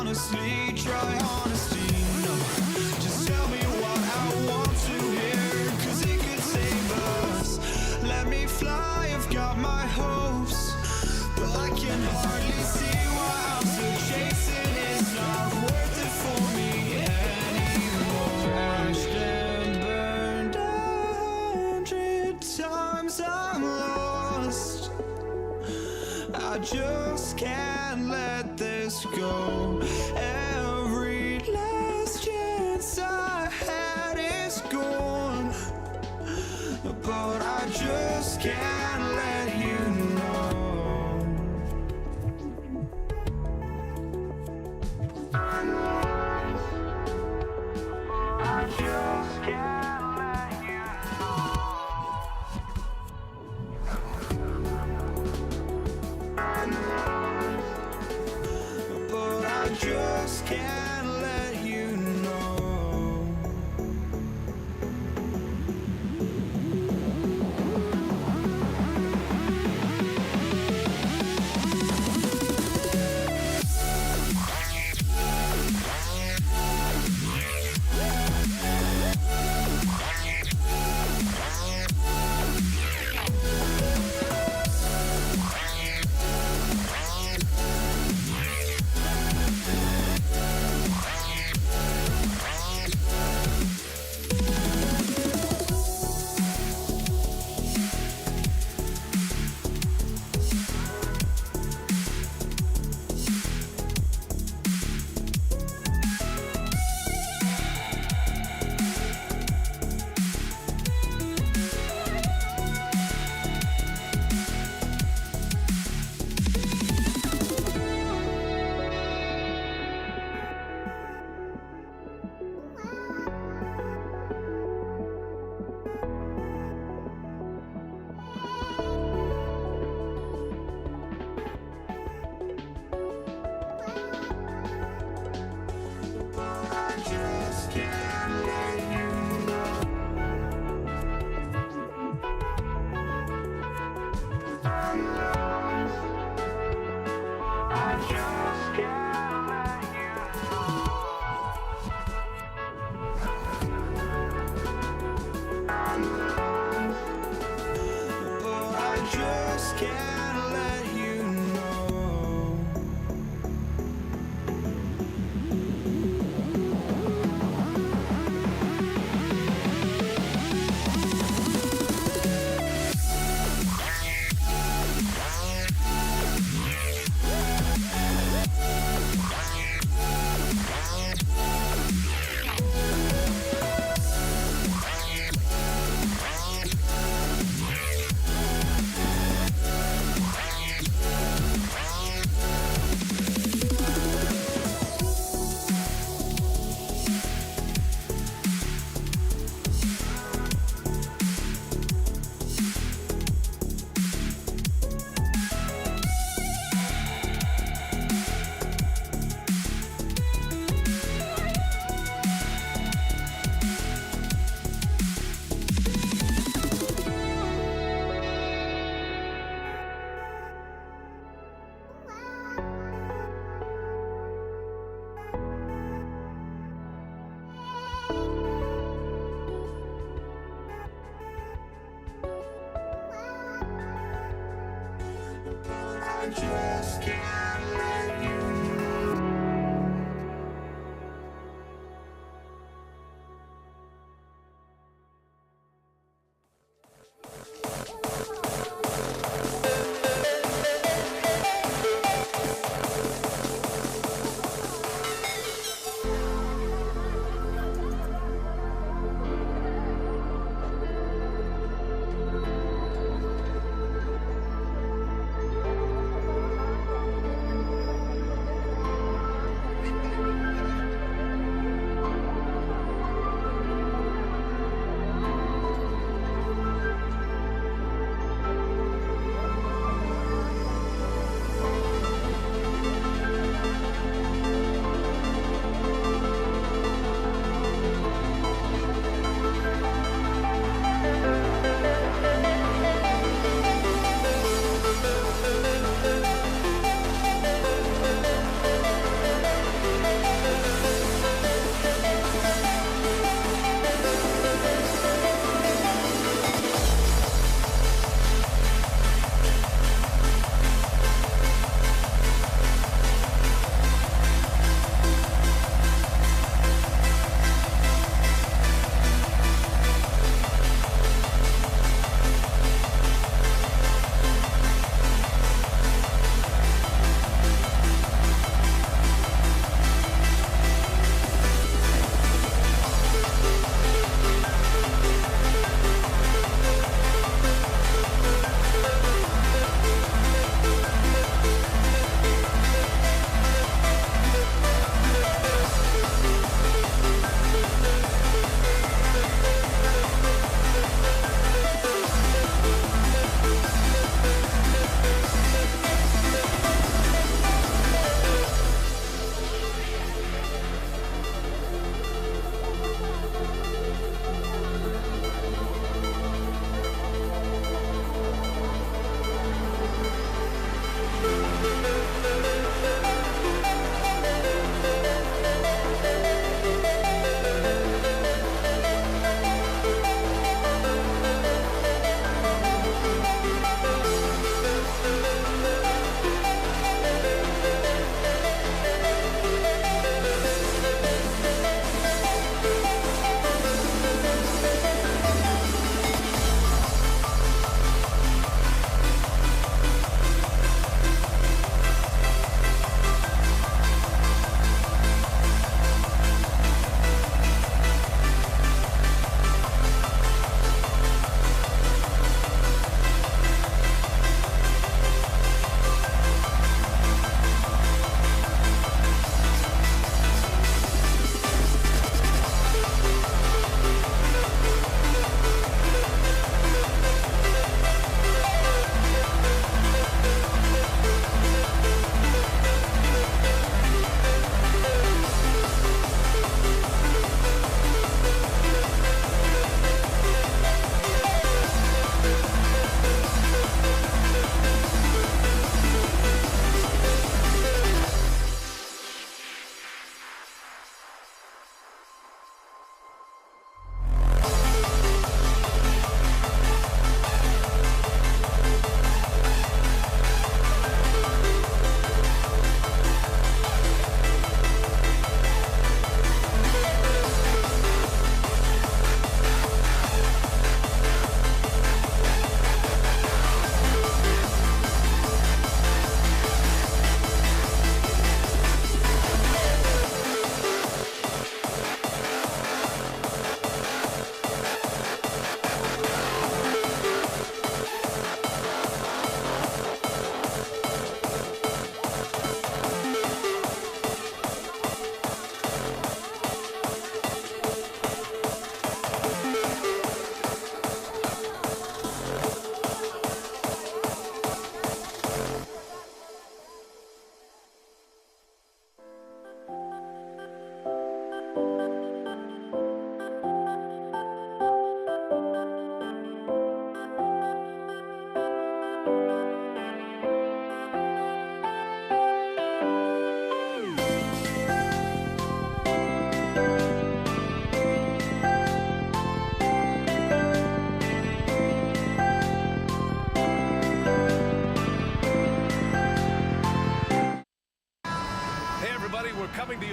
honestly, try honesty. No, just tell me what I want to hear, 'cause it could save us. Let me fly, I've got my hopes, but I can hardly see why I'm still chasing. It's not worth it for me anymore. Crashed and burned 100 times, I'm lost. I just can't let this go. Every last chance I had is gone, but I just can't let you know. I just can't let you know. But I just can't let you know. Just can't let you know.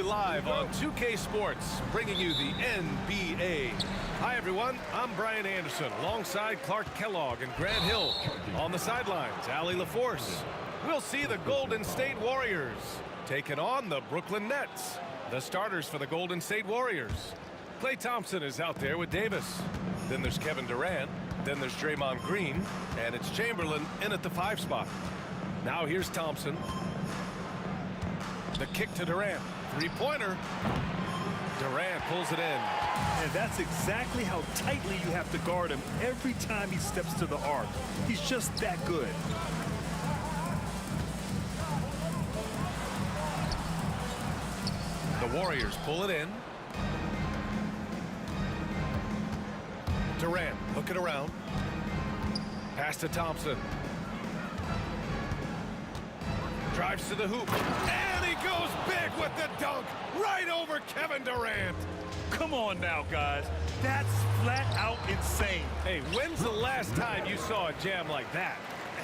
live on 2K Sports, bringing you the NBA. Hi, everyone. I'm Brian Anderson, alongside Clark Kellogg and Grant Hill. On the sidelines, Allie LaForce. We'll see the Golden State Warriors taking on the Brooklyn Nets. The starters for the Golden State Warriors. Klay Thompson is out there with Davis. Then there's Kevin Durant. Then there's Draymond Green. And it's Chamberlain in at the 5 spot. Now here's Thompson. The kick to Durant. Three-pointer. Durant pulls it in. And that's exactly how tightly you have to guard him every time he steps to the arc. He's just that good. The Warriors pull it in. Durant, look it around. Pass to Thompson. Drives to the hoop. And he goes big with the dunk. Right over Kevin Durant. Come on now, guys. That's flat out insane. Hey, when's the last time you saw a jam like that?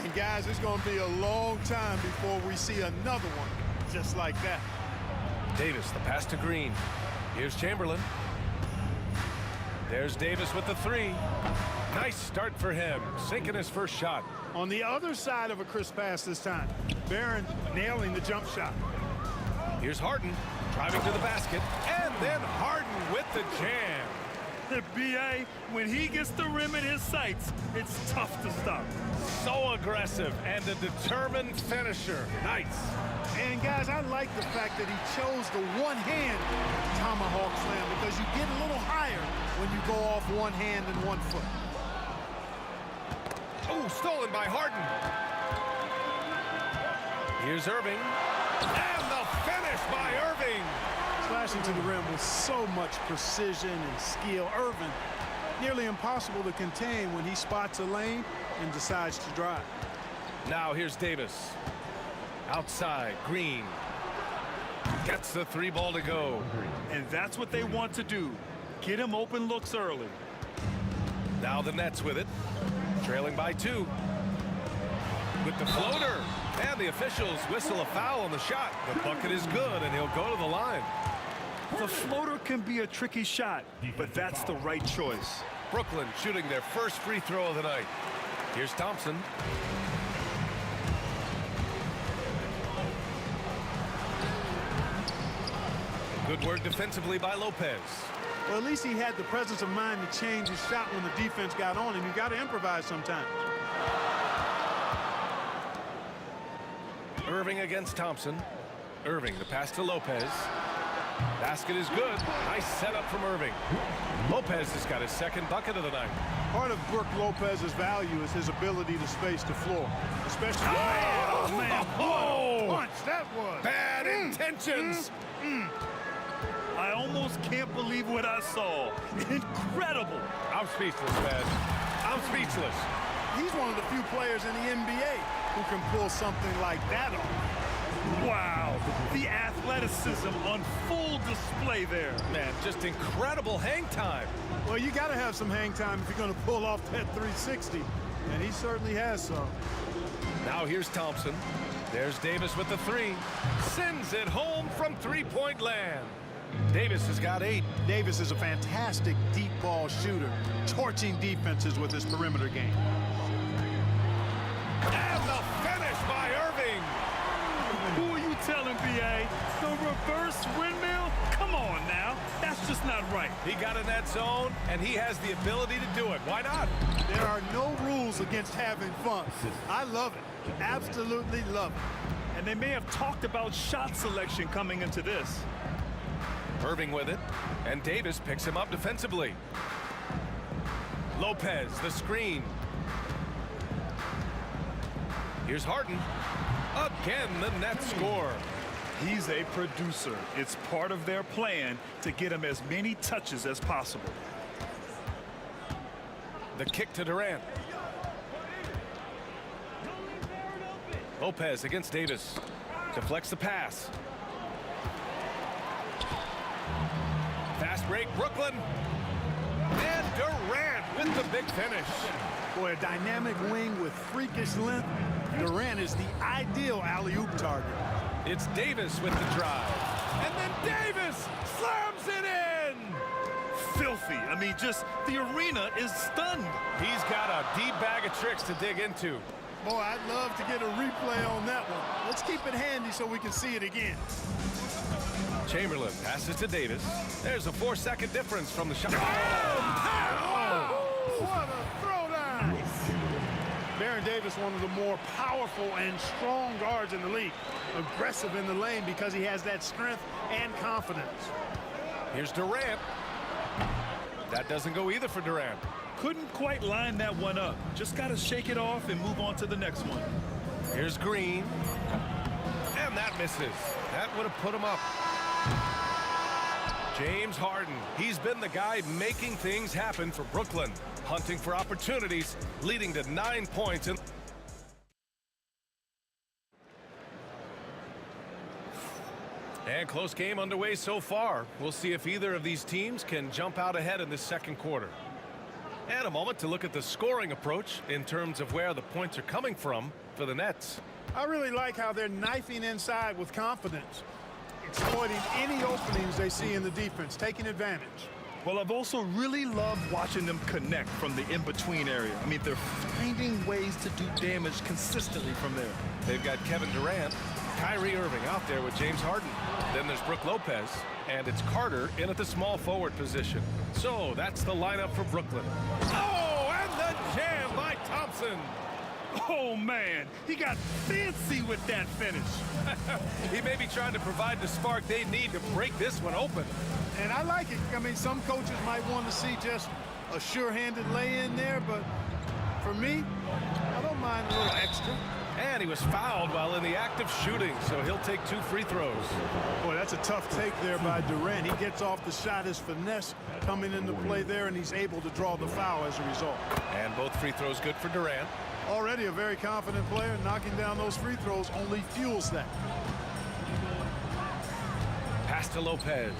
And guys, it's going to be a long time before we see another one just like that. Davis, the pass to Green. Here's Chamberlain. There's Davis with the 3. Nice start for him, sinking his first shot. On the other side of a crisp pass this time, Barron nailing the jump shot. Here's Harden, driving to the basket, and then Harden with the jam. The BA, when he gets the rim in his sights, it's tough to stop. So aggressive and a determined finisher. Nice. And guys, I like the fact that he chose the one-hand tomahawk slam because you get a little higher when you go off one hand and 1 foot. Oh, stolen by Harden. Here's Irving. And the finish by Irving. Slashing to the rim with so much precision and skill. Irving, nearly impossible to contain when he spots a lane and decides to drive. Now here's Davis. Outside, Green. Gets the 3 ball to go. And that's what they want to do. Get him open looks early. Now the Nets with it. Trailing by 2. With the floater. And the officials whistle a foul on the shot. The bucket is good, and he'll go to the line. The floater can be a tricky shot, but that's the right choice. Brooklyn shooting their first free throw of the night. Here's Thompson. Good work defensively by Lopez. Well, at least he had the presence of mind to change his shot when the defense got on him. You got to improvise sometimes. Irving against Thompson. Irving, the pass to Lopez. Basket is good. Nice setup from Irving. Lopez has got his second bucket of the night. Part of Brook Lopez's value is his ability to space the floor, especially. Oh, man, oh, what a punch that was! Bad intentions. I almost can't believe what I saw. Incredible. I'm speechless, man. I'm speechless. He's one of the few players in the NBA who can pull something like that off. Wow, the athleticism on full display there. Man, just incredible hang time. Well, you got to have some hang time if you're going to pull off that 360, and he certainly has some. Now here's Thompson. There's Davis with the 3. Sends it home from three-point land. Davis has got 8. Davis is a fantastic deep ball shooter, torching defenses with his perimeter game. And the finish by Irving. Who are you telling, B.A.? The reverse windmill? Come on now. That's just not right. He got in that zone, and he has the ability to do it. Why not? There are no rules against having fun. I love it. Absolutely love it. And they may have talked about shot selection coming into this. Irving with it, and Davis picks him up defensively. Lopez, the screen. Here's Harden. Again, the Nets score. He's a producer. It's part of their plan to get him as many touches as possible. The kick to Durant. Lopez against Davis. Deflects the pass. Fast break, Brooklyn. And Durant with the big finish. Boy, a dynamic wing with freakish length. Durant is the ideal alley-oop target. It's Davis with the drive. And then Davis slams it in. Filthy. I mean, just the arena is stunned. He's got a deep bag of tricks to dig into. Boy, I'd love to get a replay on that one. Let's keep it handy so we can see it again. Chamberlain passes to Davis. There's a 4-second difference from the shot. What a throwdown! Baron Davis, one of the more powerful and strong guards in the league. Aggressive in the lane because he has that strength and confidence. Here's Durant. That doesn't go either for Durant. Couldn't quite line that one up. Just got to shake it off and move on to the next one. Here's Green. And that misses. That would have put him up. James Harden. He's been the guy making things happen for Brooklyn. Hunting for opportunities, leading to 9 points. And close game underway so far. We'll see if either of these teams can jump out ahead in this second quarter. And a moment to look at the scoring approach in terms of where the points are coming from for the Nets. I really like how they're knifing inside with confidence, exploiting any openings they see in the defense, taking advantage. Well, I've also really loved watching them connect from the in-between area. I mean, they're finding ways to do damage consistently from there. They've got Kevin Durant, Kyrie Irving out there with James Harden. Then there's Brook Lopez, and it's Carter in at the small forward position. So that's the lineup for Brooklyn. Oh, and the jam by Thompson. Oh, man, he got fancy with that finish. He may be trying to provide the spark they need to break this one open. And I like it. I mean, some coaches might want to see just a sure-handed lay-in there, but for me, I don't mind a little extra. And he was fouled while in the act of shooting, so he'll take 2 free throws. Boy, that's a tough take there by Durant. He gets off the shot, his finesse coming into play there, and he's able to draw the foul as a result. And both free throws good for Durant. Already a very confident player. Knocking down those free throws only fuels that. Pass to Lopez.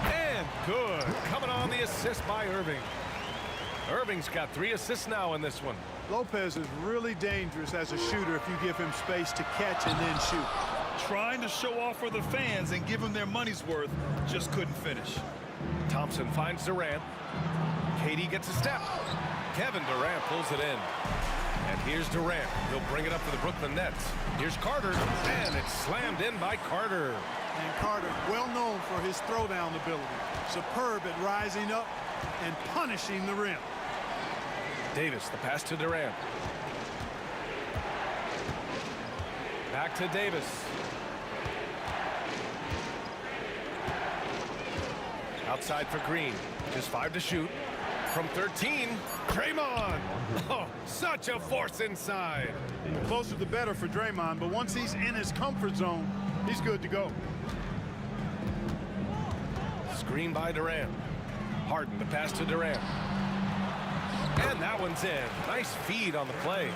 And good. Coming on the assist by Irving. Irving's got 3 assists now in this one. Lopez is really dangerous as a shooter if you give him space to catch and then shoot. Trying to show off for the fans and give them their money's worth, just couldn't finish. Thompson finds Durant. Katie gets a step. Kevin Durant pulls it in. And here's Durant. He'll bring it up for the Brooklyn Nets. Here's Carter. And it's slammed in by Carter. And Carter, well known for his throwdown ability. Superb at rising up and punishing the rim. Davis, the pass to Durant. Back to Davis. Outside for Green. Just 5 to shoot. From 13, Draymond. Oh, such a force inside. The closer the better for Draymond, but once he's in his comfort zone, he's good to go. Screen by Durant. Harden, the pass to Durant. And that one's in. Nice feed on the play.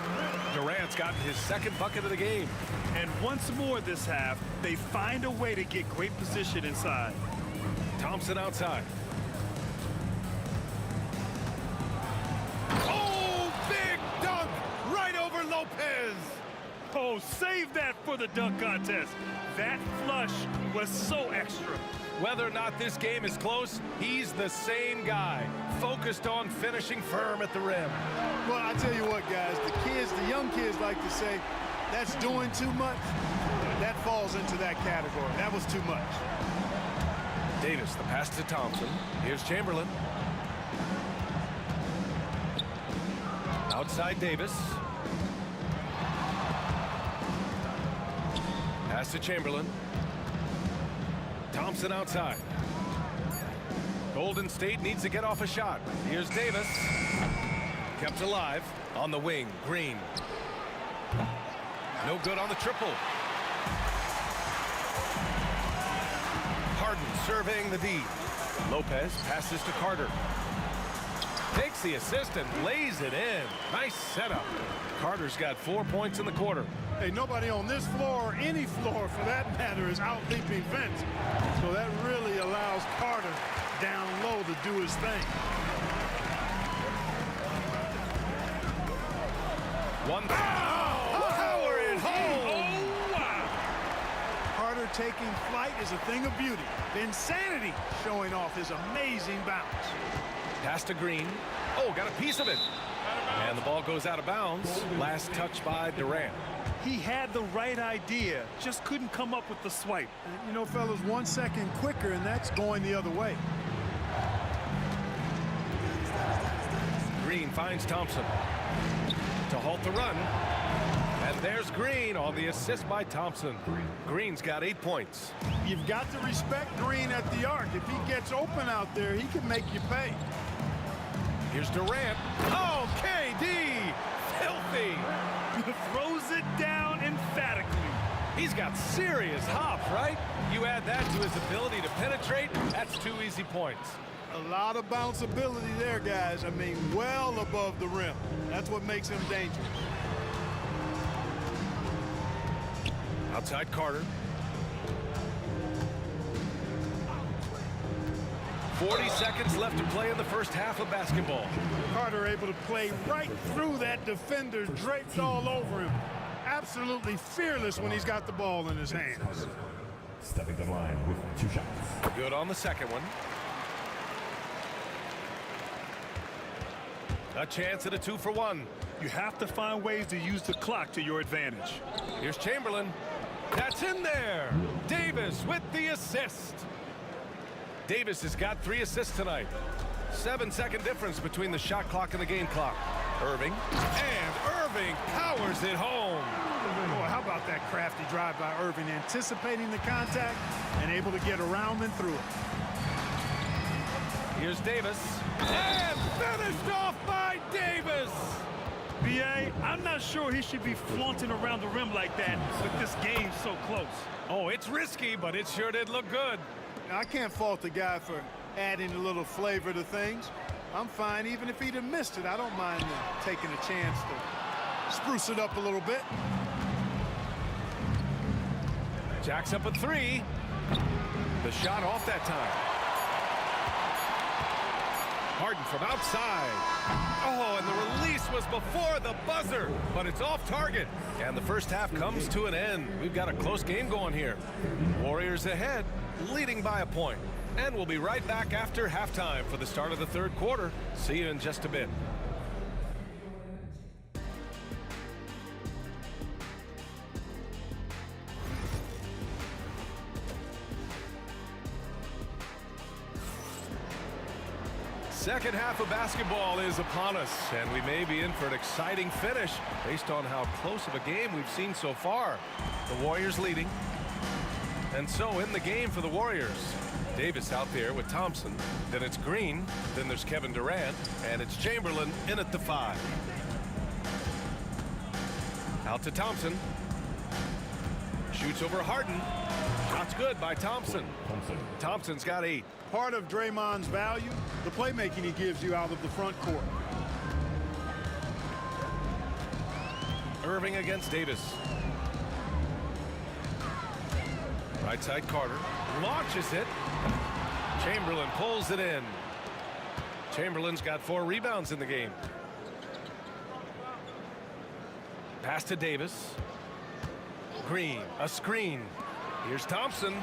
Durant's gotten his 2nd bucket of the game. And once more this half, they find a way to get great position inside. Thompson outside. Oh, big dunk right over Lopez. Oh, save that for the dunk contest. That flush was so extra. Whether or not this game is close, he's the same guy, focused on finishing firm at the rim. Well, I tell you what, guys, the young kids like to say, that's doing too much. That falls into that category. That was too much. Davis, the pass to Thompson. Here's Chamberlain. Outside Davis. Pass to Chamberlain. Thompson outside. Golden State needs to get off a shot. Here's Davis. Kept alive on the wing. Green. No good on the triple. Harden surveying the D. Lopez passes to Carter. Takes the assist and lays it in. Nice setup. Carter's got 4 points in the quarter. Hey, nobody on this floor, or any floor for that matter, is out-leaping Vince. So that really allows Carter down low to do his thing. One. Oh, power and home. Oh, wow. Carter taking flight is a thing of beauty. The insanity showing off his amazing bounce. Pass to Green. Oh, got a piece of it. And the ball goes out of bounds. Last touch by Durant. He had the right idea, just couldn't come up with the swipe. You know, fellas, 1 second quicker, and that's going the other way. Green finds Thompson to halt the run. And there's Green on the assist by Thompson. Green's got 8 points. You've got to respect Green at the arc. If he gets open out there, he can make you pay. Here's Durant. Oh, KD! Filthy! Throws it down emphatically. He's got serious hops, right? You add that to his ability to penetrate, that's 2 easy points. A lot of bounceability there, guys. I mean, well above the rim. That's what makes him dangerous. Outside Carter. 40 seconds left to play in the first half of basketball. Carter able to play right through that defender, draped all over him. Absolutely fearless when he's got the ball in his hands. Stepping to the line with 2 shots. Good on the second one. A chance at a 2-for-1. You have to find ways to use the clock to your advantage. Here's Chamberlain. That's in there. Davis with the assist. Davis has got 3 assists tonight. 7-second difference between the shot clock and the game clock. Irving. And Irving powers it home. Boy, how about that crafty drive by Irving, anticipating the contact and able to get around and through it. Here's Davis. And finished off by Davis. B.A., I'm not sure he should be flaunting around the rim like that with this game so close. Oh, it's risky, but it sure did look good. Now, I can't fault the guy for adding a little flavor to things. I'm fine. Even if he'd have missed it, I don't mind taking a chance to spruce it up a little bit. Jacks up a 3. The shot off that time. Harden from outside. Oh, and the release was before the buzzer, but it's off target. And the first half comes to an end. We've got a close game going here. Warriors ahead, leading by a point. And we'll be right back after halftime for the start of the third quarter. See you in just a bit. Second half of basketball is upon us, and we may be in for an exciting finish based on how close of a game we've seen so far. The Warriors leading. And so in the game for the Warriors, Davis out there with Thompson. Then it's Green. Then there's Kevin Durant. And it's Chamberlain in at the 5. Out to Thompson. Shoots over Harden. Shot's good by Thompson. Thompson's got 8. Part of Draymond's value, the playmaking he gives you out of the front court. Irving against Davis. Right side Carter. Launches it. Chamberlain pulls it in. Chamberlain's got 4 rebounds in the game. Pass to Davis. Green, a screen. Here's Thompson.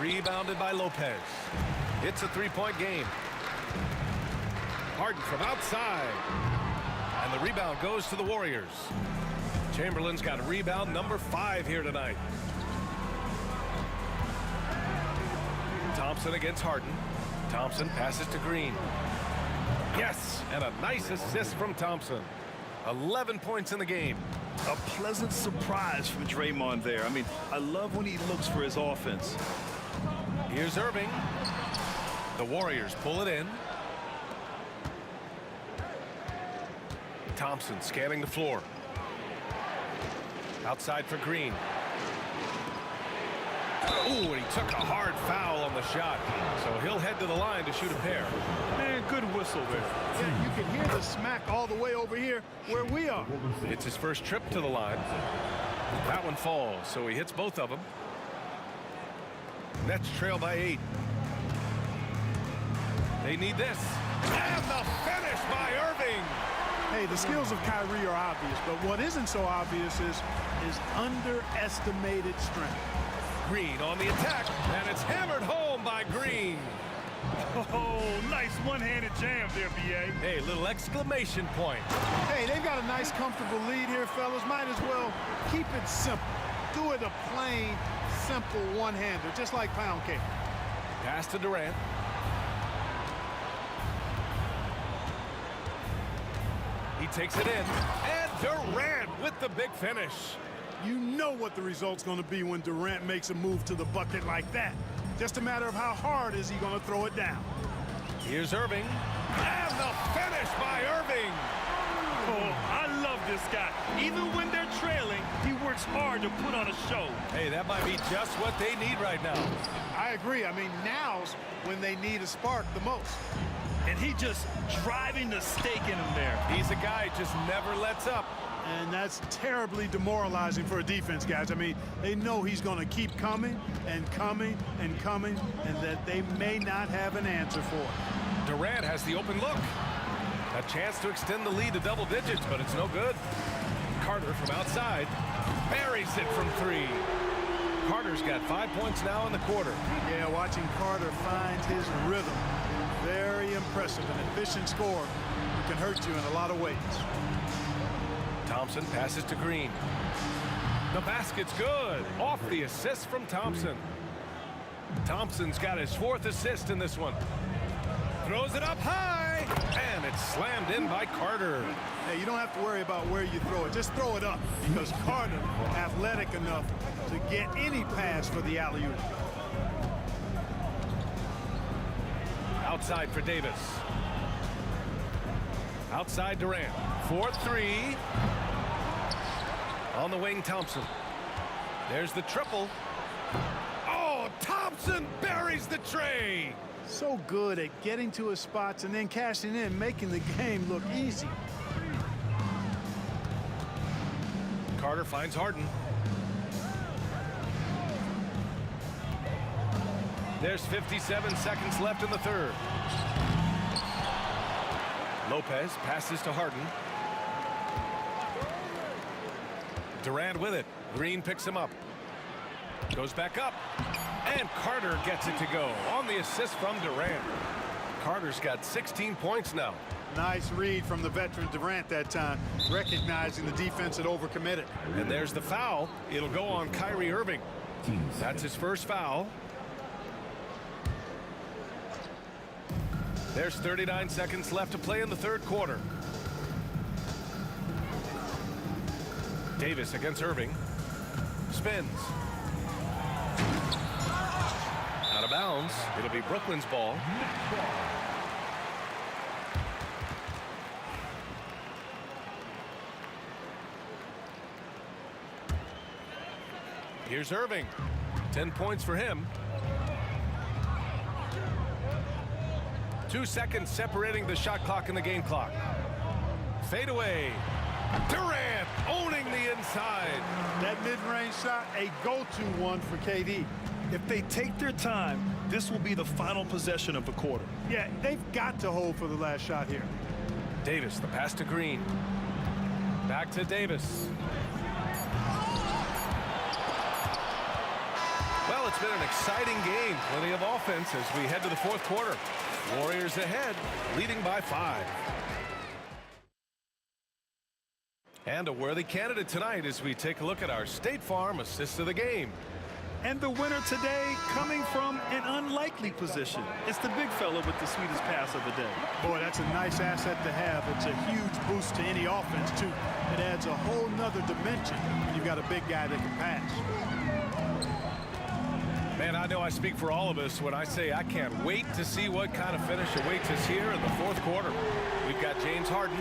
Rebounded by Lopez. It's a 3-point game. Harden from outside. And the rebound goes to the Warriors. Chamberlain's got rebound number 5 here tonight. Thompson against Harden. Thompson passes to Green. Yes, and a nice assist from Thompson. 11 points in the game. A pleasant surprise from Draymond there. I mean, I love when he looks for his offense. Here's Irving. The Warriors pull it in. Thompson scanning the floor. Outside for Green. Ooh, and he took a hard foul on the shot. So he'll head to the line to shoot a pair. Man, good whistle there. Yeah, you can hear the smack all the way over here where we are. It's his first trip to the line. That one falls, so he hits both of them. Nets trail by 8. They need this. And the finish by Irving. Hey, the skills of Kyrie are obvious, but what isn't so obvious is his underestimated strength. Green on the attack, and it's hammered home by Green. Oh, nice one-handed jam there, B.A. Hey, little exclamation point. Hey, they've got a nice, comfortable lead here, fellas. Might as well keep it simple. Do it a plain, simple one-hander, just like pound cake. Pass to Durant. He takes it in, and Durant with the big finish. You know what the result's going to be when Durant makes a move to the bucket like that. Just a matter of how hard is he going to throw it down. Here's Irving, and the finish by Irving. Oh, I love this guy. Even when they're trailing, he works hard to put on a show. Hey, that might be just what they need right now. I agree. I mean, now's when they need a spark the most. And he just driving the stake in him there. He's a guy who just never lets up. And that's terribly demoralizing for a defense, guys. I mean, they know he's going to keep coming and coming and coming, and that they may not have an answer for it. Durant has the open look. A chance to extend the lead to double digits, but it's no good. Carter from outside buries it from three. Carter's got 5 points now in the quarter. Yeah, watching Carter find his rhythm. Very impressive, an efficient scorer who can hurt you in a lot of ways. Thompson passes to Green. The basket's good. Off the assist from Thompson. Thompson's got his 4th assist in this one. Throws it up high, and it's slammed in by Carter. Hey, you don't have to worry about where you throw it. Just throw it up, because Carter athletic enough to get any pass for the alley-oop. Outside for Davis. Outside Durant. 4-3. On the wing, Thompson. There's the triple. Oh, Thompson buries the tray. So good at getting to his spots and then cashing in, making the game look easy. Carter finds Harden. There's 57 seconds left in the third. Lopez passes to Harden. Durant with it. Green picks him up. Goes back up. And Carter gets it to go on the assist from Durant. Carter's got 16 points now. Nice read from the veteran Durant that time, recognizing the defense had overcommitted. And there's the foul. It'll go on Kyrie Irving. That's his first foul. There's 39 seconds left to play in the third quarter. Davis against Irving. Spins. Out of bounds. It'll be Brooklyn's ball. Here's Irving. 10 points for him. 2 seconds separating the shot clock and the game clock. Fade away. Durant owning the inside. That mid-range shot, a go-to one for KD. If they take their time, this will be the final possession of the quarter. Yeah, they've got to hold for the last shot here. Davis, the pass to Green. Back to Davis. Well, it's been an exciting game. Plenty of offense as we head to the fourth quarter. Warriors ahead, leading by 5. And a worthy candidate tonight as we take a look at our State Farm assist of the game. And the winner today coming from an unlikely position. It's the big fella with the sweetest pass of the day. Boy, that's a nice asset to have. It's a huge boost to any offense, too. It adds a whole nother dimension when you've got a big guy that can pass. Man, I know I speak for all of us when I say I can't wait to see what kind of finish awaits us here in the fourth quarter. We've got James Harden.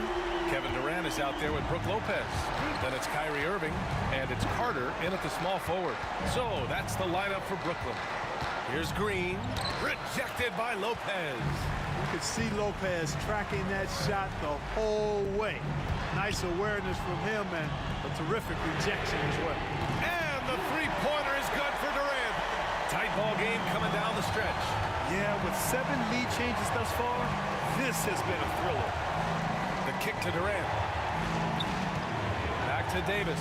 Kevin Durant is out there with Brook Lopez. Then it's Kyrie Irving, and it's Carter in at the small forward. So that's the lineup for Brooklyn. Here's Green, rejected by Lopez. You could see Lopez tracking that shot the whole way. Nice awareness from him and a terrific rejection as well. And the three-pointer is good for Durant. Tight ball game coming down the stretch. Yeah, with 7 lead changes thus far, this has been a thriller. The kick to Durant. Back to Davis.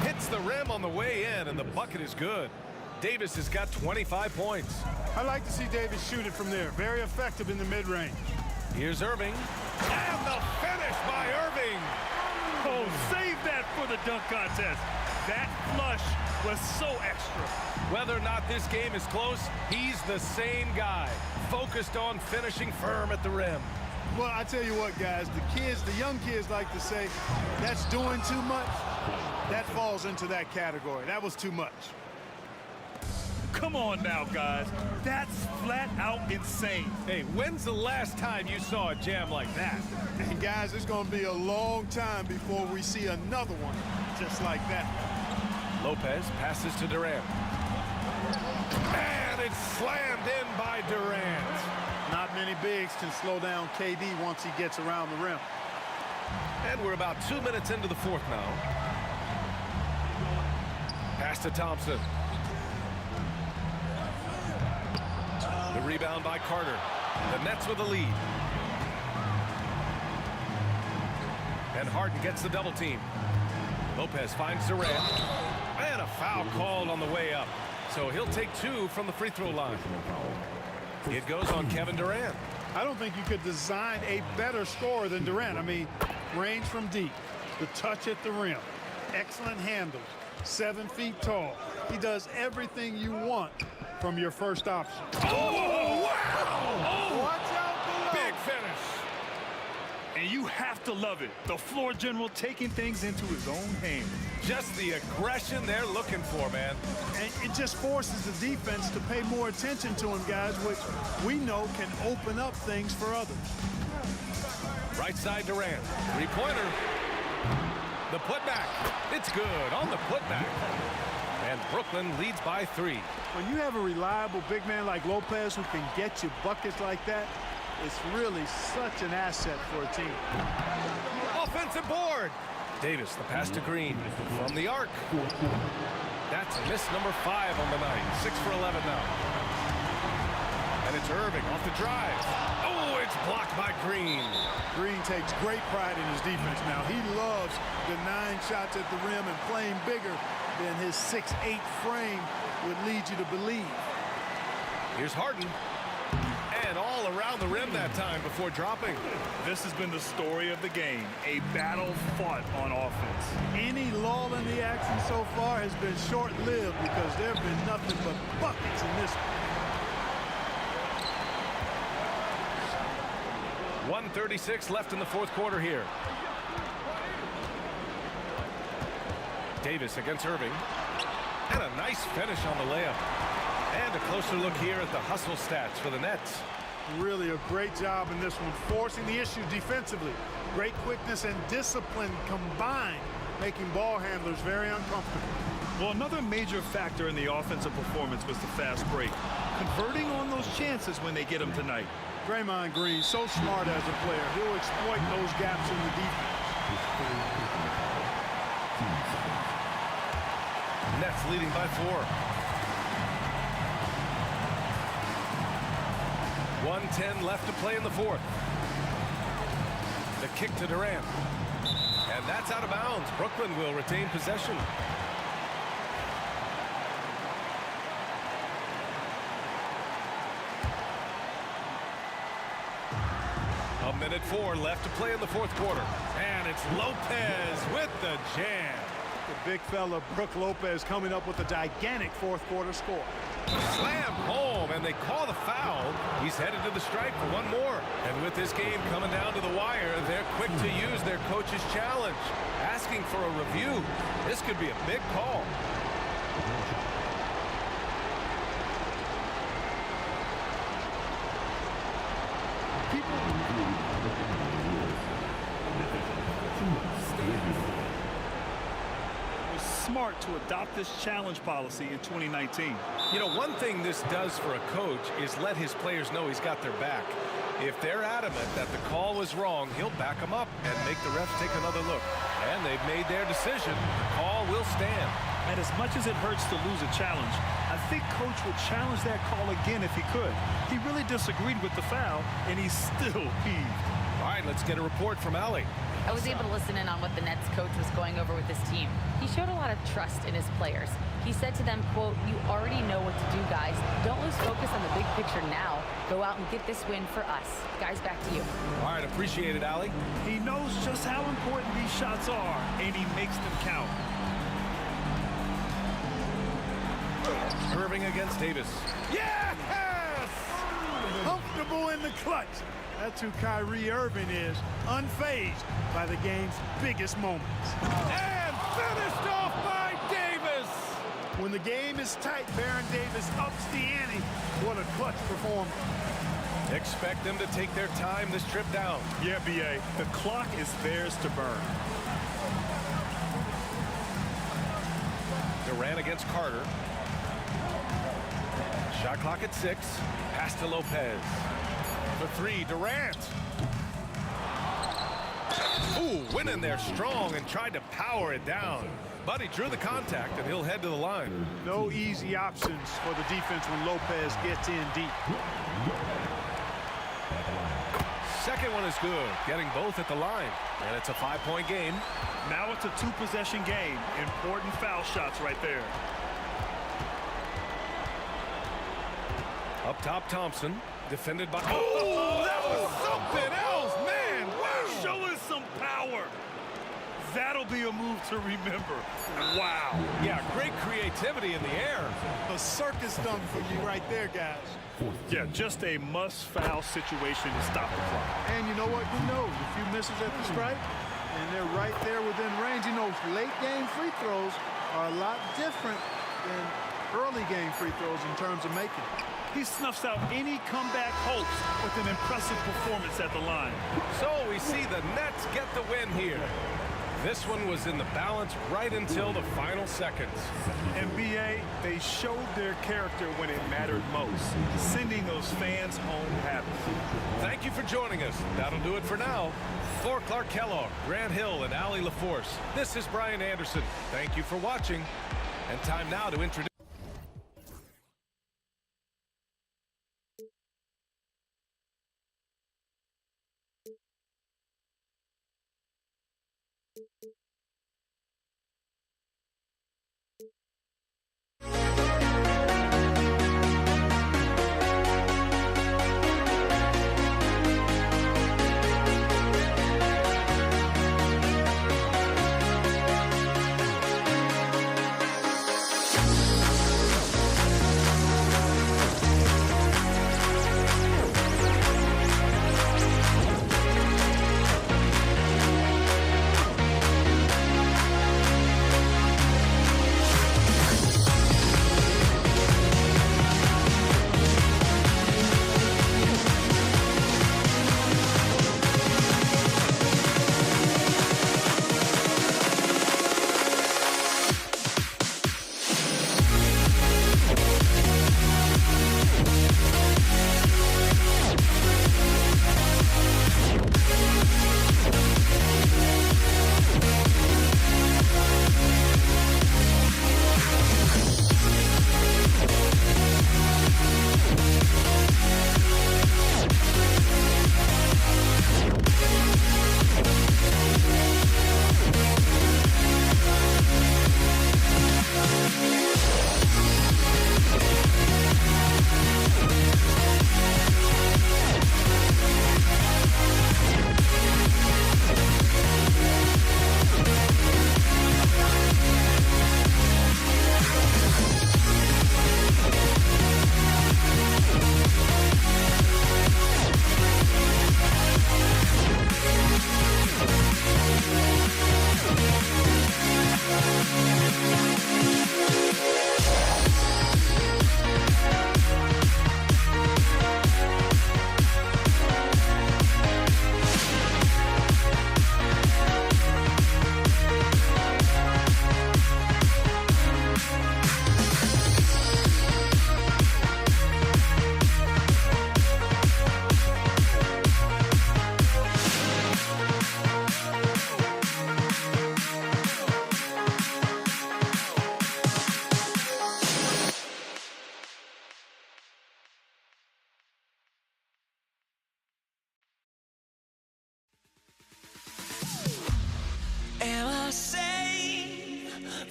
Hits the rim on the way in, and the bucket is good. Davis has got 25 points. I like to see Davis shoot it from there. Very effective in the mid-range. Here's Irving. And the finish by Irving. Oh, save that for the dunk contest. That flush was so extra. Whether or not this game is close, he's the same guy, focused on finishing firm at the rim. Well, I tell you what, guys, the young kids like to say, that's doing too much. That falls into that category. That was too much. Come on now, guys. That's flat out insane. Hey, when's the last time you saw a jam like that? And guys, it's going to be a long time before we see another one just like that. Lopez passes to Durant. And it's slammed in by Durant. Not many bigs can slow down KD once he gets around the rim. And we're about 2 minutes into the fourth now. Pass to Thompson. The rebound by Carter. The Nets with a lead. And Harden gets the double team. Lopez finds Durant. And a foul called on the way up. So he'll take 2 from the free throw line. It goes on Kevin Durant. I don't think you could design a better scorer than Durant. I mean, range from deep, the touch at the rim, excellent handles, 7 feet tall. He does everything you want from your first option. Oh, wow! Watch out below. Big finish. And you have to love it. The floor general taking things into his own hands. Just the aggression they're looking for, man. And it just forces the defense to pay more attention to him, guys, which we know can open up things for others. Right side Durant. Three-pointer. The putback. It's good on the putback. And Brooklyn leads by 3. When you have a reliable big man like Lopez who can get you buckets like that, it's really such an asset for a team. Offensive board. Davis, the pass to Green from the arc. That's miss number 5 on the night. 6 for 11 now. And it's Irving off the drive. Oh, it's blocked by Green. Green takes great pride in his defense now. He loves the 9 shots at the rim and playing bigger than his 6'8" frame would lead you to believe. Here's Harden. And all around the rim that time before dropping. This has been the story of the game, a battle fought on offense. Any lull in the action so far has been short-lived because there have been nothing but buckets in this one. 1:36 left in the fourth quarter here. Davis against Irving. And a nice finish on the layup. And a closer look here at the hustle stats for the Nets. Really a great job in this one, forcing the issue defensively. Great quickness and discipline combined, making ball handlers very uncomfortable. Well, another major factor in the offensive performance was the fast break. Converting on those chances when they get them tonight. Draymond Green, so smart as a player. He'll exploit those gaps in the defense. Nets leading by 4. 1:10 left to play in the fourth. The kick to Durant. And that's out of bounds. Brooklyn will retain possession. A minute 4 left to play in the fourth quarter. And it's Lopez with the jam. The big fella, Brook Lopez, coming up with a gigantic fourth quarter score. Slam home, and they call the foul. He's headed to the stripe for one more. And with this game coming down to the wire, they're quick to use their coach's challenge, asking for a review. This could be a big call. Smart to adopt this challenge policy in 2019. You know, one thing this does for a coach is let his players know he's got their back. If they're adamant that the call was wrong, he'll back them up and make the refs take another look. And they've made their decision. The call will stand. And as much as it hurts to lose a challenge, I think Coach would challenge that call again if he could. He really disagreed with the foul, and he's still peeved. All right, let's get a report from Allie. I was able to listen in on what the Nets coach was going over with his team. He showed a lot of trust in his players. He said to them, quote, "You already know what to do, guys. Don't lose focus on the big picture now. Go out and get this win for us." Guys, back to you. All right, appreciate it, Allie. He knows just how important these shots are, and he makes them count. Irving against Davis. Yes! Comfortable in the clutch. That's who Kyrie Irving is, unfazed by the game's biggest moments. And finished off by Davis. When the game is tight, Baron Davis ups the ante. What a clutch performance. Expect them to take their time this trip down. Yeah, B.A., the clock is theirs to burn. Durant against Carter. Shot clock at 6. Pass to Lopez. For 3, Durant. Ooh, went in there strong and tried to power it down. But he drew the contact, and he'll head to the line. No easy options for the defense when Lopez gets in deep. Second one is good, getting both at the line. And it's a 5-point game. Now it's a 2-possession game. Important foul shots right there. Up top, Thompson. Defended by... Oh, that was something else, man. Wow. Show us some power. That'll be a move to remember. Wow. Yeah, great creativity in the air. A circus dunk for you right there, guys. Yeah, just a must-foul situation to stop the clock. And you know what? Who knows? A few misses at the stripe, and they're right there within range. You know, late-game free throws are a lot different than early-game free throws in terms of making. He snuffs out any comeback hopes with an impressive performance at the line. So we see the Nets get the win here. This one was in the balance right until the final seconds. And B.A., they showed their character when it mattered most, sending those fans home happy. Thank you for joining us. That'll do it for now. For Clark Kellogg, Grant Hill, and Allie LaForce, this is Brian Anderson. Thank you for watching. And time now to introduce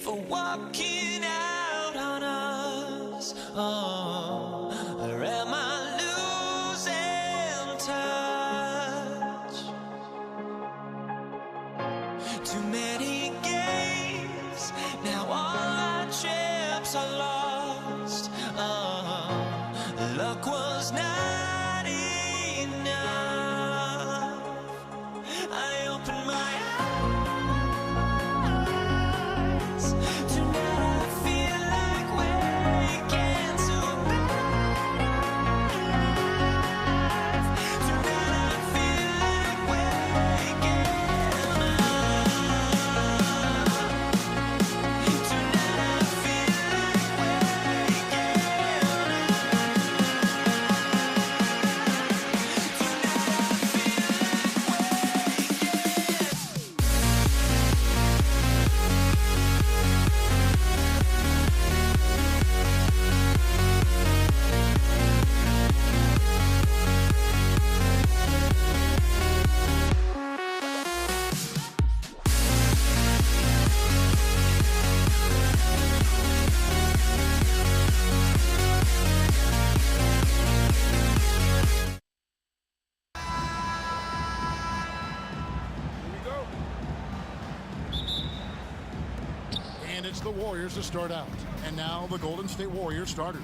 for walking out on us? Oh, or am I losing touch? Too many games, now all our chips are lost. Oh, luck was not enough. I opened my eyes. Tonight I feel like waking to a life. Tonight I feel like waking up. Tonight I feel like waking And it's the Warriors to start out. And now the Golden State Warriors starters.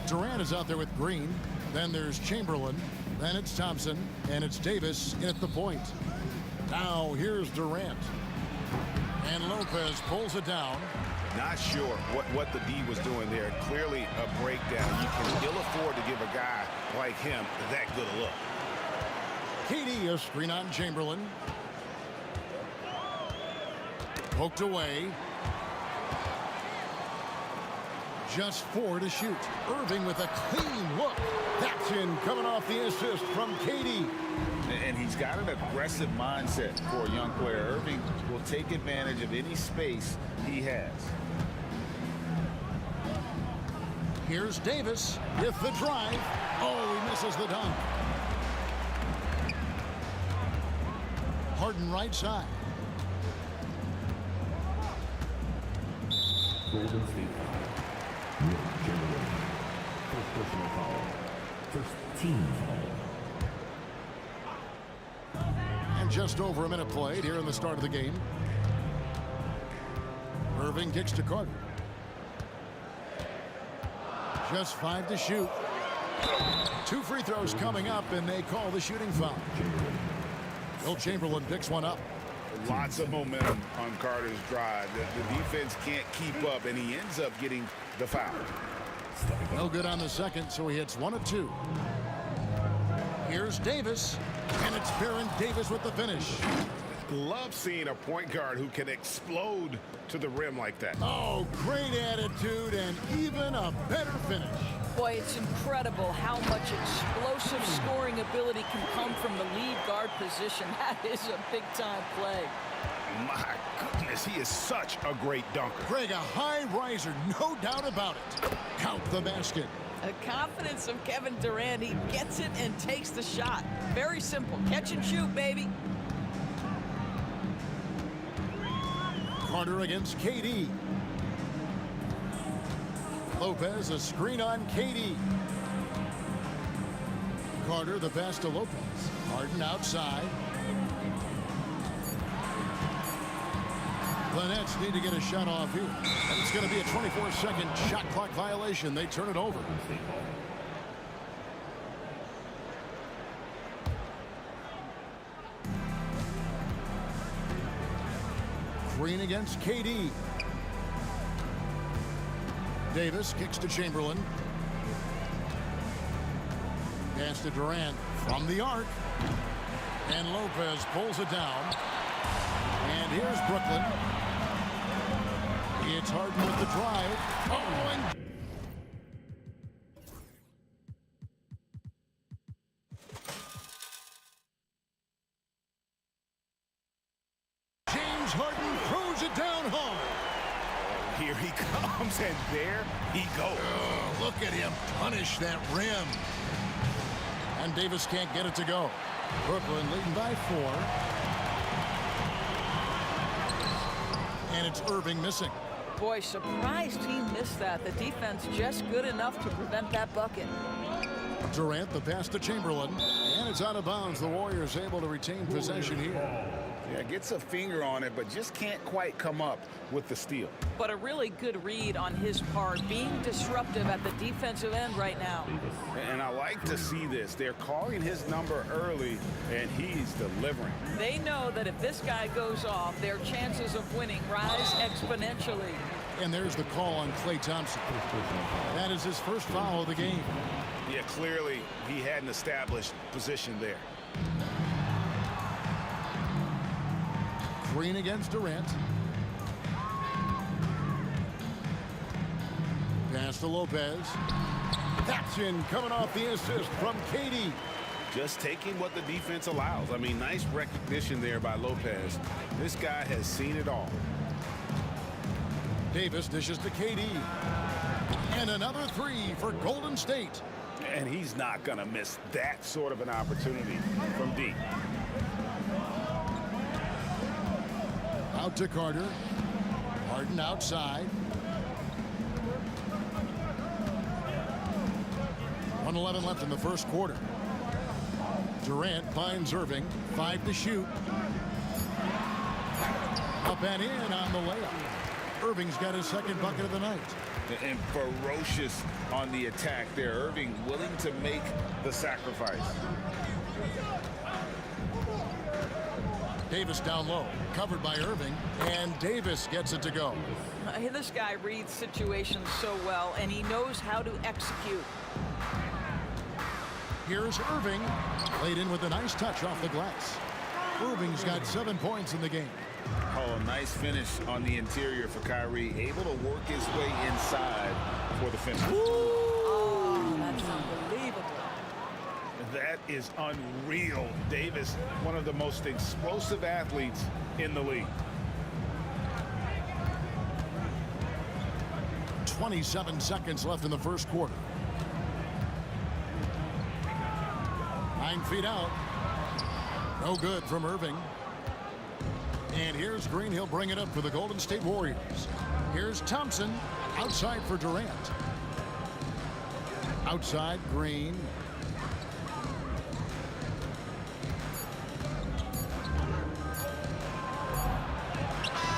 Durant is out there with Green. Then there's Chamberlain. Then it's Thompson. And it's Davis in at the point. Now here's Durant. And Lopez pulls it down. Not sure what the D was doing there. Clearly a breakdown. You can ill afford to give a guy like him that good a look. KD, a screen on Chamberlain. Poked away. Just 4 to shoot. Irving with a clean look. That's in, coming off the assist from KD. And he's got an aggressive mindset for a young player. Irving will take advantage of any space he has. Here's Davis with the drive. Oh, he misses the dunk. Harden right side. Golden State foul. Will Chamberlain. First personal foul. First team foul. And just over a minute played here in the start of the game. Irving kicks to Carter. Just 5 to shoot. 2 free throws coming up, and they call the shooting foul. Will Chamberlain picks one up. Lots of momentum on Carter's drive. The defense can't keep up, and he ends up getting the foul. No good on the second, so he hits 1 of 2. Here's Davis, and it's Baron Davis with the finish. Love seeing a point guard who can explode to the rim like that. Oh, great attitude and even a better finish. Boy, it's incredible how much explosive scoring ability can come from the lead guard position. That is a big-time play. My goodness, he is such a great dunker. Greg, a high riser, no doubt about it. Count the basket. The confidence of Kevin Durant. He gets it and takes the shot. Very simple. Catch and shoot, baby. Carter against KD. Lopez, a screen on KD. Carter, the pass to Lopez. Harden outside. The Nets need to get a shot off here. And it's going to be a 24-second shot clock violation. They turn it over. Green against KD. Davis kicks to Chamberlain. Pass to Durant from the arc. And Lopez pulls it down. And here's Brooklyn. It's Harden with the drive. Oh, and James Harden throws it down home. Here he comes, and there he goes. Oh, look at him punish that rim. And Davis can't get it to go. Brooklyn leading by 4. And it's Irving missing. Boy, surprised he missed that. The defense just good enough to prevent that bucket. Durant, the pass to Chamberlain, and it's out of bounds. The Warriors able to retain possession here. Yeah, gets a finger on it, but just can't quite come up with the steal. But a really good read on his part, being disruptive at the defensive end right now. And I like to see this. They're calling his number early, and he's delivering. They know that if this guy goes off, their chances of winning rise exponentially. And there's the call on Klay Thompson. That is his first foul of the game. Yeah, clearly he had an established position there. Green against Durant. Pass to Lopez. That's in, coming off the assist from KD. Just taking what the defense allows. I mean, nice recognition there by Lopez. This guy has seen it all. Davis dishes to KD. And another three for Golden State. And he's not going to miss that sort of an opportunity from deep. Out to Carter. Harden outside. 1:11 left in the first quarter. Durant finds Irving. 5 to shoot. Up and in on the layup. Irving's got his second bucket of the night. And ferocious on the attack there. Irving willing to make the sacrifice. Davis down low, covered by Irving, and Davis gets it to go. This guy reads situations so well, and he knows how to execute. Here's Irving, laid in with a nice touch off the glass. Irving's got 7 points in the game. Oh, nice finish on the interior for Kyrie. Able to work his way inside for the finish. Oh, that's unbelievable. That is unreal. Davis, one of the most explosive athletes in the league. 27 seconds left in the first quarter. 9 feet out. No good from Irving. And here's Green. He'll bring it up for the Golden State Warriors. Here's Thompson outside for Durant. Outside, Green.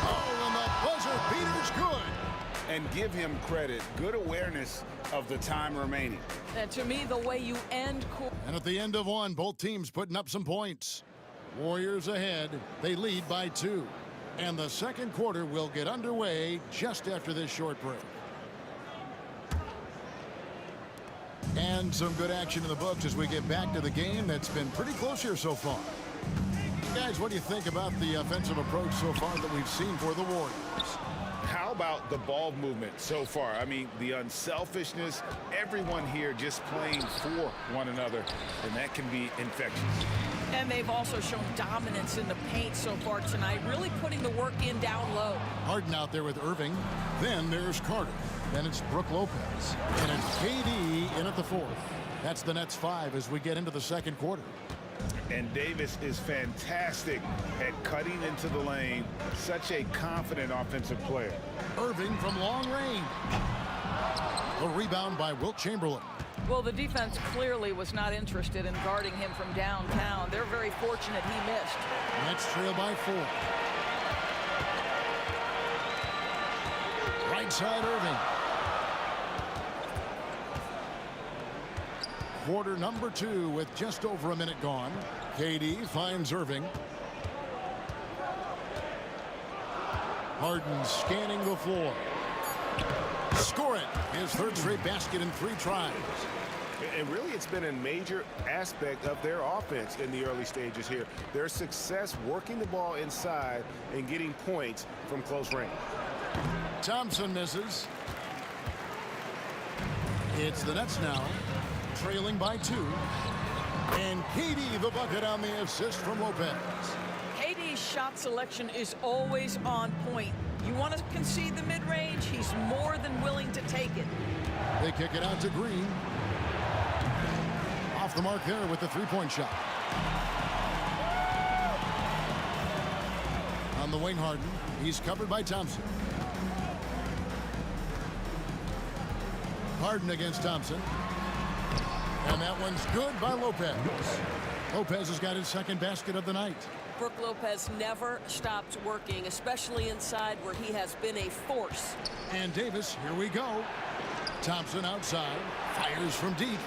Oh, and the buzzer beater's good. And give him credit. Good awareness of the time remaining. And to me, the way you end... And at the end of one, both teams putting up some points. Warriors ahead. They lead by 2. And the second quarter will get underway just after this short break. And some good action in the books as we get back to the game that's been pretty close here so far. Guys, what do you think about the offensive approach so far that we've seen for the Warriors? How about the ball movement so far? I mean, the unselfishness, everyone here just playing for one another, and that can be infectious. And they've also shown dominance in the paint so far tonight, really putting the work in down low. Harden out there with Irving. Then there's Carter. Then it's Brook Lopez. And it's KD in at the 4th. That's the Nets 5 as we get into the second quarter. And Davis is fantastic at cutting into the lane. Such a confident offensive player. Irving from long range. The rebound by Wilt Chamberlain. Well, the defense clearly was not interested in guarding him from downtown. They're very fortunate he missed. Nets trail by 4. Right side, Irving. Quarter number 2 with just over a minute gone. KD finds Irving. Harden scanning the floor. Score it. His third straight basket in 3 tries. And really, it's been a major aspect of their offense in the early stages here. Their success working the ball inside and getting points from close range. Thompson misses. It's the Nets now, trailing by 2. And KD the bucket on the assist from Lopez. KD's shot selection is always on point. You want to concede the mid-range, he's more than willing to take it. They kick it out to Green. Off the mark there with the 3-point shot. On the wing, Harden. He's covered by Thompson. Harden against Thompson. And that one's good by Lopez. Lopez has got his second basket of the night. Brook Lopez never stops working, especially inside where he has been a force. And Davis, here we go. Thompson outside, fires from deep.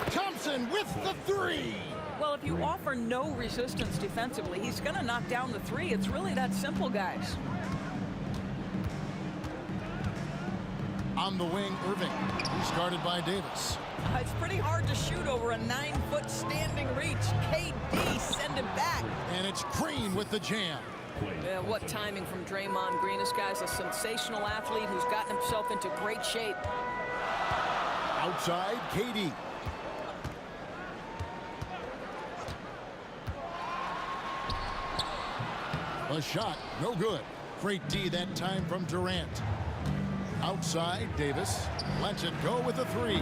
Thompson with the three. Well, if you offer no resistance defensively, he's going to knock down the three. It's really that simple, guys. On the wing, Irving. He's guarded by Davis. It's pretty hard to shoot over a 9-foot standing reach. KD send him back. And it's Green with the jam. Yeah, what timing from Draymond Green. This guy's a sensational athlete who's gotten himself into great shape. Outside, KD. A shot, no good. Great D that time from Durant. Outside, Davis lets it go with a three.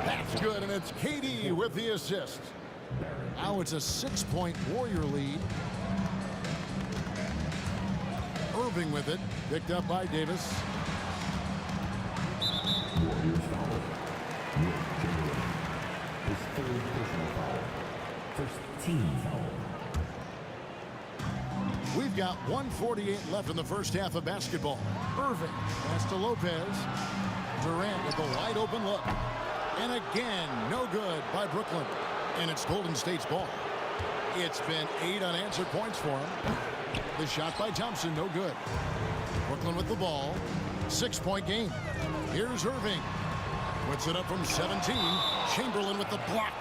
That's good, and it's KD with the assist. Now it's a 6-point Warrior lead. Irving with it, picked up by Davis. Warriors foul. Will Chamberlain. His third personal foul. First team foul. We've got 1:48 left in the first half of basketball. Irving pass to Lopez. Durant with a wide open look. And again, no good by Brooklyn. And it's Golden State's ball. It's been 8 unanswered points for him. The shot by Thompson, no good. Brooklyn with the ball. 6-point game. Here's Irving. Puts it up from 17. Chamberlain with the block.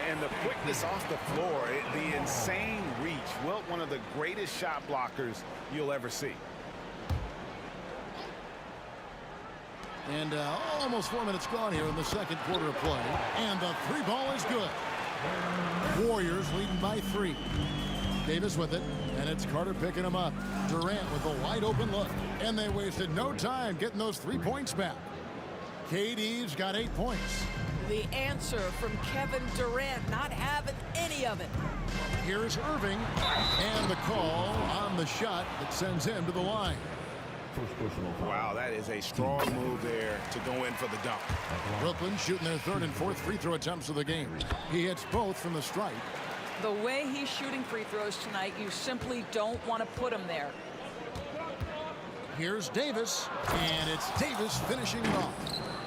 And the quickness off the floor, the insane reach. Well, one of the greatest shot blockers you'll ever see. And almost 4 minutes gone here in the second quarter of play. And the three ball is good. Warriors leading by 3. Davis with it, and it's Carter picking him up. Durant with a wide open look. And they wasted no time getting those 3 points back. KD's got 8 points. The answer from Kevin Durant, not having any of it. Here's Irving, and the call on the shot that sends him to the line. First personal foul. Wow, that is a strong move there to go in for the dunk. Brooklyn shooting their third and fourth free throw attempts of the game. He hits both from the stripe. The way he's shooting free throws tonight, you simply don't want to put him there. Here's Davis, and it's Davis finishing it off.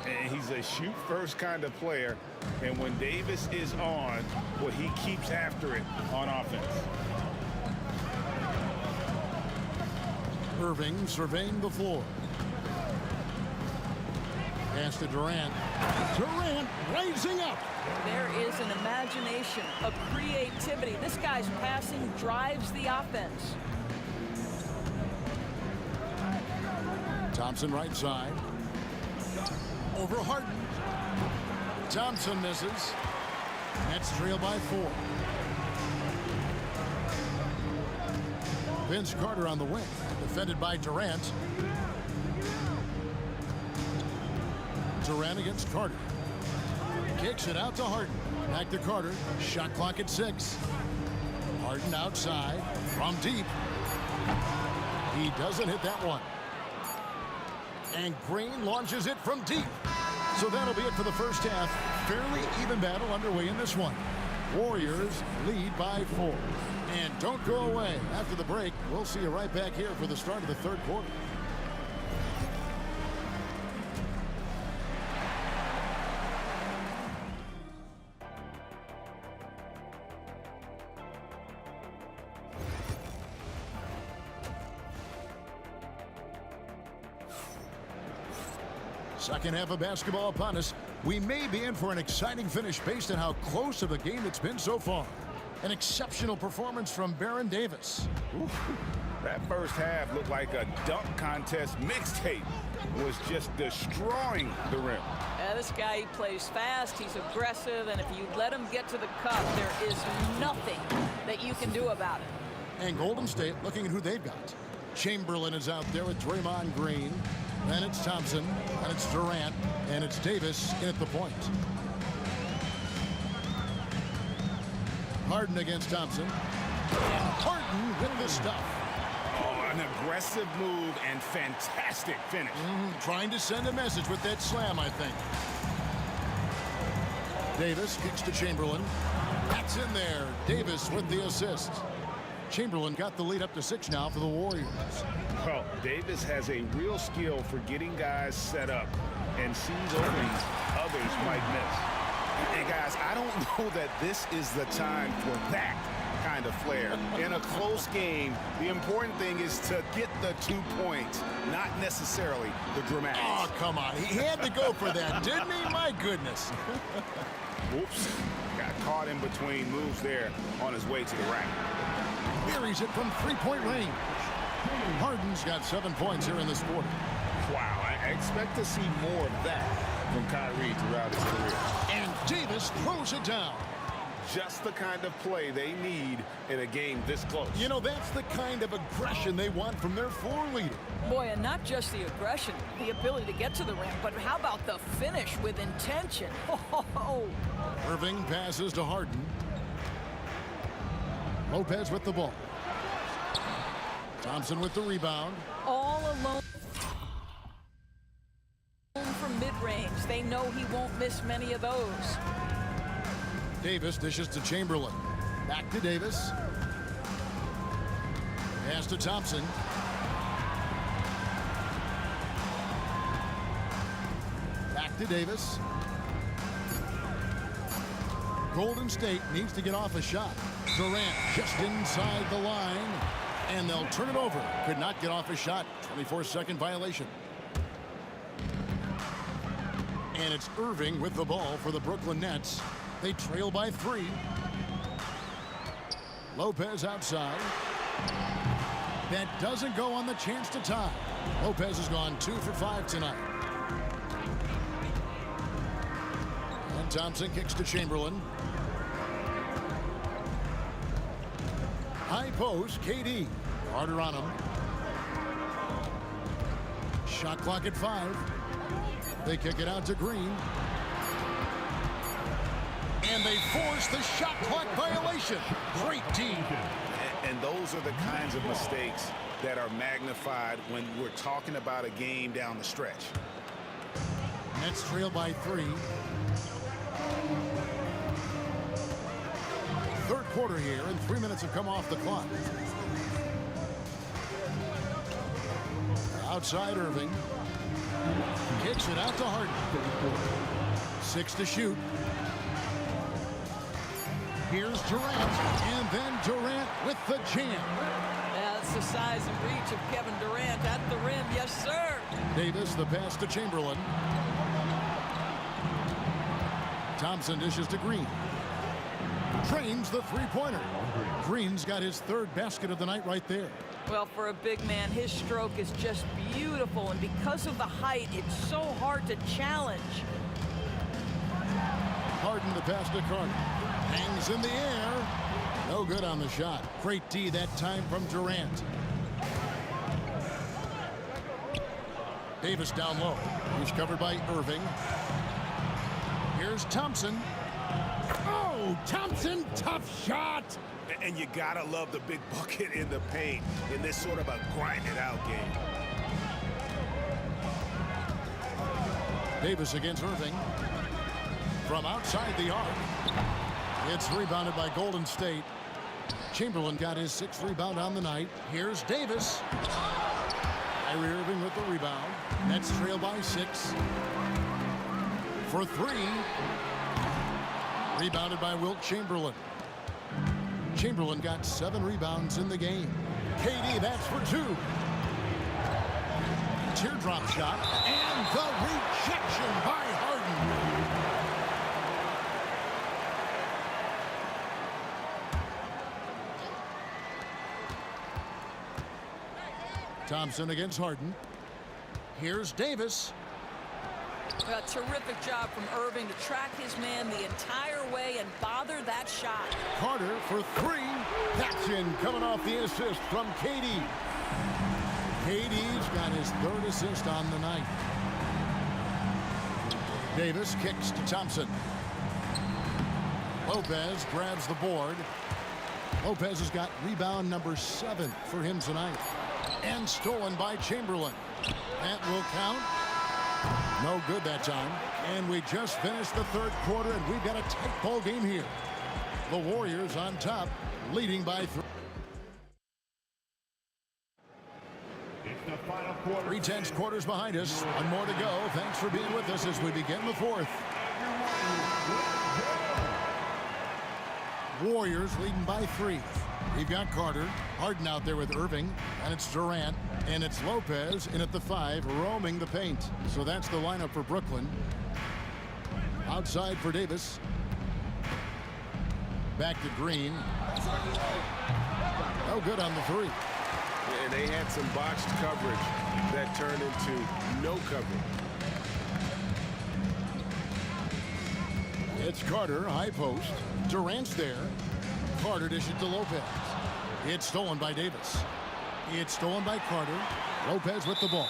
And he's a shoot-first kind of player. And when Davis is on, well, he keeps after it on offense. Irving surveying the floor. Pass to Durant. Durant rising up. There is an imagination, a creativity. This guy's passing drives the offense. Thompson right side. Over Harden. Thompson misses. Nets trail by 4. Vince Carter on the wing. Defended by Durant. Durant against Carter. Kicks it out to Harden. Back to Carter. Shot clock at 6. Harden outside. From deep. He doesn't hit that one. And Green launches it from deep. So that'll be it for the first half. Fairly even battle underway in this one. Warriors lead by 4. And don't go away. After the break, we'll see you right back here for the start of the third quarter. Second half of basketball upon us. We may be in for an exciting finish based on how close of a game it's been so far. An exceptional performance from Baron Davis. Ooh, that first half looked like a dunk contest mixtape. Was just destroying the rim. This guy, he plays fast, he's aggressive, and if you let him get to the cup, there is nothing that you can do about it. And Golden State looking at who they've got. Chamberlain is out there with Draymond Green. Then it's Thompson, and it's Durant, and it's Davis in at the point. Harden against Thompson. And Harden with the stuff. Oh, an aggressive move and fantastic finish. Trying to send a message with that slam, I think. Davis kicks to Chamberlain. That's in there. Davis with the assist. Chamberlain got the lead up to 6 now for the Warriors. Well, Davis has a real skill for getting guys set up and sees openings others might miss. And guys, I don't know that this is the time for that kind of flair. In a close game, the important thing is to get the 2 points, not necessarily the dramatics. Oh, come on. He had to go for that, didn't he? My goodness. Whoops. Got caught in between moves there on his way to the rack. Buries it from 3-point range. Harden's got 7 points here in this quarter. Wow, I expect to see more of that from Kyrie throughout his career. And Davis throws it down. Just the kind of play they need in a game this close. You know, that's the kind of aggression they want from their floor leader. Boy, and not just the aggression, the ability to get to the rim, but how about the finish with intention? Oh. Irving passes to Harden. Lopez with the ball. Thompson with the rebound. All alone from mid-range. They know he won't miss many of those. Davis dishes to Chamberlain. Back to Davis. Pass to Thompson. Back to Davis. Golden State needs to get off a shot. Durant just inside the line. And they'll turn it over. Could not get off a shot. 24-second violation. And it's Irving with the ball for the Brooklyn Nets. They trail by 3. Lopez outside. That doesn't go on the chance to tie. Lopez has gone 2 for 5 tonight. And Thompson kicks to Chamberlain. High post, KD. Harder on him. Shot clock at 5. They kick it out to Green. And they force the shot clock violation. Great team. And those are the kinds of mistakes that are magnified when we're talking about a game down the stretch. Nets trail by 3. Third quarter here, and 3 minutes have come off the clock. Outside Irving. Kicks it out to Harden. 6 to shoot. Here's Durant, and then Durant with the jam. Yeah, that's the size and reach of Kevin Durant at the rim. Yes, sir. Davis, the pass to Chamberlain. Thompson dishes to Green. Trains the three-pointer. Green's got his 3rd basket of the night right there. Well, for a big man, his stroke is just beautiful, and because of the height, it's so hard to challenge. Harden the pass to Carter. Hangs in the air. No good on the shot. Great D that time from Durant. Davis down low. He's covered by Irving. Here's Thompson. Oh, Thompson, tough shot. And you gotta love the big bucket in the paint in this sort of a grind-it-out game. Davis against Irving. From outside the arc. It's rebounded by Golden State. Chamberlain got his 6th rebound on the night. Here's Davis. Kyrie Irving with the rebound. Nets trail by 6. For 3. Rebounded by Wilt Chamberlain. Chamberlain got 7 rebounds in the game. KD, that's for 2. Teardrop shot. And the rejection by Harden. Thompson against Harden. Here's Davis. A terrific job from Irving to track his man the entire way and bother that shot. Carter for 3. That's in, coming off the assist from KD. KD's got his 3rd assist on the night. Davis kicks to Thompson. Lopez grabs the board. Lopez has got rebound number 7 for him tonight. And stolen by Chamberlain. That will count. No good that time. And we just finished the third quarter, and we've got a tight ball game here. The Warriors on top, leading by 3. 3/10 quarters behind us. One more to go. Thanks for being with us as we begin the fourth. Warriors leading by 3. We've got Carter, Harden out there with Irving, and it's Durant, and it's Lopez in at the 5, roaming the paint. So that's the lineup for Brooklyn. Outside for Davis. Back to Green. No good on the 3. And they had some botched coverage that turned into no coverage. It's Carter, high post. Durant's there. Carter dishes to Lopez. It's stolen by Davis. It's stolen by Carter. Lopez with the ball.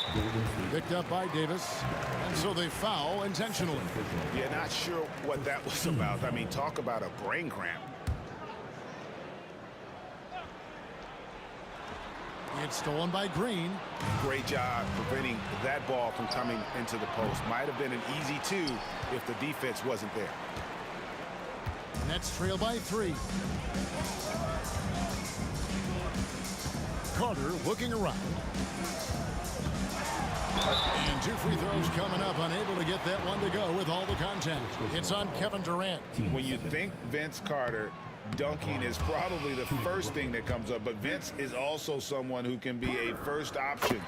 Picked up by Davis. And so they foul intentionally. Yeah, not sure what that was about. I mean, talk about a brain cramp. It's stolen by Green. Great job preventing that ball from coming into the post. Might have been an easy 2 if the defense wasn't there. Nets trail by 3. Carter looking around. And 2 free throws coming up, unable to get that one to go with all the contact. It's on Kevin Durant. When you think Vince Carter, dunking is probably the first thing that comes up, but Vince is also someone who can be a first option.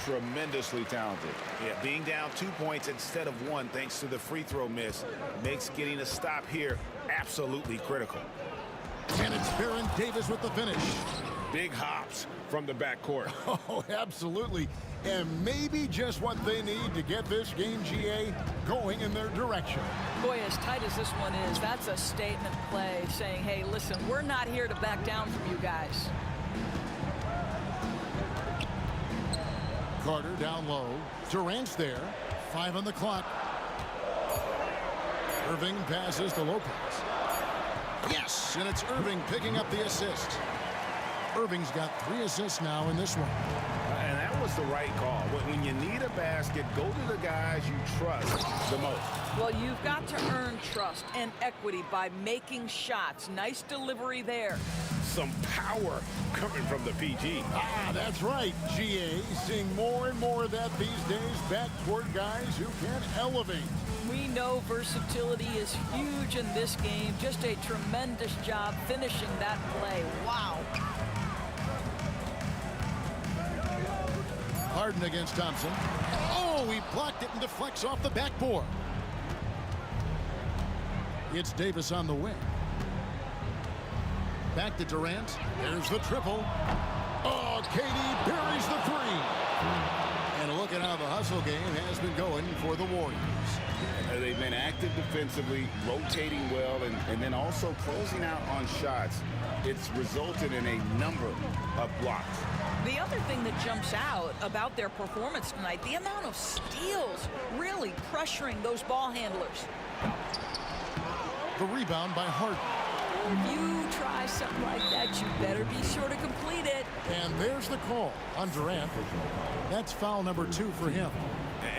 Tremendously talented. Yeah, being down 2 points instead of 1 thanks to the free throw miss makes getting a stop here absolutely critical. And it's Baron Davis with the finish. Big hops from the backcourt. Oh, absolutely. And maybe just what they need to get this game, GA, going in their direction. Boy, as tight as this one is, that's a statement play saying, hey, listen, we're not here to back down from you guys. Carter down low. Durant's there. 5 on the clock. Irving passes to Lopez. Yes, and it's Irving picking up the assist. Irving's got 3 assists now in this one. And that was the right call. When you need a basket, go to the guys you trust the most. Well, you've got to earn trust and equity by making shots. Nice delivery there. Some power coming from the PG. Ah, that's right, GA. Seeing more and more of that these days. Backcourt guys who can elevate. We know versatility is huge in this game. Just a tremendous job finishing that play. Wow. Harden against Thompson. Oh, he blocked it and deflects off the backboard. It's Davis on the wing. Back to Durant. There's the triple. Oh, KD buries the 3. And look at how the hustle game has been going for the Warriors. They've been active defensively, rotating well, and then also closing out on shots. It's resulted in a number of blocks. The other thing that jumps out about their performance tonight, the amount of steals really pressuring those ball handlers. The rebound by Harden. If you try something like that, you better be sure to complete it. And there's the call on Durant. That's foul number 2 for him.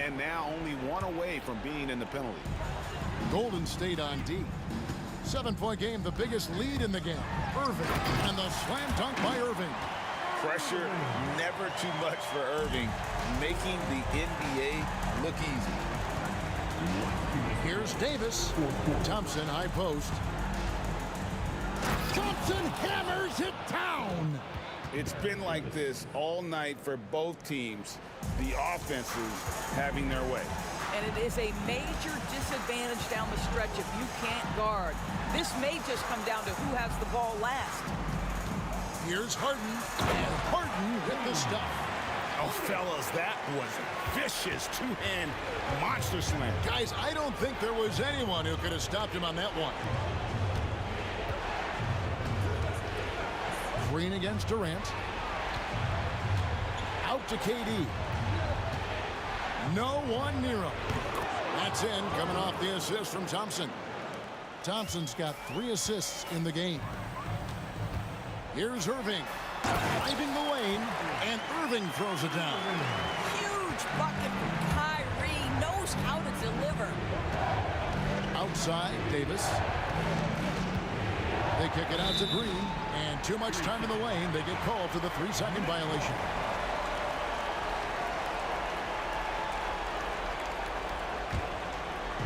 And now only 1 away from being in the penalty. Golden State on D. 7-point game, the biggest lead in the game. Irving, and the slam dunk by Irving. Pressure never too much for Irving, making the NBA look easy. Here's Davis. Thompson, high post. Thompson hammers it down. It's been like this all night for both teams. The offenses having their way. And it is a major disadvantage down the stretch if you can't guard. This may just come down to who has the ball last. Here's Harden, and Harden with the stuff. Oh, fellas, that was vicious 2-hand monster slam. Guys, I don't think there was anyone who could have stopped him on that one. Green against Durant. Out to KD. No one near him. That's in, coming off the assist from Thompson. Thompson's got 3 assists in the game. Here's Irving, driving the lane, and Irving throws it down. Huge bucket from Kyrie. knows how to deliver. Outside, Davis. They kick it out to Green, and too much time in the lane. They get called for the 3-second violation.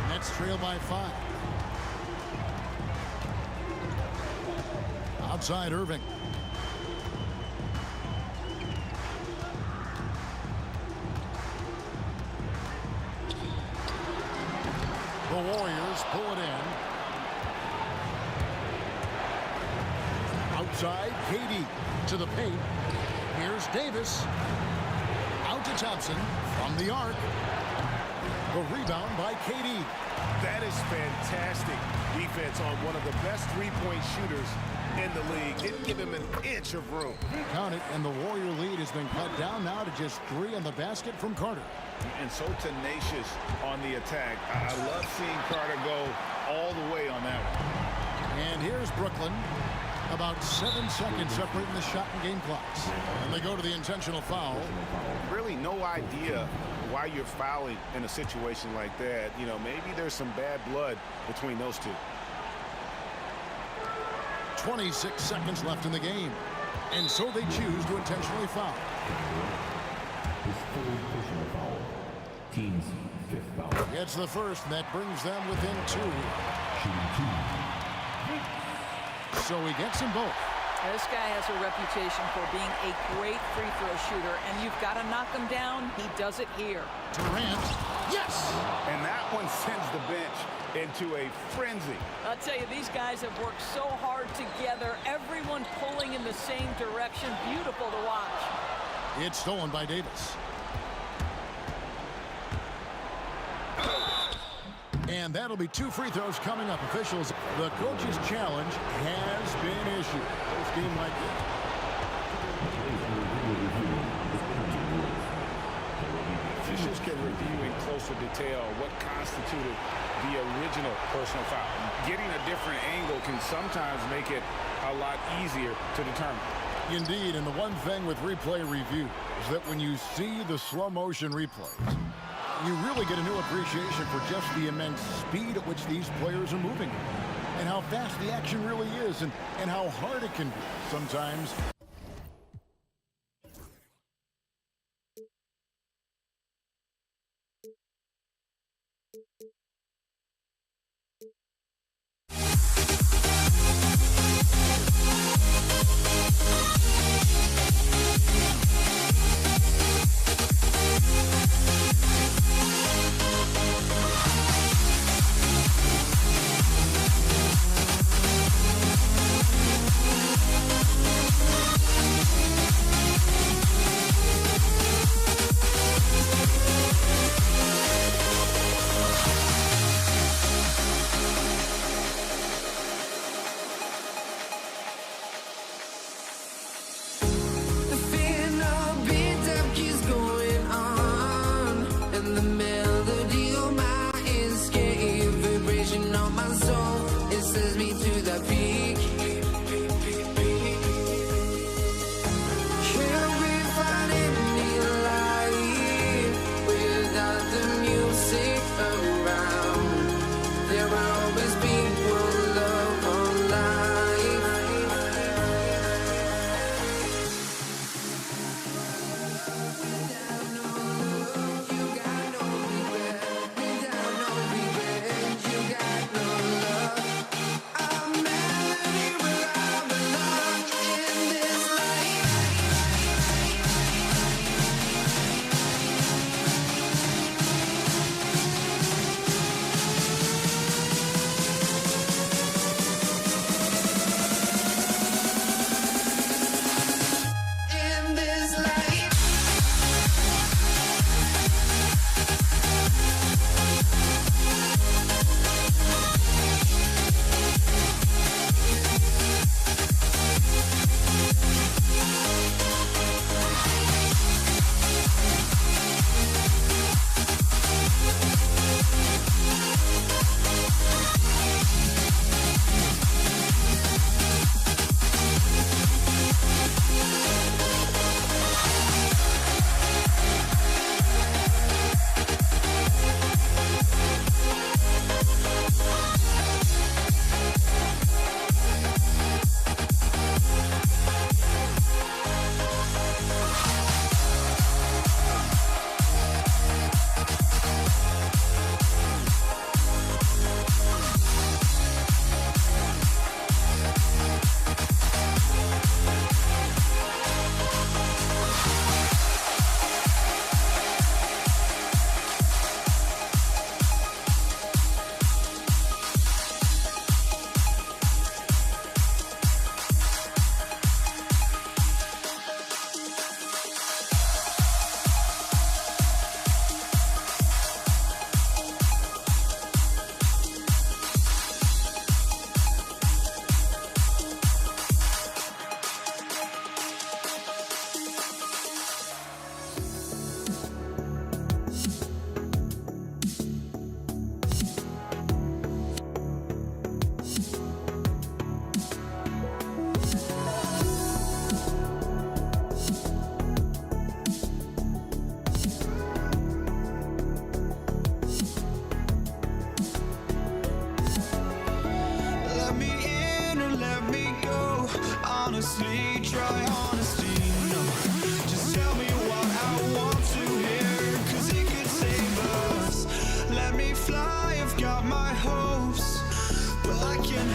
Nets trail by 5. Outside, Irving. The Warriors pull it in. Outside, KD to the paint. Here's Davis. Out to Thompson from the arc. The rebound by KD. That is fantastic defense on one of the best three-point shooters in the league. Didn't give him an inch of room. Count it, and the Warrior lead has been cut down now to just 3 on the basket from Carter. And so tenacious on the attack. I love seeing Carter go all the way on that one. And here's Brooklyn. About 7 seconds separating the shot and game clocks. And they go to the intentional foul. Really no idea why you're fouling in a situation like that. You know, maybe there's some bad blood between those two. 26 seconds left in the game. And so they choose to intentionally foul. His third personal foul. Team's 5th foul. It's the first, and that brings them within 2. Shooting 2. So he gets them both. This guy has a reputation for being a great free throw shooter, and you've got to knock him down. He does it here. Durant, yes! And that one sends the bench into a frenzy. I'll tell you, these guys have worked so hard together. Everyone pulling in the same direction. Beautiful to watch. It's stolen by Davis. And that'll be 2 free throws coming up. Officials, the coach's challenge has been issued. This game like this. Officials can review in closer detail what constituted the original personal foul. Getting a different angle can sometimes make it a lot easier to determine. Indeed, and the one thing with replay review is that when you see the slow motion replays, you really get a new appreciation for just the immense speed at which these players are moving and how fast the action really is and how hard it can be sometimes.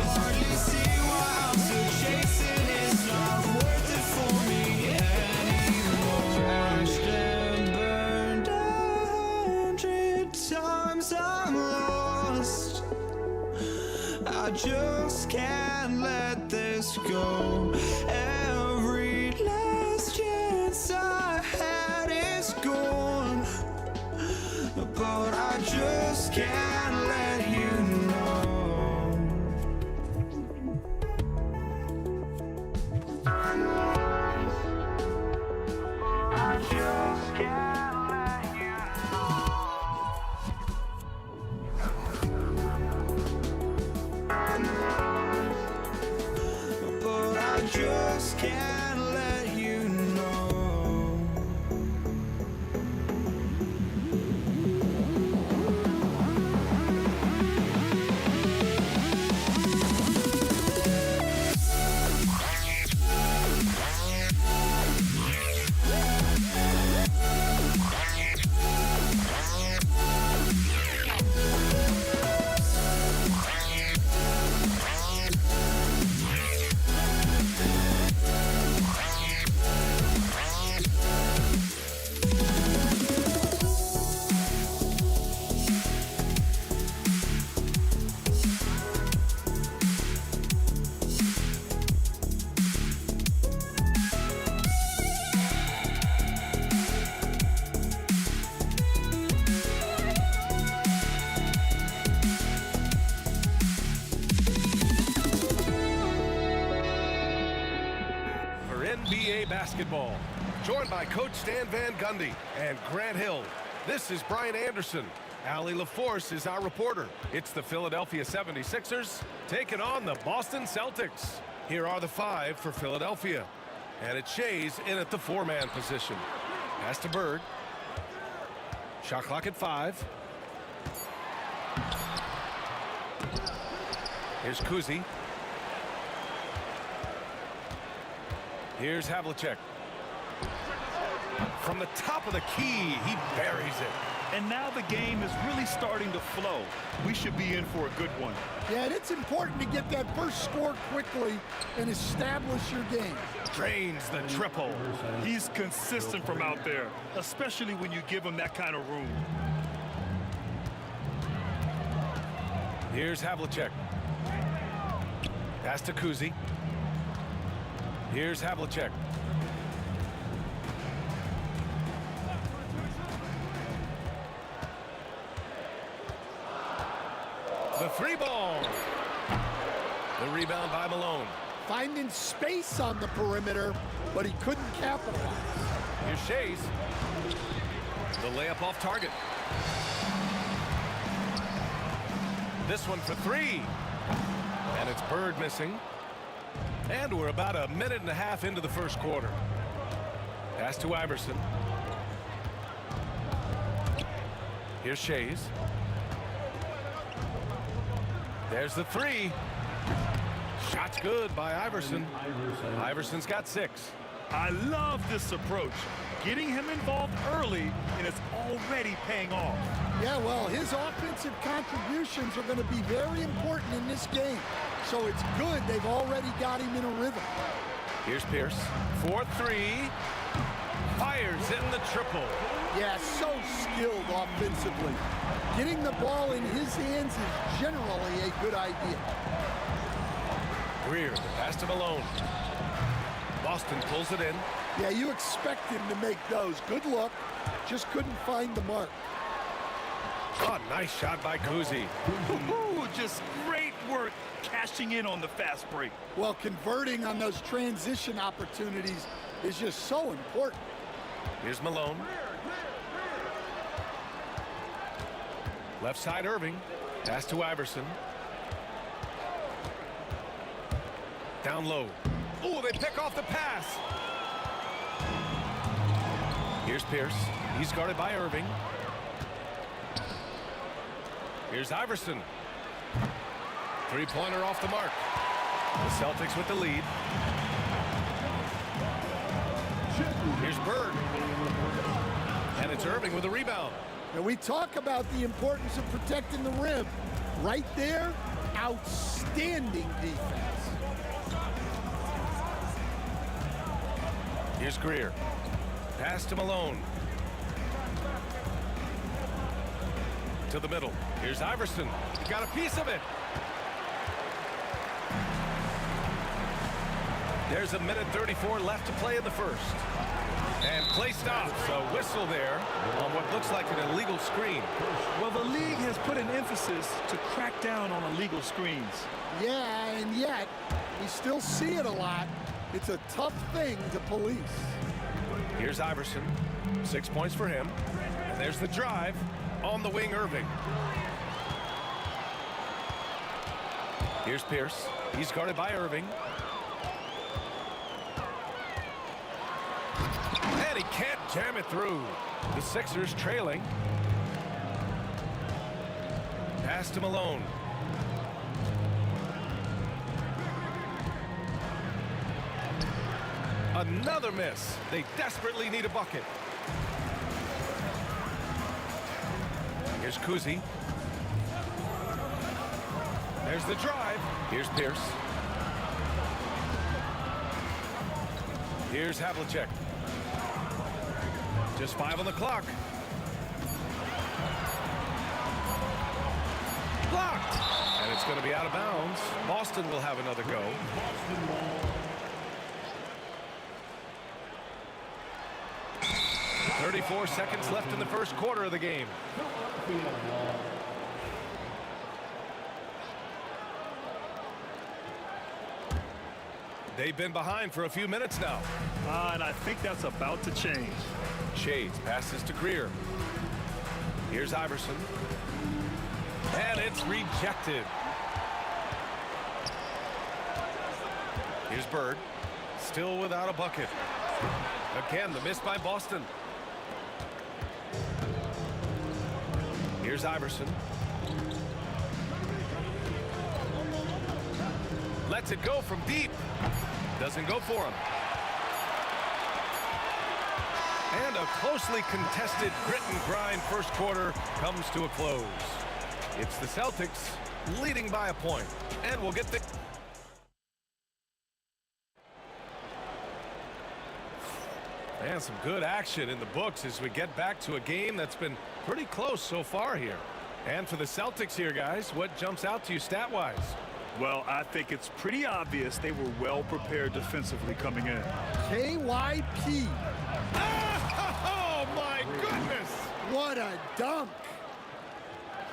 hardly see why I'm still chasing. It's not worth it for me anymore. Crashed and burned 100 times. I'm lost. I just can't let this go. Every last chance I had is gone, but I just can't let you know. I just can't let you know. But I just can't let you know. For NBA basketball, joined by Coach Stan Van Gundy and Grant Hill, this is Brian Anderson. Allie LaForce is our reporter. It's the Philadelphia 76ers taking on the Boston Celtics. Here are the five for Philadelphia. And it's Shays in at the four-man position. Pass to Bird. Shot clock at 5. Here's Kuzi. Here's Havlicek. From the top of the key, he buries it. And now the game is really starting to flow. We should be in for a good one. Yeah, and it's important to get that first score quickly and establish your game. Drains the triple. He's consistent from out there, especially when you give him that kind of room. Here's Havlicek. Pass to Kuzi. Here's Havlicek. The three ball. The rebound by Malone. Finding space on the perimeter, but he couldn't capitalize. Here's Shays. The layup off target. This one for 3. And it's Bird missing. And we're about a minute and a half into the first quarter. Pass to Iverson. Here's Shays. There's the 3. Shot's good by Iverson. Iverson's got 6. I love this approach. Getting him involved early, and it's already paying off. Yeah, well, his offensive contributions are going to be very important in this game. So it's good they've already got him in a rhythm. Here's Pierce. 4-3. Fires in the triple. Yeah, so skilled offensively. Getting the ball in his hands is generally a good idea. Greer, the pass to Malone. Boston pulls it in. Yeah, you expect him to make those. Good luck. Just couldn't find the mark. Oh, nice shot by Kuzi. Just great work cashing in on the fast break. Well, converting on those transition opportunities is just so important. Here's Malone. Left side Irving. Pass to Iverson. Down low. Oh, they pick off the pass. Here's Pierce. He's guarded by Irving. Here's Iverson. Three-pointer off the mark. The Celtics with the lead. Here's Bird. And it's Irving with a rebound. And we talk about the importance of protecting the rim. Right there, outstanding defense. Here's Greer. Pass to Malone. To the middle. Here's Iverson. Got a piece of it. There's a minute 34 left to play in the first. And play stops. A whistle there on what looks like an illegal screen. Well, the league has put an emphasis to crack down on illegal screens. Yeah, and yet we still see it a lot. It's a tough thing to police. Here's Iverson. 6 points for him. And there's the drive on the wing, Irving. Here's Pierce. He's guarded by Irving. And he can't jam it through. The Sixers trailing. Pass to Malone. Another miss. They desperately need a bucket. Here's Kuzi. There's the drive. Here's Pierce. Here's Havlicek. Just 5 on the clock. Blocked. And it's going to be out of bounds. Boston will have another go. 34 seconds left in the first quarter of the game. They've been behind for a few minutes now. And I think that's about to change. Shades passes to Greer. Here's Iverson. And it's rejected. Here's Bird. Still without a bucket. Again, the miss by Boston. Here's Iverson. Lets it go from deep. Doesn't go for him. And a closely contested grit and grind first quarter comes to a close. It's the Celtics leading by a point. And we'll get the... And some good action in the books as we get back to a game that's been pretty close so far here. And for the Celtics here, guys, what jumps out to you stat-wise? Well, I think it's pretty obvious they were well prepared defensively coming in. KYP. Oh, my goodness! What a dunk.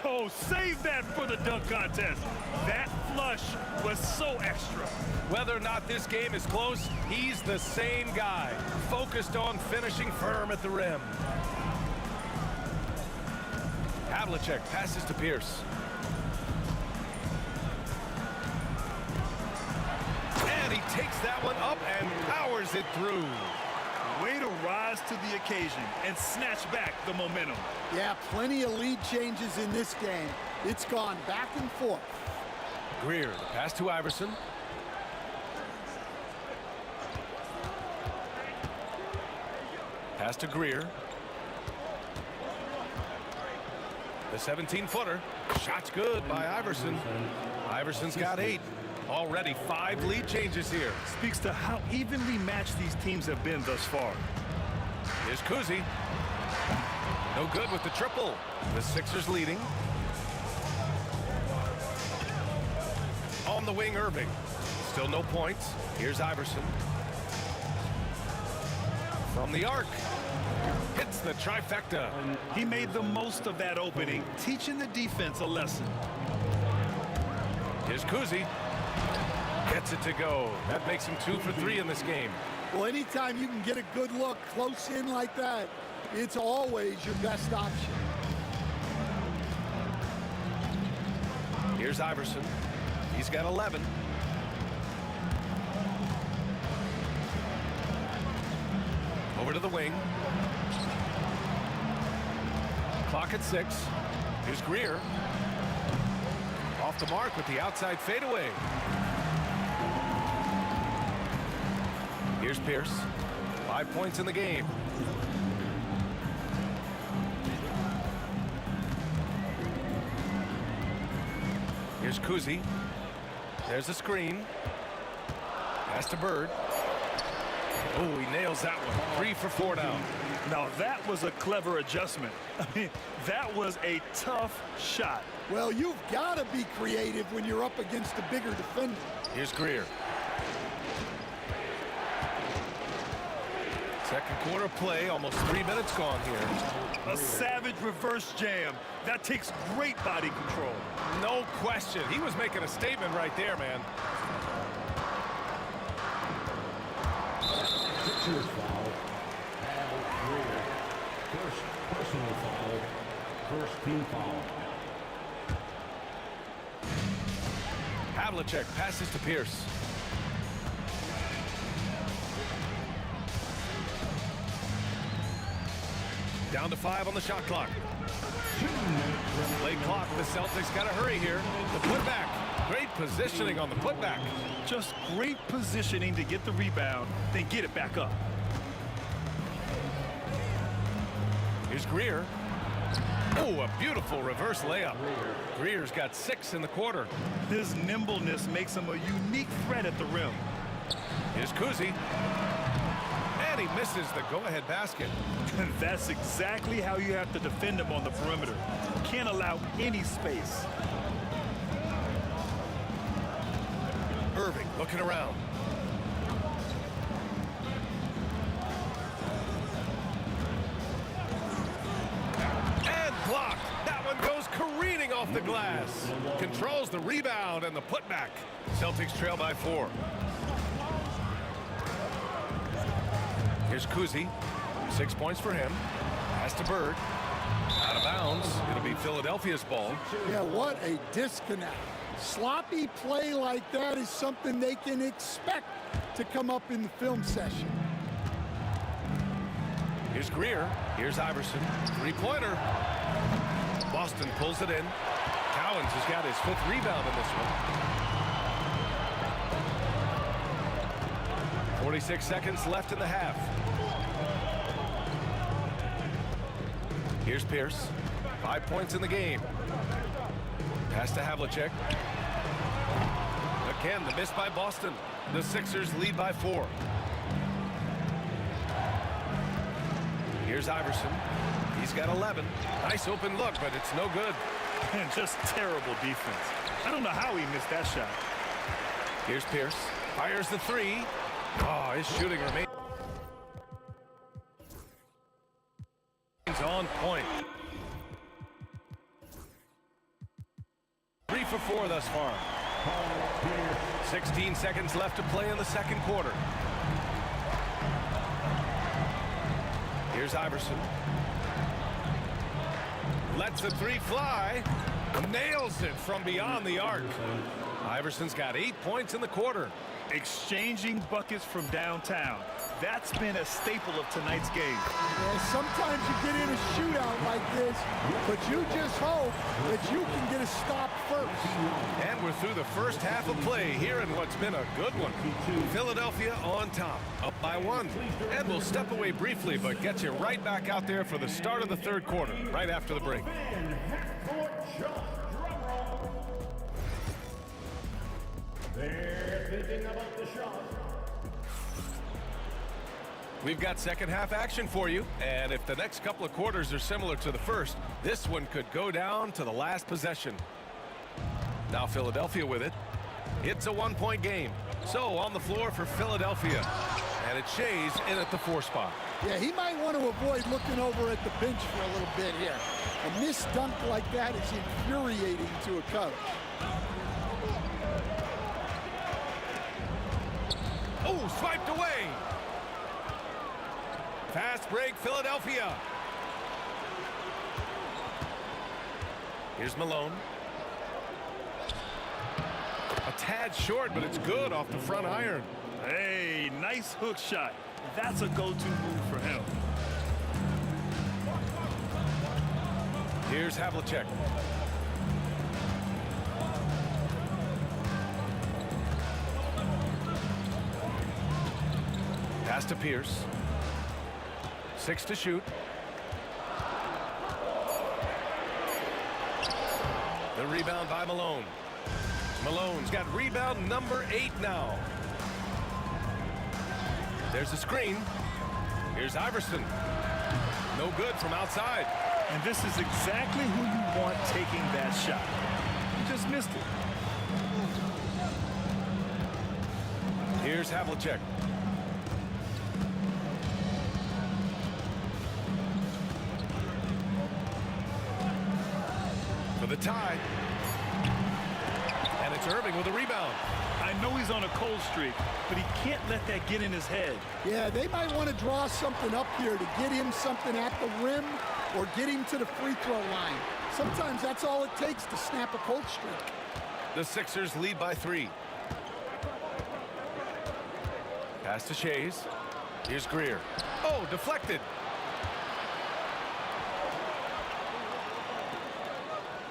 Oh, save that for the dunk contest. That flush was so extra. Whether or not this game is close, he's the same guy, focused on finishing firm at the rim. Havlicek passes to Pierce. And he takes that one up and powers it through. Way to rise to the occasion and snatch back the momentum. Yeah, plenty of lead changes in this game. It's gone back and forth. Greer, the pass to Iverson. Pass to Greer. The 17-footer. Shot's good by Iverson. Iverson's got 8. Already 5 lead changes here. Speaks to how evenly matched these teams have been thus far. Here's Kuzi. No good with the triple. The Sixers leading. On the wing, Irving. Still no points. Here's Iverson. From the arc. Hits the trifecta. He made the most of that opening, teaching the defense a lesson. Here's Kuzi. Gets it to go. That makes him 2 for 3 in this game. Well, anytime you can get a good look close in like that, it's always your best option. Here's Iverson. He's got 11. Over to the wing. Clock at 6. Here's Greer. Off the mark with the outside fadeaway. Here's Pierce. 5 points in the game. Here's Kuzi. There's the screen. Pass to Bird. Oh, he nails that one. 3 for 4 now. Now that was a clever adjustment. I mean, that was a tough shot. Well, you've got to be creative when you're up against a bigger defender. Here's Greer. Second quarter play, almost 3 minutes gone here. A savage reverse jam. That takes great body control. No question. He was making a statement right there, man. Sixers foul. Al Greer. First personal foul. First team foul. Havlicek passes to Pierce. Down to 5 on the shot clock. Late clock. The Celtics got to hurry here. The putback. Great positioning on the putback. Just great positioning to get the rebound, then get it back up. Here's Greer. Oh, a beautiful reverse layup. Greer's got 6 in the quarter. His nimbleness makes him a unique threat at the rim. Here's Kuzi. And he misses the go-ahead basket. That's exactly how you have to defend him on the perimeter. Can't allow any space. Irving looking around. And blocked. That one goes careening off the glass. Controls the rebound and the putback. Celtics trail by 4. Here's Kuzi. 6 points for him. Pass to Bird. Out of bounds. It'll be Philadelphia's ball. Yeah, what a disconnect. Sloppy play like that is something they can expect to come up in the film session. Here's Greer. Here's Iverson. 3-pointer. Boston pulls it in. Cowens has got his 5th rebound in this one. 46 seconds left in the half. Here's Pierce. 5 points in the game. Pass to Havlicek. Again, the miss by Boston. The Sixers lead by 4. Here's Iverson. He's got 11. Nice open look, but it's no good. And just terrible defense. I don't know how he missed that shot. Here's Pierce. Fires the 3. Oh, his shooting remains on point. 3 for 4 thus far. 16 seconds left to play in the second quarter. Here's Iverson. Lets the 3 fly. Nails it from beyond the arc. Iverson's got 8 points in the quarter. Exchanging buckets from downtown. That's been a staple of tonight's game. Yeah, sometimes you get in a shootout like this, but you just hope that you can get a stop first. And we're through the first half of play here in what's been a good one. Philadelphia on top, up by 1. And we'll step away briefly, but get you right back out there for the start of the third quarter, right after the break. They're thinking about the shot. We've got second half action for you, and if the next couple of quarters are similar to the first, this one could go down to the last possession. Now Philadelphia with it. It's a 1-point game. So on the floor for Philadelphia, and it's Shea's in at the 4 spot. Yeah, he might want to avoid looking over at the bench for a little bit here. A missed dunk like that is infuriating to a coach. Oh, swiped away. Fast break, Philadelphia. Here's Malone. A tad short, but it's good off the front iron. Hey, nice hook shot. That's a go-to move for him. Here's Havlicek. Pass to Pierce. 6 to shoot. The rebound by Malone. Malone's got rebound number 8 now. There's a screen. Here's Iverson. No good from outside. And this is exactly who you want taking that shot. You just missed it. Here's Havlicek. For the tie. And it's Irving with a rebound. I know he's on a cold streak, but he can't let that get in his head. Yeah, they might want to draw something up here to get him something at the rim or get him to the free throw line. Sometimes that's all it takes to snap a cold streak. The Sixers lead by 3. Pass to Shays. Here's Greer. Oh, deflected.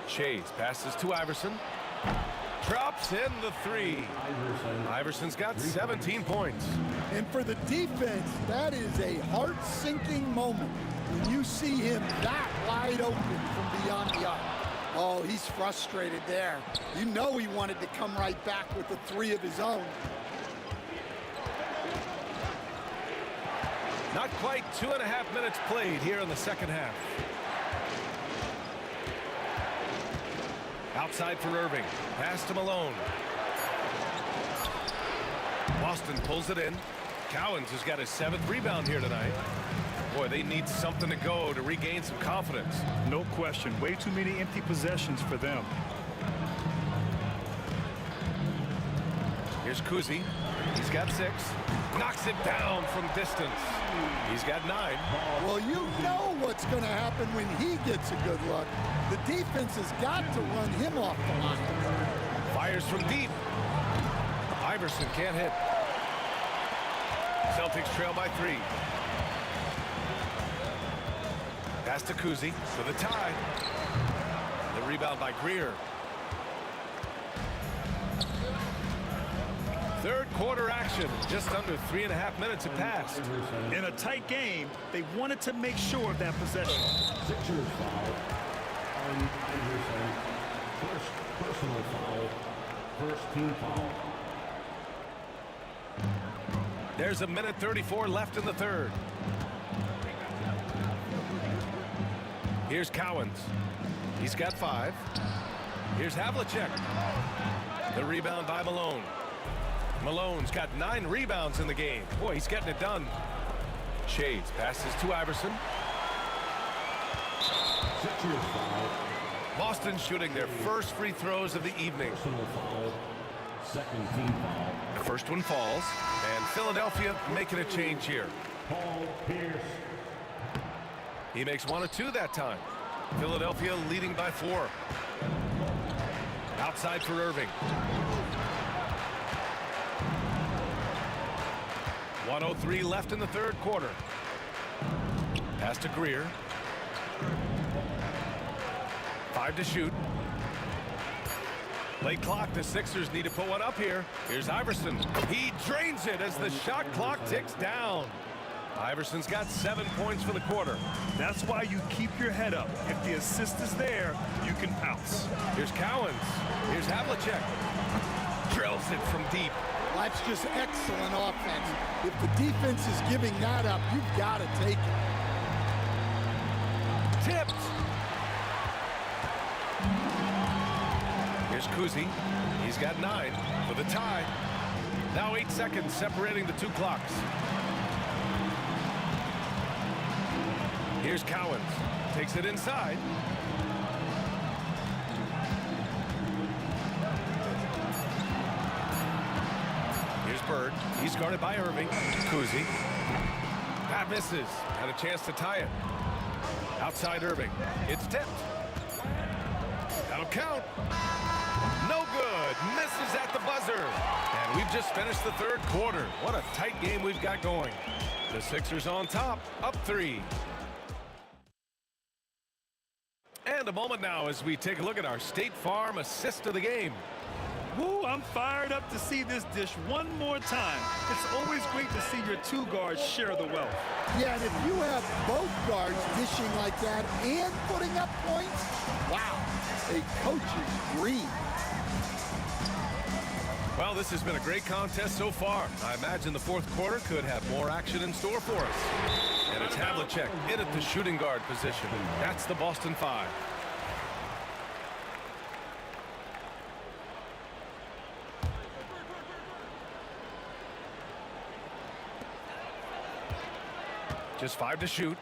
Shays passes to Iverson. Drops in the 3. Iverson's got 17 points. And for the defense, that is a heart-sinking moment when you see him that wide open from beyond the arc. Oh, he's frustrated there. You know he wanted to come right back with the 3 of his own. Not quite 2.5 minutes played here in the second half. Outside for Irving. Pass to Malone. Boston pulls it in. Cowens has got his 7th rebound here tonight. Boy, they need something to go to regain some confidence. No question. Way too many empty possessions for them. Here's Kuzi. He's got 6. Knocks it down from distance. He's got 9. Well, you know what's going to happen when he gets a good look. The defense has got to run him off the line. Fires from deep. Iverson can't hit. Celtics trail by 3. Pass to Kuzi for the tie. The rebound by Greer. Third quarter action. Just under 3.5 minutes have passed. In a tight game, they wanted to make sure of that possession. Sixers foul on Iverson. First personal foul. First team foul. There's a minute 34 left in the third. Here's Cowens. He's got 5. Here's Havlicek. The rebound by Malone. Malone's got 9 rebounds in the game. Boy, he's getting it done. Shades passes to Iverson. Sixers foul. Boston shooting their first free throws of the evening. Personal foul. Second team foul. The first one falls, and Philadelphia making a change here. Paul Pierce. He makes 1 of 2 that time. Philadelphia leading by 4. Outside for Irving. 1:03 left in the third quarter. Pass to Greer. 5 to shoot. Late clock. The Sixers need to put one up here. Here's Iverson. He drains it as the shot clock ticks down. Iverson's got 7 points for the quarter. That's why you keep your head up. If the assist is there, you can pounce. Here's Cowens. Here's Havlicek. Drills it from deep. That's just excellent offense. If the defense is giving that up, you've got to take it. Tipped. Here's Kuzi. He's got 9 for the tie. Now 8 seconds separating the 2 clocks. Here's Cowens. Takes it inside. Here's Bird. He's guarded by Irving. Kuzi. That misses. Had a chance to tie it. Outside Irving. It's tipped. That'll count. No good. Misses at the buzzer. And we've just finished the third quarter. What a tight game we've got going. The Sixers on top, up 3. And a moment now as we take a look at our State Farm assist of the game. Woo, I'm fired up to see this dish one more time. It's always great to see your two guards share the wealth. Yeah, and if you have both guards dishing like that and putting up points, wow, a coach's dream. Well, this has been a great contest so far. I imagine the fourth quarter could have more action in store for us. And it's Havlicek in at the shooting guard position. That's the Boston Five. Just 5 to shoot.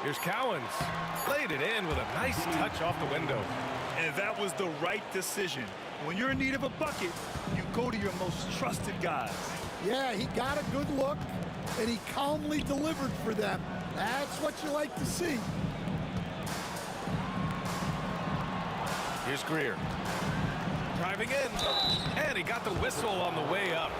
Here's Cowens. Laid it in with a nice touch off the window. And that was the right decision. When you're in need of a bucket, you go to your most trusted guys. Yeah, he got a good look, and he calmly delivered for them. That's what you like to see. Here's Greer. Driving in. And he got the whistle on the way up.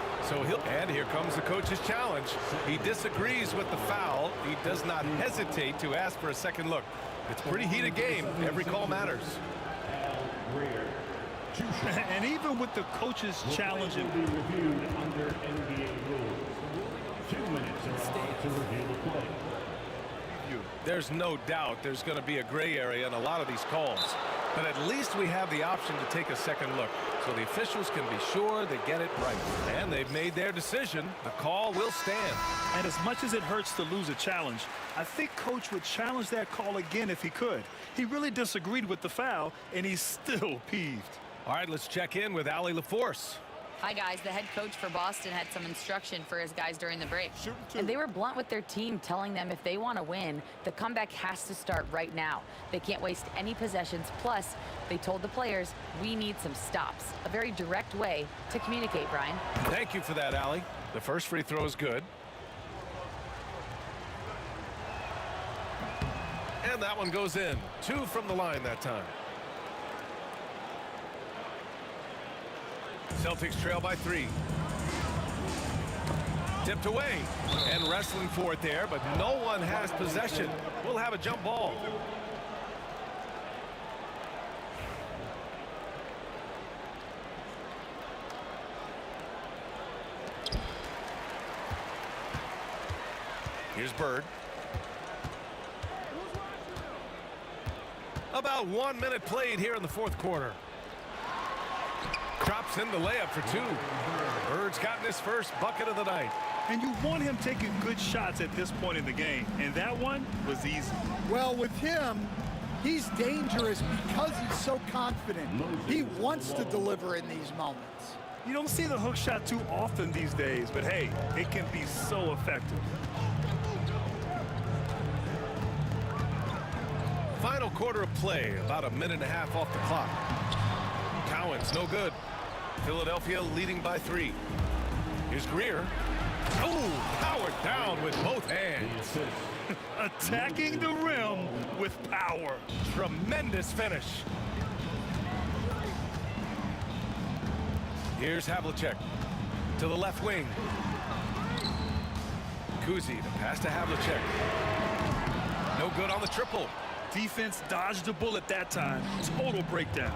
And here comes the coach's challenge. He disagrees with the foul. He does not hesitate to ask for a second look. It's a pretty heated game. Every call matters. And even with the coach's challenge, Will be reviewed under NBA rules. 2 minutes are allowed to review the play. There's no doubt there's going to be a gray area in a lot of these calls. But at least we have the option to take a second look. So the officials can be sure they get it right. And they've made their decision. The call will stand. and as much as it hurts to lose a challenge, I think Coach would challenge that call again if he could. He really disagreed with the foul, and he's still peeved. All right, let's check in with Allie LaForce. Hi, guys. The head coach for Boston had some instruction for his guys during the break. And they were blunt with their team, telling them if they want to win, the comeback has to start right now. They can't waste any possessions. Plus, they told the players, we need some stops. A very direct way to communicate, Brian. Thank you for that, Allie. The first free throw is good. And that one goes in. 2 from the line that time. Celtics trail by 3. Tipped away and wrestling for it there, but no one has possession. We'll have a jump ball. Here's Bird. About 1 minute played here in the fourth quarter. Drops in the layup for 2. Bird's gotten his first bucket of the night. And you want him taking good shots at this point in the game. And that one was easy. Well, with him, he's dangerous because he's so confident. He wants to deliver in these moments. You don't see the hook shot too often these days, but hey, it can be so effective. Final quarter of play, about a minute and a half off the clock. Cowens, no good. Philadelphia leading by 3. Here's Greer. Oh, powered down with both hands. Attacking the rim with power. Tremendous finish. Here's Havlicek to the left wing. Kuzi, the pass to Havlicek. No good on the triple. Defense dodged a bullet that time. Total breakdown.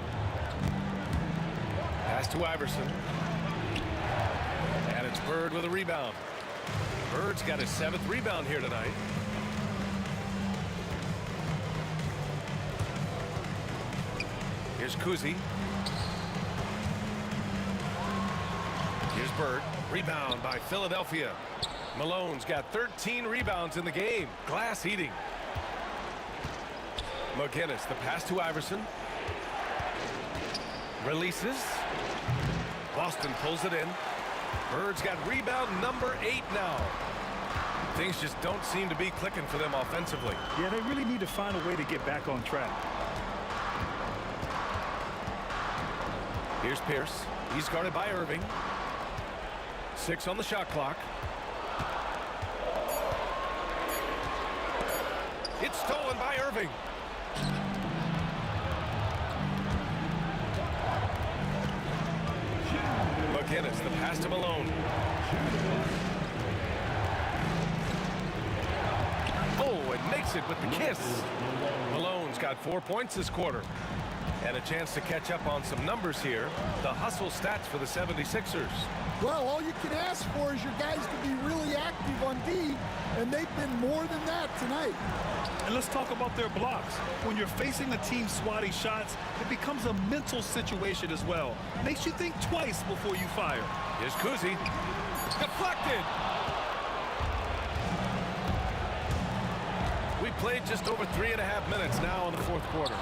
Pass to Iverson. And it's Bird with a rebound. Bird's got his 7th rebound here tonight. Here's Kuzi. Here's Bird. Rebound by Philadelphia. Malone's got 13 rebounds in the game. Glass eating. McGinnis, the pass to Iverson. Releases. Boston pulls it in. Bird's got rebound number 8 now. Things just don't seem to be clicking for them offensively. Yeah, they really need to find a way to get back on track. Here's Pierce. He's guarded by Irving. 6 on the shot clock. It's stolen by Irving. McGinnis, the pass to Malone. Oh, and makes it with the kiss. Malone's got 4 points this quarter. And a chance to catch up on some numbers here. The hustle stats for the 76ers. Well, all you can ask for is your guys to be really active on D, and they've been more than that tonight. And let's talk about their blocks. When you're facing a team swatting shots, it becomes a mental situation as well. Makes you think twice before you fire. Here's Kuzi. Deflected. We played just over 3.5 minutes now in the fourth quarter.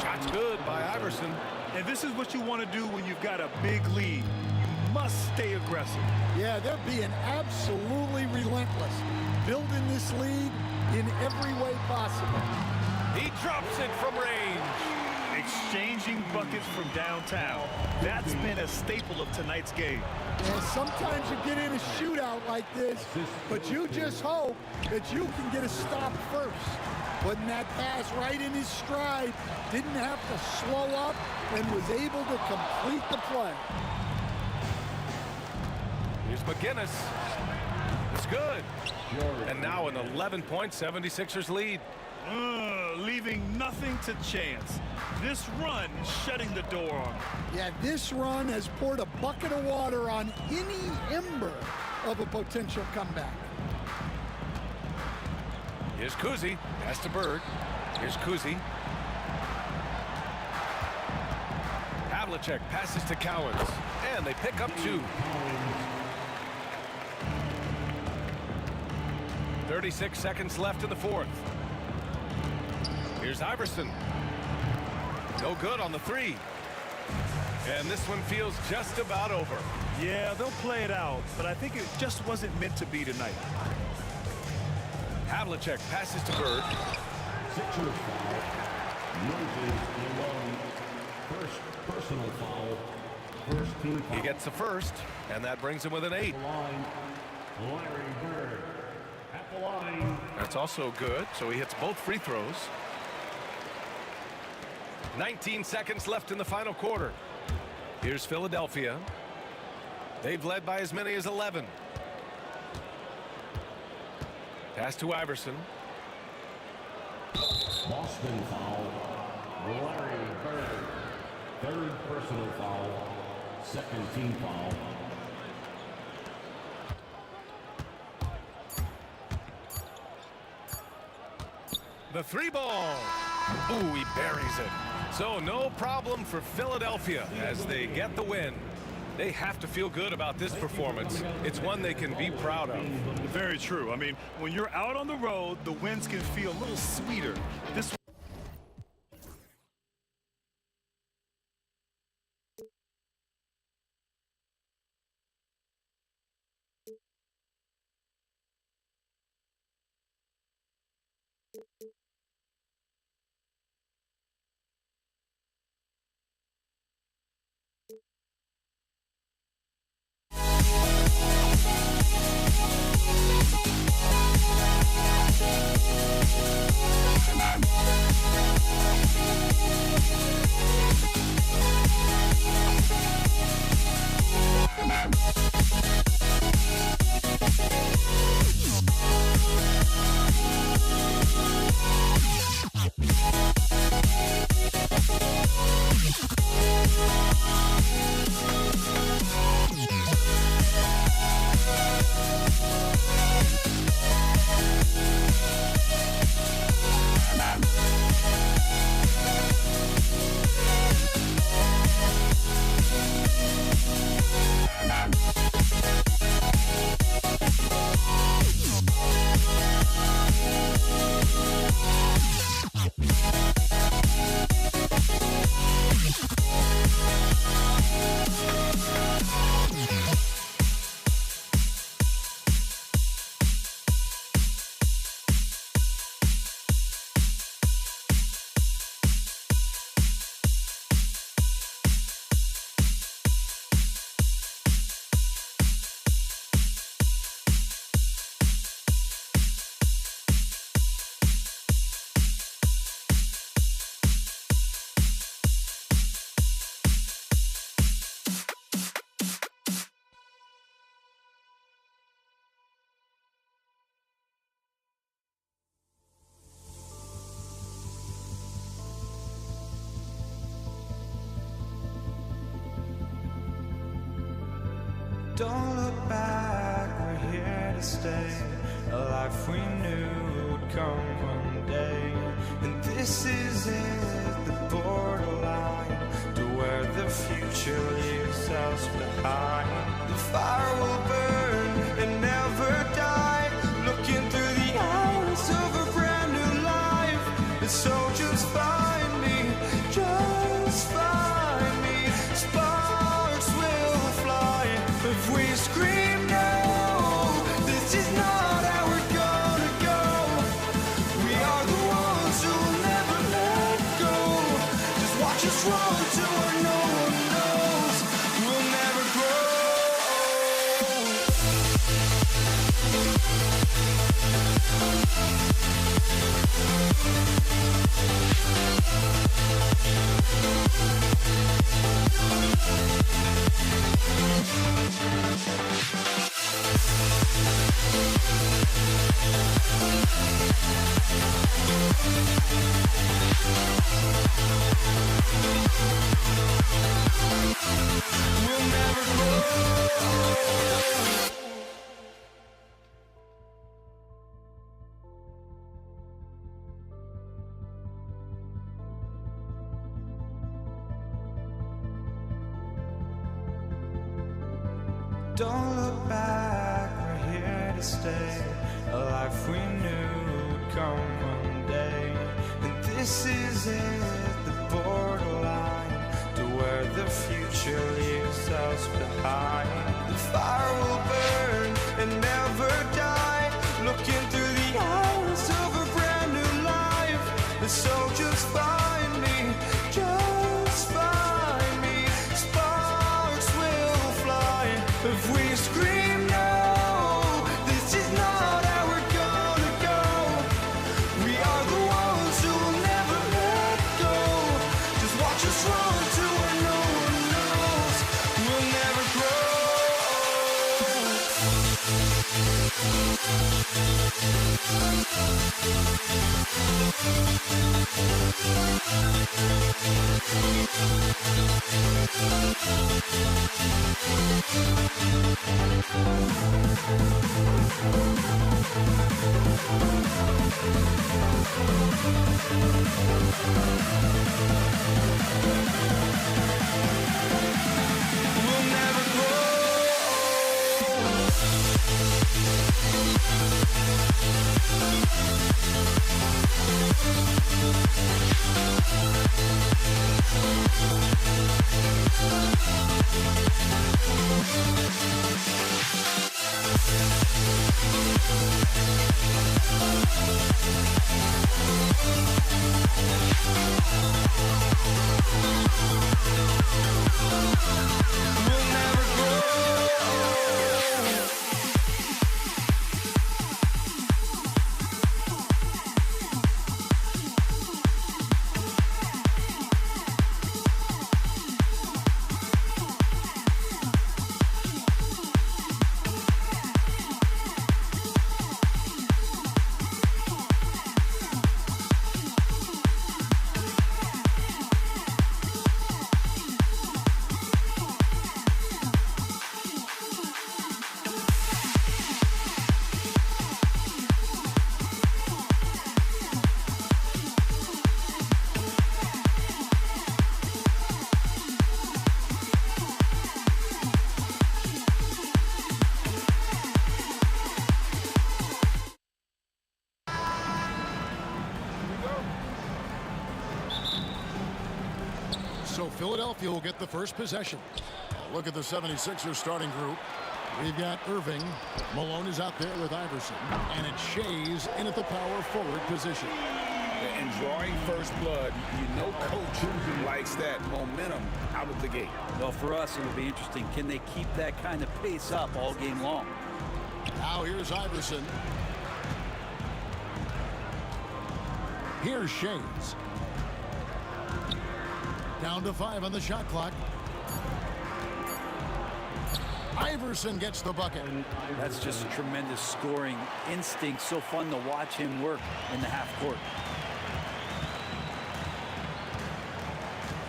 Shot's good by Iverson. And this is what you want to do when you've got a big lead. You must stay aggressive. Yeah, they're being absolutely relentless, building this lead in every way possible. He drops it from range. Exchanging buckets from downtown. That's been a staple of tonight's game. And sometimes you get in a shootout like this, but you just hope that you can get a stop first. Putting that pass right in his stride, didn't have to slow up, and was able to complete the play. Here's McGinnis. It's good. And now an 11-point 76ers lead. Leaving nothing to chance. This run shutting the door on him. Yeah, this run has poured a bucket of water on any ember of a potential comeback. Here's Kuzi. Pass to Bird. Here's Kuzi. Havlicek passes to Cowens. And they pick up 2. 36 seconds left in the fourth. Here's Iverson. No good on the 3. And this one feels just about over. Yeah, they'll play it out, but I think it just wasn't meant to be tonight. Havlicek passes to Bird. Sixers foul. Moses alone. First personal foul. First team foul. He gets the first, and that brings him with an 8. Line. Larry Bird at the line. That's also good, so he hits both free throws. 19 seconds left in the final quarter. Here's Philadelphia. They've led by as many as 11. Pass to Iverson. Boston foul. Larry Bird. Third personal foul. Second team foul. The 3 ball. Ooh, he buries it. So no problem for Philadelphia as they get the win. They have to feel good about this performance. It's one they can be proud of. Very true. I mean, when you're out on the road, the wins can feel a little sweeter. This Don't look back, we're here to stay. A life we knew would come one day. And this is it, the borderline to where the future leaves us behind. The fire will burn and never die, looking through the eyes of a brand new life. And so just find me, just find me. Sparks will fly if we scream no. This is not how we're gonna go. We are the ones who will never let go. Just watch us run to where no one knows. We'll never grow. We'll never grow. Don't look back, we're here to stay. A life we knew would come one day. And this is it, the borderline to where the future leaves us behind. The fire will burn and never die, looking through the eyes of a brand new life. And so just find me, just find me. Sparks will fly if we scream no. This is not how we're gonna go. We are the ones who will never let go. Just watch us run to where no one knows. We'll never grow. We'll never grow. We'll never grow. So Philadelphia will get the first possession. Look at the 76ers starting group. We've got Irving. Malone is out there with Iverson. And it's Shays in at the power forward position. And drawing first blood, you know coach likes that momentum out of the gate. Well, for us, it'll be interesting. Can they keep that kind of pace up all game long? Now here's Iverson. Here's Shays. Down to 5 on the shot clock. Iverson gets the bucket. That's just tremendous scoring instinct. So fun to watch him work in the half court.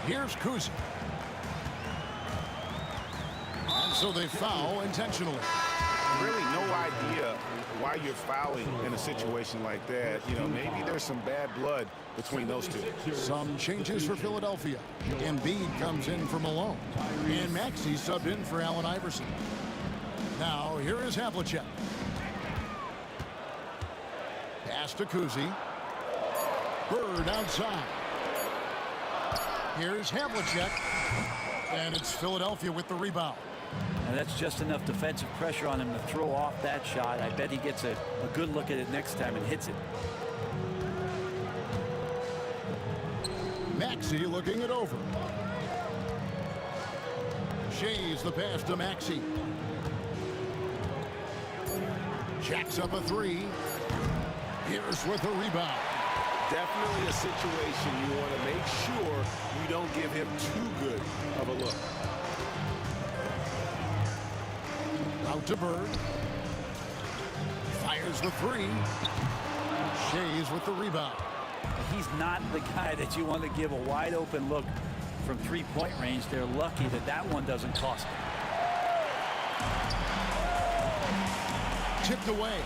Here's Kuzma. And So they foul intentionally. Really no idea why you're fouling in a situation like that. You know, maybe there's some bad blood between those two. Some changes for Philadelphia. Embiid comes in for Malone. And Maxey subbed in for Allen Iverson. Now, here is Havlicek. Pass to Kuzi. Bird outside. Here's Havlicek. And it's Philadelphia with the rebound. And that's just enough defensive pressure on him to throw off that shot. I bet he gets a good look at it next time and hits it. Maxey looking it over. Shays the pass to Maxey. Jacks up a three. Pierce with the rebound. Definitely a situation you want to make sure you don't give him too good of a look. Out to Bird. Fires the three. Shays with the rebound. He's not the guy that you want to give a wide open look from three-point range. They're lucky that that one doesn't cost them. Tipped away.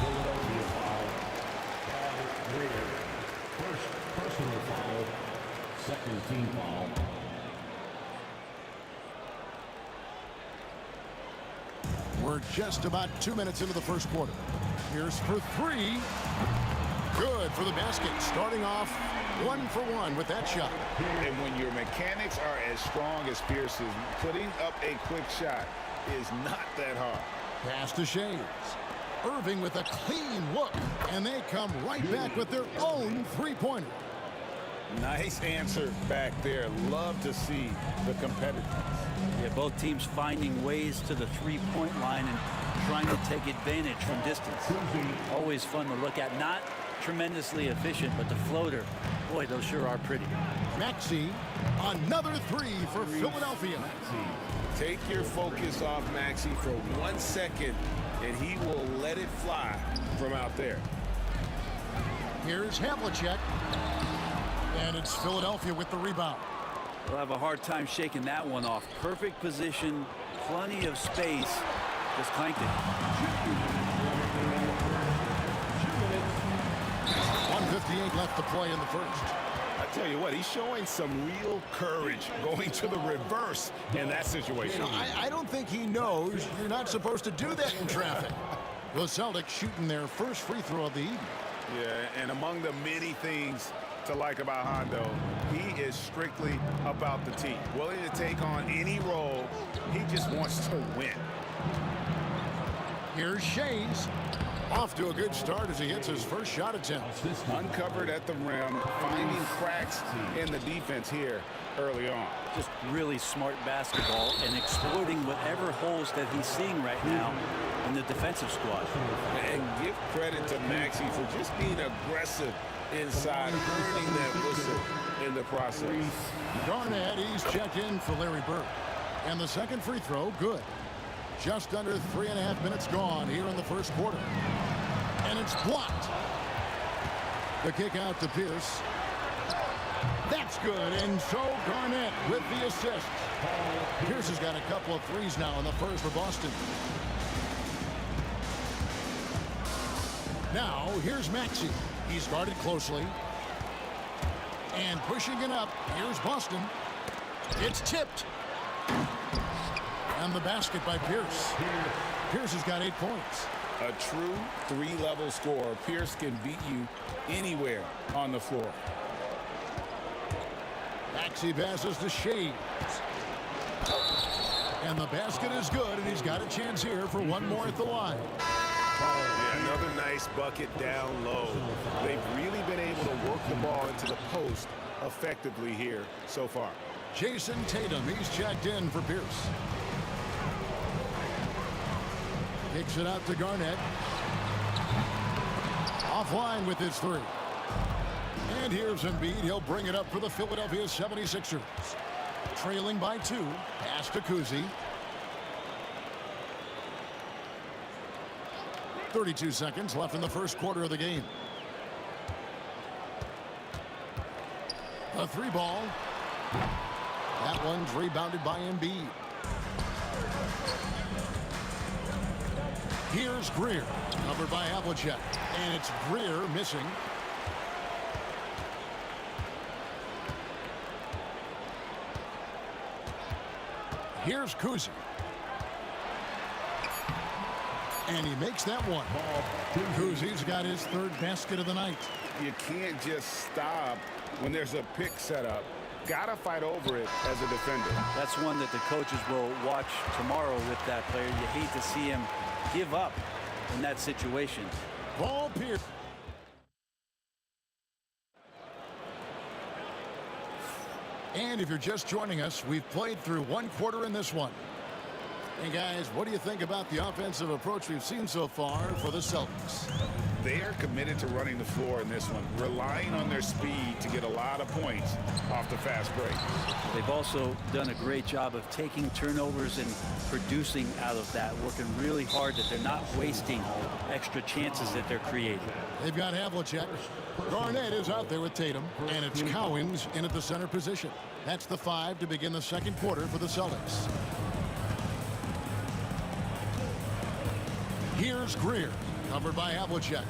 Philadelphia foul. Greer. First personal foul. Second team foul. We're just about 2 minutes into the first quarter. Here's for three. Good for the basket. Starting off 1 for 1 with that shot. And when your mechanics are as strong as Pierce's, putting up a quick shot is not that hard. Pass to Shays. Irving with a clean look. And they come right back with their own three-pointer. Nice answer back there. Love to see the competitiveness. Yeah, both teams finding ways to the three-point line and trying to take advantage from distance. Always fun to look at. Not tremendously efficient, but the floater, boy, those sure are pretty. Maxey, another three for Philadelphia. Take your focus off Maxey for 1 second, and he will let it fly from out there. Here's Havlicek. And it's Philadelphia with the rebound. We'll have a hard time shaking that one off. Perfect position, plenty of space. Just clanked it. 1:58 left to play in the first. I tell you what, he's showing some real courage going to the reverse in that situation. I don't think he knows you're not supposed to do that in traffic. The Celtics shooting their first free throw of the evening. Yeah, and among the many things to like about Hondo, he is strictly about the team. Willing to take on any role. He just wants to win. Here's Shays. Off to a good start as he hits his first shot attempt. Uncovered at the rim, finding cracks in the defense here early on. Just really smart basketball and exploiting whatever holes that he's seeing right now in the defensive squad. And give credit to Maxey for just being aggressive inside, earning that whistle in the process. Garnett, he's checked in for Larry Bird. And the second free throw, good. Just under 3.5 minutes gone here in the first quarter. And it's blocked. The kick out to Pierce. That's good. And so Garnett with the assist. Pierce has got a couple of threes now in the first for Boston. Now here's Maxey. He's guarded closely. And pushing it up. Here's Boston. It's tipped. And the basket by Pierce. Pierce has got 8 points. A true three-level scorer. Pierce can beat you anywhere on the floor. Maxey passes to Shays. And the basket is good, and he's got a chance here for one more at the line. Yeah, another nice bucket down low. They've really been able to work the ball into the post effectively here so far. Jason Tatum, he's checked in for Pierce. Kicks it out to Garnett. Offline with his three. And here's Embiid. He'll bring it up for the Philadelphia 76ers. Trailing by 2. Pass to Kuzi. 32 seconds left in the first quarter of the game. A three ball. That one's rebounded by Embiid. Here's Greer, covered by Havlicek, and it's Greer missing. Here's Kuzi. And he makes that one. Kuzi's got his third basket of the night. You can't just stop when there's a pick set up. Gotta fight over it as a defender. That's one that the coaches will watch tomorrow with that player. You hate to see him give up in that situation. Paul Pierce. And if you're just joining us, we've played through one quarter in this one. Hey guys, what do you think about the offensive approach we've seen so far for the Celtics? They are committed to running the floor in this one, relying on their speed to get a lot of points off the fast break. They've also done a great job of taking turnovers and producing out of that, working really hard that they're not wasting extra chances that they're creating. They've got Havlicek. Garnett is out there with Tatum, and it's Cowens in at the center position. That's the 5 to begin the second quarter for the Celtics. Here's Greer, covered by Havlicek.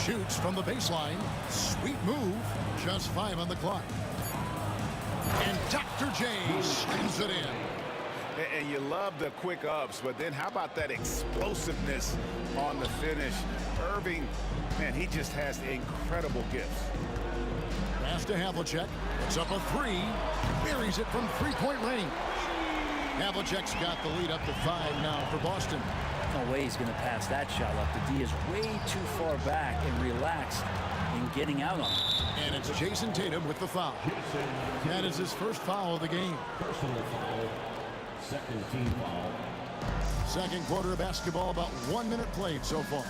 Shoots from the baseline. Sweet move. Just 5 on the clock. And Dr. J slings it in. And you love the quick ups, but then how about that explosiveness on the finish? Irving, man, he just has incredible gifts. Pass to Havlicek. It's up a 3. Buries it from three-point range. Havlicek's got the lead up to 5 now for Boston. No way he's going to pass that shot up. The D is way too far back and relaxed in getting out on it. And it's Jason Tatum with the foul. That is his first foul of the game. Personal foul. Second team foul. Second quarter of basketball, about 1 minute played so far.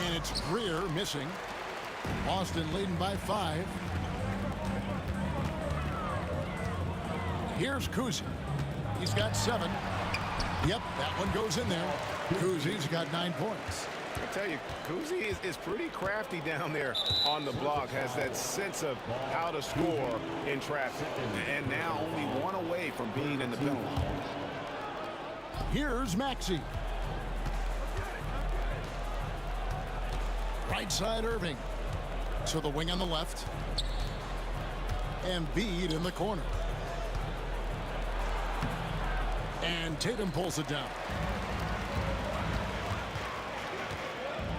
And it's Greer missing. Boston leading by 5. Here's Kuzi. He's got 7. Yep, that one goes in there. Kuzi's got 9 points. I tell you, Kuzi is pretty crafty down there on the block, has that sense of how to score in traffic, and now only 1 away from being in the penalty. Here's Maxey. Right side Irving. To the wing on the left. And Embiid in the corner. And Tatum pulls it down.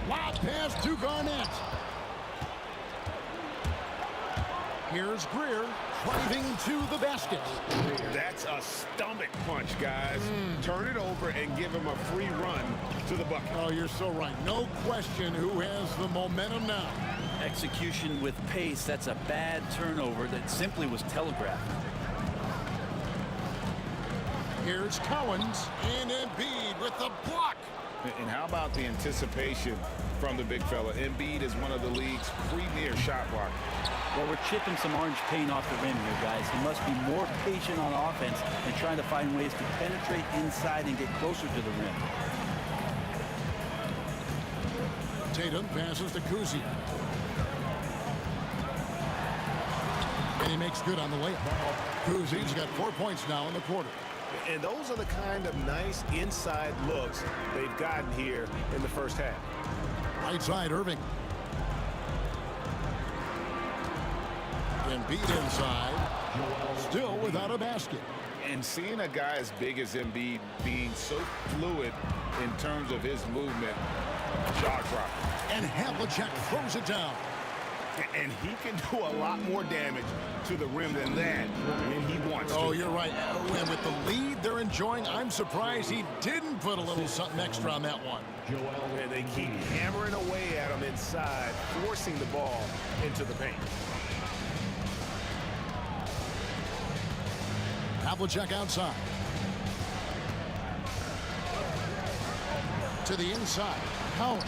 Lob pass to Garnett. Here's Greer driving to the basket. That's a stomach punch, guys. Turn it over and give him a free run to the bucket. Oh, you're so right. No question who has the momentum now. Execution with pace. That's a bad turnover that simply was telegraphed. Here's Cowens and Embiid with the block. And how about the anticipation from the big fella? Embiid is one of the league's premier shot blockers. Well, we're chipping some orange paint off the rim here, guys. He must be more patient on offense and trying to find ways to penetrate inside and get closer to the rim. Tatum passes to Kuzi. And he makes good on the layup. Kuzi's got 4 points now in the quarter. And those are the kind of nice inside looks they've gotten here in the first half. Right side, Irving. Embiid inside. Still without a basket. And seeing a guy as big as Embiid being so fluid in terms of his movement, jaw drop. And Havlicek throws it down. And he can do a lot more damage to the rim than that when he wants to. Oh, you're right. And with the lead they're enjoying, I'm surprised he didn't put a little something extra on that one. And they keep hammering away at him inside, forcing the ball into the paint. Havlicek outside. To the inside. Cowens.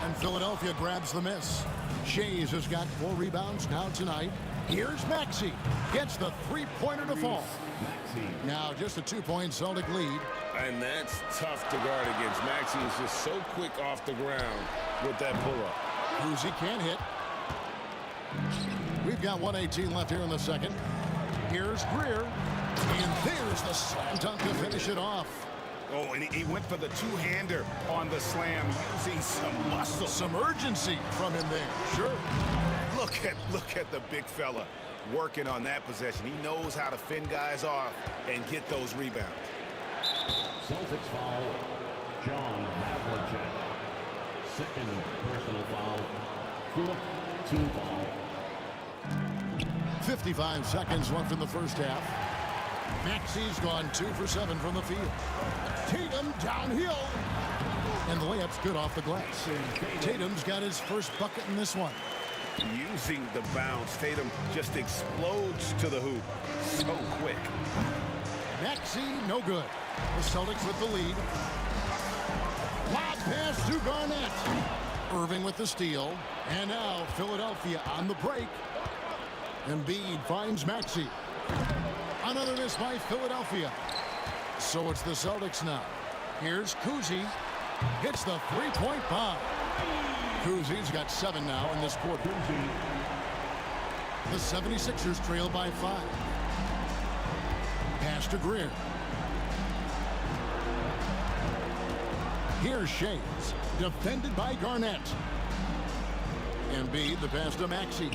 And Philadelphia grabs the miss. Shays has got 4 rebounds now tonight. Here's Maxey. Gets the three-pointer to fall. Now just a 2-point Celtic lead. And that's tough to guard against. Maxey is just so quick off the ground with that pull-up. Kuzi can't hit. We've got 1:18 left here in the second. Here's Greer. And there's the slam dunk to finish it off. Oh, and he went for the two-hander on the slam, using some muscle. Some urgency from him there. Sure. Look at the big fella working on that possession. He knows how to fend guys off and get those rebounds. Celtics foul, John Havlicek. Second personal foul, fourth team foul. 55 seconds left in the first half. Maxi's gone 2 for 7 from the field. Tatum downhill. And the layup's good off the glass. Tatum's got his first bucket in this one. Using the bounce, Tatum just explodes to the hoop so quick. Maxey, no good. The Celtics with the lead. Lob pass to Garnett. Irving with the steal. And now Philadelphia on the break. Embiid finds Maxey. Another miss by Philadelphia. So it's the Celtics now. Here's Kuzi. Hits the three-point bomb. Kuzi's got 7 now in this quarter. The 76ers trail by 5. Pass to Greer. Here's Shays. Defended by Garnett. Embiid, the pass to Maxey.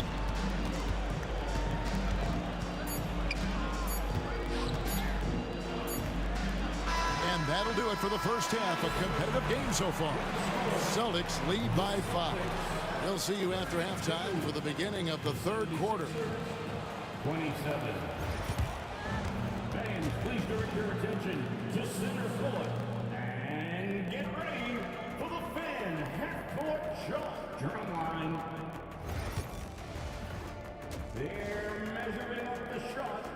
And that'll do it for the first half. A competitive game so far. Celtics lead by 5. We'll see you after halftime for the beginning of the third quarter. 27. Fans, please direct your attention to center court. And get ready for the fan half-court shot drum line. They're measuring up the shot.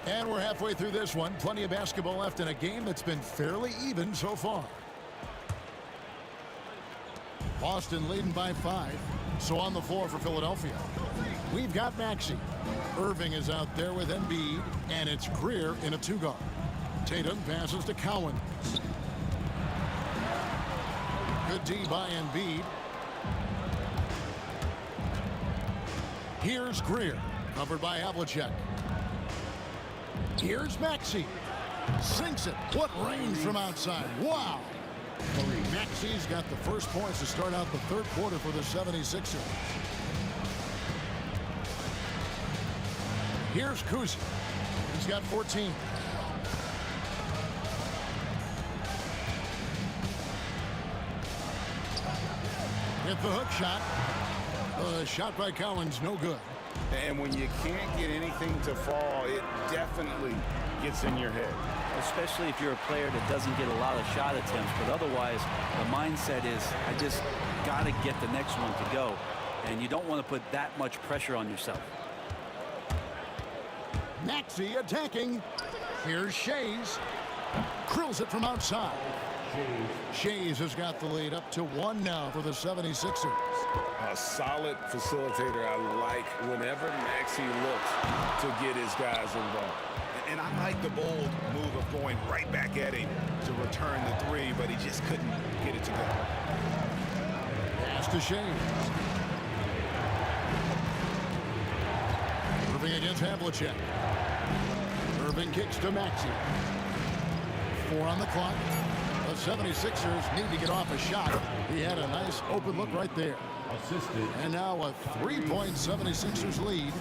And we're halfway through this one. Plenty of basketball left in a game that's been fairly even so far. Boston leading by 5. So on the floor for Philadelphia, we've got Maxey. Irving is out there with Embiid, and it's Greer in a 2-guard. Tatum passes to Cowan. Good D by Embiid. Here's Greer, covered by Havlicek. Here's Maxey. Sinks it. What range from outside. Wow. Maxey's got the first points to start out the third quarter for the 76ers. Here's Kuzi. He's got 14. Hit the hook shot. Shot by Cowan's no good. And when you can't get anything to fall, it definitely gets in your head. Especially if you're a player that doesn't get a lot of shot attempts, but otherwise the mindset is I just got to get the next one to go, and you don't want to put that much pressure on yourself. Maxey attacking. Here's Shays. Drills it from outside. Shays has got the lead up to 1 now for the 76ers. A solid facilitator. I like whenever Maxey looks to get his guys involved. And I like the bold move of going right back at him to return the 3, but he just couldn't get it to go. Pass to Shays. Irving against Havlicek. Irving kicks to Maxey. 4 on the clock. The 76ers need to get off a shot. He had a nice open look right there. Assisted. And now a 3-point 76ers lead.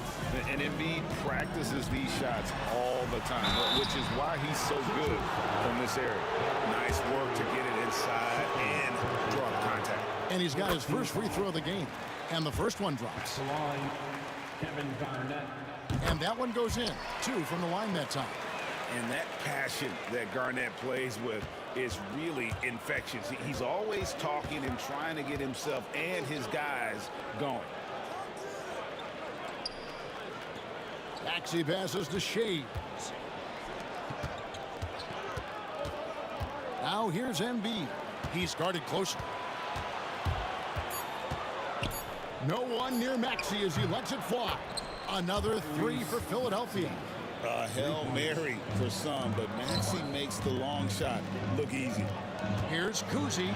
And Embiid practices these shots all the time, which is why he's so good from this area. Nice work to get it inside and draw the contact. And he's got his first free throw of the game. And the first one drops. The line, Kevin Garnett. And that one goes in. 2 from the line that time. And that passion that Garnett plays with is really infectious. He's always talking and trying to get himself and his guys going. Maxey passes to Shays. Now here's Embiid. He's guarded closer. No one near Maxey as he lets it fly. Another 3 for Philadelphia. A Hail Mary for some, but Maxey makes the long shot look easy. Here's Kuzi.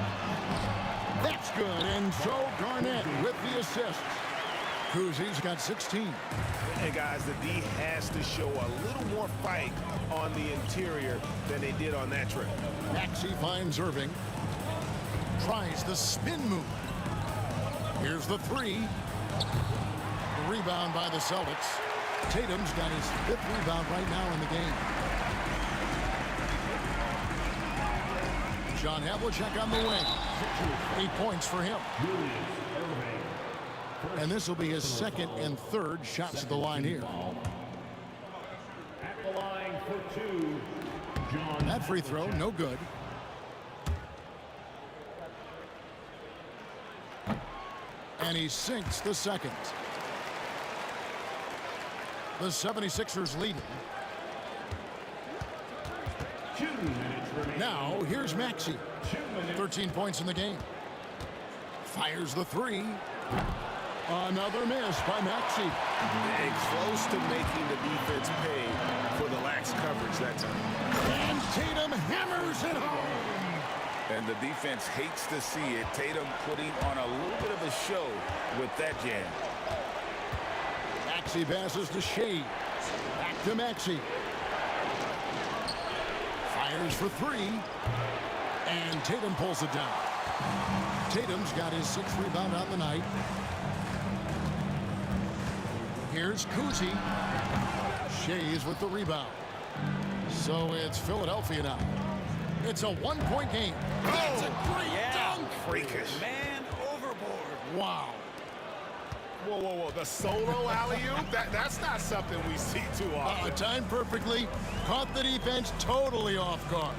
That's good, and so Garnett with the assist. Kuzi's got 16. Hey, guys, the D has to show a little more fight on the interior than they did on that trip. Maxey finds Irving. Tries the spin move. Here's the three. Rebound by the Celtics. Tatum's got his 5th rebound right now in the game. John Havlicek on the wing. 8 points for him. And this will be his 2nd and 3rd shots at the line here. At the line for 2, John. That free throw, no good. And he sinks the second. The 76ers lead. 2 minutes remaining. Now, here's Maxey. 13 points in the game. Fires the three. Another miss by Maxey. And close to making the defense pay for the lax coverage that time. And Tatum hammers it home. And the defense hates to see it. Tatum putting on a little bit of a show with that jam. Maxey passes to Shea. Back to Maxey. Fires for three. And Tatum pulls it down. Tatum's got his 6th rebound on the night. Here's Kuzi. Shea's with the rebound. So it's Philadelphia now. It's a 1-point game. That's a great dunk. Freakish. Man overboard. Wow. Whoa, whoa, whoa. The solo alley-oop? That's not something we see too often. Timed perfectly. Caught the defense totally off guard.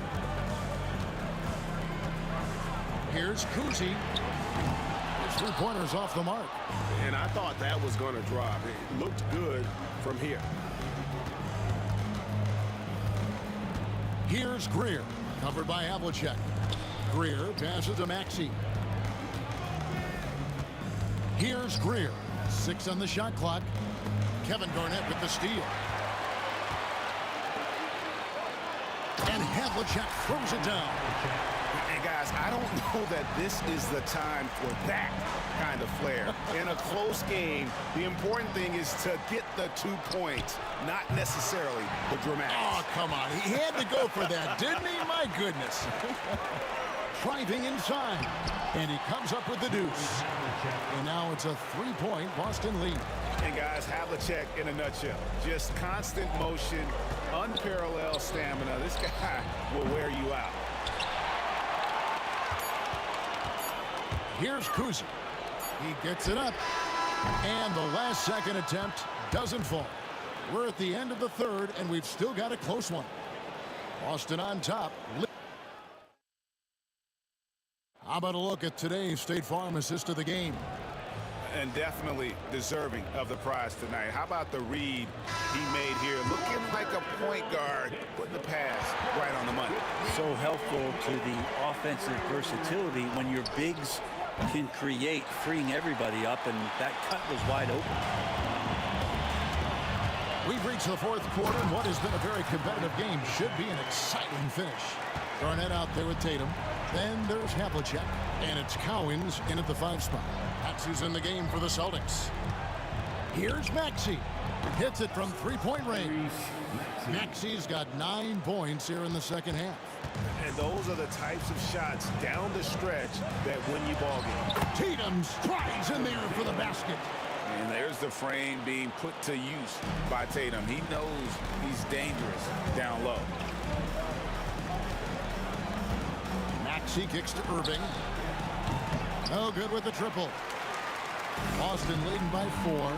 Here's Kuzi. His 3-pointer's off the mark. And I thought that was going to drop. It looked good from here. Here's Greer. Covered by Havlicek. Greer passes to Maxey. Here's Greer. 6 on the shot clock. Kevin Garnett with the steal. And Havlicek throws it down. And guys, I don't know that this is the time for that kind of flair. In a close game, the important thing is to get the 2 points, not necessarily the dramatics. Oh, come on. He had to go for that, didn't he? My goodness. Driving inside. And he comes up with the deuce. And now it's a 3-point Boston lead. And guys, Havlicek in a nutshell. Just constant motion, unparalleled stamina. This guy will wear you out. Here's Kuzi. He gets it up. And the last second attempt doesn't fall. We're at the end of the 3rd, and we've still got a close one. Boston on top. How about a look at today's State Farm assist of the game? And definitely deserving of the prize tonight. How about the read he made here? Looking like a point guard, putting the pass right on the money. So helpful to the offensive versatility when your bigs can create, freeing everybody up, and that cut was wide open. We've reached the 4th quarter, and what has been a very competitive game should be an exciting finish. Garnett out there with Tatum. Then there's Havlicek, and it's Cowens in at the 5 spot. Maxey's in the game for the Celtics. Here's Maxey. Hits it from 3-point range. Maxey's got 9 points here in the 2nd half. And those are the types of shots down the stretch that win you ball games. Tatum strides in there for the basket. And there's the frame being put to use by Tatum. He knows he's dangerous down low. Maxey kicks to Irving. No good with the triple. Boston leading by 4.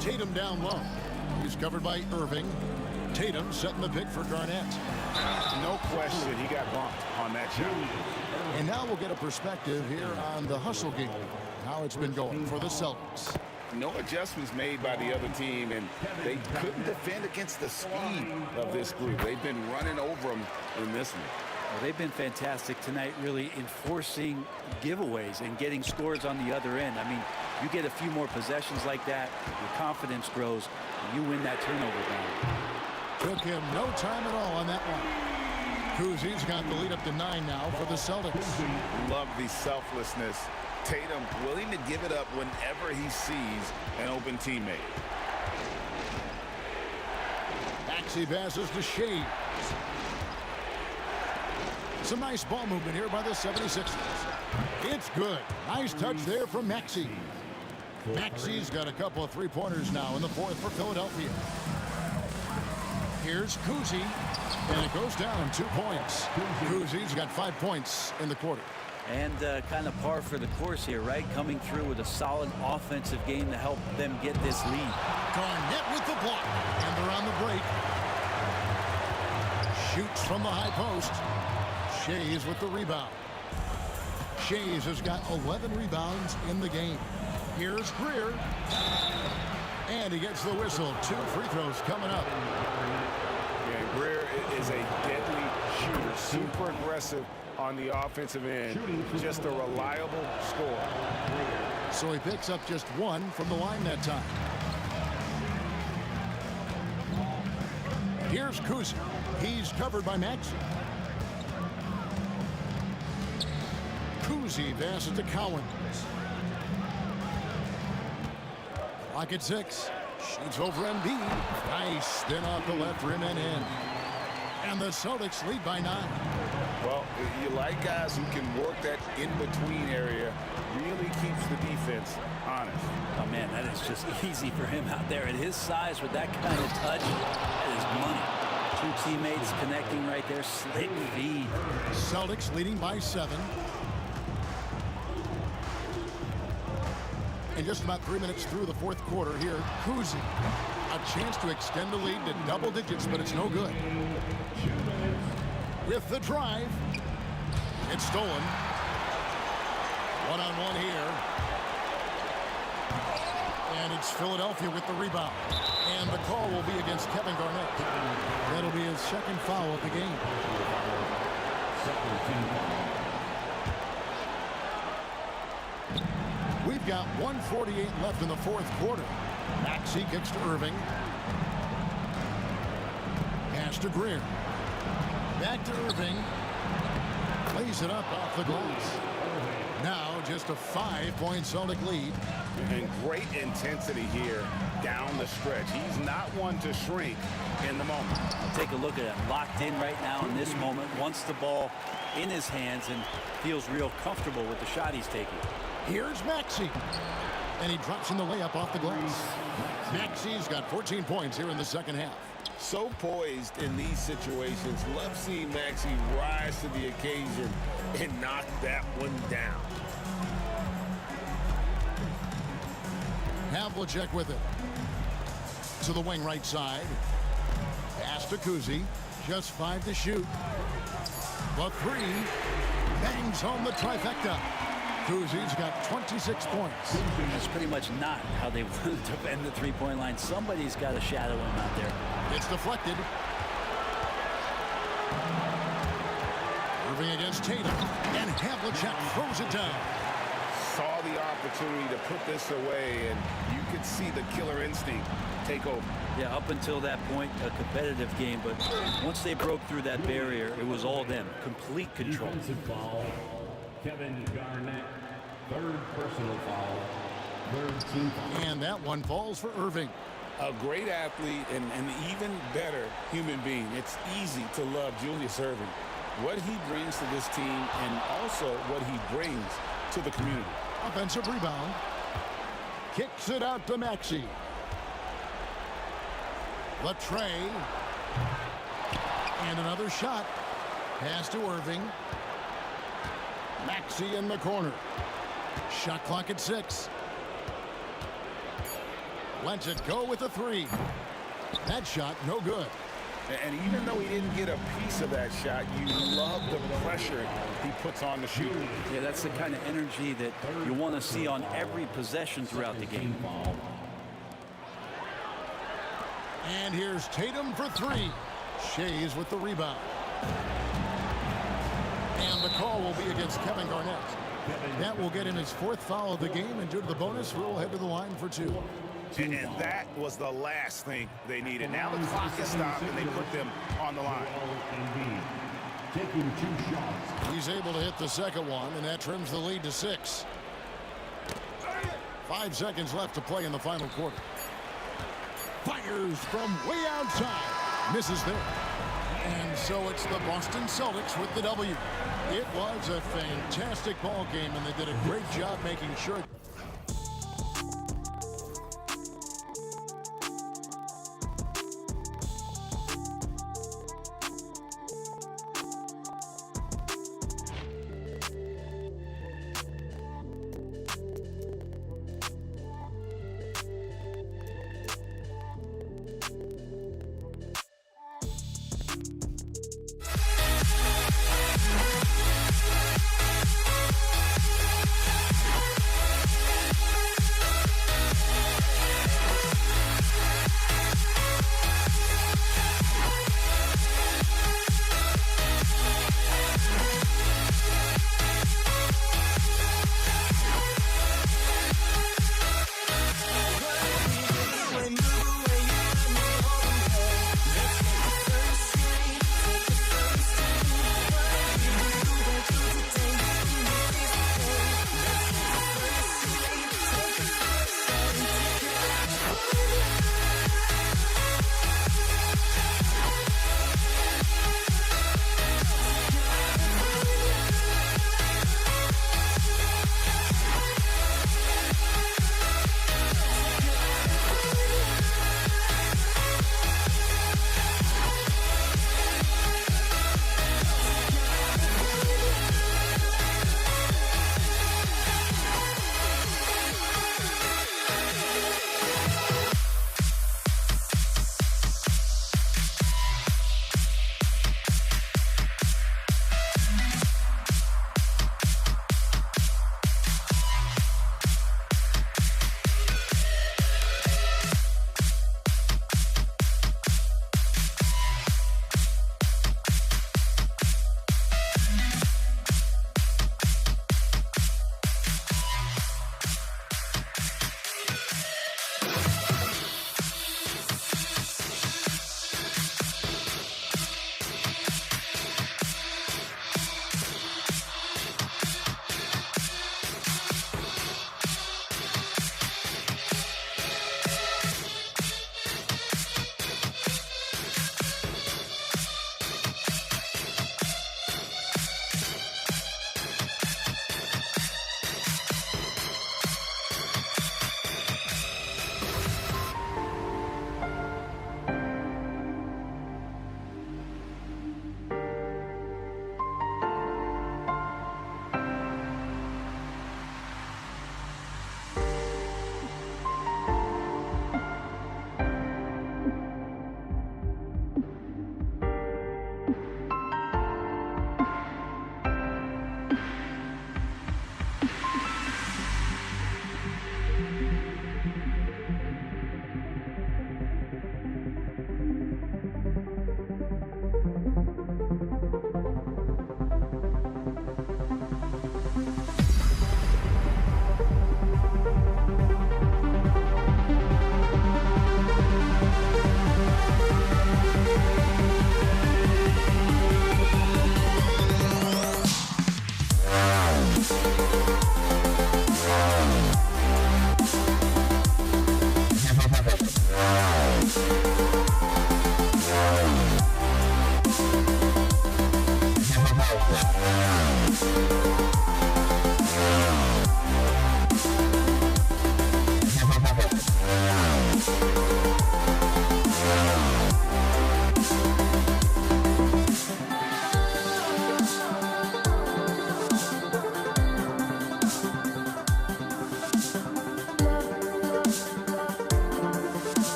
Tatum down low. He's covered by Irving. Tatum setting the pick for Garnett. No question, he got bumped on that shot. And now we'll get a perspective here on the hustle game. How it's been going for the Celtics. No adjustments made by the other team, and they couldn't defend against the speed of this group. They've been running over them in this one. Well, they've been fantastic tonight, really enforcing giveaways and getting scores on the other end. I mean, you get a few more possessions like that, your confidence grows, and you win that turnover battle. Took him no time at all on that one. Kuzi's got the lead up to 9 now for the Celtics. Love the selflessness Tatum willing to give it up whenever he sees an open teammate. Maxey passes to Shea. Some nice ball movement here by the 76ers. It's good. Nice touch there from Maxey. Maxey's got a couple of three-pointers now in the fourth for Philadelphia. Here's Kuzi, and it goes down 2 points. Kuzi's got 5 points in the quarter. And kind of par for the course here, right? Coming through with a solid offensive game to help them get this lead. Garnett with the block, and they're on the break. Shoots from the high post. Shays with the rebound. Shays has got 11 rebounds in the game. Here's Greer. And he gets the whistle. 2 free throws coming up. Yeah, Greer is a deadly shooter. Super aggressive on the offensive end. Just a reliable scorer. So he picks up just 1 from the line that time. Here's Kuzi. He's covered by Maxey. Kuzi passes to Cowan. Clock at 6. Shoots over Embiid. Nice spin off the left rim and in. And the Celtics lead by 9. Well, you like guys who can work that in-between area. Really keeps the defense honest. Oh, man, that is just easy for him out there. At his size with that kind of touch, that is money. 2 teammates connecting right there. Slick feed. Celtics leading by 7. And just about 3 minutes through the fourth quarter here, Kuzi. A chance to extend the lead to double digits, but it's no good. With the drive. It's stolen. One-on-one here. And it's Philadelphia with the rebound. And the call will be against Kevin Garnett. That'll be his second foul of the game. We've got 1:48 left in the fourth quarter. Maxey kicks to Irving. Pass to Greer. Back to Irving. Lays it up off the glass. Now just a 5-point Celtic lead. And great intensity here down the stretch. He's not one to shrink in the moment. Take a look at it. Locked in right now in this moment. Wants the ball in his hands and feels real comfortable with the shot he's taking. Here's Maxey. And he drops in the layup off the glass. Maxey's got 14 points here in the second half. So poised in these situations. Love seeing Maxey rise to the occasion and knock that one down. Havlicek with it. To the wing right side. Pass to Kuzi. Just 5 to shoot. The 3. Bangs home the trifecta. Kuzi's got 26 points. That's pretty much not how they want to defend the three-point line. Somebody's got to shadow him out there. It's deflected. Irving against Tatum. And Havlicek throws it down. Saw the opportunity to put this away, and you could see the killer instinct take over. Yeah, up until that point, a competitive game, but once they broke through that barrier, it was all them. Complete control. Defensive foul, Kevin Garnett. 3rd personal foul. 3rd team foul. And that one falls for Irving. A great athlete and an even better human being. It's easy to love Julius Irving. What he brings to this team and also what he brings to the community. Offensive rebound. Kicks it out to Maxey. Latrey. And another shot. Pass to Irving. Maxey in the corner. Shot clock at 6. Lets it go with a 3. That shot no good. And even though he didn't get a piece of that shot, you love the pressure he puts on the shooter. Yeah, that's the kind of energy that you want to see on every possession throughout the game. And here's Tatum for 3. Shays with the rebound. And the call will be against Kevin Garnett. That will get him his 4th foul of the game, and due to the bonus, we'll head to the line for 2. And that was the last thing they needed. Now the clock is stopped, and they put them on the line. Taking 2 shots. He's able to hit the second one, and that trims the lead to 6. 5 seconds left to play in the final quarter. Fires from way outside. Misses there. And so it's the Boston Celtics with the W. It was a fantastic ball game, and they did a great job making sure.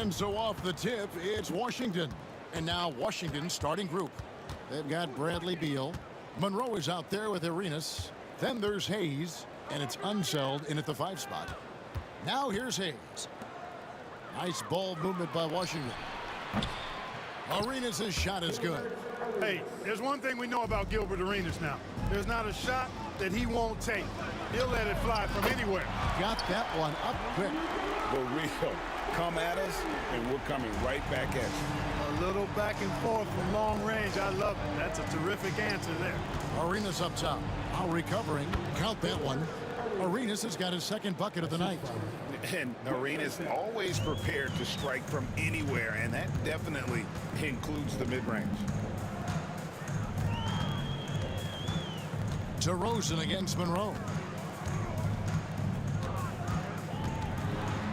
And so off the tip, it's Washington. And now Washington's starting group. They've got Bradley Beal. Monroe is out there with Arenas. Then there's Hayes, and it's Unseld in at the 5 spot. Now here's Hayes. Nice ball movement by Washington. Arenas' shot is good. Hey, there's one thing we know about Gilbert Arenas now. There's not a shot that he won't take. He'll let it fly from anywhere. Got that one up quick. For real. Come at us, and we're coming right back at you. A little back and forth from long range. I love it. That's a terrific answer there. Arenas up top. Now recovering. Count that one. Arenas has got his second bucket of the night. And Arenas always prepared to strike from anywhere, and that definitely includes the mid-range. DeRozan against Monroe.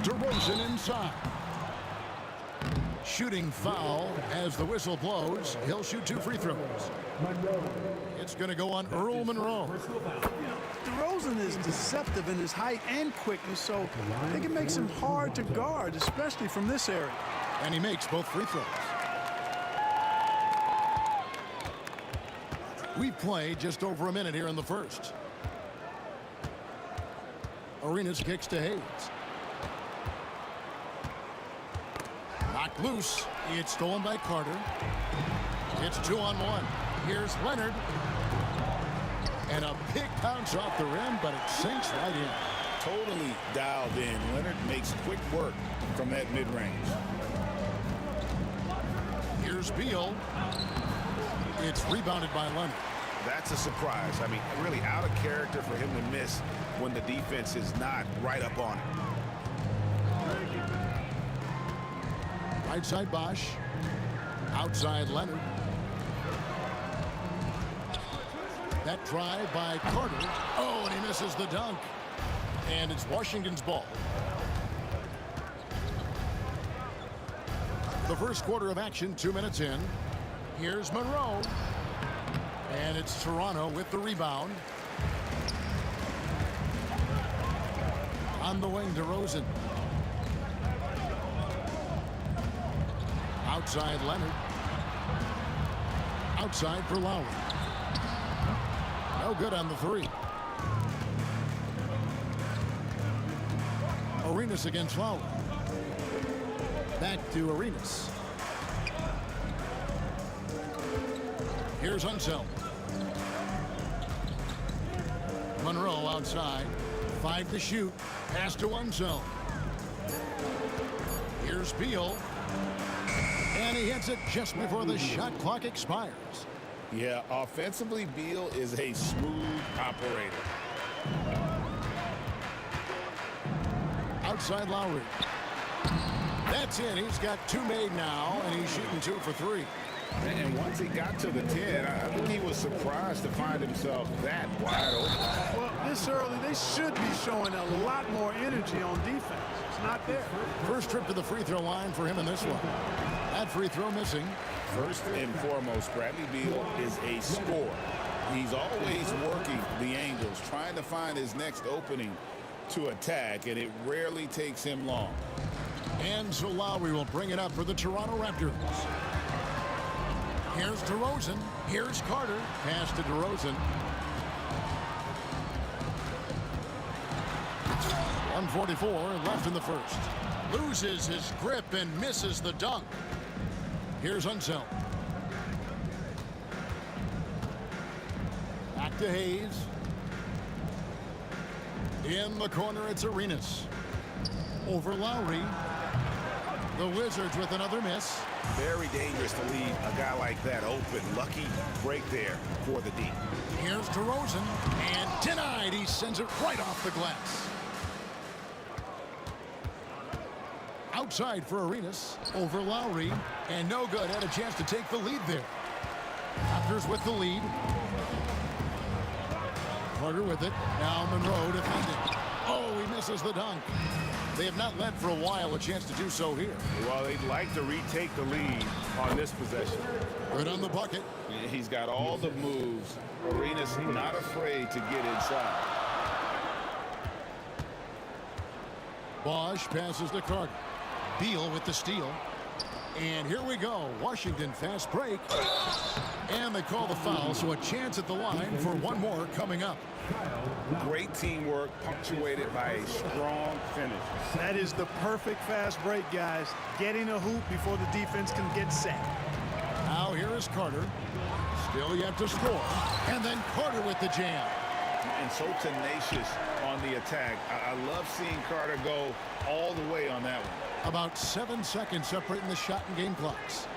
DeRozan inside. Shooting foul as the whistle blows. He'll shoot 2 free throws. It's going to go on Earl Monroe. DeRozan is deceptive in his height and quickness, so I think it makes him hard to guard, especially from this area. And he makes both free throws. We've played just over a minute here in the first. Arenas kicks to Hayes. Knocked loose. It's stolen by Carter. It's 2-on-1. Here's Leonard. And a big bounce off the rim, but it sinks right in. Totally dialed in. Leonard makes quick work from that mid-range. Here's Beal. It's rebounded by Leonard. That's a surprise. I mean, really out of character for him to miss when the defense is not right up on it. Right side Bosch. Outside Leonard. That drive by Carter. Oh, and he misses the dunk. And it's Washington's ball. The first quarter of action, 2 minutes in. Here's Monroe. And it's Toronto with the rebound. On the wing, DeRozan. Outside Leonard. Outside for Lowry. No good on the 3. Arenas against Lowry. Back to Arenas. Here's Unseld. Monroe outside. 5 to shoot. Pass to Unseld. Here's Beal. And he hits it just before the shot clock expires. Yeah, offensively, Beal is a smooth operator. Outside Lowry. That's in. He's got 2 made now, and he's shooting 2 for 3. And once he got to the 10, I think he was surprised to find himself that wide open. Well, this early, they should be showing a lot more energy on defense. It's not there. First trip to the free throw line for him in this one. That free throw missing. First and foremost, Bradley Beal is a scorer. He's always working the angles, trying to find his next opening to attack, and it rarely takes him long. And so Lowry will bring it up for the Toronto Raptors. Here's DeRozan. Here's Carter. Pass to DeRozan. 1:44 left in the first. Loses his grip and misses the dunk. Here's Unseld. Back to Hayes. In the corner, it's Arenas. Over Lowry. The Wizards with another miss. Very dangerous to leave a guy like that open. Lucky break there for the D. Here's DeRozan, and denied. He sends it right off the glass. Outside for Arenas, over Lowry, and no good. Had a chance to take the lead there. Raptors with the lead. Carter with it. Now Monroe defending. Oh, he misses the dunk. They have not led for a while. A chance to do so here. Well, they'd like to retake the lead on this possession. Good on the bucket. He's got all the moves. Arenas not afraid to get inside. Bosch passes to Carter. Beal with the steal. And here we go. Washington fast break. And they call the foul, so a chance at the line for one more coming up. Great teamwork punctuated by a strong finish. That is the perfect fast break, guys. Getting a hoop before the defense can get set. Now here is Carter. Still yet to score. And then Carter with the jam. And so tenacious on the attack. I love seeing Carter go all the way on that one. About 7 seconds separating the shot and game clocks.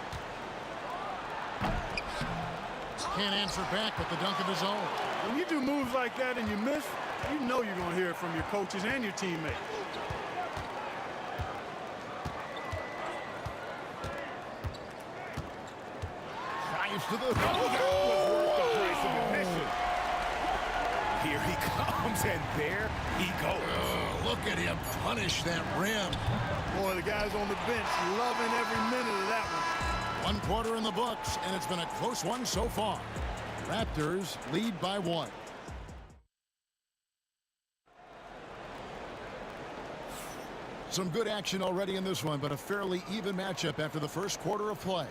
Can't answer back with the dunk of his own. When you do moves like that and you miss, you know you're going to hear it from your coaches and your teammates. Drives to the... Oh, that was worth the price of admission. Here he comes, and there he goes. Oh, look at him punish that rim. Boy, the guys on the bench loving every minute of that one. 1 quarter in the books, and it's been a close one so far. Raptors lead by 1. Some good action already in this one, but a fairly even matchup after the first quarter of play.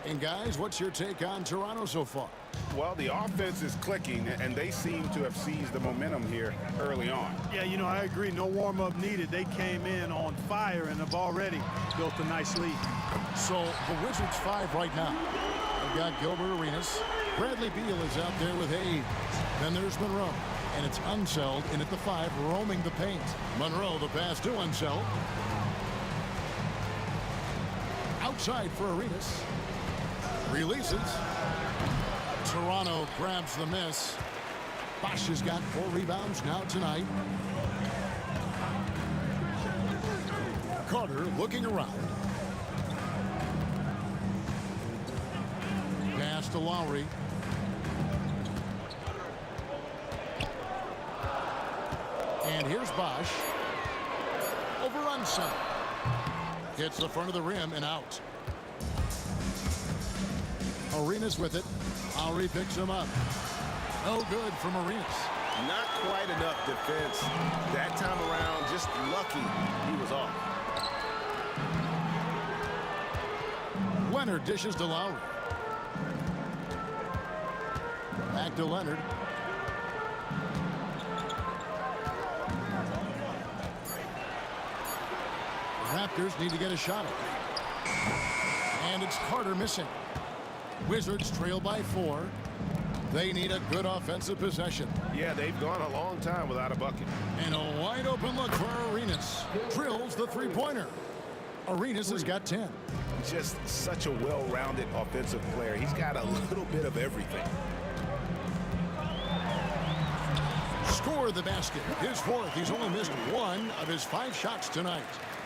And guys, what's your take on Toronto so far? Well, the offense is clicking, and they seem to have seized the momentum here early on. Yeah, you know, I agree. No warm-up needed. They came in on fire and have already built a nice lead. So the Wizards 5 right now. They've got Gilbert Arenas. Bradley Beal is out there with Hayes. Then there's Monroe. And it's Unseld in at the 5, roaming the paint. Monroe, the pass to Unseld. Outside for Arenas. Releases. Toronto grabs the miss. Bosch has got 4 rebounds now tonight. Carter looking around. Pass to Lowry. And here's Bosch. Over Unseld. Hits the front of the rim and out. Arenas with it. Lowry picks him up. No good from Arenas. Not quite enough defense. That time around, just lucky he was off. Leonard dishes to Lowry. Back to Leonard. The Raptors need to get a shot at. And it's Carter missing. Wizards trail by 4. They need a good offensive possession. Yeah, they've gone a long time without a bucket. And a wide open look for Arenas. Drills the three-pointer. Arenas has got 10. Just such a well-rounded offensive player. He's got a little bit of everything. Score the basket. His 4th. He's only missed 1 of his 5 shots tonight.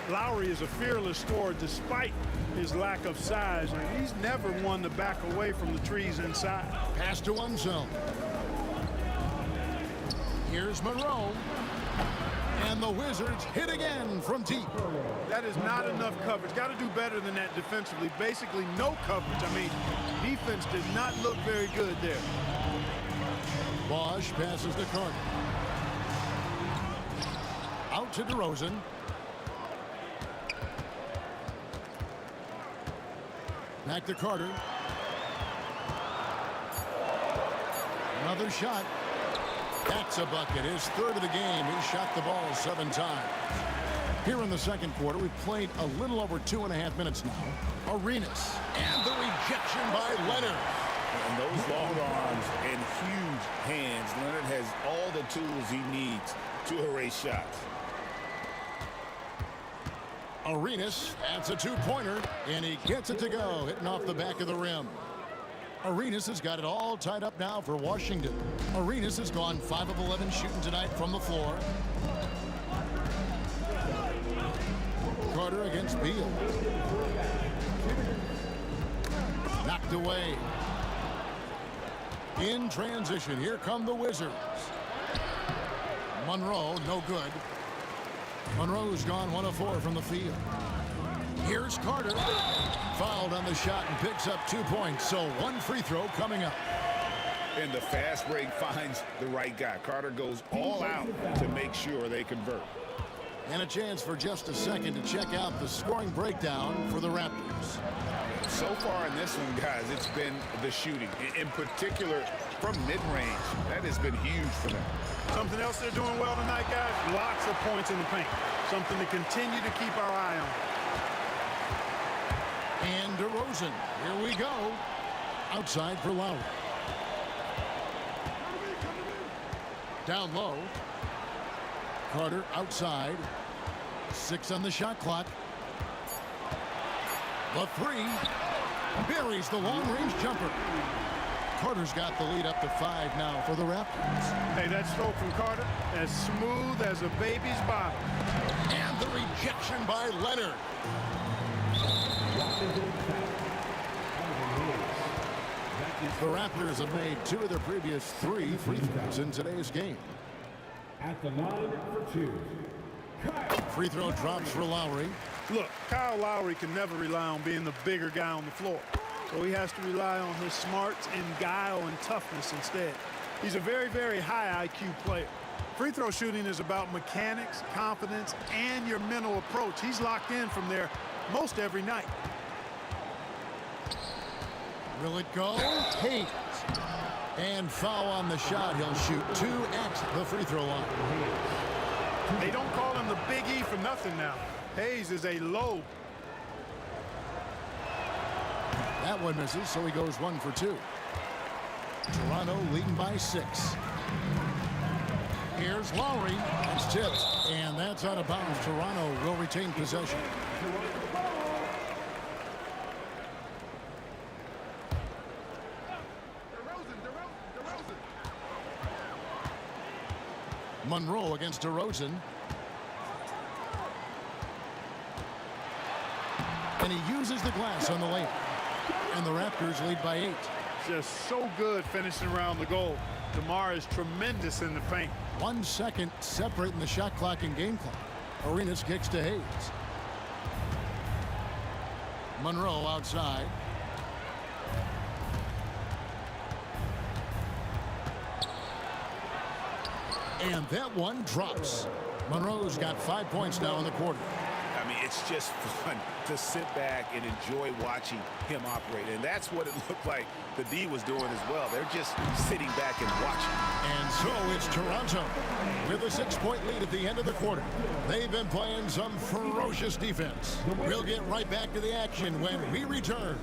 Lowry is a fearless scorer despite his lack of size, and he's never one to back away from the trees inside. Pass to Unseld. Here's Monroe. And the Wizards hit again from deep. That is not enough coverage. Got to do better than that defensively. Basically no coverage. I mean, defense did not look very good there. Bosch passes to Carter. Out to DeRozan. Back to Carter. Another shot. That's a bucket. His 3rd of the game. He shot the ball 7 times. Here in the second quarter, we've played a little over 2.5 minutes now. Arenas, and the rejection by Leonard. And those long arms and huge hands, Leonard has all the tools he needs to erase shots. Arenas adds a two-pointer, and he gets it to go, hitting off the back of the rim. Arenas has got it all tied up now for Washington. Arenas has gone 5 of 11 shooting tonight from the floor. Carter against Beal. Knocked away. In transition, here come the Wizards. Monroe, no good. Monroe's gone 1 of 4 from the field. Here's Carter. Fouled on the shot and picks up 2 points. So 1 free throw coming up. And the fast break finds the right guy. Carter goes all out to make sure they convert. And a chance for just a second to check out the scoring breakdown for the Raptors. So far in this one, guys, it's been the shooting. In particular, from mid-range. That has been huge for them. Something else they're doing well tonight, guys. Lots of points in the paint. Something to continue to keep our eye on. And DeRozan. Here we go. Outside for Lowry. Down low. Carter outside. 6 on the shot clock. The 3 buries the long-range jumper. Carter's got the lead up to 5 now for the Raptors. Hey, that stroke from Carter, as smooth as a baby's bottom. And the rejection by Leonard. The Raptors have made 2 of their previous 3 free throws in today's game. At the line for 2. Free throw drops for Lowry. Look, Kyle Lowry can never rely on being the bigger guy on the floor. So he has to rely on his smarts and guile and toughness instead. He's a very, very high IQ player. Free throw shooting is about mechanics, confidence, and your mental approach. He's locked in from there most every night. Will it go? Hayes. And foul on the shot. He'll shoot 2 at the free throw line. They don't call him the Big E for nothing now. Hayes is a low. That one misses, so he goes 1 for 2. Toronto leading by 6. Here's Lowry. It's tipped, and that's out of bounds. Toronto will retain possession. Monroe against DeRozan. And he uses the glass on the layup. And the Raptors lead by 8. Just so good finishing around the goal. DeMar is tremendous in the paint. 1 second separating the shot clock and game clock. Arenas kicks to Hayes. Monroe outside. And that one drops. Monroe's got 5 points now in the quarter. I mean, it's just fun to sit back and enjoy watching him operate. And that's what it looked like the D was doing as well. They're just sitting back and watching. And so it's Toronto with a 6-point lead at the end of the quarter. They've been playing some ferocious defense. We'll get right back to the action when we return.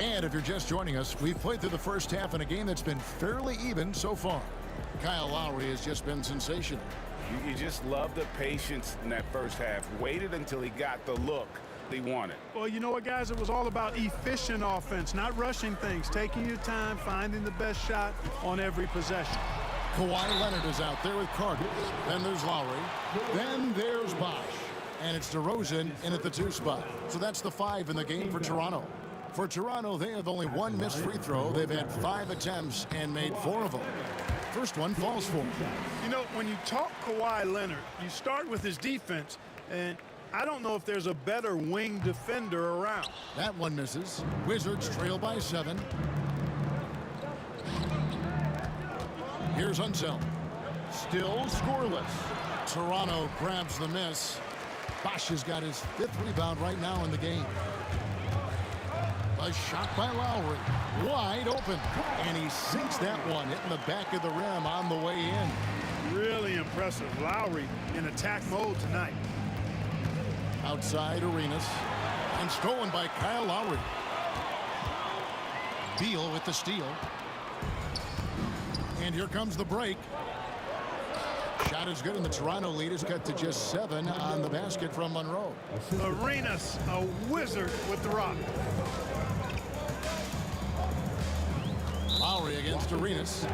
And if you're just joining us, we've played through the first half in a game that's been fairly even so far. Kyle Lowry has just been sensational. You just love the patience in that first half. Waited until he got the look he wanted. Well, you know what, guys? It was all about efficient offense, not rushing things, taking your time, finding the best shot on every possession. Kawhi Leonard is out there with Carter. Then there's Lowry. Then there's Bosh. And it's DeRozan in at the 2 spot. So that's the 5 in the game for Toronto. For Toronto, they have only 1 missed free throw. They've had 5 attempts and made 4 of them. First one falls for him. You know, when you talk Kawhi Leonard, you start with his defense, and I don't know if there's a better wing defender around. That one misses. Wizards trail by 7. Here's Unseld. Still scoreless. Toronto grabs the miss. Bosch has got his 5th rebound right now in the game. A shot by Lowry. Wide open. And he sinks that one, hitting the back of the rim on the way in. Really impressive. Lowry in attack mode tonight. Outside Arenas. And stolen by Kyle Lowry. Beal with the steal. And here comes the break. Shot is good, and the Toronto lead is cut to just 7 on the basket from Monroe. Arenas, a wizard with the rock. Lowry against Arenas.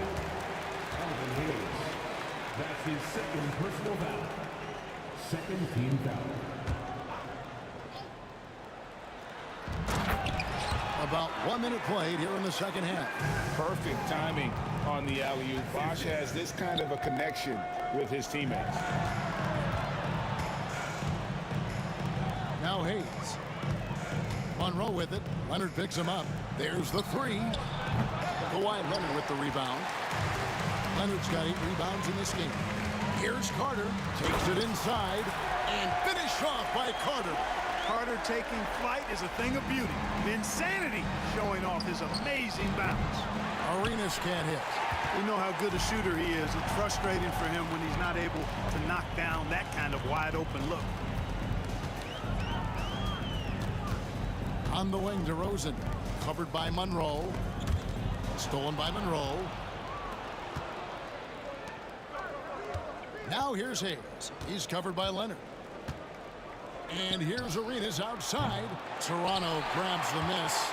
That's his 2nd personal foul. 2nd team foul. About 1 minute played here in the second half. Perfect timing on the alley-oop. Bosch has this kind of a connection with his teammates. Now Hayes. Monroe with it. Leonard picks him up. There's the 3. Kawhi Leonard with the rebound. Leonard's got 8 rebounds in this game. Here's Carter. Takes it inside. And finished off by Carter. Carter taking flight is a thing of beauty. Insanity showing off his amazing bounce. Arenas can't hit. We know how good a shooter he is. It's frustrating for him when he's not able to knock down that kind of wide open look. On the wing, DeRozan. Covered by Monroe. Stolen by Monroe. Now here's Hayes. He's covered by Leonard. And here's Arenas outside. Toronto grabs the miss.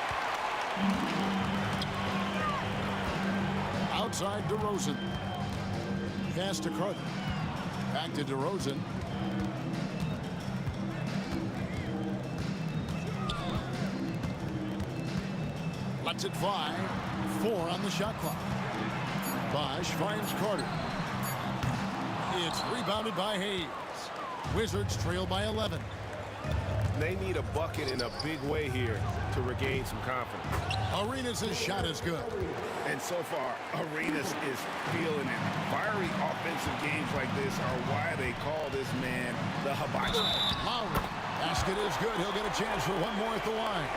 Outside DeRozan. Pass to Carter. Back to DeRozan. Lets it fly. 4 on the shot clock. Bosch finds Carter. It's rebounded by Hayes. Wizards trail by 11. They need a bucket in a big way here to regain some confidence. Arenas' shot is good. And so far, Arenas is feeling it. Fiery offensive games like this are why they call this man the hibachi. Lowry. Basket is good. He'll get a chance for one more at the line.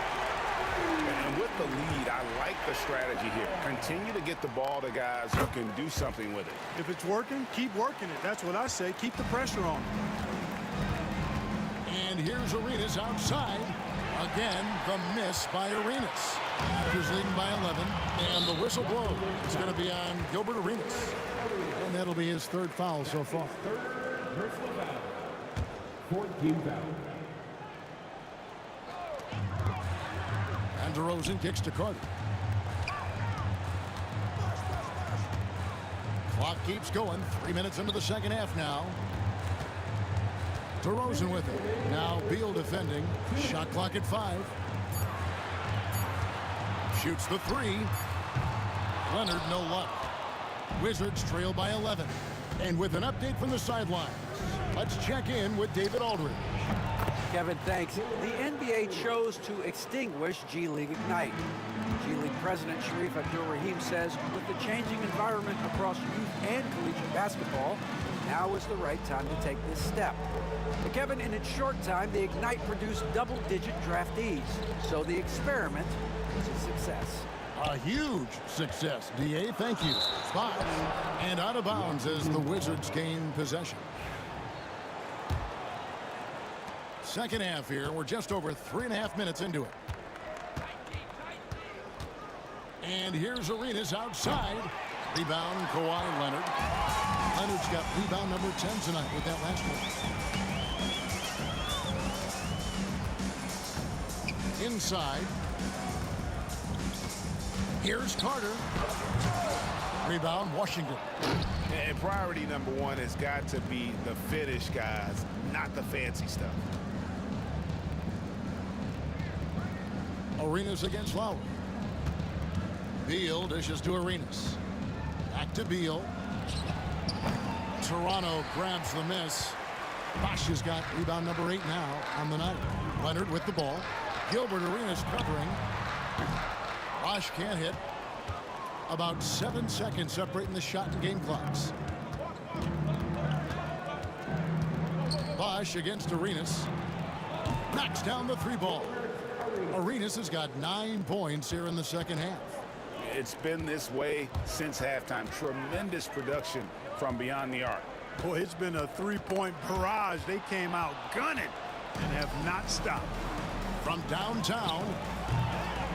And with the lead, I like the strategy here. Continue to get the ball to guys who can do something with it. If it's working, keep working it. That's what I say. Keep the pressure on. And here's Arenas outside. Again, the miss by Arenas. Raptors leading by 11. And the whistle blows. It's going to be on Gilbert Arenas. And that'll be his 3rd foul so far. 3rd personal foul. 4th team foul. And DeRozan kicks to Carter. Clock keeps going. 3 minutes into the second half now. DeRozan with it. Now Beal defending. Shot clock at 5. Shoots the 3. Leonard no luck. Wizards trail by 11. And with an update from the sidelines, let's check in with David Aldridge. Kevin, thanks. The NBA chose to extinguish G League Ignite. G League President Sharif Abdul-Rahim says with the changing environment across youth and collegiate basketball, now is the right time to take this step. But Kevin, in its short time, the Ignite produced double-digit draftees. So the experiment was a success. A huge success, DA. Thank you. 5. And out of bounds as the Wizards gain possession. Second half here. We're just over 3.5 minutes into it. And here's Arenas outside. Rebound, Kawhi Leonard. Leonard's got rebound number 10 tonight with that last one. Inside. Here's Carter. Rebound, Washington. And priority number 1 has got to be the finish, guys, not the fancy stuff. Arenas against Lowry. Beal dishes to Arenas. Back to Beal. Toronto grabs the miss. Bosch has got rebound number 8 now on the night. Leonard with the ball. Gilbert Arenas covering. Bosch can't hit. About 7 seconds separating the shot and game clocks. rush against Arenas. Knocks down the 3 ball. Arenas has got 9 points here in the second half. It's been this way since halftime. Tremendous production from beyond the arc. Boy, it's been a 3-point barrage. They came out gunning and have not stopped. From downtown,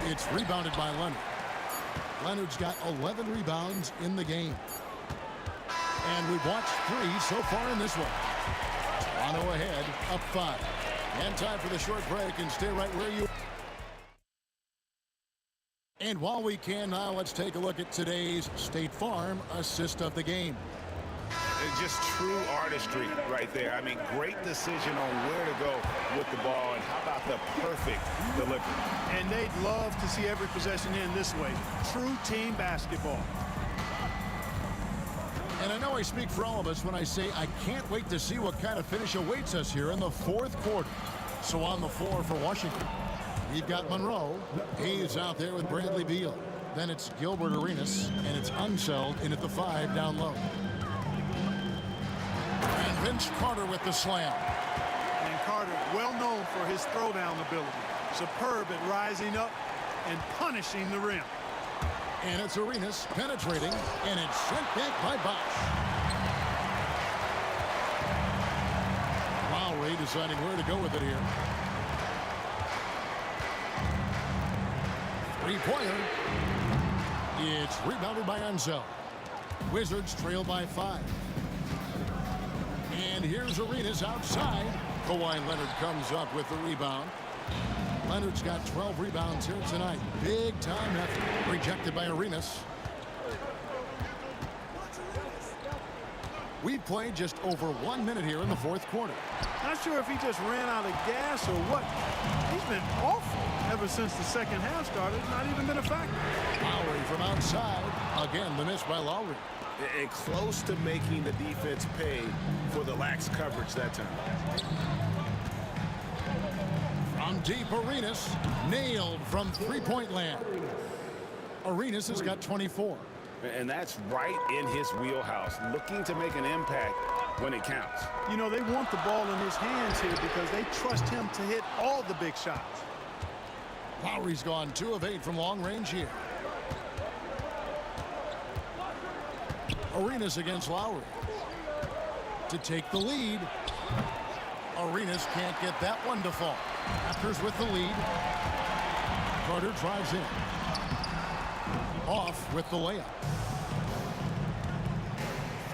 it's rebounded by Leonard. Leonard's got 11 rebounds in the game. And we've watched 3 so far in this one. Toronto ahead, up 5. And time for the short break, and stay right where you are. And while we can now, let's take a look at today's State Farm assist of the game. It's just true artistry right there. I mean, great decision on where to go with the ball, and how about the perfect delivery. And they'd love to see every possession end this way. True team basketball. And I know I speak for all of us when I say I can't wait to see what kind of finish awaits us here in the 4th quarter. So on the floor for Washington, we've got Monroe. He's out there with Bradley Beal. Then it's Gilbert Arenas, and it's Unseld in at the 5 down low. And Vince Carter with the slam. And Carter, well known for his throwdown ability. Superb at rising up and punishing the rim. And it's Arenas penetrating, and it's sent back by Bosch. Lowry deciding where to go with it here. 3-pointer. It's rebounded by Unseld. Wizards trail by 5. And here's Arenas outside. Kawhi Leonard comes up with the rebound. Leonard's got 12 rebounds here tonight. Big time effort. Rejected by Arenas. We've played just over 1 minute here in the 4th quarter. Not sure if he just ran out of gas or what. He's been awful ever since the second half started. Not even been a factor. Lowry from outside. Again, the miss by Lowry. And close to making the defense pay for the lax coverage that time. From deep, Arenas nailed from 3-point land. Arenas has got 24. And that's right in his wheelhouse, looking to make an impact when it counts. You know, they want the ball in his hands here because they trust him to hit all the big shots. Lowry's gone 2 of 8 from long range here. Arenas against Lowry to take the lead. Arenas can't get that one to fall. Raptors with the lead. Carter drives in. Off with the layup.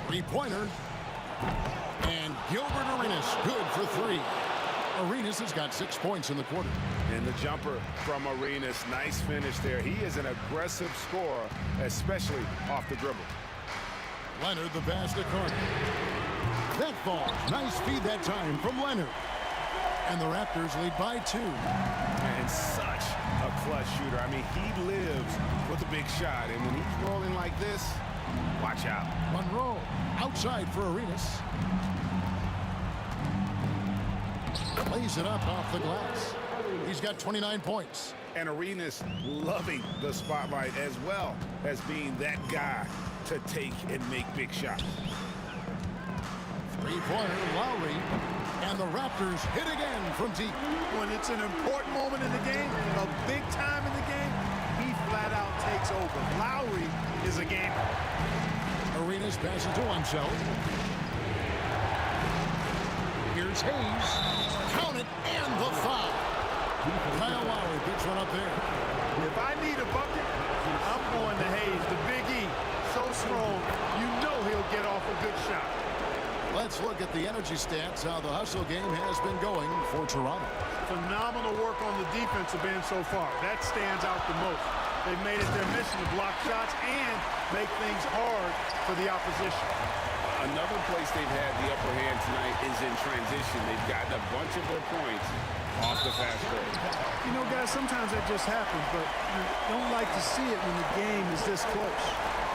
3-pointer. And Gilbert Arenas good for 3. Arenas has got 6 points in the quarter. And the jumper from Arenas, nice finish there. He is an aggressive scorer, especially off the dribble. Leonard the pass to Carter. That falls. Nice feed that time from Leonard. And the Raptors lead by 2. And such a clutch shooter. I mean, he lives with a big shot. And when he's rolling like this, watch out. Monroe outside for Arenas. Lays it up off the glass. He's got 29 points. And Arenas loving the spotlight as well as being that guy to take and make big shots. 3-pointer, Lowry, and the Raptors hit again from deep. When it's an important moment in the game, a big time in the game, he flat out takes over. Lowry is a gamer. Arenas passes to Unseld. Here's Hayes. Count it, and the foul. Kyle Lowry picks one up there. If I need a bucket, I'm going to Hayes, the Big E. So strong, you know he'll get off a good shot. Let's look at the energy stats, how the hustle game has been going for Toronto. Phenomenal work on the defensive end so far. That stands out the most. They've made it their mission to block shots and make things hard for the opposition. Another place they've had the upper hand tonight is in transition. They've gotten a bunch of their points off the fast break. You know, guys, sometimes that just happens, but you don't like to see it when the game is this close.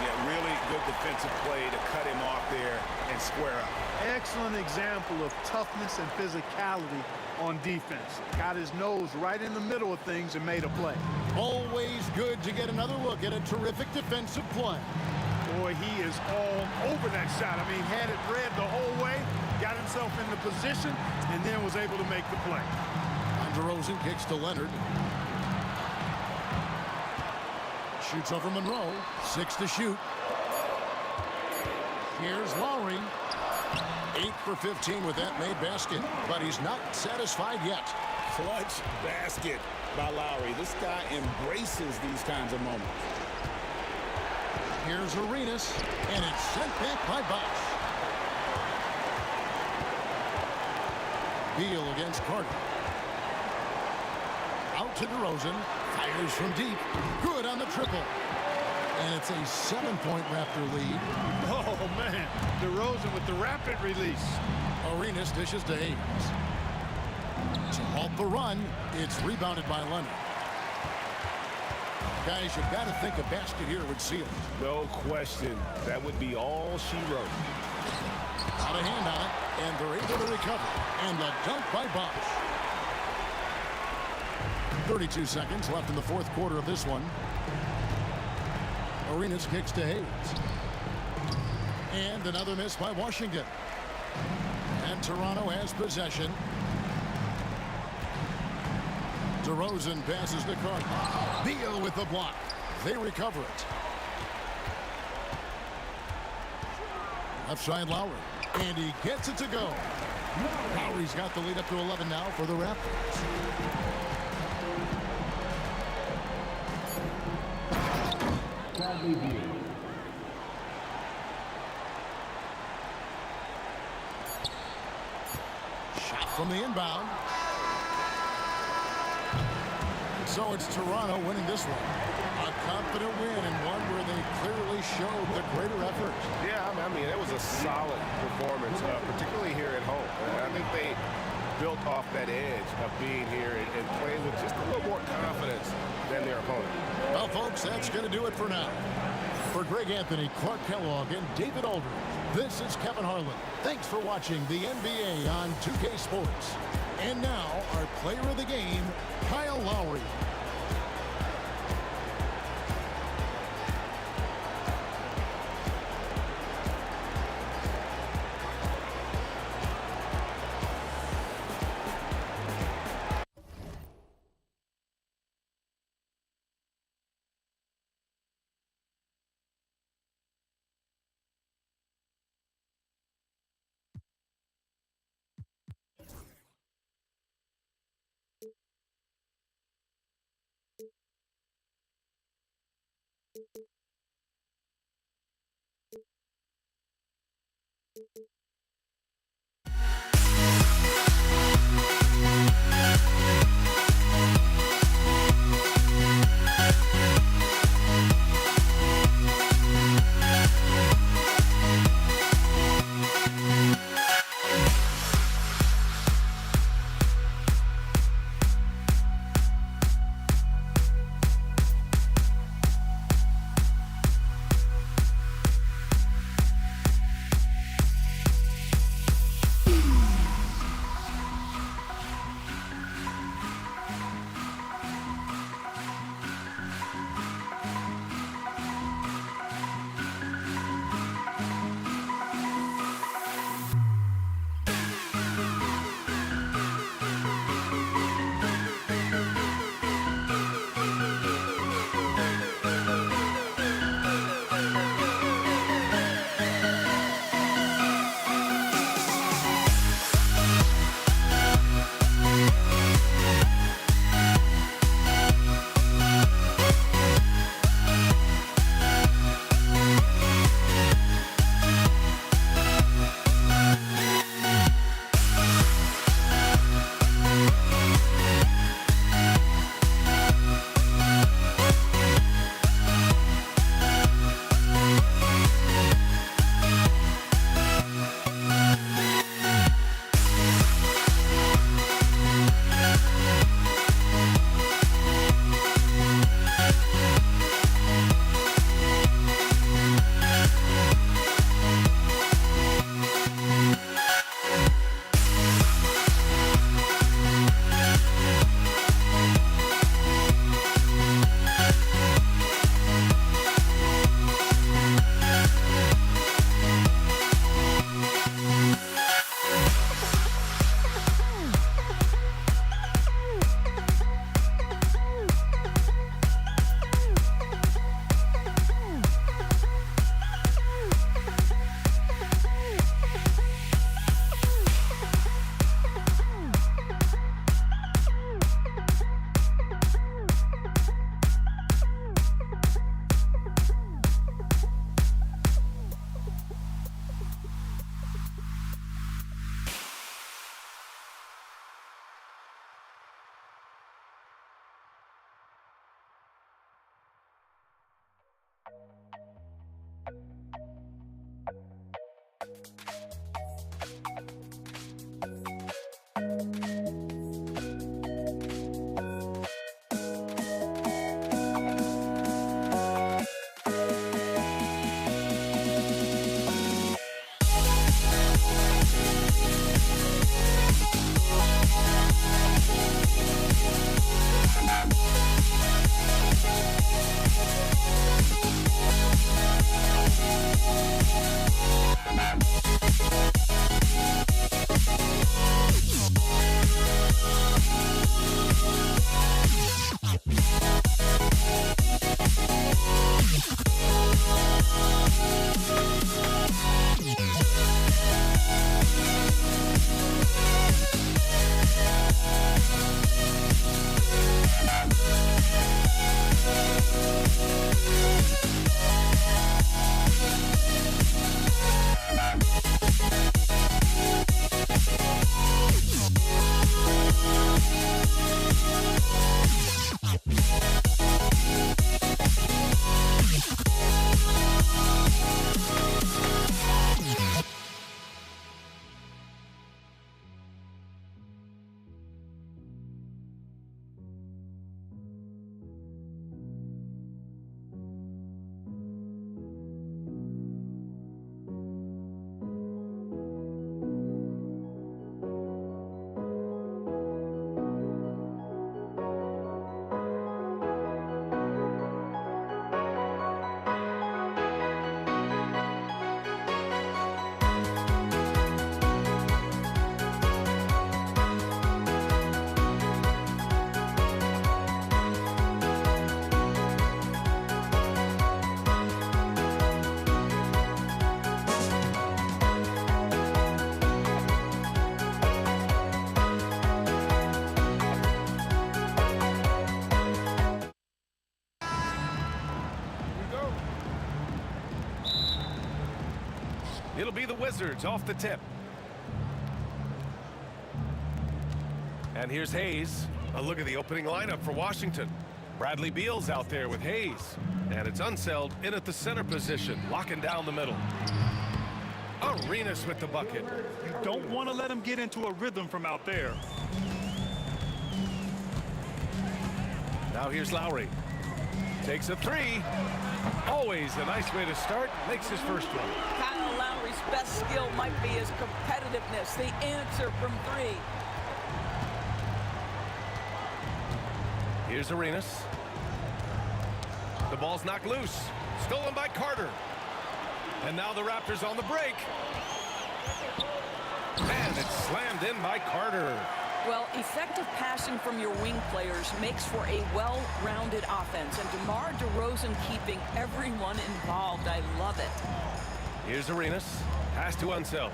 Yeah, really good defensive play to cut him off there and square up. Excellent example of toughness and physicality on defense. Got his nose right in the middle of things and made a play. Always good to get another look at a terrific defensive play. Boy, he is all over that shot. I mean, had it read the whole way, got himself in the position and then was able to make the play. DeRozan kicks to Leonard. Shoots over Monroe. 6 to shoot. Here's Lowry. 8 for 15 with that made basket, but he's not satisfied yet. Clutch basket by Lowry. This guy embraces these kinds of moments. Here's Arenas, and it's sent back by Bosh. Beal against Carter. Out to DeRozan. Fires from deep. Good on the triple. And it's a 7-point Raptor lead. Oh, man. DeRozan with the rapid release. Arenas dishes to Hayes. To halt the run, it's rebounded by Leonard. Guys, you've got to think a basket here would seal it. No question. That would be all she wrote. Got a hand on it, and they're able to recover. And the dunk by Bosh. 32 seconds left in the fourth quarter of this one. Arenas kicks to Hayes. And another miss by Washington. And Toronto has possession. DeRozan passes to Carter. Beal with the block. They recover it. Left side Lowry. And he gets it to go. Lowry's got the lead up to 11 now for the Raptors. Shot from the inbound. And so it's Toronto winning this one. A confident win and one where they clearly showed the greater effort. Yeah, I mean, it was a solid performance, particularly here at home. I think they built off that edge of being here and playing with just a little more confidence than their opponent. Well, folks, that's going to do it for now. For Greg Anthony, Clark Kellogg, and David Aldridge, this is Kevin Harlan. Thanks for watching the NBA on 2K Sports. And now, our player of the game, Kyle Lowry. It'll be the Wizards off the tip. And here's Hayes. A look at the opening lineup for Washington. Bradley Beal's out there with Hayes. And it's Unseld in at the center position, locking down the middle. Arenas with the bucket. You don't want to let him get into a rhythm from out there. Now here's Lowry. Takes a three. Always a nice way to start. Makes his first one. Kyle Lowry's best skill might be his competitiveness, the answer from three. Here's Arenas. The ball's knocked loose. Stolen by Carter. And now the Raptors on the break. And it's slammed in by Carter. Well, effective passing from your wing players makes for a well-rounded offense. And DeMar DeRozan keeping everyone involved. I love it. Here's Arenas. Pass to Unseld.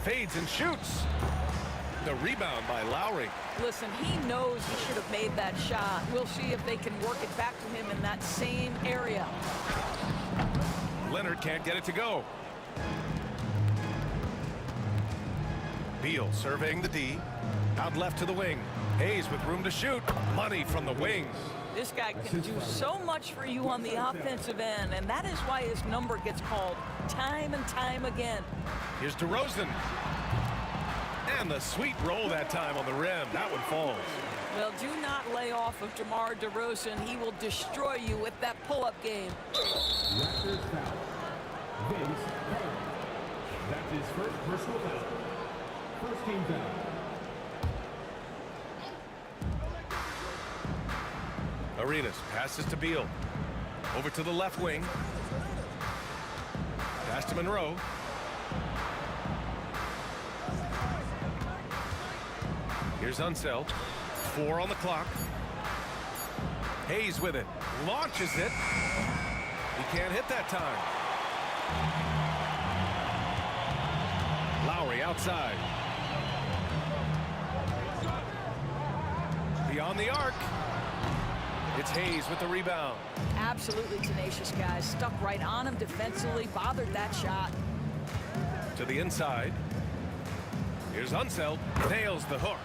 Fades and shoots. The rebound by Lowry. Listen, he knows he should have made that shot. We'll see if they can work it back to him in that same area. Leonard can't get it to go. Beal surveying the D. Out left to the wing. Hayes with room to shoot. Money from the wing. This guy can do so much for you on the offensive end, and that is why his number gets called time and time again. Here's DeRozan. And the sweet roll that time on the rim. That one falls. Well, do not lay off of DeMar DeRozan. He will destroy you with that pull-up game. Raptors foul. Vince Carter. That's his first personal foul. First team foul. Arenas passes to Beal. Over to the left wing. Pass to Monroe. Here's Unseld. 4 on the clock. Hayes with it. Launches it. He can't hit that time. Lowry outside. Beyond the arc. It's Hayes with the rebound. Absolutely tenacious, guys. Stuck right on him defensively. Bothered that shot. To the inside. Here's Unseld. Nails the hook.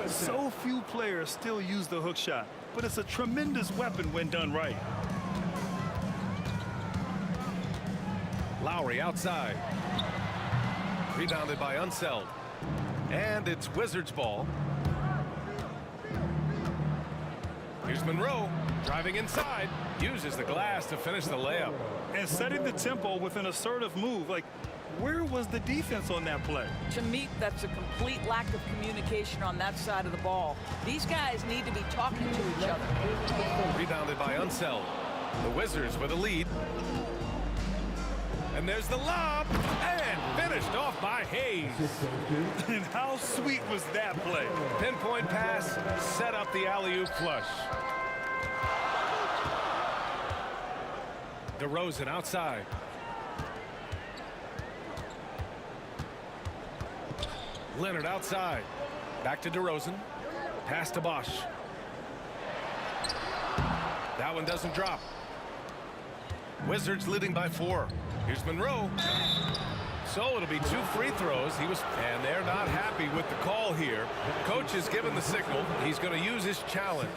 So few players still use the hook shot, but it's a tremendous weapon when done right. Lowry outside. Rebounded by Unseld. And it's Wizards ball. Here's Monroe driving inside. Uses the glass to finish the layup. And setting the tempo with an assertive move. Like, where was the defense on that play? To me, that's a complete lack of communication on that side of the ball. These guys need to be talking to each other. Rebounded by Unseld. The Wizards with a lead. And there's the lob. And finished off by Hayes. And how sweet was that play? Pinpoint pass. Set up the alley-oop flush. DeRozan outside. Leonard outside. Back to DeRozan. Pass to Bosch. That one doesn't drop. Wizards leading by 4. Here's Monroe. So it'll be 2 free throws. And they're not happy with the call here. Coach has given the signal. He's going to use his challenge.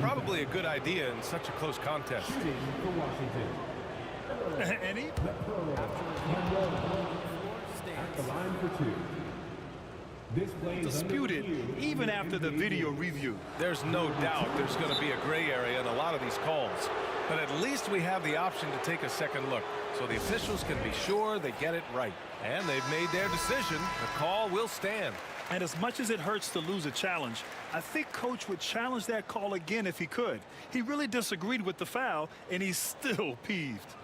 Probably a good idea in such a close contest. And he... At the line for 2. This play is disputed even after the video review. There's no doubt there's going to be a gray area in a lot of these calls. But at least we have the option to take a second look. So the officials can be sure they get it right. And they've made their decision. The call will stand. And as much as it hurts to lose a challenge, I think Coach would challenge that call again if he could. He really disagreed with the foul, and he's still peeved.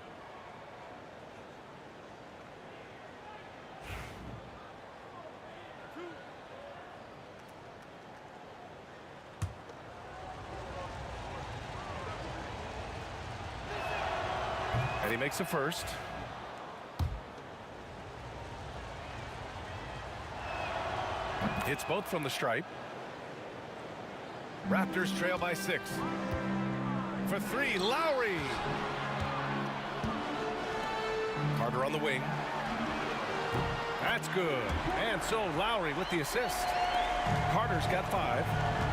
And he makes a first. Hits both from the stripe. Raptors trail by 6. For 3, Lowry. Carter on the wing. That's good. And so Lowry with the assist. Carter's got 5.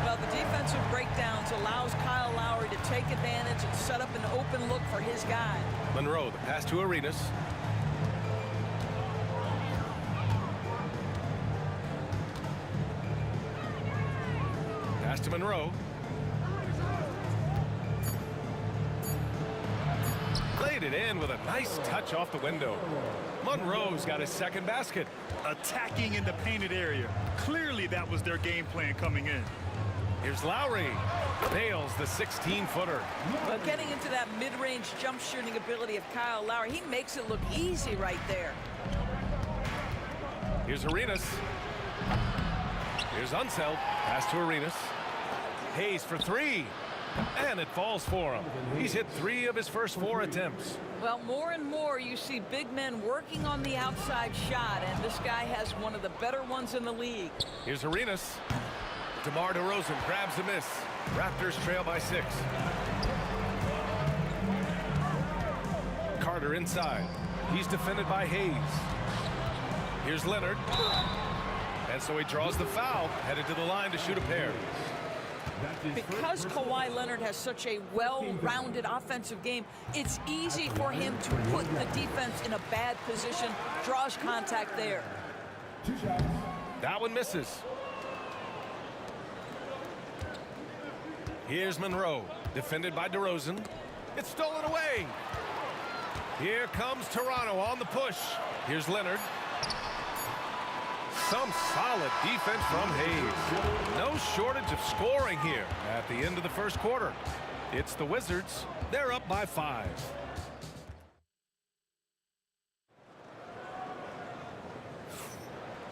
Well, the defensive breakdowns allows Kyle Lowry to take advantage and set up an open look for his guy. Monroe, the pass to Arenas. Pass to Monroe. Laid it in with a nice touch off the window. Monroe's got his second basket. Attacking in the painted area. Clearly that was their game plan coming in. Here's Lowry. Nails the 16-footer. Well, getting into that mid-range jump shooting ability of Kyle Lowry, he makes it look easy right there. Here's Arenas. Here's Unseld. Pass to Arenas. Hayes for 3. And it falls for him. He's hit 3 of his first 4 attempts. Well, more and more you see big men working on the outside shot, and this guy has one of the better ones in the league. Here's Arenas. DeMar DeRozan grabs a miss. Raptors trail by 6. Carter inside. He's defended by Hayes. Here's Leonard. And so he draws the foul, headed to the line to shoot a pair. Because Kawhi Leonard has such a well-rounded offensive game, it's easy for him to put the defense in a bad position, draws contact there. That one misses. Here's Monroe, defended by DeRozan. It's stolen away. Here comes Toronto on the push. Here's Leonard. Some solid defense from Hayes. No shortage of scoring here at the end of the first quarter. It's the Wizards. They're up by 5.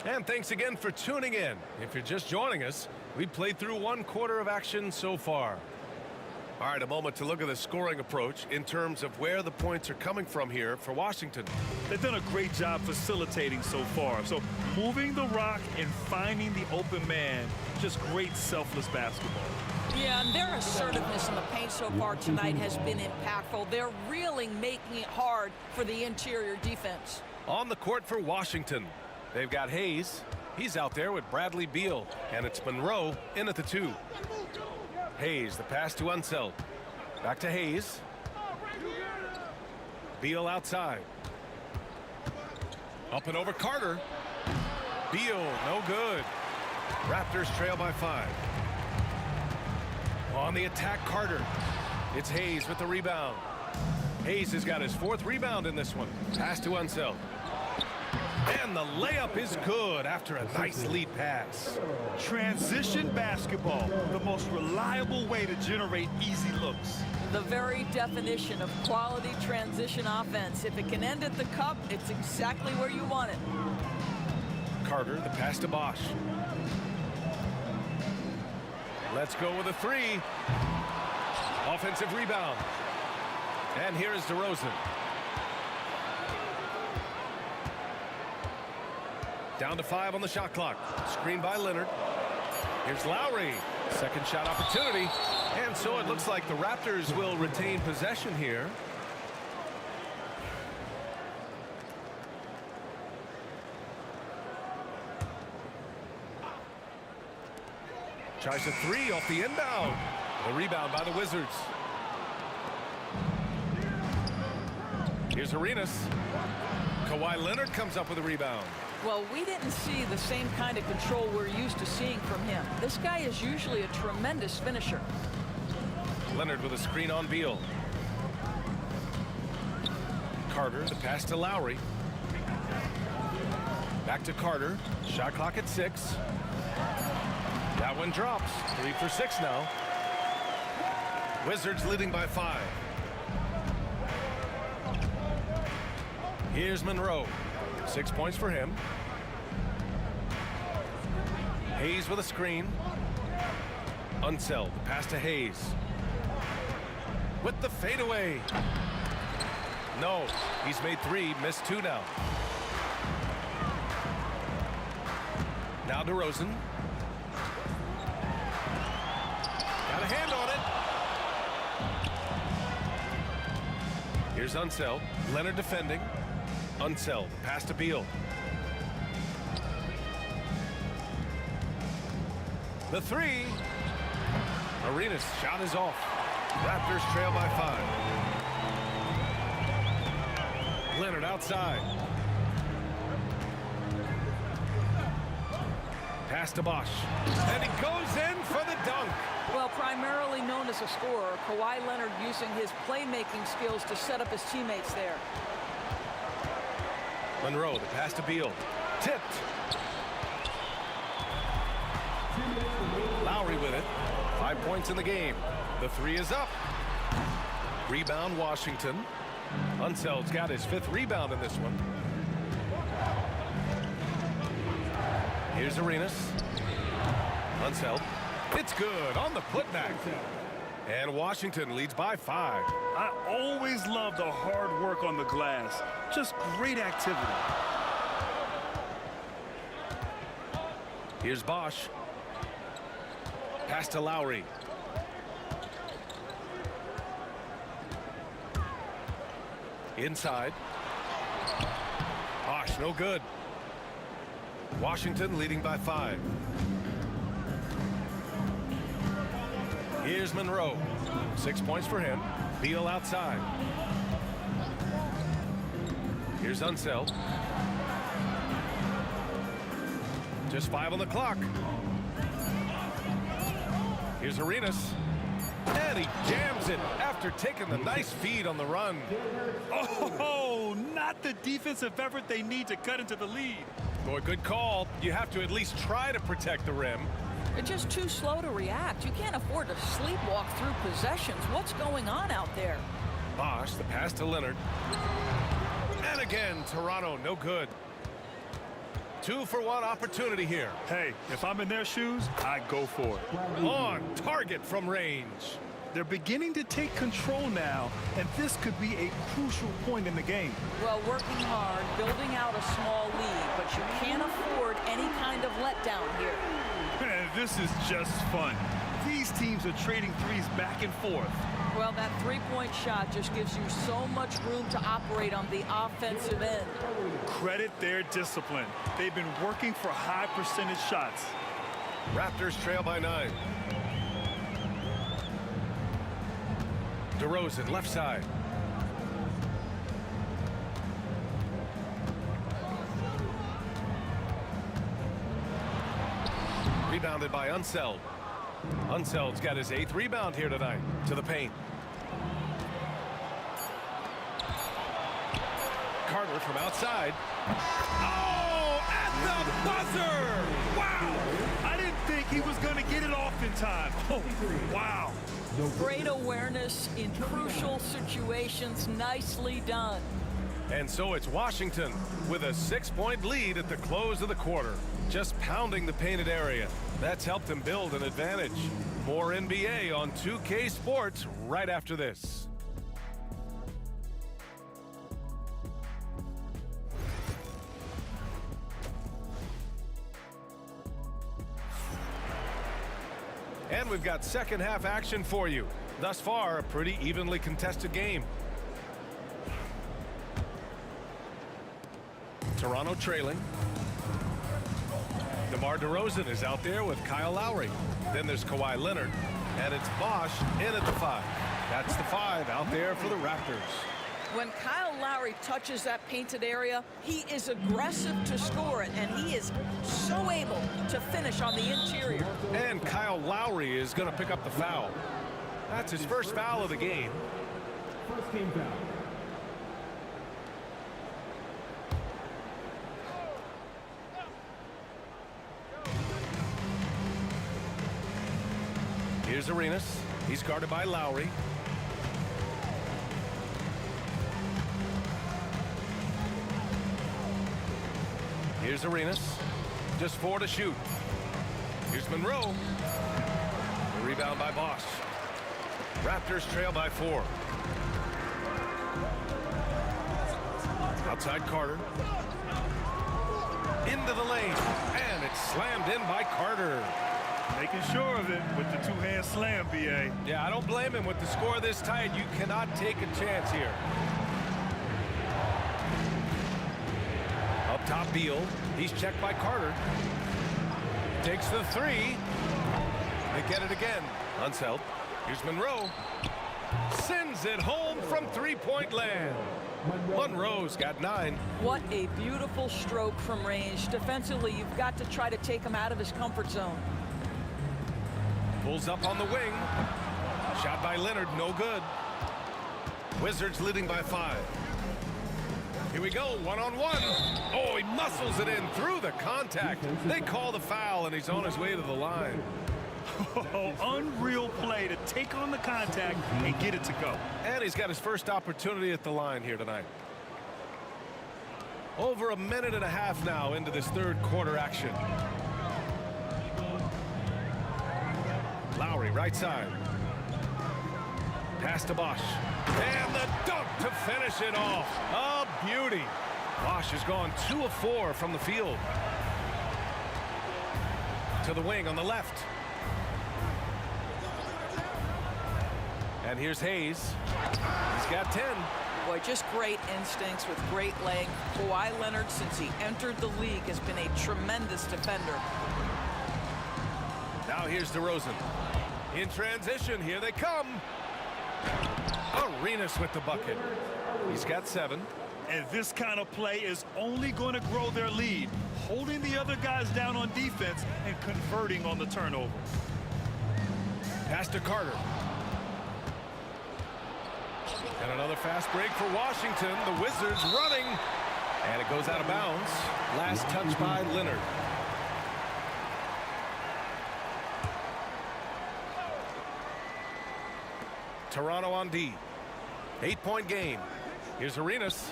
And thanks again for tuning in. If you're just joining us, we've played through 1 quarter of action so far. All right, a moment to look at the scoring approach in terms of where the points are coming from here for Washington. They've done a great job facilitating so far. So moving the rock and finding the open man, just great selfless basketball. Yeah, and their assertiveness in the paint so far tonight has been impactful. They're really making it hard for the interior defense. On the court for Washington, they've got Hayes. He's out there with Bradley Beal, and it's Monroe in at the 2. Hayes, the pass to Unseld. Back to Hayes. Beal outside. Up and over Carter. Beal, no good. Raptors trail by 5. On the attack, Carter. It's Hayes with the rebound. Hayes has got his 4th rebound in this one. Pass to Unseld. And the layup is good after a nice lead pass. Transition basketball, the most reliable way to generate easy looks. The very definition of quality transition offense. If it can end at the cup, it's exactly where you want it. Carter, the pass to Bosch. Let's go with a 3. Offensive rebound. And here is DeRozan. Down to 5 on the shot clock. Screen by Leonard. Here's Lowry. Second shot opportunity. And so it looks like the Raptors will retain possession here. Tries a 3 off the inbound. The rebound by the Wizards. Here's Arenas. Kawhi Leonard comes up with a rebound. Well, we didn't see the same kind of control we're used to seeing from him. This guy is usually a tremendous finisher. Leonard with a screen on Beal. Carter, the pass to Lowry. Back to Carter. Shot clock at 6. That one drops. 3 for 6 now. Wizards leading by 5. Here's Monroe. 6 points for him. Hayes with a screen. Unseld. The pass to Hayes. With the fadeaway. No. He's made 3. Missed 2 now. Now DeRozan. Got a hand on it. Here's Unseld. Leonard defending. Unseld, pass to Beal. The three. Arenas' shot is off. Raptors trail by 5. Leonard outside. Pass to Bosch. And he goes in for the dunk. Well, primarily known as a scorer, Kawhi Leonard using his playmaking skills to set up his teammates there. Monroe, the pass to Beal. Tipped. Lowry with it. 5 points in the game. The three is up. Rebound, Washington. Unseld's got his 5th rebound in this one. Here's Arenas. Unseld. It's good on the putback. And Washington leads by 5. I always love the hard work on the glass. Just great activity. Here's Bosch. Pass to Lowry. Inside. Bosch, no good. Washington leading by 5. Here's Monroe. 6 points for him. Beal outside. Here's Unseld. Just 5 on the clock. Here's Arenas. And he jams it after taking the nice feed on the run. Oh, not the defensive effort they need to cut into the lead. Boy, good call. You have to at least try to protect the rim. They're just too slow to react. You can't afford to sleepwalk through possessions. What's going on out there? Bosch, the pass to Leonard. And again, Toronto, no good. 2-for-1 opportunity here. Hey, if I'm in their shoes, I go for it. On target from range. They're beginning to take control now, and this could be a crucial point in the game. Well, working hard, building out a small lead, but you can't afford any kind of letdown here. Man, this is just fun. These teams are trading threes back and forth. Well, that three-point shot just gives you so much room to operate on the offensive end. Credit their discipline. They've been working for high percentage shots. Raptors trail by 9. DeRozan, left side. Rebounded by Unseld. Unseld's got his 8th rebound here tonight. To the paint. Carter from outside. Oh, at the buzzer! Wow! I didn't think he was going to get it off in time. Oh, wow. Great awareness in crucial situations. Nicely done. And so it's Washington with a 6-point lead at the close of the quarter. Just pounding the painted area. That's helped them build an advantage. More NBA on 2K Sports right after this. And we've got second half action for you. Thus far, a pretty evenly contested game. Toronto trailing. DeMar DeRozan is out there with Kyle Lowry. Then there's Kawhi Leonard. And it's Bosch in at the 5. That's the 5 out there for the Raptors. When Kyle Lowry touches that painted area, he is aggressive to score it, and he is so able to finish on the interior. And Kyle Lowry is going to pick up the foul. That's his first foul of the game. First team foul. Here's Arenas. He's guarded by Lowry. Here's Arenas. Just 4 to shoot. Here's Monroe. The rebound by Bosch. Raptors trail by 4. Outside Carter. Into the lane. And it's slammed in by Carter. Making sure of it with the two-hand slam, B.A. Yeah, I don't blame him. With the score this tight, you cannot take a chance here. Top Beal. He's checked by Carter. Takes the three. They get it again. Unseld. Here's Monroe. Sends it home from three-point land. Monroe's got 9. What a beautiful stroke from range. Defensively, you've got to try to take him out of his comfort zone. Pulls up on the wing. Shot by Leonard, no good. Wizards leading by 5. Here we go, one-on-one. Oh, he muscles it in through the contact. They call the foul, and he's on his way to the line. Oh, unreal play to take on the contact and get it to go. And he's got his first opportunity at the line here tonight. Over a minute and a half now into this third quarter action. Lowry, right side. Pass to Bosch. And the dunk to finish it off. A beauty. Bosch has gone 2 of 4 from the field. To the wing on the left. And here's Hayes. He's got 10. Boy, just great instincts with great leg. Kawhi Leonard, since he entered the league, has been a tremendous defender. Now here's DeRozan. In transition, here they come. Arenas with the bucket. He's got 7. And this kind of play is only going to grow their lead, holding the other guys down on defense and converting on the turnover. Pass to Carter. And another fast break for Washington. The Wizards running. And it goes out of bounds. Last touch by Leonard. Toronto on D. 8-point game. Here's Arenas.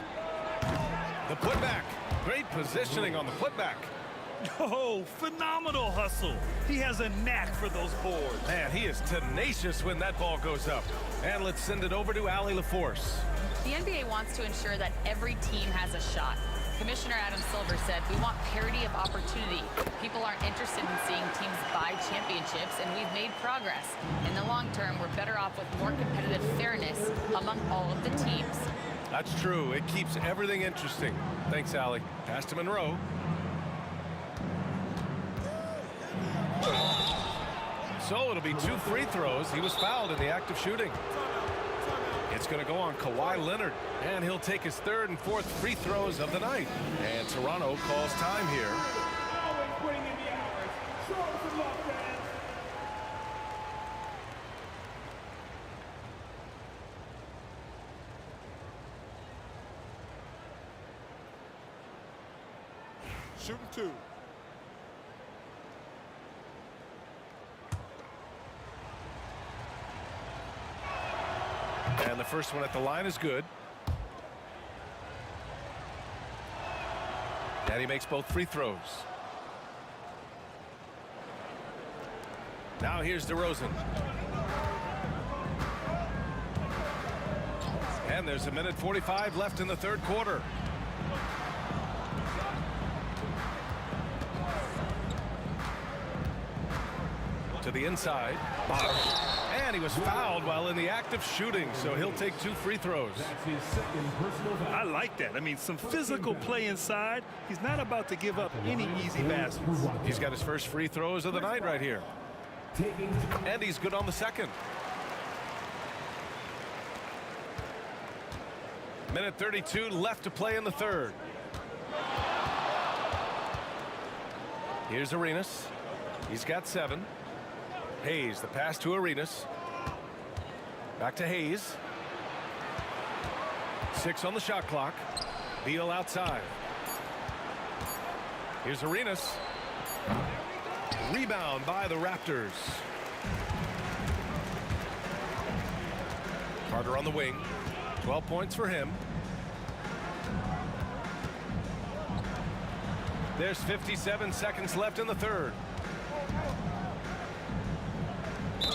The putback. Great positioning on the putback. Oh, phenomenal hustle. He has a knack for those boards. Man, he is tenacious when that ball goes up. And let's send it over to Allie LaForce. The NBA wants to ensure that every team has a shot. Commissioner Adam Silver said, we want parity of opportunity. People aren't interested in seeing teams buy championships, and we've made progress. In the long term, we're better off with more competitive fairness among all of the teams. That's true. It keeps everything interesting. Thanks, Allie. Pass to Monroe. So it'll be 2 free throws. He was fouled in the act of shooting. It's going to go on Kawhi Leonard, and he'll take his 3rd and 4th free throws of the night. And Toronto calls time here. Shooting 2. And the first one at the line is good. And he makes both free throws. Now here's DeRozan. And there's 1:45 left in the third quarter. To the inside. Bosch. And he was fouled while in the act of shooting, so he'll take 2 free throws. I like that. I mean, some physical play inside. He's not about to give up any easy baskets. He's got his first free throws of the night right here. And he's good on the second. 1:32 left to play in the third. Here's Arenas. He's got 7. Hayes, the pass to Arenas. Back to Hayes. 6 on the shot clock. Beal outside. Here's Arenas. Rebound by the Raptors. Carter on the wing. 12 points for him. There's 57 seconds left in the third.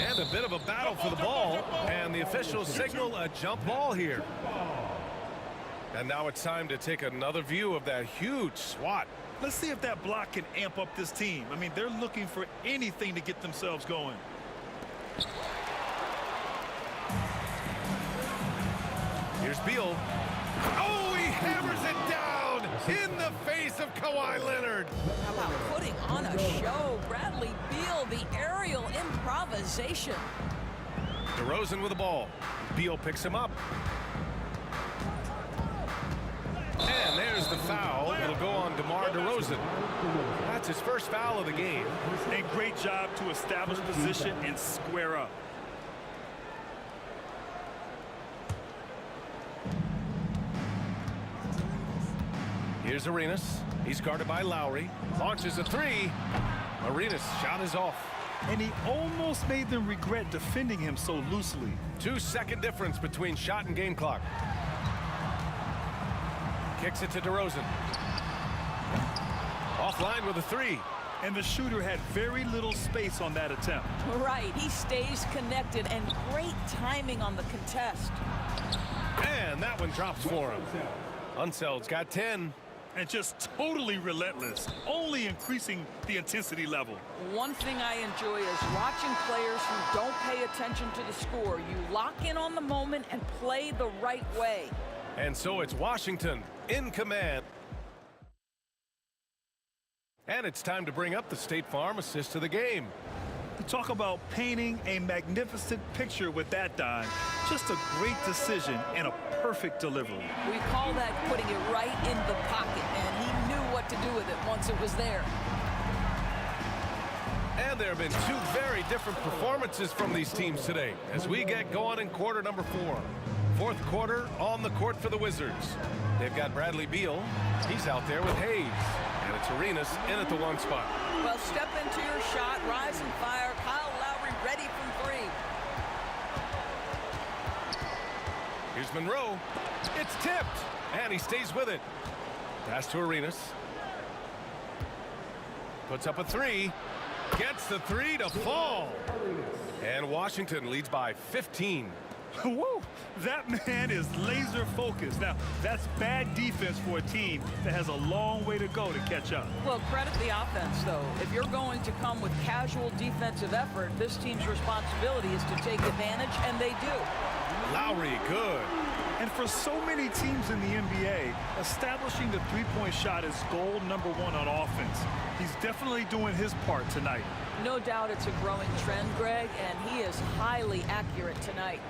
And a bit of a battle for the ball, and the officials signal a jump ball here. And now it's time to take another view of that huge swat. Let's see if that block can amp up this team. I mean, they're looking for anything to get themselves going. Here's Beal. Oh, he hammers it down. in the face of Kawhi Leonard. How about putting on a show? Bradley Beal, the aerial improvisation. DeRozan with the ball. Beal picks him up. And there's the foul. It'll go on DeMar DeRozan. That's his first foul of the game. A great job to establish position and square up. Here's Arenas. He's guarded by Lowry. Launches a three. Arenas' shot is off. And he almost made them regret defending him so loosely. 2-second difference between shot and game clock. Kicks it to DeRozan. Offline with a three. And the shooter had very little space on that attempt. Right, he stays connected, and great timing on the contest. And that one drops for him. Unseld's got 10. And just totally relentless, only increasing the intensity level. One thing I enjoy is watching players who don't pay attention to the score. You lock in on the moment and play the right way. And so it's Washington in command. And it's time to bring up the State Farm assist of the game. You talk about painting a magnificent picture with that dime. Just a great decision and a perfect delivery. We call that putting it right in the pocket, and he knew what to do with it once it was there. And there have been two very different performances from these teams today as we get going in quarter number 4. Fourth quarter on the court for the Wizards. They've got Bradley Beal. He's out there with Hayes. And it's Arenas in at the one spot. Well, step into your shot, rise and fire. Kyle Lowry ready from three. Here's Monroe. It's tipped. And he stays with it. Pass to Arenas. Puts up a three. Gets the three to fall. And Washington leads by 15. Woo! That man is laser focused. Now, that's bad defense for a team that has a long way to go to catch up. Well, credit the offense, though. If you're going to come with casual defensive effort, this team's responsibility is to take advantage, and they do. Lowry, good. And for so many teams in the NBA, establishing the three-point shot is goal number 1 on offense. He's definitely doing his part tonight. No doubt it's a growing trend, Greg, and he is highly accurate tonight.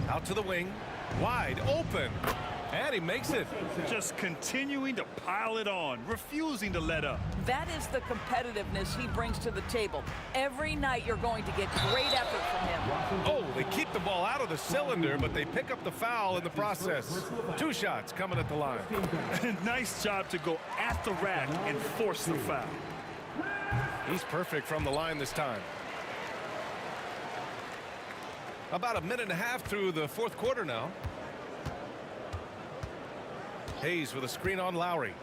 Out to the wing, wide open, and he makes it. Just continuing to pile it on, refusing to let up. That is the competitiveness he brings to the table. Every night you're going to get great effort from him. Oh, they keep the ball out of the cylinder, but they pick up the foul in the process. 2 shots coming at the line. Nice job to go at the rack and force the foul. He's perfect from the line this time. About a minute and a half through the fourth quarter now. Hayes with a screen on Lowry.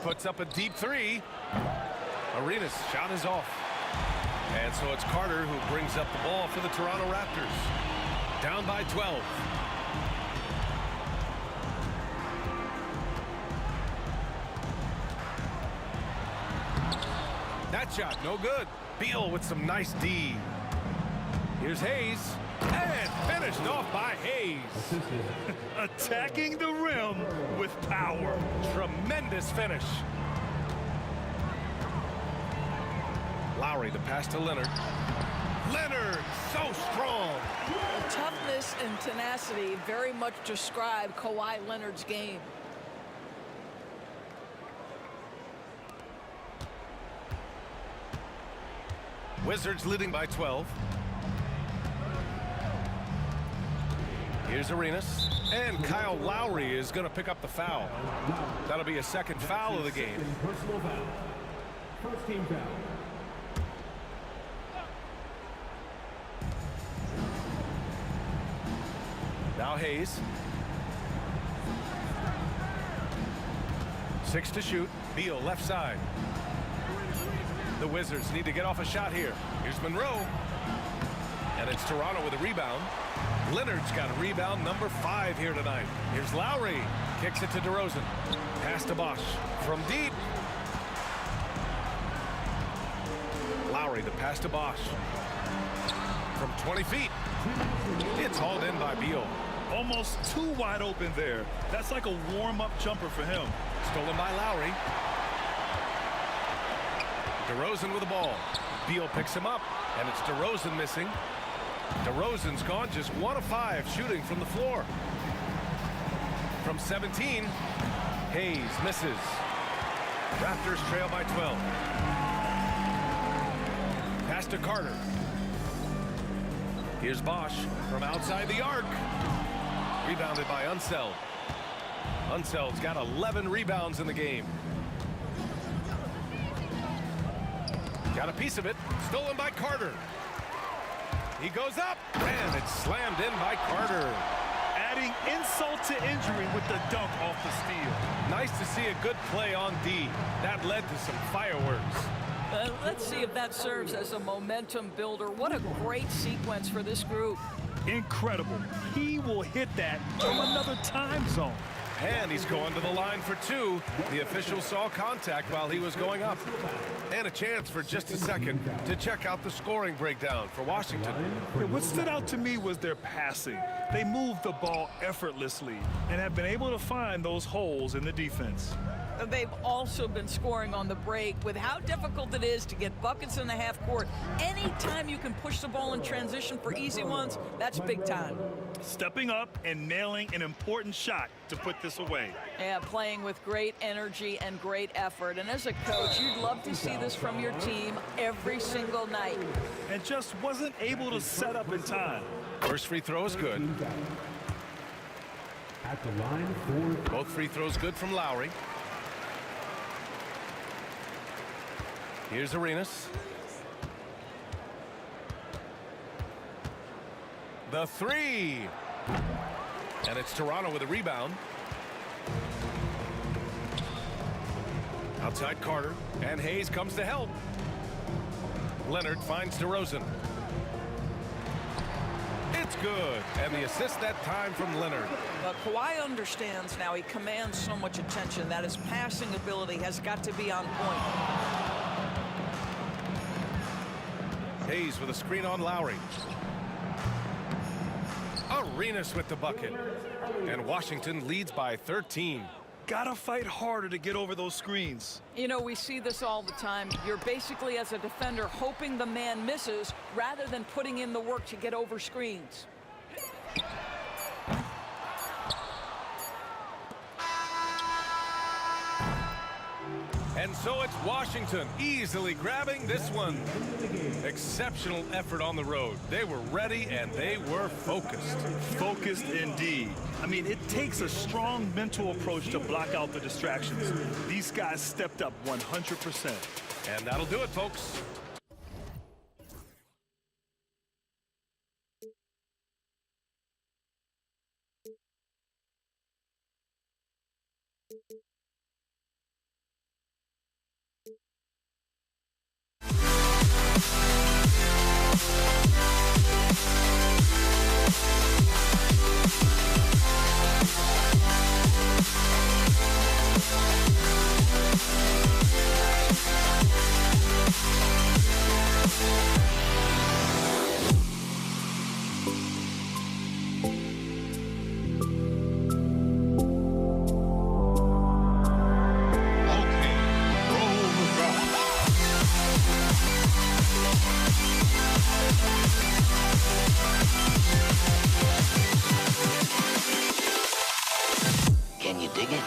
Puts up a deep three. Arenas' shot is off. And so it's Carter who brings up the ball for the Toronto Raptors. Down by 12. That shot, no good. Beal with some nice D. Here's Hayes, and finished off by Hayes. Attacking the rim with power. Tremendous finish. Lowry, the pass to Leonard. Leonard, so strong. Toughness and tenacity very much describe Kawhi Leonard's game. Wizards leading by 12. Here's Arenas, and Kyle Lowry is going to pick up the foul. That'll be a second foul of the game. Personal foul. First team foul. Now Hayes. 6 to shoot. Beal left side. The Wizards need to get off a shot here. Here's Monroe. And it's Toronto with a rebound. Leonard's got a rebound number 5 here tonight. Here's Lowry. Kicks it to DeRozan. Pass to Bosch. From deep. Lowry, the pass to Bosch. From 20 feet. It's hauled in by Beal. Almost too wide open there. That's like a warm-up jumper for him. Stolen by Lowry. DeRozan with the ball. Beal picks him up, and it's DeRozan missing. DeRozan's gone just 1 of 5 shooting from the floor. From 17, Hayes misses. Raptors trail by 12. Pass to Carter. Here's Bosch from outside the arc. Rebounded by Unseld. Unseld's got 11 rebounds in the game. Got a piece of it. Stolen by Carter. He goes up, and it's slammed in by Carter. Adding insult to injury with the dunk off the steal. Nice to see a good play on D. That led to some fireworks. Let's see if that serves as a momentum builder. What a great sequence for this group. Incredible. He will hit that from another time zone. And he's going to the line for 2. The official saw contact while he was going up. And a chance for just a second to check out the scoring breakdown for Washington. What stood out to me was their passing. They moved the ball effortlessly and have been able to find those holes in the defense. They've also been scoring on the break. With how difficult it is to get buckets in the half court, anytime you can push the ball in transition for easy ones, that's big time. Stepping up and nailing an important shot to put this away. Yeah, playing with great energy and great effort. And as a coach, you'd love to see this from your team every single night. And just wasn't able to set up in time. First free throw is good. At the line for both free throws good from Lowry. Here's Arenas. The 3. And it's Toronto with a rebound. Outside Carter, and Hayes comes to help. Leonard finds DeRozan. It's good, and the assist that time from Leonard. But Kawhi understands now he commands so much attention that his passing ability has got to be on point. Hayes with a screen on Lowry. Arenas with the bucket. And Washington leads by 13. Gotta fight harder to get over those screens. You know, we see this all the time. You're basically, as a defender, hoping the man misses rather than putting in the work to get over screens. And so it's Washington easily grabbing this one. Exceptional effort on the road. They were ready and they were focused. Focused indeed. I mean, it takes a strong mental approach to block out the distractions. These guys stepped up 100%. And that'll do it, folks. Can you dig it?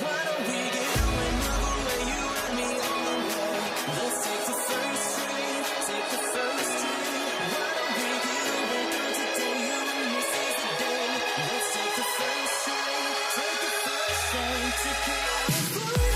Why don't we get up and move away, you and me on the way? Let's take the first train, take the first train. Why don't we get up and go today, you and me seize the day? Let's take the first train, take the first train to California.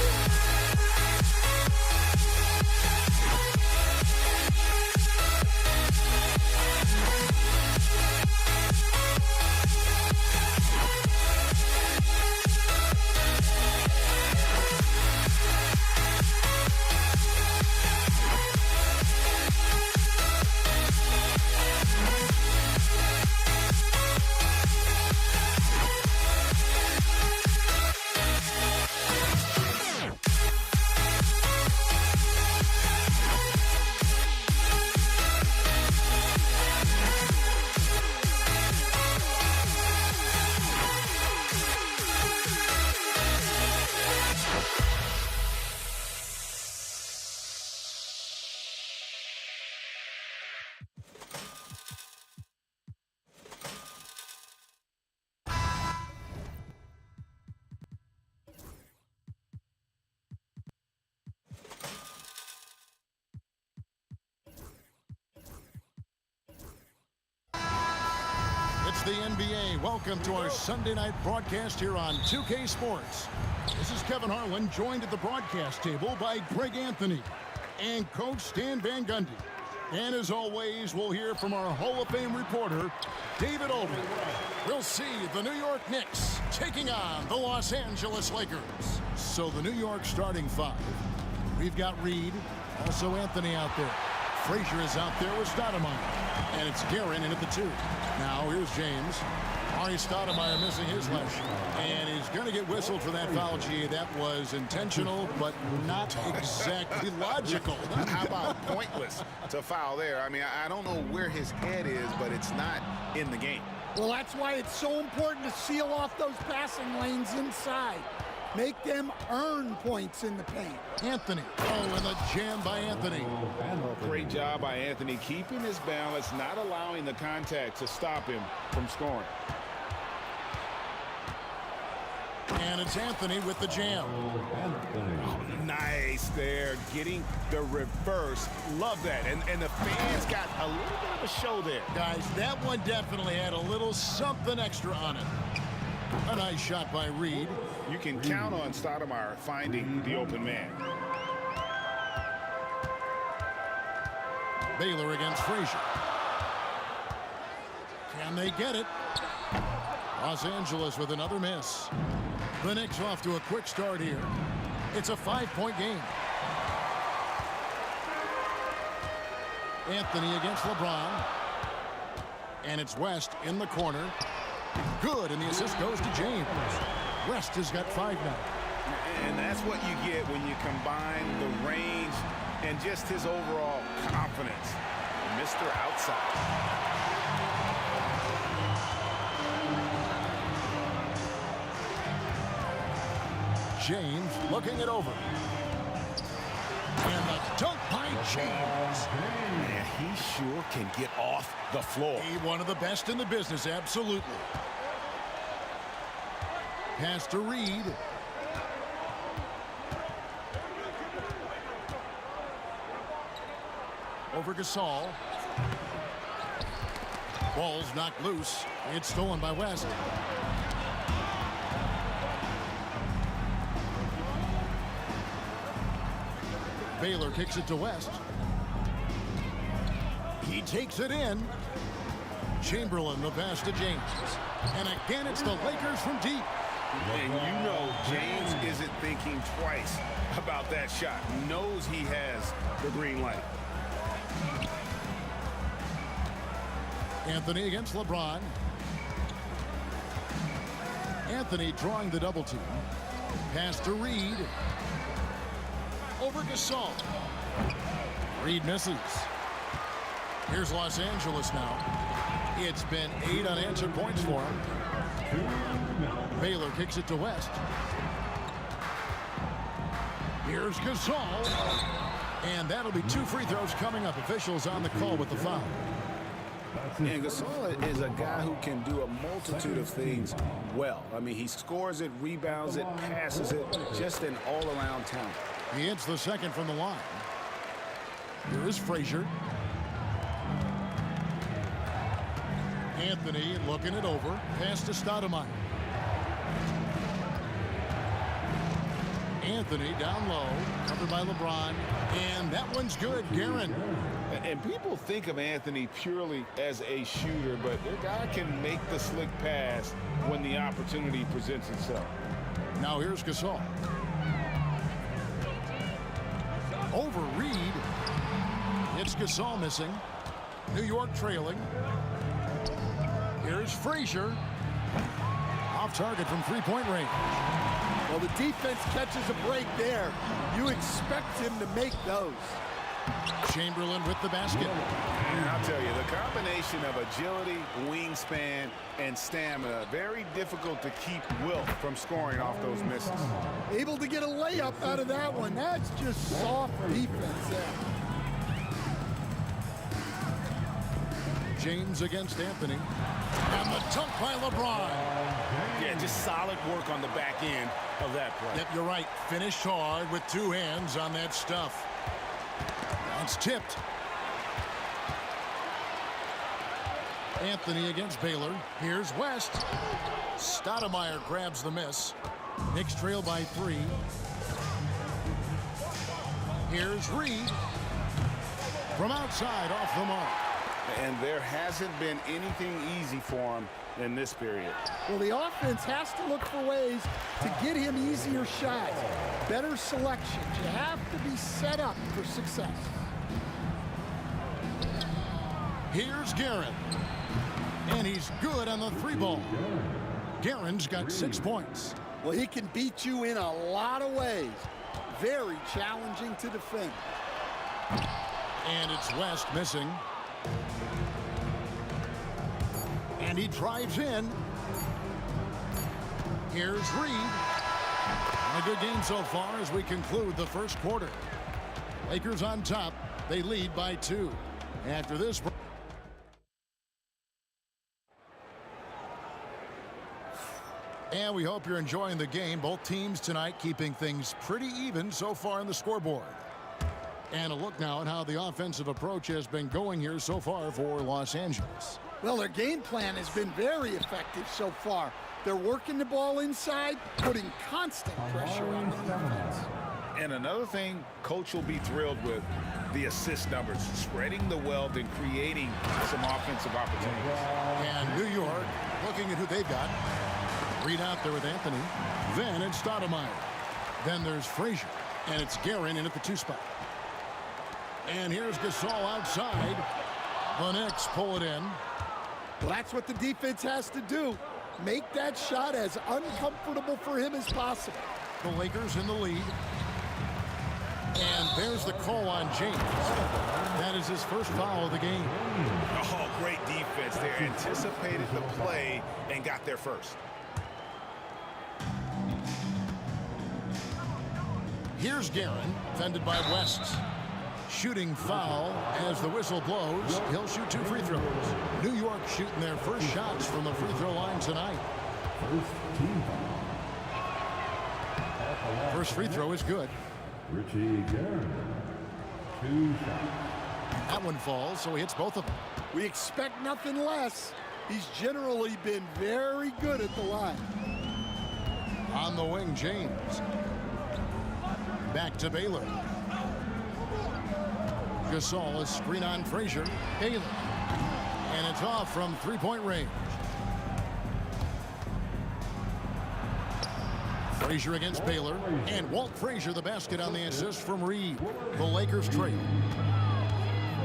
It's the NBA. Welcome to our Sunday night broadcast here on 2K Sports. This is Kevin Harlan, joined at the broadcast table by Greg Anthony and Coach Stan Van Gundy. And as always, we'll hear from our Hall of Fame reporter, David Aldridge. We'll see the New York Knicks taking on the Los Angeles Lakers. So the New York starting five. We've got Reed, also Anthony out there. Frazier is out there with Stoudemire. And it's Guerin in at the 2. Now here's James. Ari Stoudemire missing his left shot. And he's going to get whistled for that foul, G. That was intentional, but not exactly logical. How about pointless to foul there? I mean, I don't know where his head is, but it's not in the game. Well, that's why it's so important to seal off those passing lanes inside. Make them earn points in the paint. Anthony. Oh, and the jam by Anthony. Great job by Anthony, keeping his balance, not allowing the contact to stop him from scoring. And it's Anthony with the jam. Oh, nice there, getting the reverse. Love that. And the fans got a little bit of a show there. Guys, that one definitely had a little something extra on it. A nice shot by Reed. You can count on Stoudemire finding the open man. Baylor against Frazier. Can they get it? Los Angeles with another miss. The Knicks off to a quick start here. It's a 5-point game. Anthony against LeBron. And it's West in the corner. Good, and the assist goes to James. West has got 5 now. And that's what you get when you combine the range and just his overall confidence. Mr. Outside. James looking it over. And the dunk by James. Man, he sure can get off the floor. One of the best in the business, absolutely. Pass to Reed. Over Gasol. Ball's knocked loose. It's stolen by West. Baylor kicks it to West. He takes it in. Chamberlain, the pass to James. And again, it's the Lakers from deep. And you know James isn't thinking twice about that shot. Knows he has the green light. Anthony against LeBron. Anthony drawing the double team. Pass to Reed. Over Gasol. Reed misses. Here's Los Angeles now. It's been 8 unanswered points for him. Baylor kicks it to West. Here's Gasol. And that'll be 2 free throws coming up. Officials on the call with the foul. And Gasol is a guy who can do a multitude of things well. I mean, he scores it, rebounds it, passes it, just an all-around talent. He hits the second from the line. Here is Frazier. Anthony looking it over. Pass to Stoudemire. Anthony down low, covered by LeBron, and that one's good. Guerin. And people think of Anthony purely as a shooter, but the guy can make the slick pass when the opportunity presents itself. Now here's Gasol. Over Reed. It's Gasol missing. New York trailing. Here's Frazier. Off target from three-point range. Well, the defense catches a break there. You expect him to make those. Chamberlain with the basket. And I'll tell you, the combination of agility, wingspan, and stamina, very difficult to keep Wilt from scoring off those misses. Able to get a layup out of that one. That's just soft defense there. James against Anthony. And the dunk by LeBron. Yeah, just solid work on the back end of that play. Yep, you're right. Finished hard with two hands on that stuff. It's tipped. Anthony against Baylor. Here's West. Stoudemire grabs the miss. Knicks trail by 3. Here's Reed. From outside, off the mark. And there hasn't been anything easy for him in this period. Well, the offense has to look for ways to get him easier shots, better selections. You have to be set up for success. Here's Guerin. And he's good on the 3-ball. Guerin's got 6 points. Well, he can beat you in a lot of ways. Very challenging to defend. And it's West missing. And he drives in. Here's Reed. And a good game so far as we conclude the first quarter. Lakers on top. They lead by 2. After this. And we hope you're enjoying the game. Both teams tonight keeping things pretty even so far on the scoreboard. And a look now at how the offensive approach has been going here so far for Los Angeles. Well, their game plan has been very effective so far. They're working the ball inside, putting constant pressure on the defense. And another thing Coach will be thrilled with, the assist numbers, spreading the wealth and creating some offensive opportunities. And New York looking at who they've got. Reed out there with Anthony. Then it's Stoudemire. Then there's Frazier. And it's Guerin in at the 2 spot. And here's Gasol outside. The Knicks pull it in. Well, that's what the defense has to do. Make that shot as uncomfortable for him as possible. The Lakers in the lead. And there's the call on James. That is his first foul of the game. Oh, great defense there. Anticipated the play and got there first. Here's Guerin, defended by West. Shooting foul as the whistle blows. He'll shoot 2 free throws. New York shooting their first shots from the free throw line tonight. First free throw is good. Richie Guerin, 2 shots. That one falls, so he hits both of them. We expect nothing less. He's generally been very good at the line. On the wing, James. Back to Baylor. Gasol, a screen on Frazier. Baylor. And it's off from 3-point range. Frazier against Baylor. And Walt Frazier, the basket on the assist from Reed. The Lakers trail.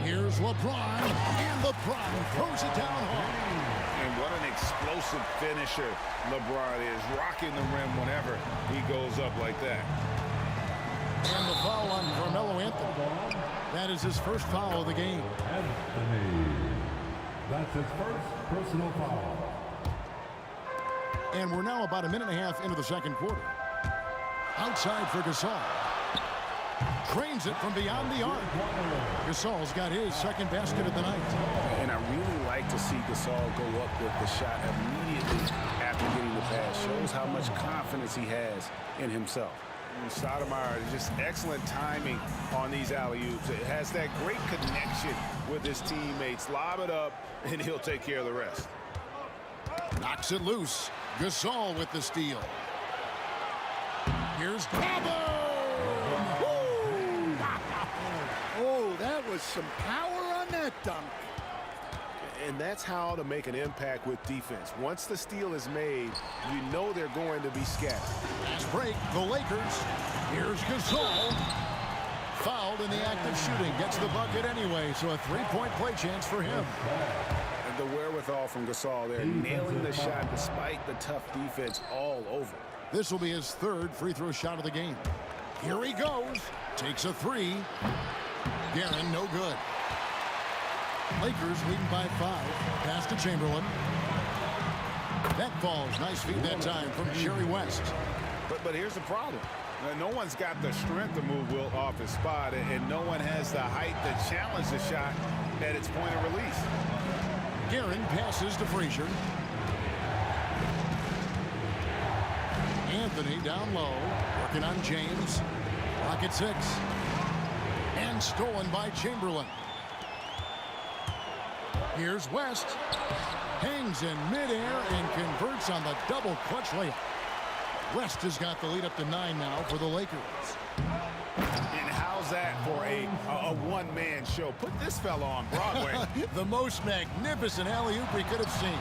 Here's LeBron. And LeBron throws it down hard. And what an explosive finisher LeBron is. Rocking the rim whenever he goes up like that. And the foul on Carmelo Anthony. That is his first foul of the game. Anthony. That's his first personal foul. And we're now about a minute and a half into the second quarter. Outside for Gasol. Trains it from beyond the arc. Gasol's got his second basket of the night. And I really like to see Gasol go up with the shot immediately after getting the pass. Shows how much confidence he has in himself. Stoudemire, just excellent timing on these alley-oops. It has that great connection with his teammates. Lob it up, and he'll take care of the rest. Knocks it loose. Gasol with the steal. Here's Cabo! Oh, that was some power on that dunk. And that's how to make an impact with defense. Once the steal is made, you know they're going to be scattered. Fast break, the Lakers. Here's Gasol. Fouled in the act of shooting. Gets the bucket anyway, so a three-point play chance for him. And the wherewithal from Gasol there, nailing the shot despite the tough defense all over. This will be his third free throw shot of the game. Here he goes. Takes a three. Guerin, no good. Lakers leading by 5. Pass to Chamberlain. That falls. Nice feed that time from Jerry West. But here's the problem. No one's got the strength to move Wilt off his spot, and no one has the height to challenge the shot at its point of release. Guerin passes to Frazier. Anthony down low, working on James. Rocket 6. And stolen by Chamberlain. Here's West. Hangs in midair and converts on the double clutch layup. West has got the lead up to 9 now for the Lakers. And how's that for a one-man show? Put this fella on Broadway. The most magnificent alley-oop we could have seen.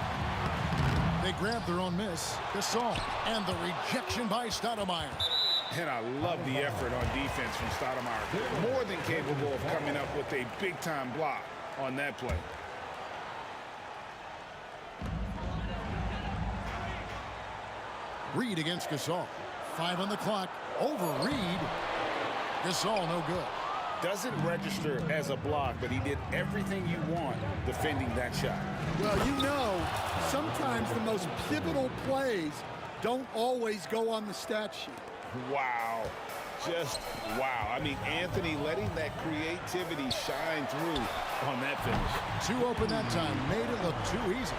They grabbed their own miss. Gasol. And the rejection by Stoudemire. And I love the effort on defense from Stoudemire. More than capable of coming up with a big-time block on that play. Reed against Gasol. 5 on the clock. Over Reed. Gasol no good. Doesn't register as a block, but he did everything you want defending that shot. Well, you know, sometimes the most pivotal plays don't always go on the stat sheet. Wow. Just wow. I mean, Anthony letting that creativity shine through on that finish. 2 open that time. Made it look too easy.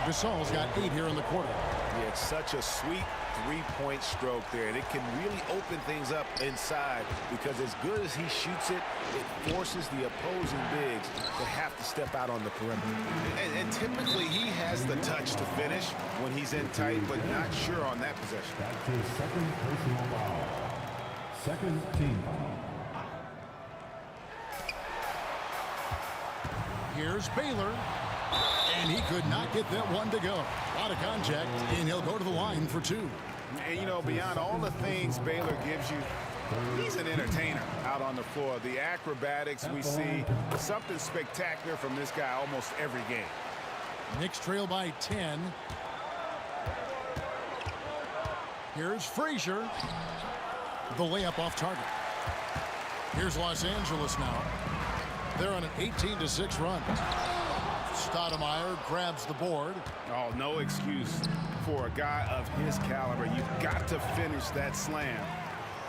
Gasol's got 8 here in the quarter. Yeah, it's such a sweet three-point stroke there, and it can really open things up inside because as good as he shoots it, it forces the opposing bigs to have to step out on the perimeter. And typically he has the touch to finish when he's in tight, but not sure on that possession. That's his second personal foul. Second team foul. Here's Baylor. And he could not get that one to go. A lot of contact, and he'll go to the line for 2. And, you know, beyond all the things Baylor gives you, he's an entertainer out on the floor. The acrobatics we see, something spectacular from this guy almost every game. Knicks trail by 10. Here's Frazier. The layup off target. Here's Los Angeles now. They're on an 18-6 run. Stoudemire grabs the board. Oh, no excuse for a guy of his caliber. You've got to finish that slam.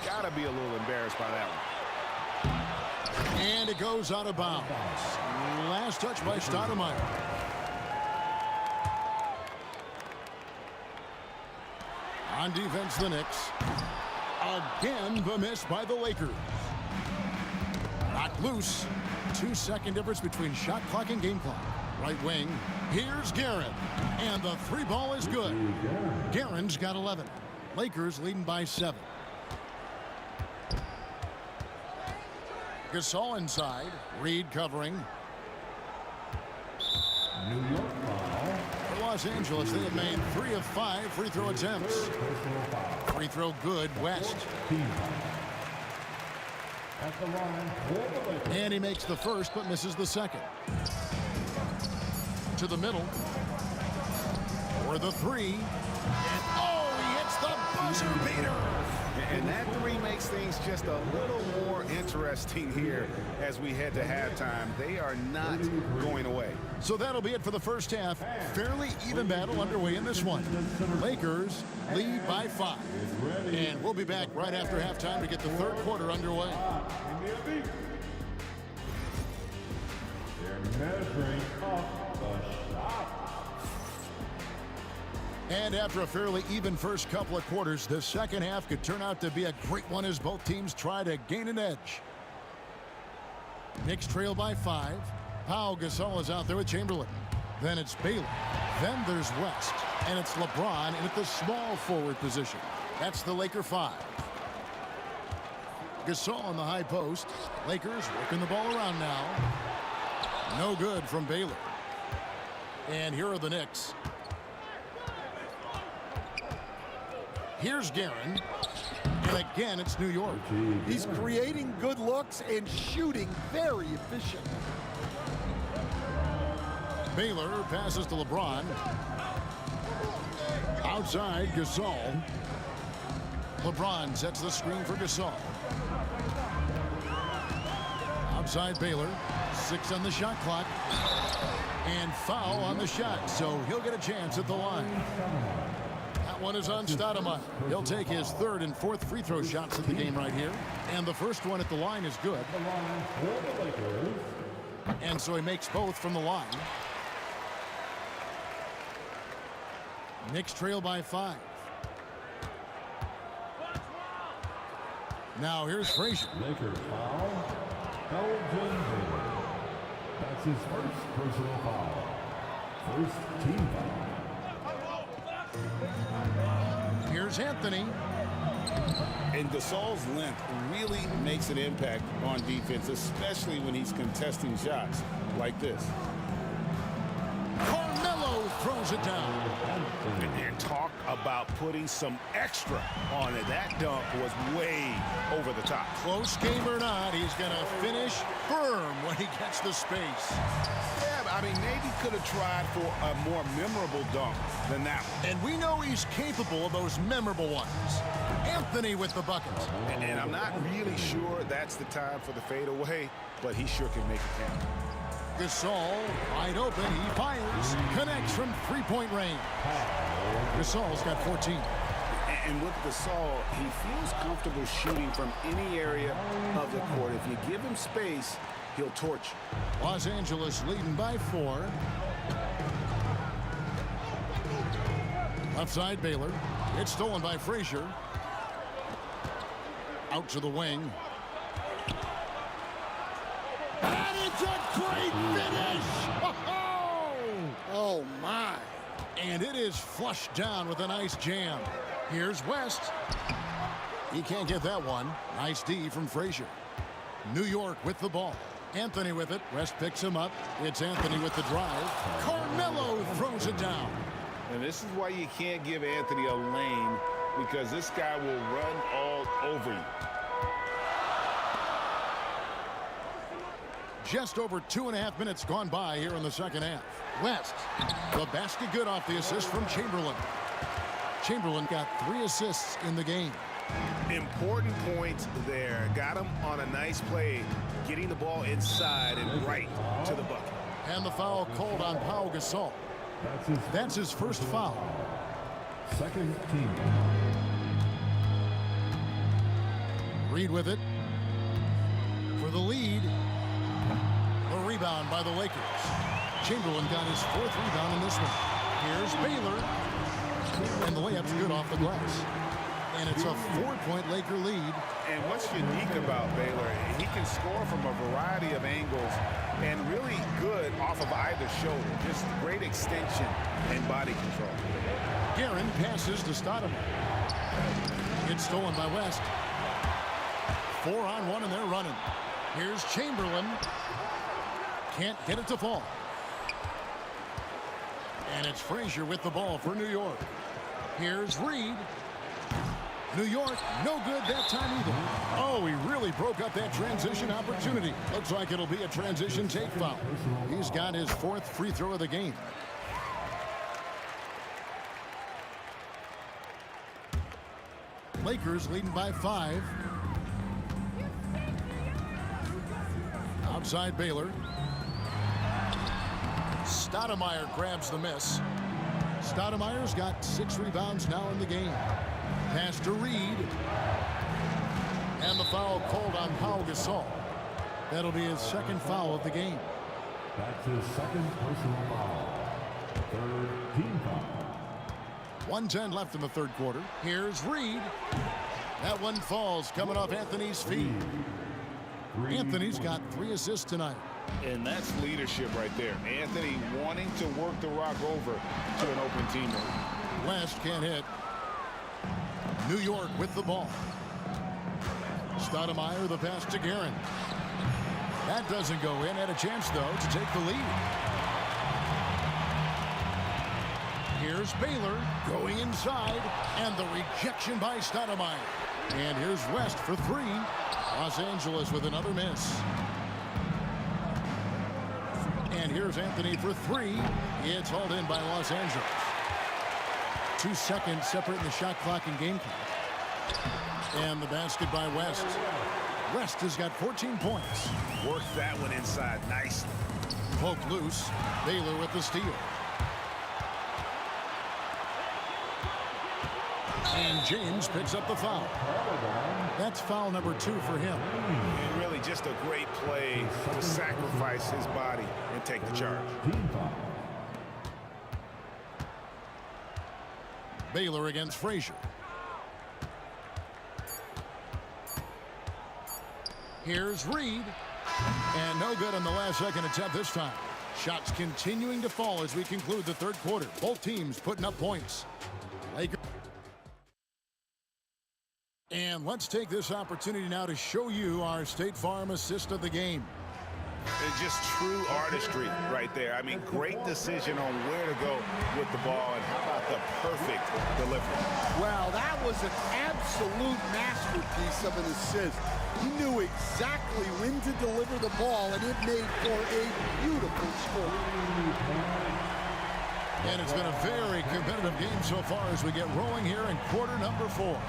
Got to be a little embarrassed by that one. And it goes out of bounds. Last touch by Stoudemire. On defense, the Knicks. Again, the miss by the Lakers. Knocked loose. 2-second difference between shot clock and game clock. Right wing. Here's Guerin. And the 3 ball is good. Guerin's got 11. Lakers leading by 7. Gasol inside. Reed covering. For Los Angeles, they have made 3 of 5 free throw attempts. Free throw good, West. And he makes the first, but misses the second. To the middle. For the 3. And oh, he hits the buzzer beater. And that 3 makes things just a little more interesting here as we head to halftime. They are not going away. So that'll be it for the first half. Fairly even battle underway in this one. Lakers lead by 5. And we'll be back right after halftime to get the third quarter underway. They're measuring up the And after a fairly even first couple of quarters, the second half could turn out to be a great one as both teams try to gain an edge. Knicks trail by 5. Pau Gasol is out there with Chamberlain. Then it's Baylor. Then there's West. And it's LeBron in at the small forward position. That's the Laker 5. Gasol on the high post. Lakers working the ball around now. No good from Baylor. And here are the Knicks. Here's Guerin. And again, it's New York. He's creating good looks and shooting very efficient. Baylor passes to LeBron. Outside, Gasol. LeBron sets the screen for Gasol. Outside Baylor. 6 on the shot clock. And foul on the shot, so he'll get a chance at the line. That one is on Stoudemire. He'll take his 3rd and 4th free throw shots of the game right here. And the first one at the line is good. And so he makes both from the line. Knicks trail by 5. Now here's Frazier. Lakers foul. Elgin Baylor. That's his first personal foul. First team foul. Here's Anthony. And Gasol's length really makes an impact on defense, especially when he's contesting shots like this. Carmelo throws it down. And talk about putting some extra on it. That dunk was way over the top. Close game or not, he's going to finish firm when he gets the space. Yeah, but I mean, maybe could have tried for a more memorable dunk than that one. And we know he's capable of those memorable ones. Anthony with the bucket. And I'm not really sure that's the time for the fadeaway, but he sure can make it count. Gasol wide open. He fires. Connects from three-point range. Gasol's got 14. And with Gasol, he feels comfortable shooting from any area of the court. If you give him space, he'll torch you. Los Angeles leading by 4. Left side Baylor. It's stolen by Frazier. Out to the wing. And it's a great finish! Oh, my. And it is flushed down with a nice jam. Here's West. He can't get that one. Nice D from Frazier. New York with the ball. Anthony with it. West picks him up. It's Anthony with the drive. Carmelo throws it down. And this is why you can't give Anthony a lane, because this guy will run all over you. Just over 2.5 minutes gone by here in the second half. West, the basket good off the assist from Chamberlain. Chamberlain got 3 assists in the game. Important points there. Got him on a nice play, getting the ball inside and right to the bucket. And the foul called on Pau Gasol. That's his first foul. Second team. Reed with it. For the lead. A rebound by the Lakers. Chamberlain got his 4th rebound in this one. Here's Baylor. And the layup's good off the glass. And it's a 4-point Laker lead. And what's unique about Baylor, he can score from a variety of angles and really good off of either shoulder. Just great extension and body control. Guerin passes to Stoudemire. It's stolen by West. 4-on-1 and they're running. Here's Chamberlain. Can't get it to fall. And it's Frazier with the ball for New York. Here's Reed. New York, no good that time either. Oh, he really broke up that transition opportunity. Looks like it'll be a transition take foul. He's got his 4th free throw of the game. Lakers leading by 5. Outside Baylor. Stoudemire grabs the miss. Stoudemire's got 6 rebounds now in the game. Pass to Reed. And the foul called on Pau Gasol. That'll be his 2nd foul of the game. That's his 2nd personal foul. 3rd team foul. 1:10 left in the third quarter. Here's Reed. That one falls coming off Anthony's feet. Anthony's got 3 assists tonight. And that's leadership right there. Anthony wanting to work the rock over to an open teammate. West can't hit. New York with the ball. Stoudemire, the pass to Guerin. That doesn't go in. Had a chance, though, to take the lead. Here's Baylor going inside, and the rejection by Stoudemire. And here's West for 3. Los Angeles with another miss. And here's Anthony for 3. It's hauled in by Los Angeles. 2 seconds separating the shot clock and game clock. And the basket by West. West has got 14 points. Worked that one inside nicely. Poke loose. Baylor with the steal. And James picks up the foul. That's foul number 2 for him. And really just a great play to sacrifice his body and take the charge. Baylor against Frazier. Here's Reed. And no good on the last second attempt this time. Shots continuing to fall as we conclude the third quarter. Both teams putting up points. Lakers. And let's take this opportunity now to show you our State Farm assist of the game. It's just true artistry right there. I mean, great decision on where to go with the ball, and how about the perfect delivery. Well, that was an absolute masterpiece of an assist. He knew exactly when to deliver the ball, and it made for a beautiful score. And it's been a very competitive game so far as we get rolling here in quarter number 4.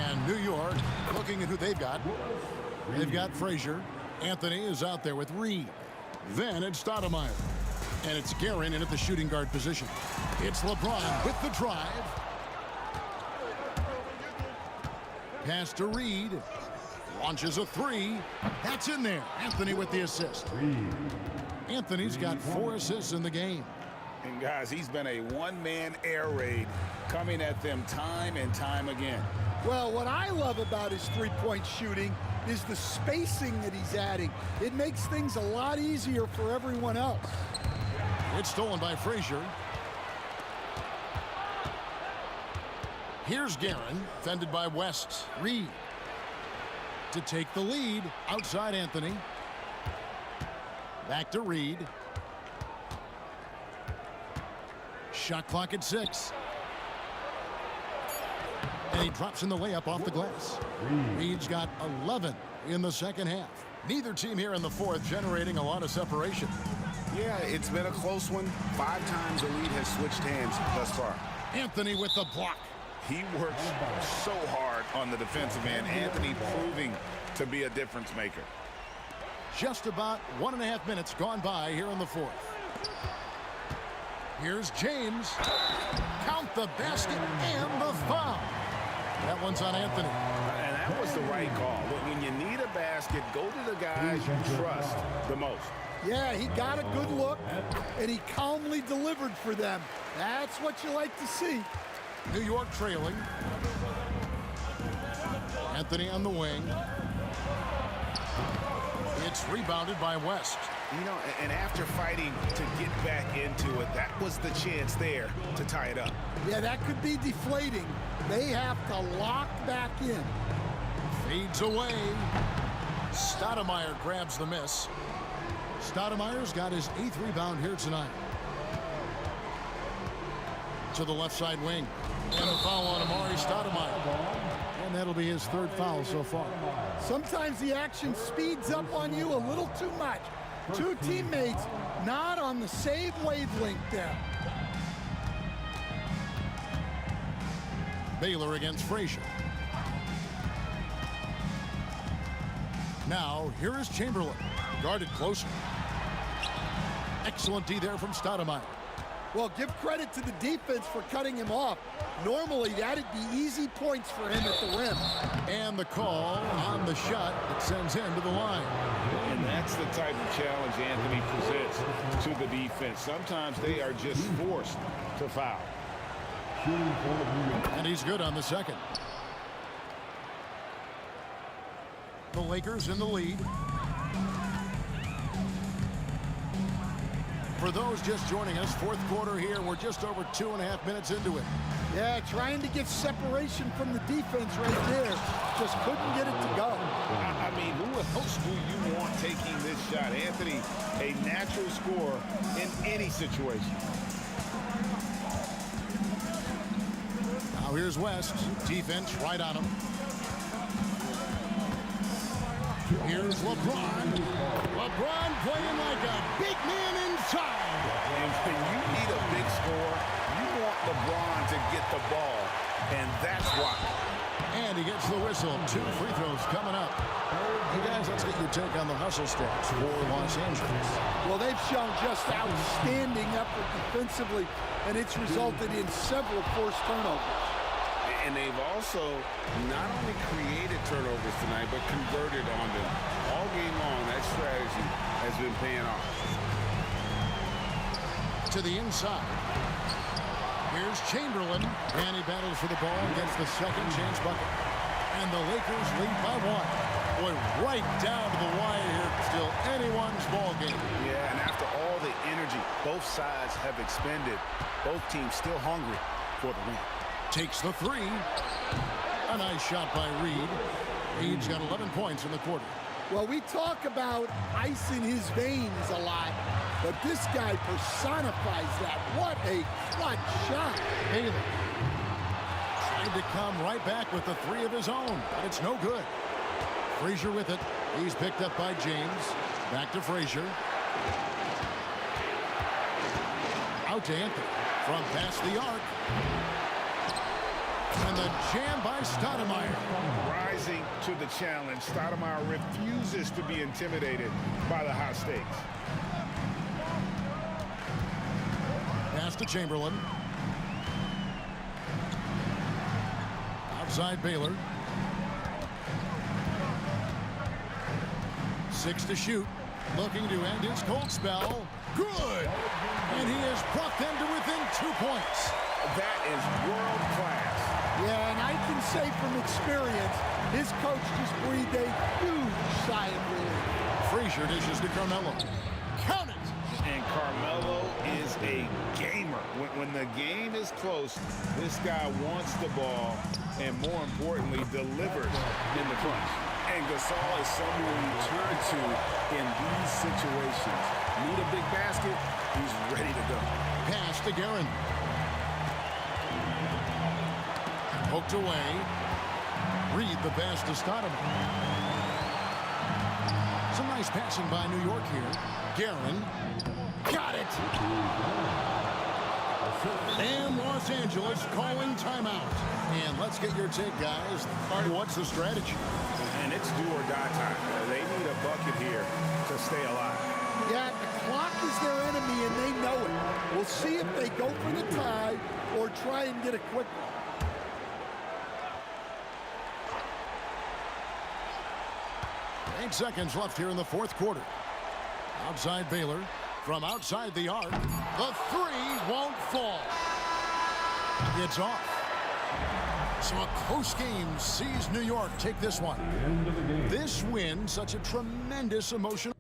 And New York looking at who they've got. They've got Frazier. Anthony is out there with Reed. Then it's Stoudemire. And it's Guerin in at the shooting guard position. It's LeBron with the drive. Pass to Reed. Launches a 3. That's in there. Anthony with the assist. Anthony's got 4 assists in the game. And guys, he's been a one-man air raid coming at them time and time again. Well, what I love about his three-point shooting is the spacing that he's adding. It makes things a lot easier for everyone else. It's stolen by Frazier. Here's Guerin, fended by West. Reed to take the lead. Outside Anthony. Back to Reed. Shot clock at 6. And he drops in the layup off the glass. Reed's got 11 in the second half. Neither team here in the fourth generating a lot of separation. Yeah, it's been a close one. 5 times the lead has switched hands thus far. Anthony with the block. He works so hard on the defensive end. Anthony proving to be a difference maker. Just about 1.5 minutes gone by here in the fourth. Here's James. Count the basket and the foul. That one's on Anthony. And that was the right call. When you need a basket, go to the guys you trust the most. Yeah, he got a good look, and he calmly delivered for them. That's what you like to see. New York trailing. Anthony on the wing. It's rebounded by West. You know, and after fighting to get back into it, that was the chance there to tie it up. Yeah, that could be deflating. They have to lock back in. Fades away. Stoudemire grabs the miss. Stoudemire's got his 8th rebound here tonight. To the left side wing. And the foul on Amari Stoudemire. And that'll be his 3rd foul so far. Sometimes the action speeds up on you a little too much. 2 teammates not on the same wavelength there. Baylor against Frazier. Now, here is Chamberlain. Guarded closer. Excellent D there from Stoudemire. Well, give credit to the defense for cutting him off. Normally, that'd be easy points for him at the rim. And the call on the shot that sends him to the line. And that's the type of challenge Anthony presents to the defense. Sometimes they are just forced to foul. And he's good on the second. The Lakers in the lead. For those just joining us, fourth quarter here. We're just over 2.5 minutes into it. Yeah, trying to get separation from the defense right there. Just couldn't get it to go. I mean, who else do you want taking this shot? Anthony, a natural scorer in any situation. Now here's West. Defense right on him. Here's LeBron. LeBron playing like a big man inside. And when you need a big score, you want LeBron to get the ball, and that's why. And he gets the whistle. 2 free throws coming up. Hey guys, let's get your take on the hustle stats for Los Angeles. Well, they've shown just outstanding effort defensively, and it's resulted in several forced turnovers. And they've also not only created turnovers tonight, but converted on them. All game long, that strategy has been paying off. To the inside. Here's Chamberlain, and he battles for the ball and gets the second chance bucket. And the Lakers lead by 1. Boy, right down to the wire here. Still anyone's ball game. Yeah, and after all the energy both sides have expended, both teams still hungry for the win. Takes the 3. A nice shot by Reed. Reed's got 11 points in the quarter. Well, we talk about ice in his veins a lot, but this guy personifies that. What a clutch shot. Bailey tried to come right back with the 3 of his own, but it's no good. Frazier with it. He's picked up by James. Back to Frazier. Out to Anthony from past the arc. And the jam by Stoudemire. Rising to the challenge, Stoudemire refuses to be intimidated by the high stakes. Pass to Chamberlain. Outside Baylor. 6 to shoot. Looking to end his cold spell. Good! And he has brought them to within 2 points. That is world class. Yeah, and I can say from experience, his coach just breathed a huge sigh of relief. Frazier dishes to Carmelo. Count it! And Carmelo is a gamer. When the game is close, this guy wants the ball and, more importantly, delivers in the crunch. And Gasol is someone you turn to in these situations. Need a big basket, he's ready to go. Pass to Guerin. Poked away. Reed the pass to Stoudemire. Some nice passing by New York here. Guerin. Got it! And Los Angeles calling timeout. And let's get your take, guys. What's the strategy? And it's do or die time. They need a bucket here to stay alive. Yeah, the clock is their enemy, and they know it. We'll see if they go for the tie or try and get a quick one. Eight seconds left here in the fourth quarter. Outside Baylor. From outside the arc. The 3 won't fall. It's off. So a close game sees New York take this one. This win, such a tremendous emotion.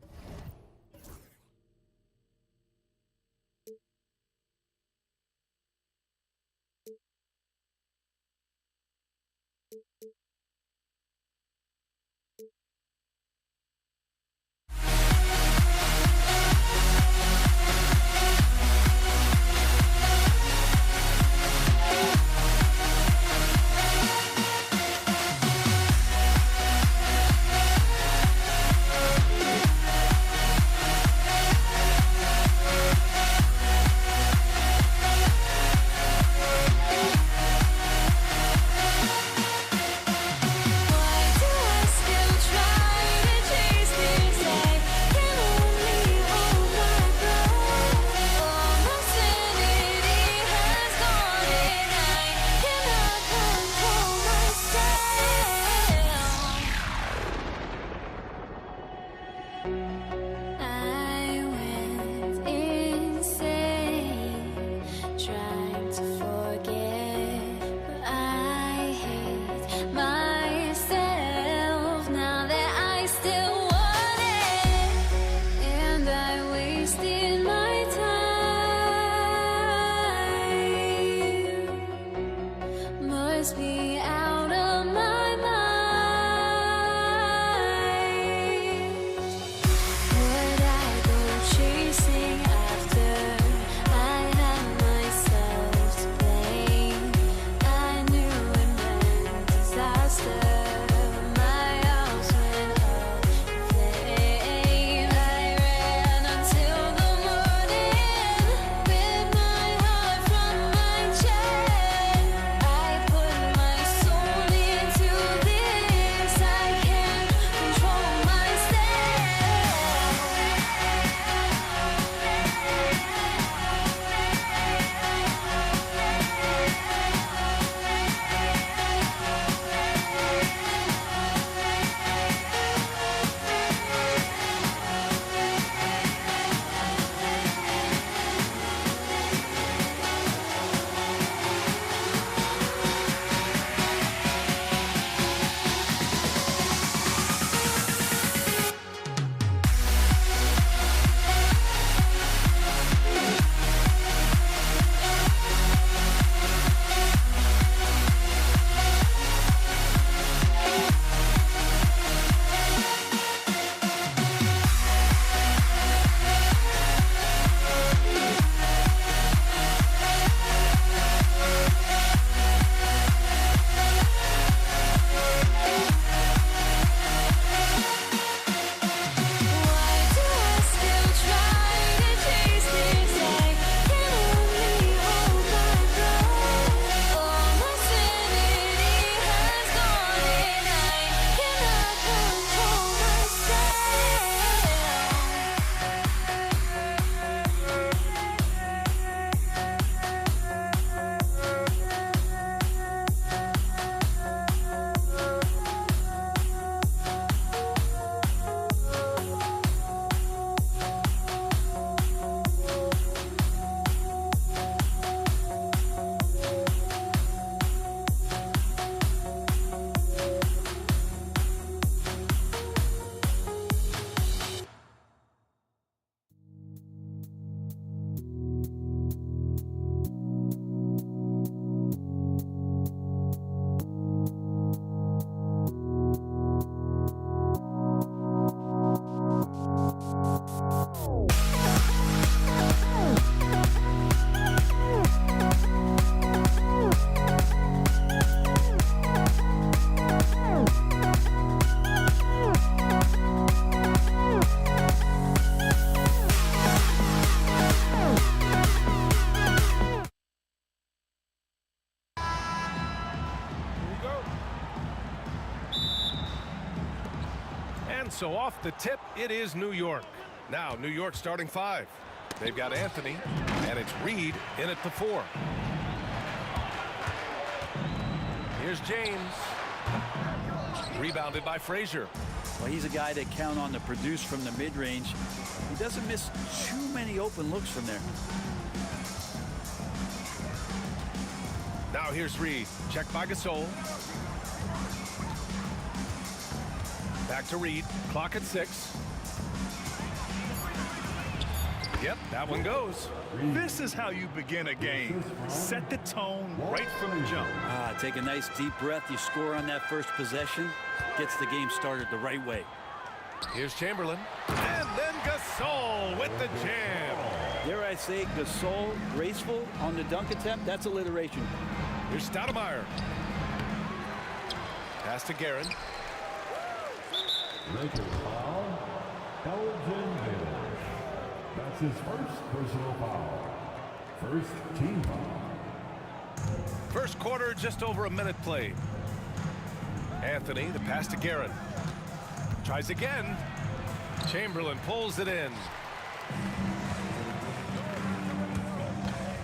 me out of my mind. Would I go chasing after I had myself to blame? I knew it meant disaster. My house went up in flames. I ran until the morning with my heart from my chest. I put my soul into this. I can't control So off the tip, it is New York. Now, New York starting 5. They've got Anthony, and it's Reed in at the 4. Here's James. Rebounded by Frazier. Well, he's a guy that count on to produce from the mid-range. He doesn't miss too many open looks from there. Now here's Reed. Checked by Gasol. Back to Reed. Clock at 6. Yep, that one goes. This is how you begin a game. Set the tone right from the jump. Take a nice deep breath. You score on that first possession. Gets the game started the right way. Here's Chamberlain. And then Gasol with the jam. Dare I say Gasol, graceful on the dunk attempt? That's alliteration. Here's Stoudemire. Pass to Guerin. Lakers foul. Elgin Baylor. That's his first personal foul. First team foul. First quarter, just over a minute played. Anthony, the pass to Guerin. Tries again. Chamberlain pulls it in.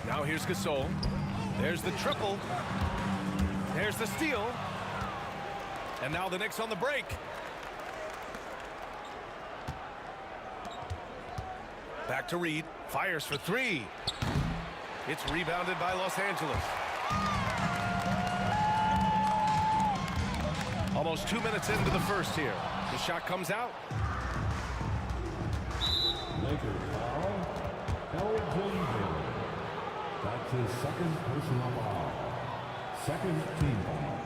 Now here's Gasol. There's the triple. There's the steal. And now the Knicks on the break. Back to Reed. Fires for 3. It's rebounded by Los Angeles. Almost 2 minutes into the first here. The shot comes out. Lakers foul. Elgin Baylor. That's his second personal foul. Second team foul.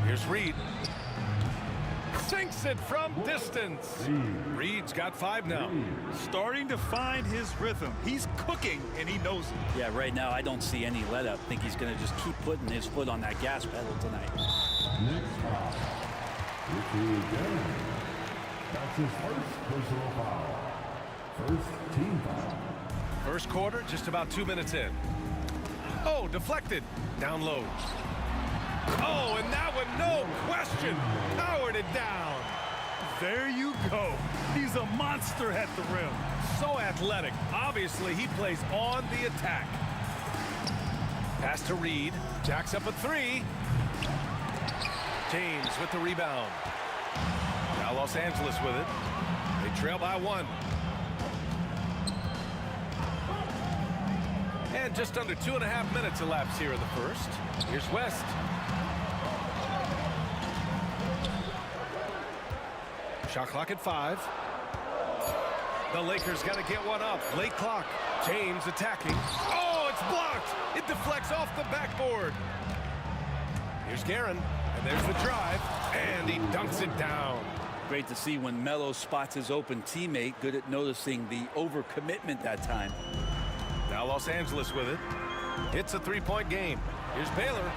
Here's Reed. Sinks it from distance. Reed's got 5 now. Starting to find his rhythm. He's cooking, and he knows it. Yeah, right now I don't see any let up. I think he's going to just keep putting his foot on that gas pedal tonight. Next foul. Ricky Garrett. That's his first personal foul. First team foul. First quarter, just about 2 minutes in. Oh, deflected. Down low. Oh, and that one, no question, powered it down. There you go. He's a monster at the rim. So athletic. Obviously, he plays on the attack. Pass to Reed. Jacks up a 3. James with the rebound. Now Los Angeles with it. They trail by 1. And just under 2.5 minutes elapsed here in the first. Here's West. Shot clock at 5. The Lakers got to get one up. Late clock. James attacking. Oh, it's blocked. It deflects off the backboard. Here's Guerin. And there's the drive. And he dunks it down. Great to see when Melo spots his open teammate. Good at noticing the overcommitment that time. Now Los Angeles with it. It's a 3-point game. Here's Baylor.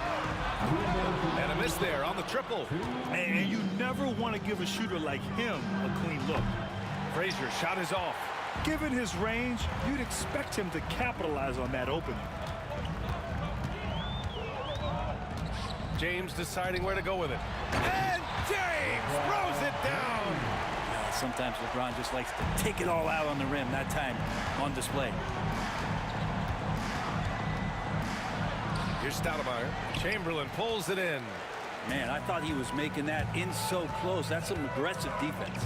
And a miss there on the triple. And you never want to give a shooter like him a clean look. Frazier shot is off. Given his range, you'd expect him to capitalize on that opening. James deciding where to go with it. And James throws it down. Sometimes LeBron just likes to take it all out on the rim. That time on display. Here's Stoudemire. Chamberlain pulls it in. Man, I thought he was making that in so close. That's some aggressive defense.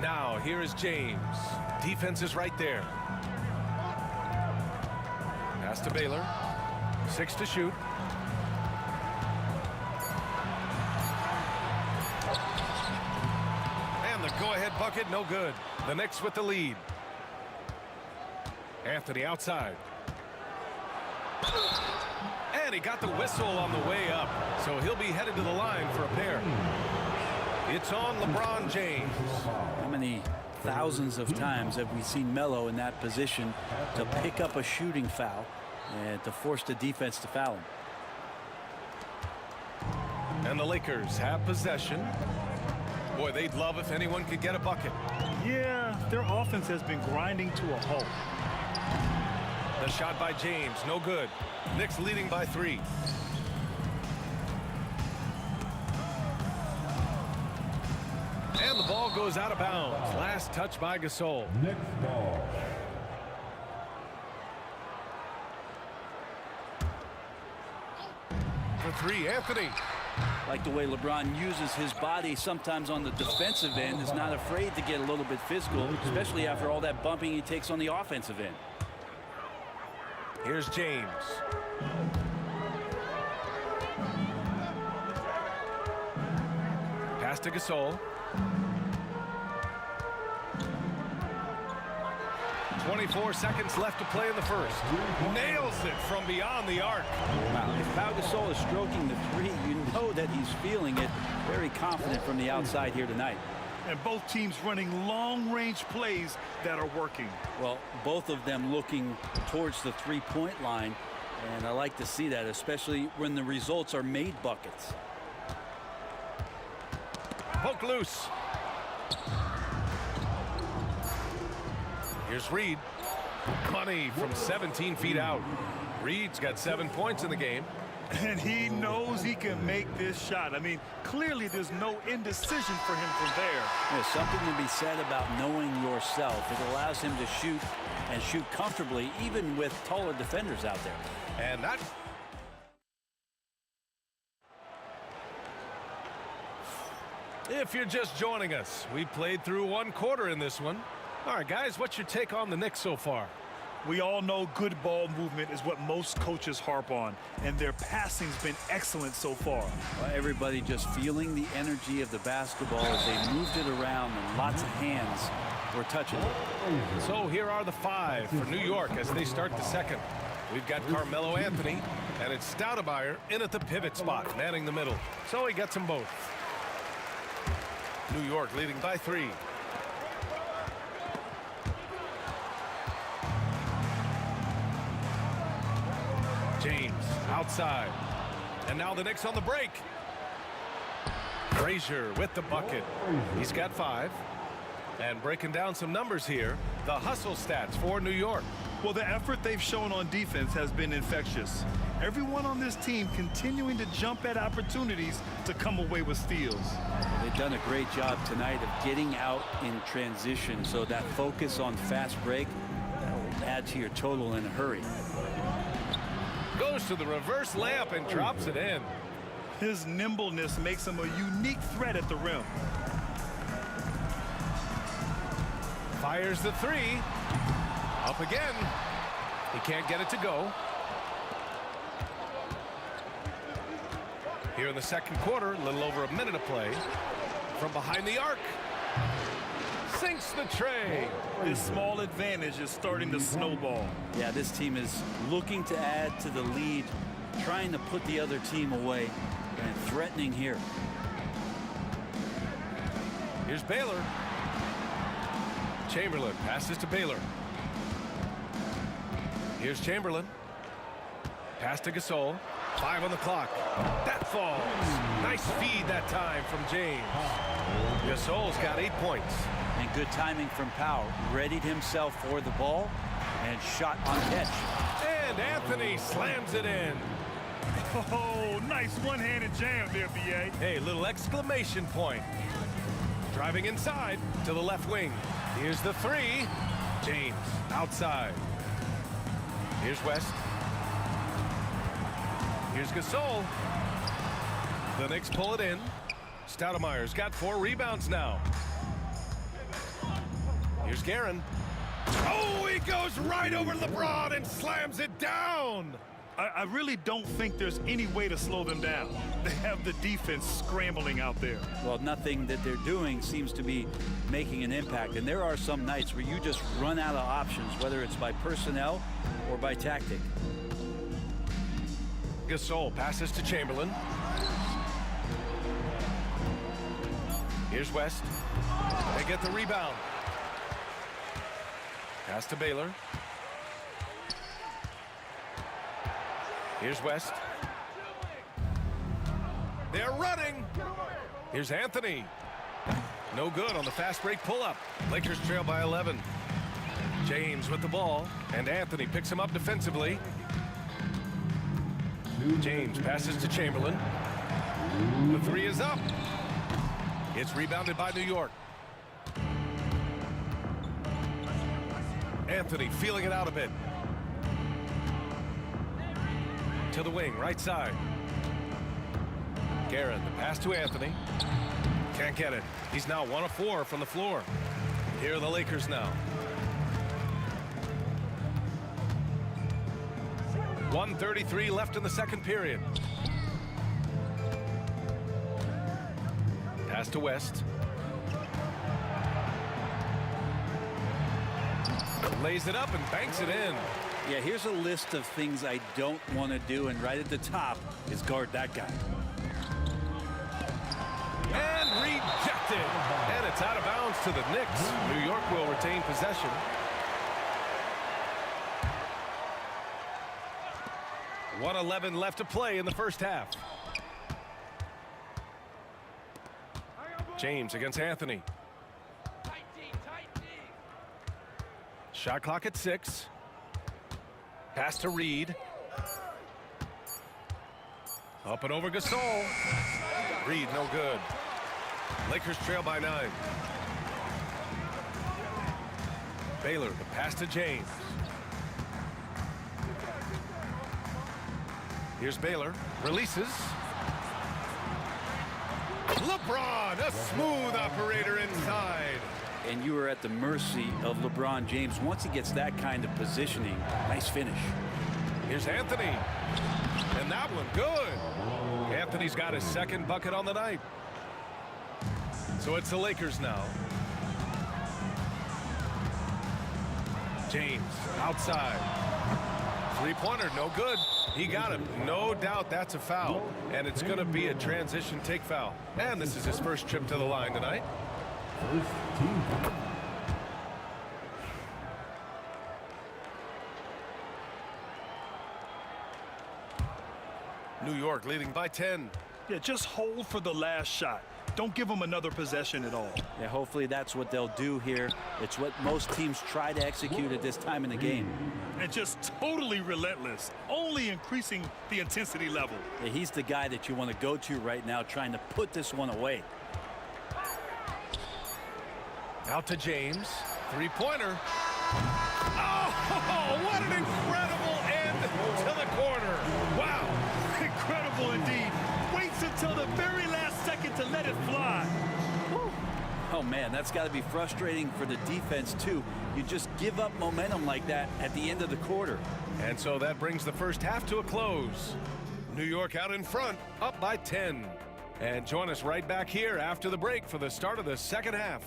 Now, here is James. Defense is right there. Pass to Baylor. 6 to shoot. And the go-ahead bucket, no good. The Knicks with the lead. Anthony outside. And he got the whistle on the way up. So he'll be headed to the line for a pair. It's on LeBron James. How many thousands of times have we seen Melo in that position to pick up a shooting foul and to force the defense to foul him? And the Lakers have possession. Boy, they'd love if anyone could get a bucket. Yeah, their offense has been grinding to a halt. The shot by James, no good. Knicks leading by 3. And the ball goes out of bounds. Last touch by Gasol. Knicks ball. For 3, Anthony. Like the way LeBron uses his body sometimes on the defensive end, is not afraid to get a little bit physical, especially after all that bumping he takes on the offensive end. Here's James. Pass to Gasol. 24 seconds left to play in the first. Nails it from beyond the arc. Wow, if Pau Gasol is stroking the 3, you know that he's feeling it. Very confident from the outside here tonight. And both teams running long-range plays that are working. Well, both of them looking towards the 3-point line, and I like to see that, especially when the results are made buckets. Poke loose. Here's Reed. Money from 17 feet out. Reed's got 7 points in the game. And he knows he can make this shot. I mean, clearly there's no indecision for him from there. There's something to be said about knowing yourself. It allows him to shoot and shoot comfortably, even with taller defenders out there. And that... If you're just joining us, we played through 1 quarter in this one. All right, guys, what's your take on the Knicks so far? We all know good ball movement is what most coaches harp on, and their passing's been excellent so far. Well, everybody just feeling the energy of the basketball as they moved it around, and lots of hands we're touching it. So here are the 5 for New York as they start the second. We've got Carmelo Anthony, and it's Stoudemire in at the pivot spot, manning the middle. So he gets them both. New York leading by 3. James outside. And now the Knicks on the break. Frazier with the bucket. He's got 5. And breaking down some numbers here, the hustle stats for New York. Well, the effort they've shown on defense has been infectious. Everyone on this team continuing to jump at opportunities to come away with steals. They've done a great job tonight of getting out in transition, so that focus on fast break will add to your total in a hurry. Goes to the reverse layup and drops it in. His nimbleness makes him a unique threat at the rim. Fires the 3. Up again. He can't get it to go. Here in the second quarter, a little over a minute of play. From behind the arc. Sinks the tray. This small advantage is starting to snowball. Yeah, this team is looking to add to the lead, trying to put the other team away, and threatening here. Here's Baylor. Chamberlain passes to Baylor. Here's Chamberlain. Pass to Gasol. 5 on the clock. That falls. Nice feed that time from James. Gasol's got 8 points. And good timing from Powell. Readied himself for the ball and shot on catch. And Anthony slams it in. Oh, nice one-handed jam there, B.A. Hey, little exclamation point. Driving inside to the left wing. Here's the 3. James outside. Here's West. Here's Gasol. The Knicks pull it in. Stoudemire's got 4 rebounds now. Here's Guerin. Oh, he goes right over LeBron and slams it down. I really don't think there's any way to slow them down. They have the defense scrambling out there. Well, nothing that they're doing seems to be making an impact. And there are some nights where you just run out of options, whether it's by personnel or by tactic. Gasol passes to Chamberlain. Here's West. They get the rebound. Pass to Baylor. Here's West. They're running. Here's Anthony. No good on the fast break pull-up. Lakers trail by 11. James with the ball, and Anthony picks him up defensively. James passes to Chamberlain. The 3 is up. It's rebounded by New York. Anthony feeling it out a bit. To the wing, right side. Guerin, the pass to Anthony. Can't get it. He's now 1 of 4 from the floor. Here are the Lakers now. 1:33 left in the second period. Pass to West. Lays it up and banks it in. Yeah, here's a list of things I don't want to do, and right at the top is guard that guy. And rejected. And it's out of bounds to the Knicks. New York will retain possession. .111 left to play in the first half. James against Anthony. Shot clock at 6. Pass to Reed. Up and over Gasol. Reed no good. Lakers trail by 9. Baylor, the pass to James. Here's Baylor. Releases. LeBron, a smooth operator inside. And you are at the mercy of LeBron James. Once he gets that kind of positioning, nice finish. Here's Anthony. And that one good. Anthony's got his second bucket on the night. So it's the Lakers now. James, outside. Three-pointer, no good. He got him. No doubt that's a foul. And it's going to be a transition take foul. And this is his first trip to the line tonight. First team foul. New York leading by 10. Yeah, just hold for the last shot. Don't give them another possession at all. Yeah, hopefully that's what they'll do here. It's what most teams try to execute at this time in the game. And just totally relentless, only increasing the intensity level. Yeah, he's the guy that you want to go to right now, trying to put this one away. Out to James. Three-pointer. Oh, what an incredible end to the corner. Wow, incredible indeed. Waits until the very last second to let it fly. Oh, man, that's got to be frustrating for the defense, too. You just give up momentum like that at the end of the quarter. And so that brings the first half to a close. New York out in front, up by 10. And join us right back here after the break for the start of the second half.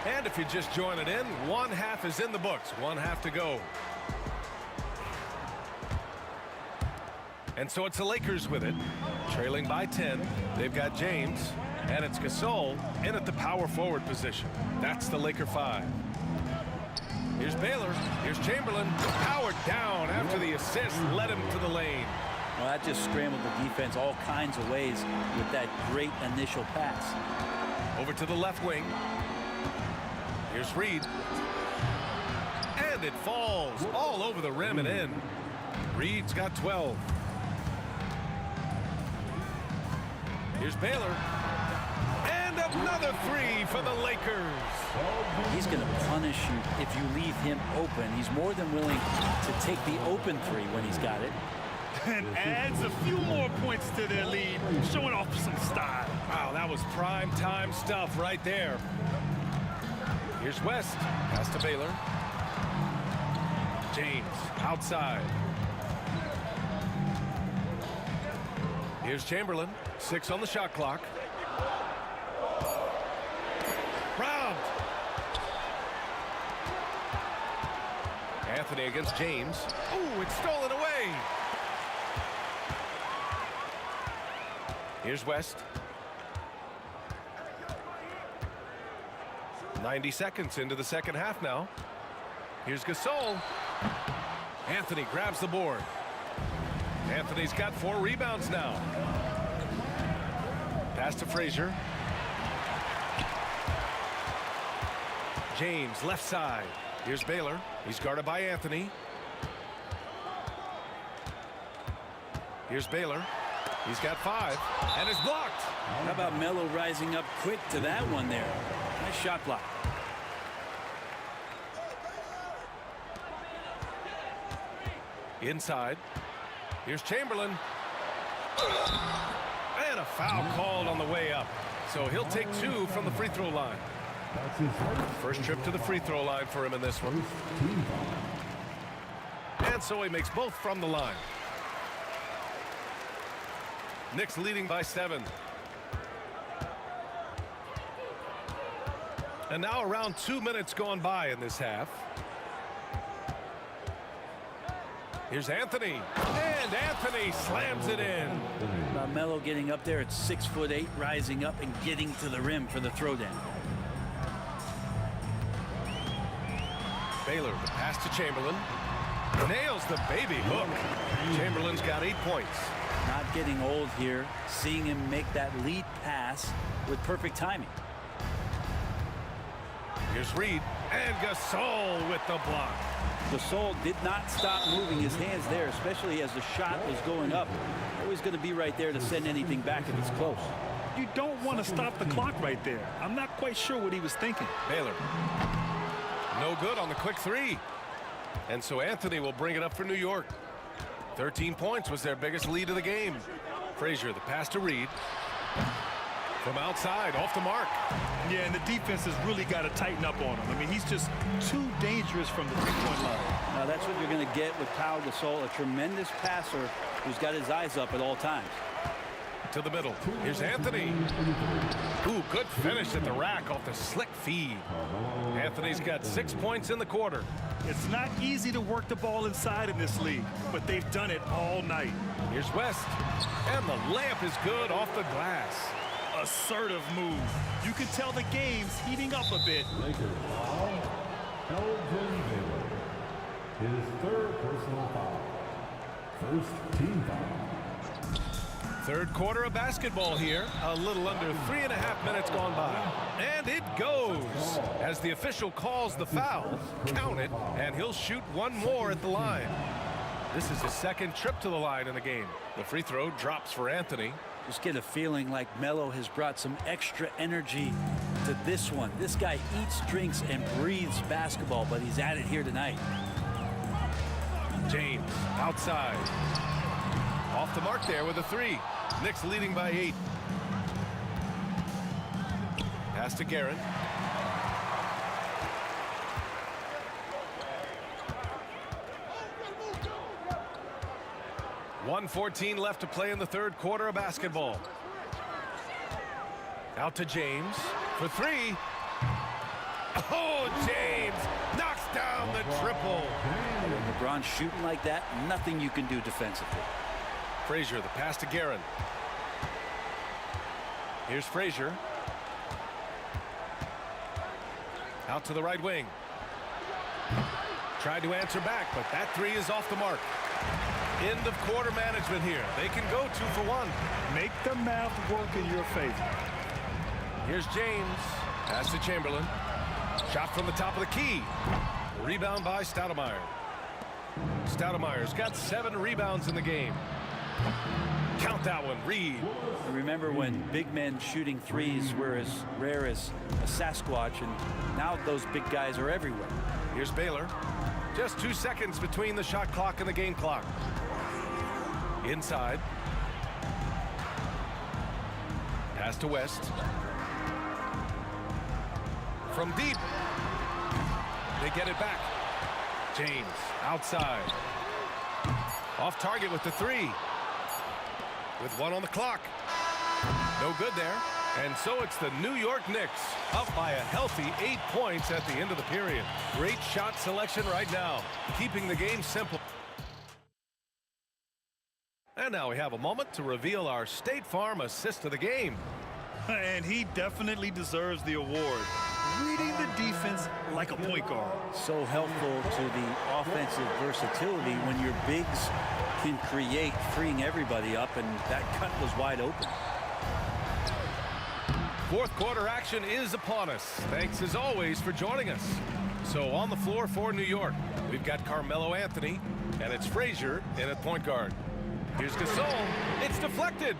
And if you're just joining in, one half is in the books, one half to go. And so it's the Lakers with it, trailing by 10. They've got James, and it's Gasol in at the power forward position. That's the Laker 5. Here's Baylor, here's Chamberlain, powered down after the assist led him to the lane. Well, that just scrambled the defense all kinds of ways with that great initial pass. Over to the left wing. Here's Reed. And it falls all over the rim and in. Reed's got 12. Here's Baylor. And another three for the Lakers. He's going to punish you if you leave him open. He's more than willing to take the open three when he's got it. And adds a few more points to their lead, showing off some style. Wow, that was prime time stuff right there. Here's West. Pass to Baylor. James outside. Here's Chamberlain. 6 on the shot clock. Robbed. Anthony against James. Ooh, it's stolen away. Here's West. 90 seconds into the second half now. Here's Gasol. Anthony grabs the board. Anthony's got 4 rebounds now. Pass to Frazier. James left side. Here's Baylor. He's guarded by Anthony. Here's Baylor. He's got 5 and is blocked. How about Melo rising up quick to that one there? Nice shot block. Inside. Here's Chamberlain. And a foul called on the way up. So he'll take 2 from the free throw line. That's his First trip to the free throw line for him in this one. team foul. And so he makes both from the line. Knicks leading by 7. And now around 2 minutes gone by in this half. Here's Anthony. And Anthony slams it in. Melo getting up there at 6'8", rising up and getting to the rim for the throwdown. Baylor, the pass to Chamberlain. Nails the baby hook. Chamberlain's got 8 points. Not getting old here. Seeing him make that lead pass with perfect timing. Here's Reed. And Gasol with the block. Gasol did not stop moving his hands there, especially as the shot was going up. Always going to be right there to send anything back if it's close. You don't want to stop the clock right there. I'm not quite sure what he was thinking. Baylor. No good on the quick 3. And so Anthony will bring it up for New York. 13 points was their biggest lead of the game. Frazier, the pass to Reed. From outside, off the mark. Yeah, and the defense has really got to tighten up on him. I mean, he's just too dangerous from the three-point line. Now that's what you're going to get with Pau Gasol, a tremendous passer who's got his eyes up at all times. To the middle. Here's Anthony. Ooh, good finish at the rack off the slick feed. Anthony's got 6 points in the quarter. It's not easy to work the ball inside in this league, but they've done it all night. Here's West. And the layup is good off the glass. Assertive move. You can tell the game's heating up a bit. Lakers foul. Elgin Baylor. His third personal foul. First team foul. Third quarter of basketball here. A little under 3.5 minutes gone by. And it goes as the official calls the foul. Count it, and he'll shoot one more at the line. This is his second trip to the line in the game. The free throw drops for Anthony. Just get a feeling like Melo has brought some extra energy to this one. This guy eats, drinks, and breathes basketball, but he's at it here tonight. James outside. Off the mark there with a three. Knicks leading by 8. Pass to Guerin. .114 left to play in the third quarter of basketball. Out to James for 3. Oh, James knocks down the triple. When LeBron's shooting like that, nothing you can do defensively. Frazier, the pass to Guerin. Here's Frazier. Out to the right wing. Tried to answer back, but that 3 is off the mark. End of quarter management here. They can go 2 for 1. Make the math work in your favor. Here's James. Pass to Chamberlain. Shot from the top of the key. Rebound by Stoudemire. Stoudemire's got 7 rebounds in the game. Count that one, Reed. Remember when big men shooting threes were as rare as a Sasquatch, and now those big guys are everywhere. Here's Baylor. Just 2 seconds between the shot clock and the game clock. Inside. Pass to West. From deep. They get it back. James outside. Off target with the 3. With 1 on the clock. No good there. And so it's the New York Knicks up by a healthy 8 points at the end of the period. Great shot selection right now, keeping the game simple. And now we have a moment to reveal our State Farm assist of the game. And he definitely deserves the award. Reading the defense like a point guard. So helpful to the offensive versatility when your bigs can create, freeing everybody up, and that cut was wide open. Fourth quarter action is upon us. Thanks as always for joining us. So on the floor for New York, we've got Carmelo Anthony, and it's Frazier in at point guard. Here's Gasol. It's deflected.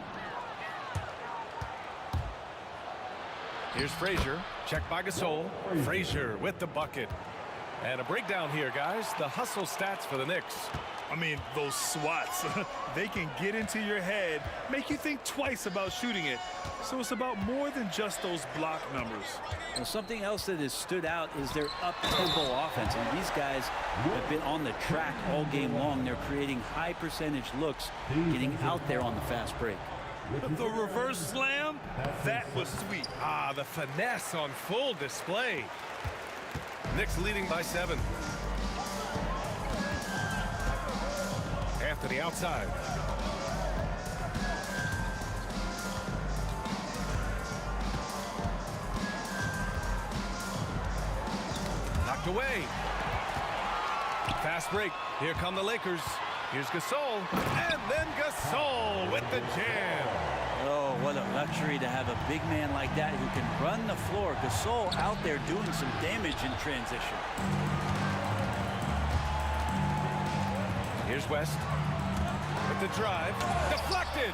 Here's Frazier. Checked by Gasol. Frazier with the bucket. And a breakdown here, guys. The hustle stats for the Knicks. I mean, those swats, they can get into your head, make you think twice about shooting it. So it's about more than just those block numbers. Well, something else that has stood out is their up-tempo offense. And these guys have been on the track all game long. They're creating high percentage looks, getting out there on the fast break. The reverse slam, that was sweet. Ah, the finesse on full display. Knicks leading by 7. Anthony outside. Knocked away. Fast break. Here come the Lakers. Here's Gasol. And then Gasol with the jam. Oh, what a luxury to have a big man like that who can run the floor. Gasol out there doing some damage in transition. Here's West with the drive. Deflected.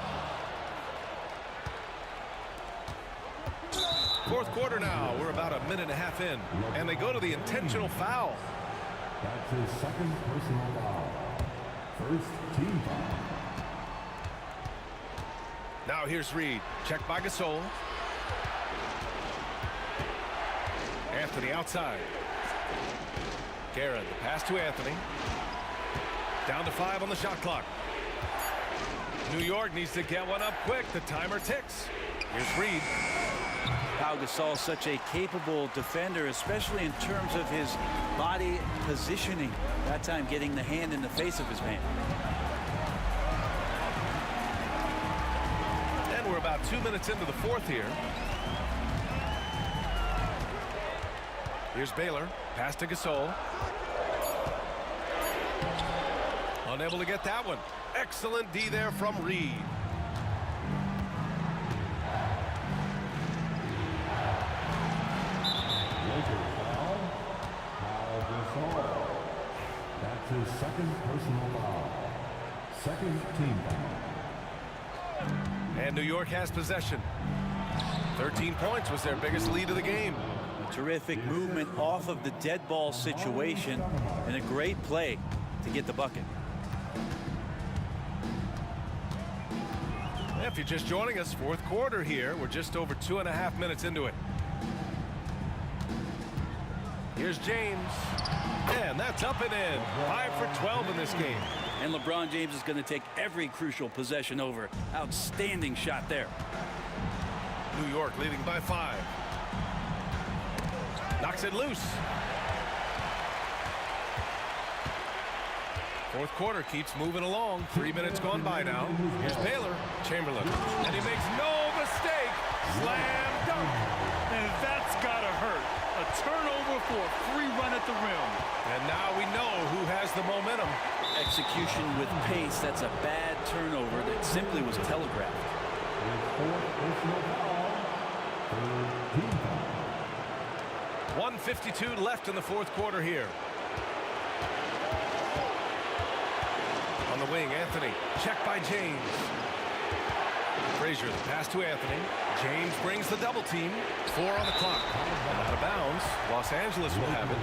Fourth quarter now. We're about a minute and a half in. And they go to the intentional foul. That's his second personal foul. First team foul. Now here's Reed. Checked by Gasol. Anthony outside. Guerin, the pass to Anthony. Down to 5 on the shot clock. New York needs to get one up quick. The timer ticks. Here's Reed. Pau Gasol, such a capable defender, especially in terms of his body positioning. That time getting the hand in the face of his man. And we're about 2 minutes into the fourth here. Here's Baylor. Pass to Gasol. Unable to get that one. Excellent D there from Reed. That's his second personal foul. Second team foul. And New York has possession. 13 points was their biggest lead of the game. A terrific movement off of the dead ball situation and a great play to get the bucket. If you're just joining us, fourth quarter here. We're just over 2.5 minutes into it. Here's James. And that's up and in. 5 for 12 in this game. And LeBron James is going to take every crucial possession over. Outstanding shot there. New York leading by 5. Knocks it loose. Fourth quarter keeps moving along. 3 minutes gone by now. Here's Baylor. Chamberlain. And he makes no mistake. Slam dunk. And that's got to hurt. A turnover for a free run at the rim. And now we know who has the momentum. Execution with pace. That's a bad turnover that simply was telegraphed. 1:52 left in the fourth quarter here. On the wing, Anthony. Check by James. Frazier, the pass to Anthony. James brings the double team. 4 on the clock. And out of bounds. Los Angeles will have it.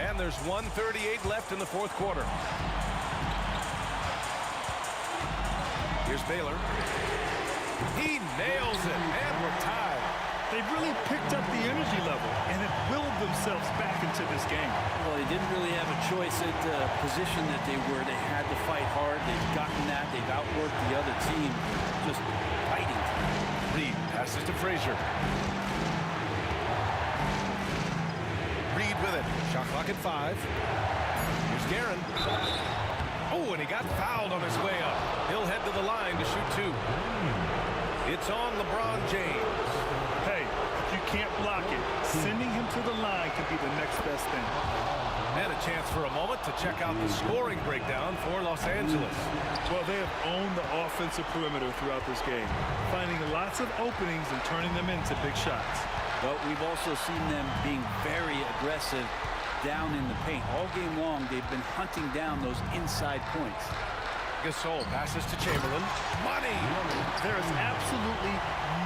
And there's 1:38 left in the fourth quarter. Here's Baylor. He nails it, and we're tied. They've really picked up the energy level and have willed themselves back into this game. Well, they didn't really have a choice at the position that they were. They had to fight hard. They've gotten that. They've outworked the other team. Just fighting. Reed passes to Frazier. Reed with it. Shot clock at 5. Here's Guerin. Oh, and he got fouled on his way up. He'll head to the line to shoot 2. It's on LeBron James. Hey, if you can't block it, sending him to the line could be the next best thing. And a chance for a moment to check out the scoring breakdown for Los Angeles. Well, they have owned the offensive perimeter throughout this game, finding lots of openings and turning them into big shots. But we've also seen them being very aggressive down in the paint. All game long, they've been hunting down those inside points. Gasol passes to Chamberlain. Money! There is absolutely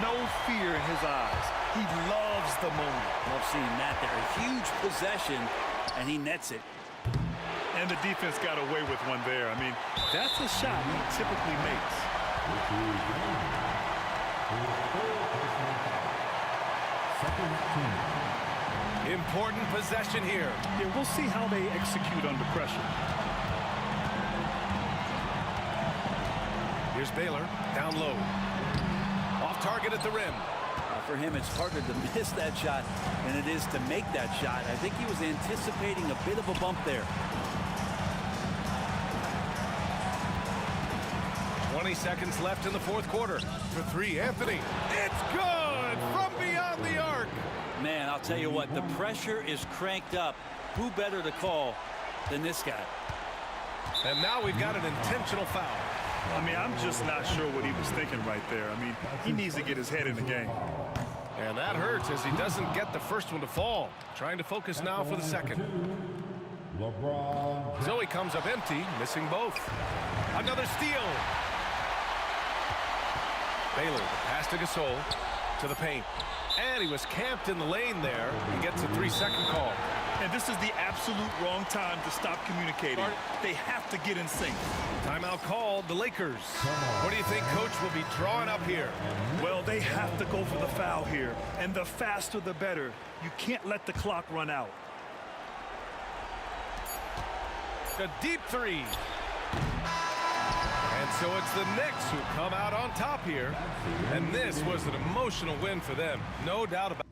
no fear in his eyes. He loves the moment. Love seeing that there. A huge possession, and he nets it. And the defense got away with one there. I mean, that's a shot he typically makes. Important possession here. Yeah, we'll see how they execute under pressure. Here's Baylor, down low. Off target at the rim. For him, it's harder to miss that shot than it is to make that shot. I think he was anticipating a bit of a bump there. 20 seconds left in the fourth quarter. For 3, Anthony. It's good from beyond the arc. Man, I'll tell you what, the pressure is cranked up. Who better to call than this guy? And now we've got an intentional foul. I mean, I'm just not sure what he was thinking right there. I mean, he needs to get his head in the game. And that hurts as he doesn't get the first one to fall. Trying to focus now for the second. Zoe comes up empty, missing both. Another steal. Baylor, pass to Gasol, to the paint. And he was camped in the lane there. He gets a 3-second call. And this is the absolute wrong time to stop communicating. They have to get in sync. Timeout called, the Lakers. What do you think Coach will be drawing up here? Well, they have to go for the foul here. And the faster, the better. You can't let the clock run out. A deep three. And so it's the Knicks who come out on top here. And this was an emotional win for them. No doubt about it.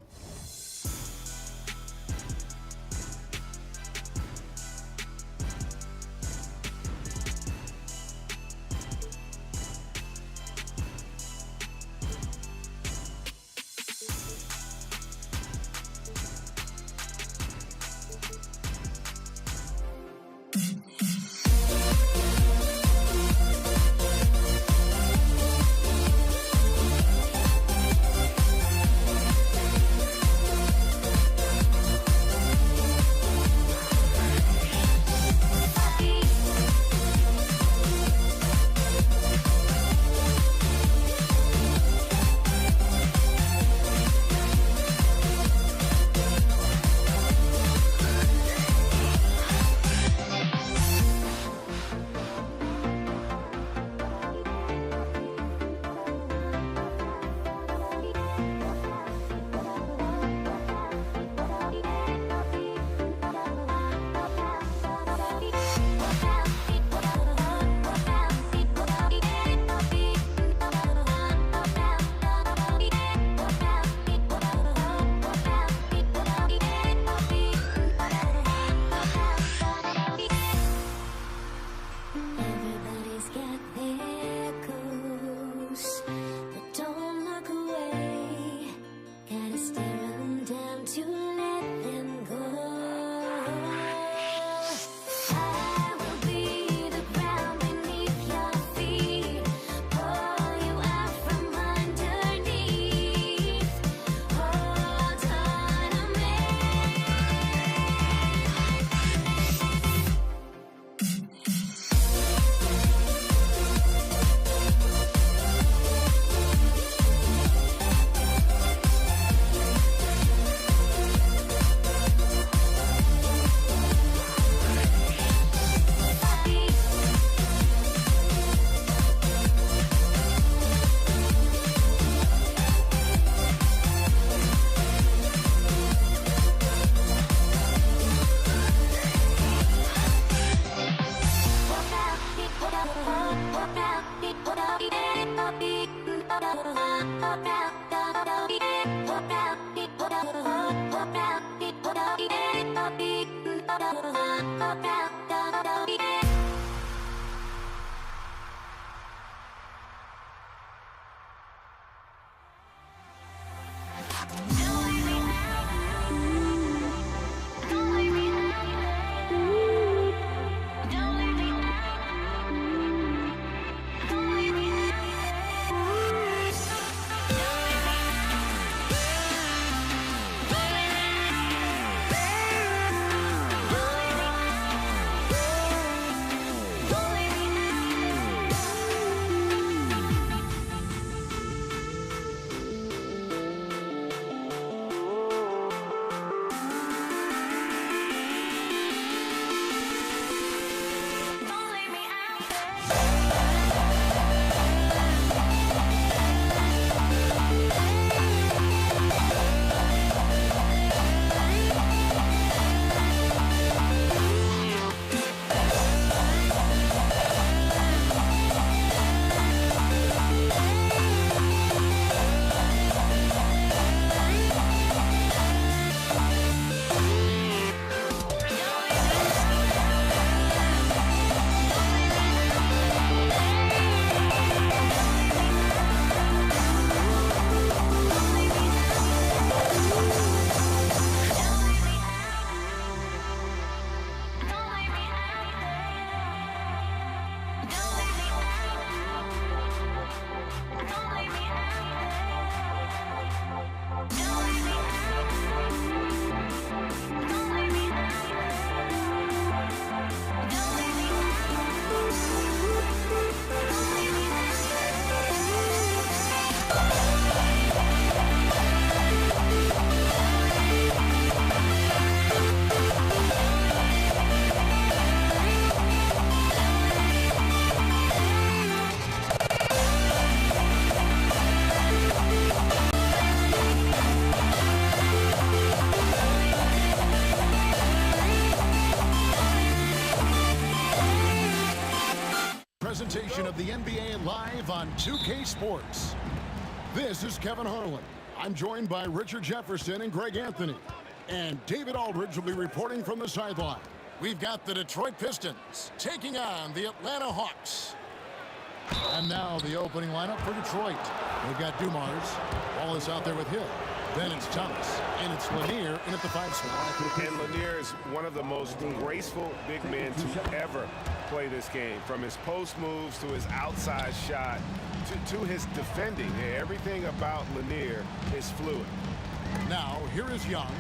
NBA live on 2K Sports. This is Kevin Harlan. I'm joined by Richard Jefferson and Greg Anthony. And David Aldridge will be reporting from the sideline. We've got the Detroit Pistons taking on the Atlanta Hawks. And now the opening lineup for Detroit. They've got Dumars. Wallace out there with Hill. Then it's Thomas. And it's Lanier in at the 5 spot. And Lanier is one of the most graceful big men to ever play this game. From his post moves to his outside shot to his defending. Everything about Lanier is fluid. Now, here is Young.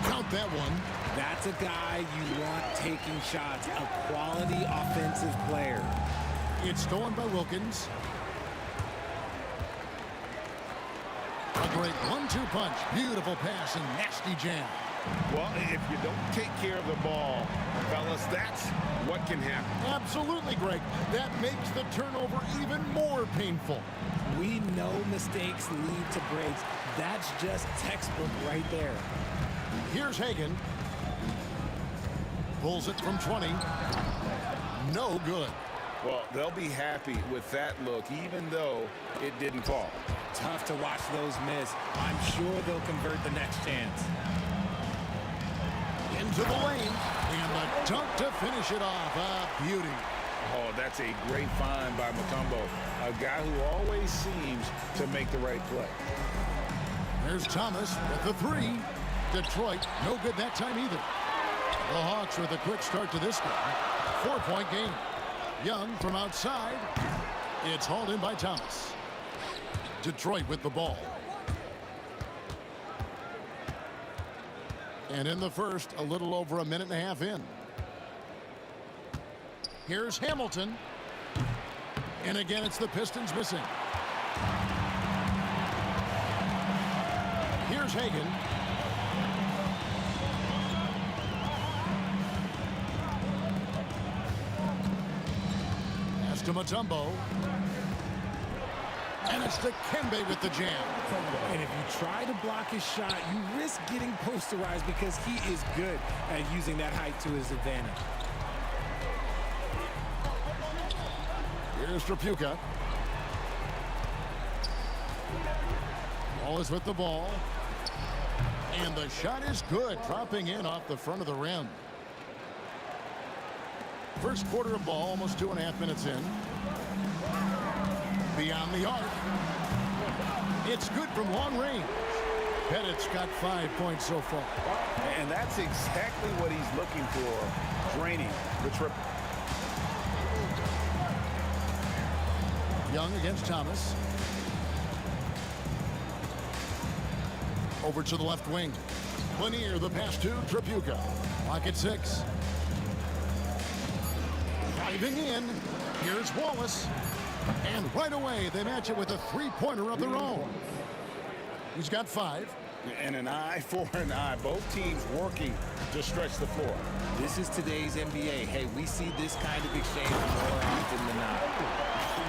Count that one. That's a guy you want taking shots, a quality offensive player. It's stolen by Wilkins. A great 1-2 punch. Beautiful pass and nasty jam. Well, if you don't take care of the ball, fellas, that's what can happen. Absolutely, Greg. That makes the turnover even more painful. We know mistakes lead to breaks. That's just textbook right there. Here's Hagan. Pulls it from 20. No good. Well, they'll be happy with that look, even though it didn't fall. Tough to watch those miss. I'm sure they'll convert the next chance. Into the lane. And the dunk to finish it off. A beauty. Oh, that's a great find by Mutombo. A guy who always seems to make the right play. There's Thomas with the 3. Detroit, no good that time either. The Hawks with a quick start to this game. 4-point game. Young from outside. It's hauled in by Thomas. Detroit with the ball. And in the first, a little over a minute and a half in. Here's Hamilton. And again, it's the Pistons missing. Here's Hagan. Pass to Mutombo. And it's to Kembe with the jam. And if you try to block his shot, you risk getting posterized because he is good at using that height to his advantage. Here's Trapuka. Wallace with the ball. And the shot is good, dropping in off the front of the rim. First quarter of ball, almost 2.5 minutes in. Beyond the arc. It's good from long range. Pettit's got 5 points so far. And that's exactly what he's looking for, draining the triple. Young against Thomas. Over to the left wing. Lanier, the pass to Trapuka. Lock at 6. Diving in. Here's Wallace. And right away, they match it with a 3-pointer of their own. He's got 5. And an eye for an eye. Both teams working to stretch the floor. This is today's NBA. Hey, we see this kind of exchange more often than not.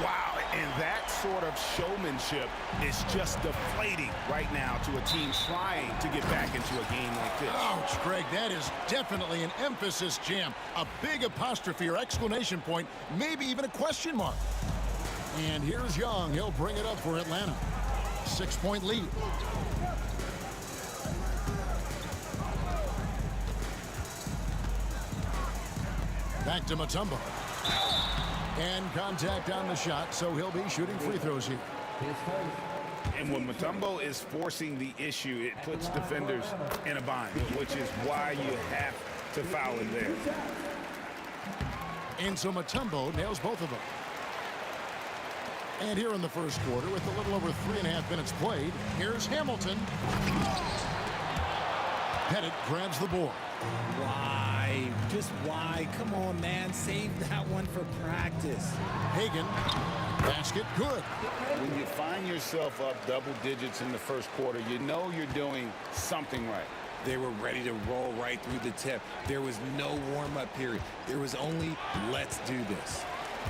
Wow, and that sort of showmanship is just deflating right now to a team trying to get back into a game like this. Ouch, Greg, that is definitely an emphasis jam. A big apostrophe or exclamation point, maybe even a question mark. And here's Young. He'll bring it up for Atlanta. 6-point lead. Back to Mutombo. And contact on the shot, so he'll be shooting free throws here. And when Mutombo is forcing the issue, it puts defenders in a bind, which is why you have to foul him there. And so Mutombo nails both of them. And here in the first quarter, with a little over 3.5 minutes played, here's Hamilton. Pettit grabs the board. Why? Just why? Come on, man. Save that one for practice. Hagan. Basket good. When you find yourself up double digits in the first quarter, you know you're doing something right. They were ready to roll right through the tip. There was no warm-up period. There was only, let's do this.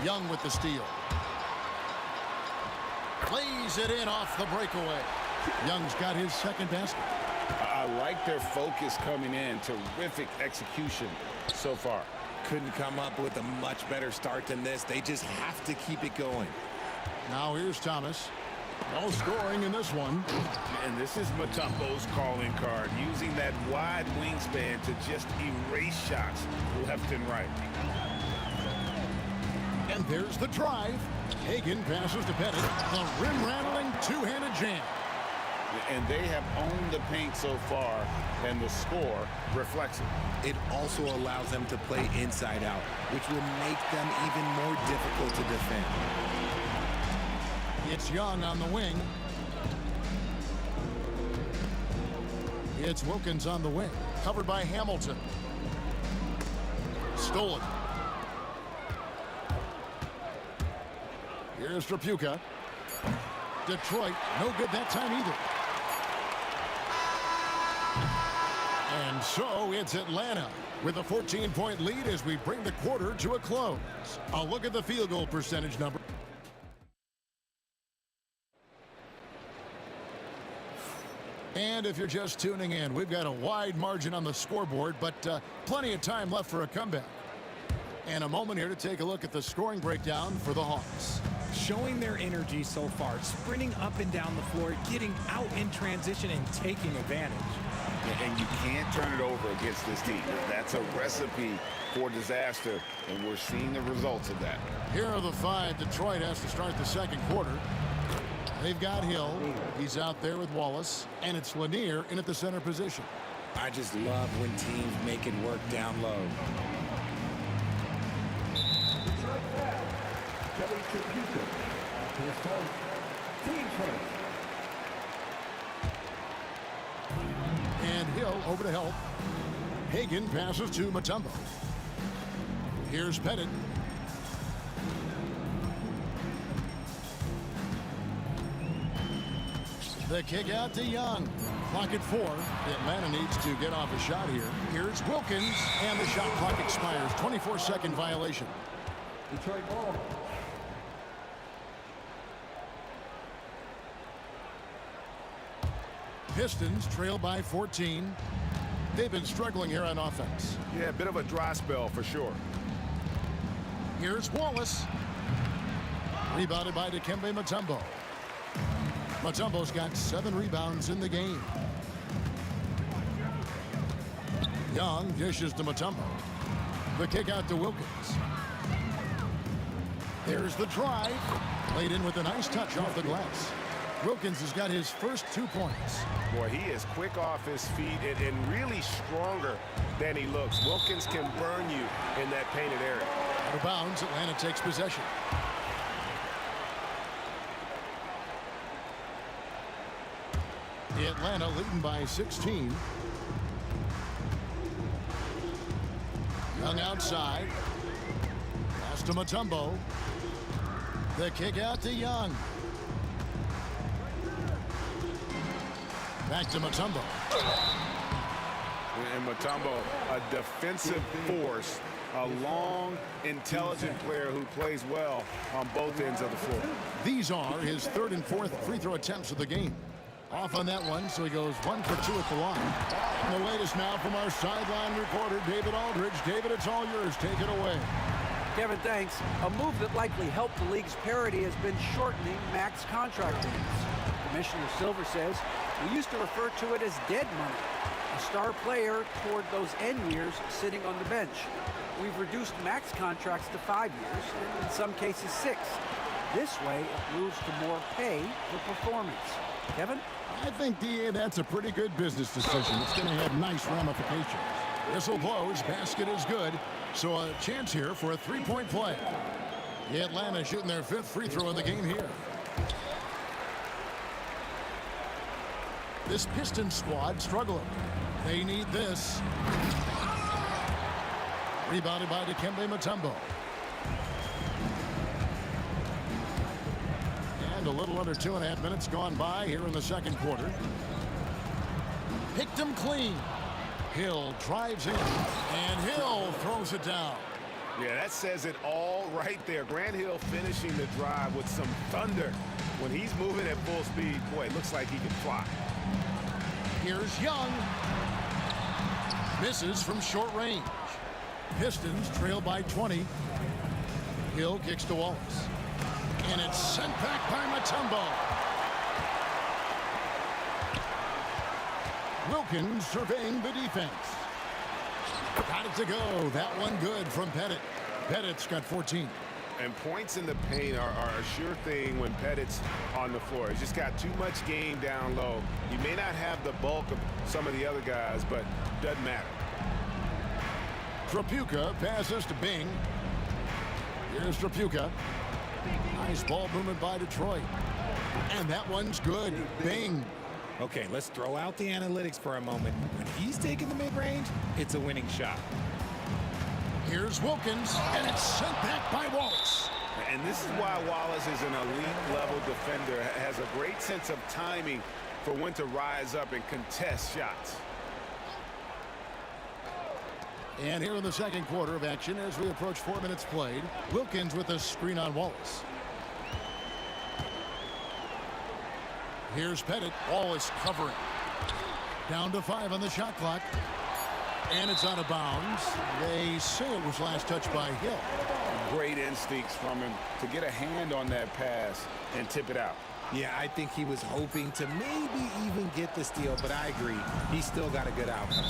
Young with the steal. Plays it in off the breakaway. Young's got his second basket. I like their focus coming in. Terrific execution so far. couldn't come up with a much better start than this. They just have to keep it going. Now here's Thomas. No scoring in this one. And this is Mutombo's calling card, using that wide wingspan to just erase shots left and right. And there's the drive. Hagan passes to Pettit. The rim-rattling two-handed jam. And they have owned the paint so far, and the score reflects it. It also allows them to play inside out, which will make them even more difficult to defend. It's Young on the wing. It's Wilkins on the wing. Covered by Hamilton. Stolen. Here's Trapuka. Detroit, no good that time either. And so it's Atlanta with a 14-point lead as we bring the quarter to a close. A look at the field goal percentage number. And if you're just tuning in, we've got a wide margin on the scoreboard, but plenty of time left for a comeback. And a moment here to take a look at the scoring breakdown for the Hawks. Showing their energy so far, sprinting up and down the floor, getting out in transition and taking advantage. And you can't turn it over against this team. That's a recipe for disaster, and we're seeing the results of that. Here are the five Detroit has to start the second quarter. They've got Hill. He's out there with Wallace, and it's Lanier in at the center position. I just love when teams make it work down low. And Hill over to help. Hagan passes to Mutombo. Here's Pettit. The kick out to Young. Clock at 4. Atlanta needs to get off a shot here. Here's Wilkins, and the shot clock expires. 24-second violation. Detroit ball. Pistons trail by 14. They've been struggling here on offense. Yeah, a bit of a dry spell for sure. Here's Wallace. Rebounded by Dikembe Mutombo. Mutombo's got 7 rebounds in the game. Young dishes to Mutombo. The kick out to Wilkins. There's the drive. Laid in with a nice touch off the glass. Wilkins has got his first 2 points. Boy, he is quick off his feet and really stronger than he looks. Wilkins can burn you in that painted area. Out of bounds, Atlanta takes possession. Atlanta leading by 16. Young outside. Pass to Mutombo. The kick out to Young. Back to Mutombo. And Mutombo, a defensive force, a long, intelligent player who plays well on both ends of the floor. These are his 3rd and 4th free throw attempts of the game. Off on that one, so he goes 1 for 2 at the line. And the latest now from our sideline reporter, David Aldridge. David, it's all yours. Take it away. Kevin, thanks. A move that likely helped the league's parity has been shortening max contract limits. Commissioner Silver says we used to refer to it as dead money, a star player toward those end years sitting on the bench. We've reduced max contracts to 5 years, and in some cases 6. This way, it moves to more pay for performance. Kevin? I think, DA, that's a pretty good business decision. It's going to have nice ramifications. Whistle blows, basket is good, so a chance here for a 3-point play. Atlanta shooting their 5th free throw of the game here. This Pistons squad struggling. They need this. Rebounded by Dikembe Mutombo. And a little under 2.5 minutes gone by here in the second quarter. Picked him clean. Hill drives in, and Hill throws it down. Yeah, that says it all right there. Grant Hill finishing the drive with some thunder. When he's moving at full speed, boy, it looks like he can fly. Here's Young. Misses from short range. Pistons trail by 20. Hill kicks to Wallace. And it's sent back by Mutombo. Wilkins surveying the defense. Got it to go. That one good from Pettit. Pettit's got 14. And points in the paint are a sure thing when Pettit's on the floor. He's just got too much game down low. He may not have the bulk of some of the other guys, but doesn't matter. Trapuka passes to Bing. Here's Trapuka. Nice ball movement by Detroit. And that one's good. Bing. Okay, let's throw out the analytics for a moment. When he's taking the mid-range, it's a winning shot. Here's Wilkins, and it's sent back by Wallace. And this is why Wallace is an elite-level defender, has a great sense of timing for when to rise up and contest shots. And here in the second quarter of action, as we approach 4 minutes played, Wilkins with a screen on Wallace. Here's Pettit. Wallace covering. Down to 5 on the shot clock. And it's out of bounds. They say it was last touched by Hill. Great instincts from him to get a hand on that pass and tip it out. Yeah, I think he was hoping to maybe even get the steal, but I agree. He still got a good outcome.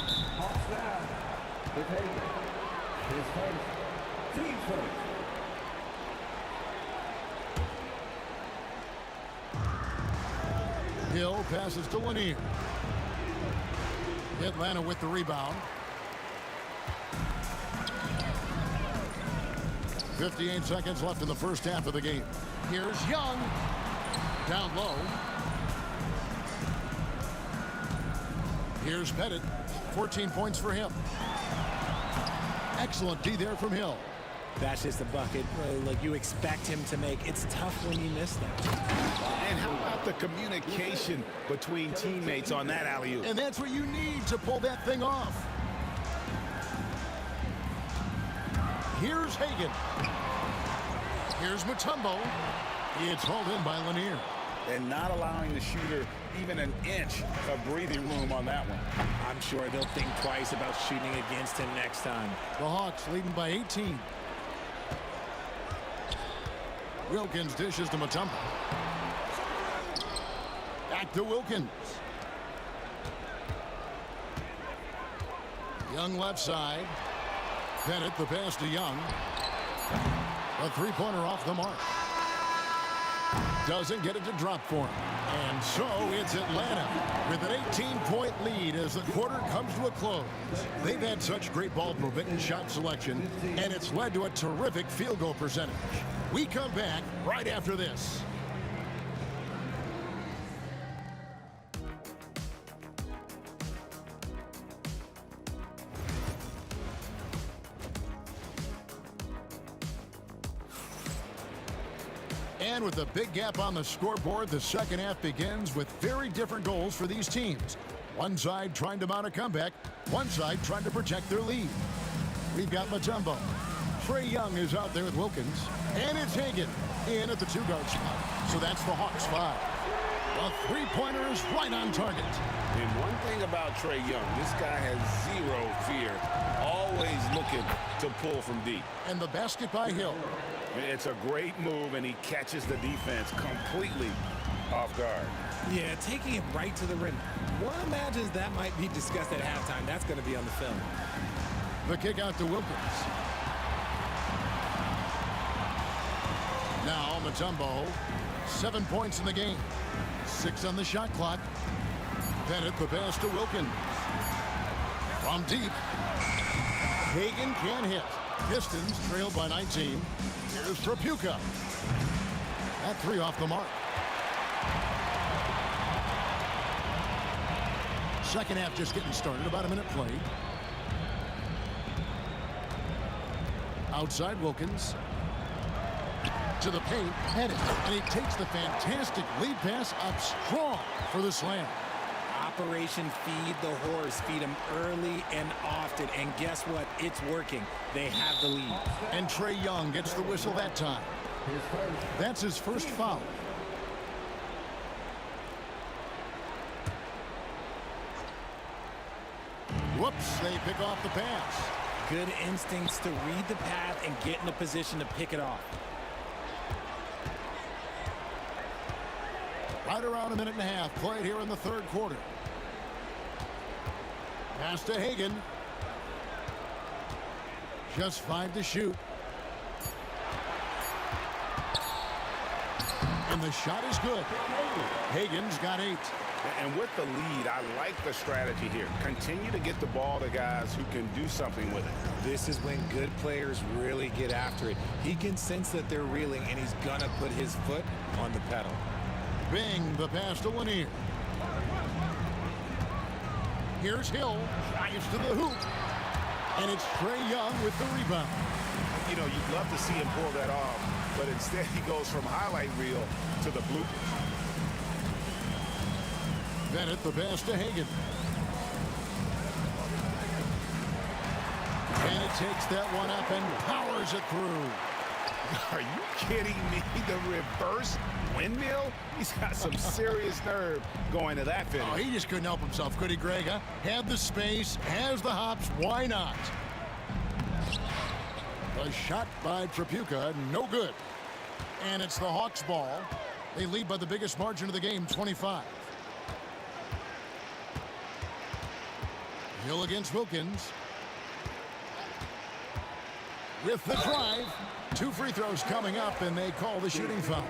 Hill passes to Lanier. Atlanta with the rebound. 58 seconds left in the first half of the game. Here's Young. Down low. Here's Pettit. 14 points for him. Excellent D there from Hill. That's just a bucket like you expect him to make. It's tough when you miss that. And how about the communication between teammates on that alley-oop? And that's what you need to pull that thing off. Here's Hagan. Here's Mutombo. It's hauled in by Lanier. And not allowing the shooter even an inch of breathing room on that one. I'm sure they'll think twice about shooting against him next time. The Hawks leading by 18. Wilkins dishes to Mutombo. Back to Wilkins. Young left side. Pettit the pass to Young. A three-pointer off the mark. Doesn't get it to drop for him. And so it's Atlanta with an 18-point lead as the quarter comes to a close. They've had such great ball movement and shot selection, and it's led to a terrific field goal percentage. We come back right after this. And with a big gap on the scoreboard, the second half begins with very different goals for these teams. One side trying to mount a comeback, one side trying to protect their lead. We've got Mutombo. Trae Young is out there with Wilkins. And it's Hagan in at the two-guard spot. So that's the Hawks 5. The three-pointer is right on target. And one thing about Trae Young, this guy has zero fear. Always looking to pull from deep. And the basket by Hill. It's a great move, and he catches the defense completely off guard. Yeah, taking it right to the rim. One imagines that might be discussed at halftime. That's going to be on the film. The kick out to Wilkins. Now Mutombo, 7 points in the game. 6 on the shot clock. Pettit the pass to Wilkins. From deep. Hagan can hit. Pistons trailed by 19. Here's Trapuka. That three off the mark. Second half just getting started. About a minute played. Outside Wilkins. To the paint. Pettit. And he takes the fantastic lead pass up strong for the slam. Operation Feed the Horse. Feed him early and often. And guess what? It's working. They have the lead. And Trae Young gets the whistle that time. That's his first foul. Whoops, they pick off the pass. Good instincts to read the path and get in a position to pick it off. Right around a minute and a half played here in the third quarter. Pass to Hagan. Just 5 to shoot. And the shot is good. Hagan's got 8. And with the lead, I like the strategy here. Continue to get the ball to guys who can do something with it. This is when good players really get after it. He can sense that they're reeling, and he's going to put his foot on the pedal. Bing, the pass to Lanier. Here's Hill. Drives to the hoop. And it's Trae Young with the rebound. You know, you'd love to see him pull that off, but instead he goes from highlight reel to the bloopers. Bennett, the pass to Hagan. And it takes that one up and powers it through. Are you kidding me? The reverse windmill? He's got some serious nerve going to that finish. Oh, he just couldn't help himself, could he, Greg? Huh? Had the space, has the hops, why not? A shot by Tripucka, no good. And it's the Hawks' ball. They lead by the biggest margin of the game, 25. Hill against Wilkins. With the drive. 2 free throws coming up, and they call the shooting foul.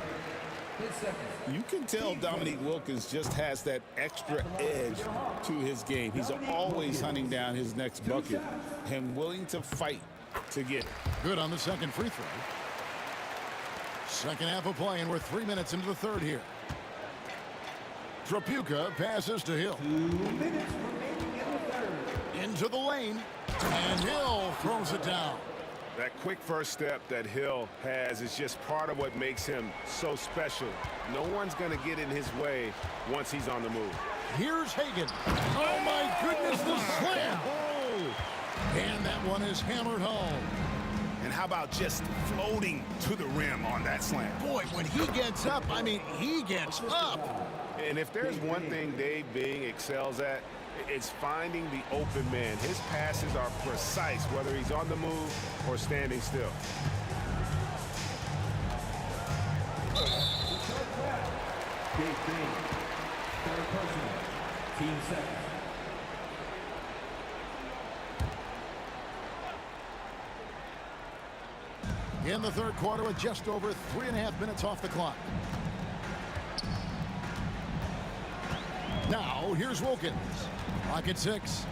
You can tell Dominique Wilkins just has that extra edge to his game. He's always hunting down his next bucket and willing to fight to get it. Good on the second free throw. Second half of play, and we're 3 minutes into the third here. Tripucka passes to Hill. 2 minutes remaining in the third. Into the lane, and Hill throws it down. That quick first step that Hill has is just part of what makes him so special. No one's going to get in his way once he's on the move. Here's Hagan. Oh, my goodness, the slam. And that one is hammered home. And how about just floating to the rim on that slam? Boy, when he gets up, I mean, he gets up. And if there's one thing Dave Bing excels at, it's finding the open man. His passes are precise, whether he's on the move or standing still. Dave Bing, third personal, team second. In the third quarter with just over 3.5 minutes off the clock. Now, here's Wilkins. Clock at 6.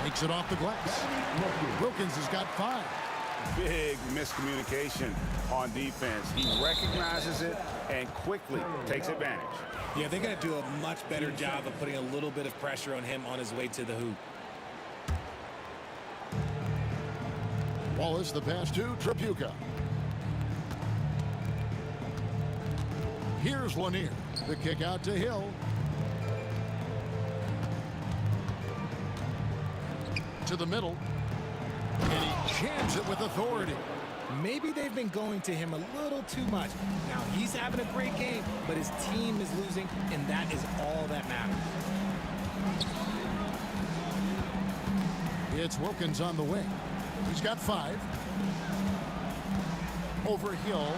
Takes it off the glass. Wilkins has got 5. Big miscommunication on defense. He recognizes it and quickly takes advantage. Yeah, they're going to do a much better job of putting a little bit of pressure on him on his way to the hoop. Wallace, the pass to Tripucka. Here's Lanier. The kick out to Hill. To the middle. And he jams it with authority. Maybe they've been going to him a little too much. Now, he's having a great game, but his team is losing, and that is all that matters. It's Wilkins on the wing. He's got 5. Over Hill.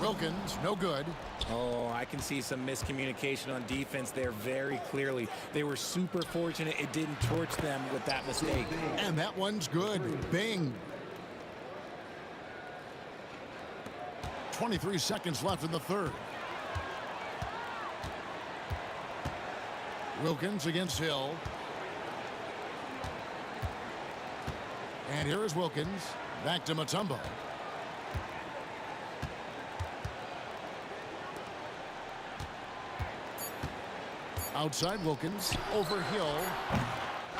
Wilkins, no good. Oh, I can see some miscommunication on defense there very clearly. They were super fortunate it didn't torch them with that mistake. And that one's good. Bing. 23 seconds left in the third. Wilkins against Hill. And here is Wilkins. Back to Mutombo. Outside Wilkins. Over Hill.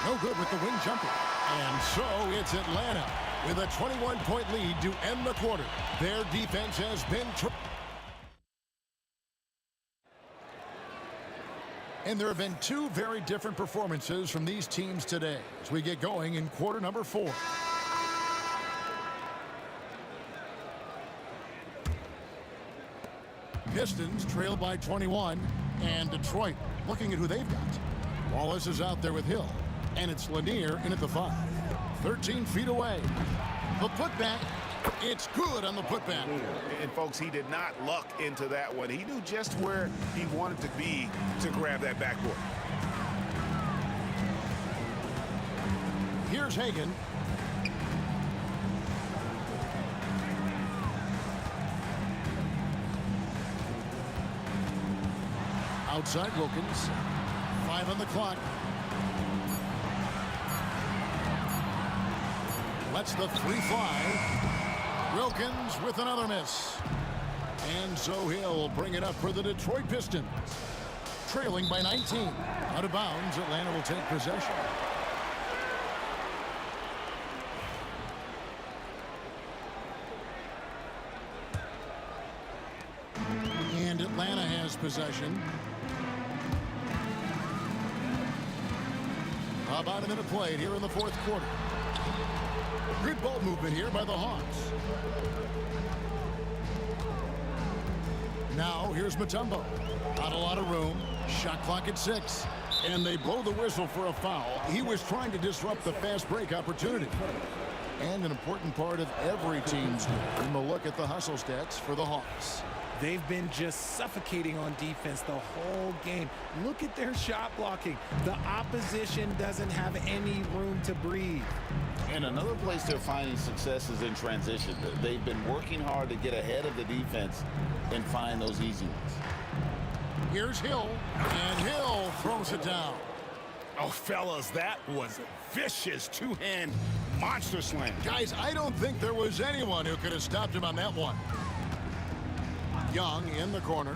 No good with the wing jumper. And so it's Atlanta with a 21-point lead to end the quarter. Their defense has been and there have been 2 very different performances from these teams today as we get going in quarter number 4. Pistons trail by 21, and Detroit looking at who they've got. Wallace is out there with Hill, And it's Lanier in at the 5. 13 feet away. The putback. It's good on the putback. And folks, he did not luck into that one. He knew just where he wanted to be to grab that backboard. Here's Hagan. Outside Wilkins. 5 on the clock. Lets the 3 fly. Wilkins with another miss. And so he'll bring it up for the Detroit Pistons. Trailing by 19. Out of bounds, Atlanta will take possession. And Atlanta has possession. About a minute played here in the fourth quarter. Good ball movement here by the Hawks. Now here's Mutombo. Not a lot of room. Shot clock at 6. And they blow the whistle for a foul. He was trying to disrupt the fast break opportunity. And an important part of every team's game. And a look at the hustle stats for the Hawks. They've been just suffocating on defense the whole game. Look at their shot blocking. The opposition doesn't have any room to breathe. And another place they're finding success is in transition. They've been working hard to get ahead of the defense and find those easy ones. Here's Hill, and Hill throws it down. Oh, fellas, that was vicious two-hand monster slam. Guys, I don't think there was anyone who could have stopped him on that one. Young in the corner.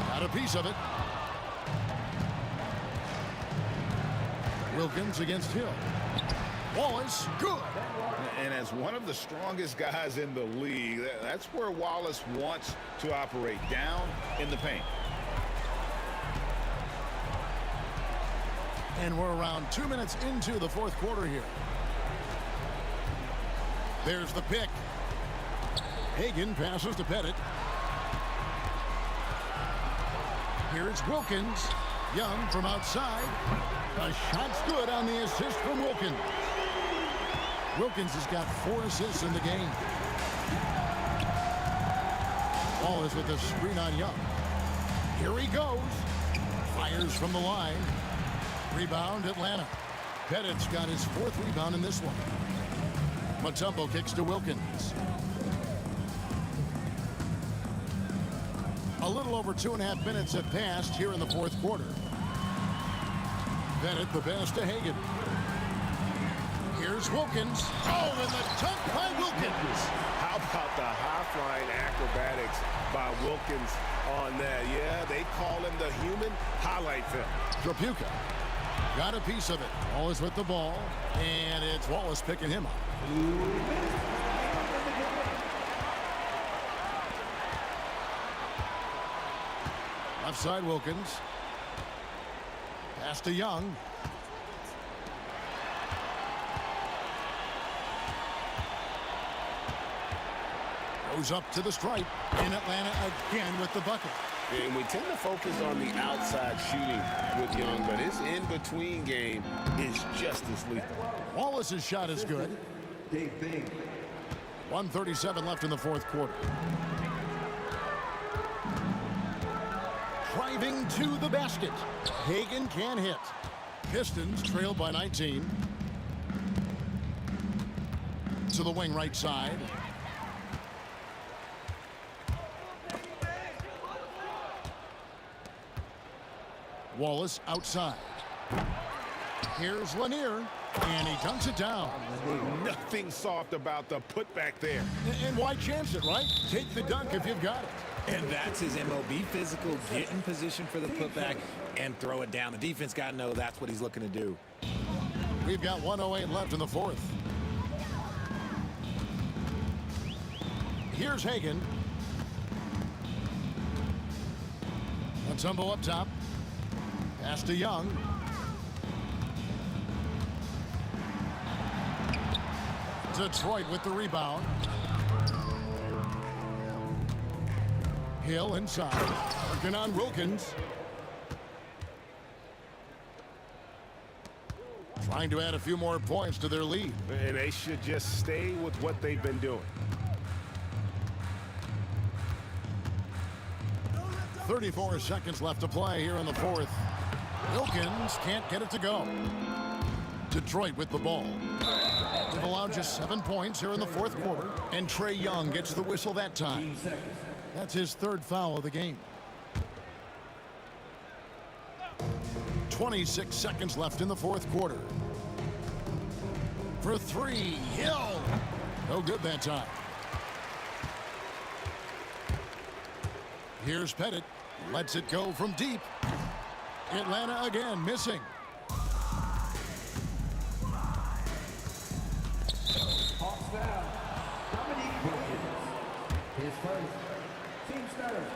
Got a piece of it. Wilkins against Hill. Wallace, good. And as one of the strongest guys in the league, that's where Wallace wants to operate, down in the paint. And we're around 2 minutes into the fourth quarter here. There's the pick. Hagan passes to Pettit. Here's Wilkins. Young from outside. A shot's good on the assist from Wilkins. Wilkins has got 4 assists in the game. Ball is with the screen on Young. Here he goes. Fires from the line. Rebound, Atlanta. Pettit's got his 4th rebound in this one. Mutombo kicks to Wilkins. A little over 2.5 minutes have passed here in the fourth quarter. Pettit the pass to Hagan. Here's Wilkins. Oh, and the dunk by Wilkins. How about the high-flying acrobatics by Wilkins on that? Yeah, they call him the human highlight film. Drapuka got a piece of it. Wallace with the ball, and it's Wallace picking him up. Left side Wilkins. Pass to Young. Goes up to the stripe. In Atlanta again with the bucket. And we tend to focus on the outside shooting with Young, but his in-between game is just as lethal. Wallace's shot is good. 1:37 left in the fourth quarter. Driving to the basket. Hagan can hit. Pistons trailed by 19. To the wing right side. Wallace outside. Here's Lanier, and he dunks it down. Nothing soft about the putback there. And why chance it, right? Take the dunk if you've got it. And that's his MO. Be physical, get in position for the putback, and throw it down. The defense got to know that's what he's looking to do. We've got 1:08 left in the fourth. Here's Hagan. Mutombo up top. Pass to Young. Detroit with the rebound. Hill inside. Working on Wilkins. trying to add a few more points to their lead. And they should just stay with what they've been doing. 34 seconds left to play here in the fourth. Wilkins can't get it to go. Detroit with the ball. They've allowed just 7 points here in the fourth quarter, and Trae Young gets the whistle that time. That's his third foul of the game. 26 seconds left in the fourth quarter. For three, Hill. No good that time. Here's Pettit. Lets it go from deep. Atlanta again missing. Hawks down. Dominique Wilkins. His first. Team starter.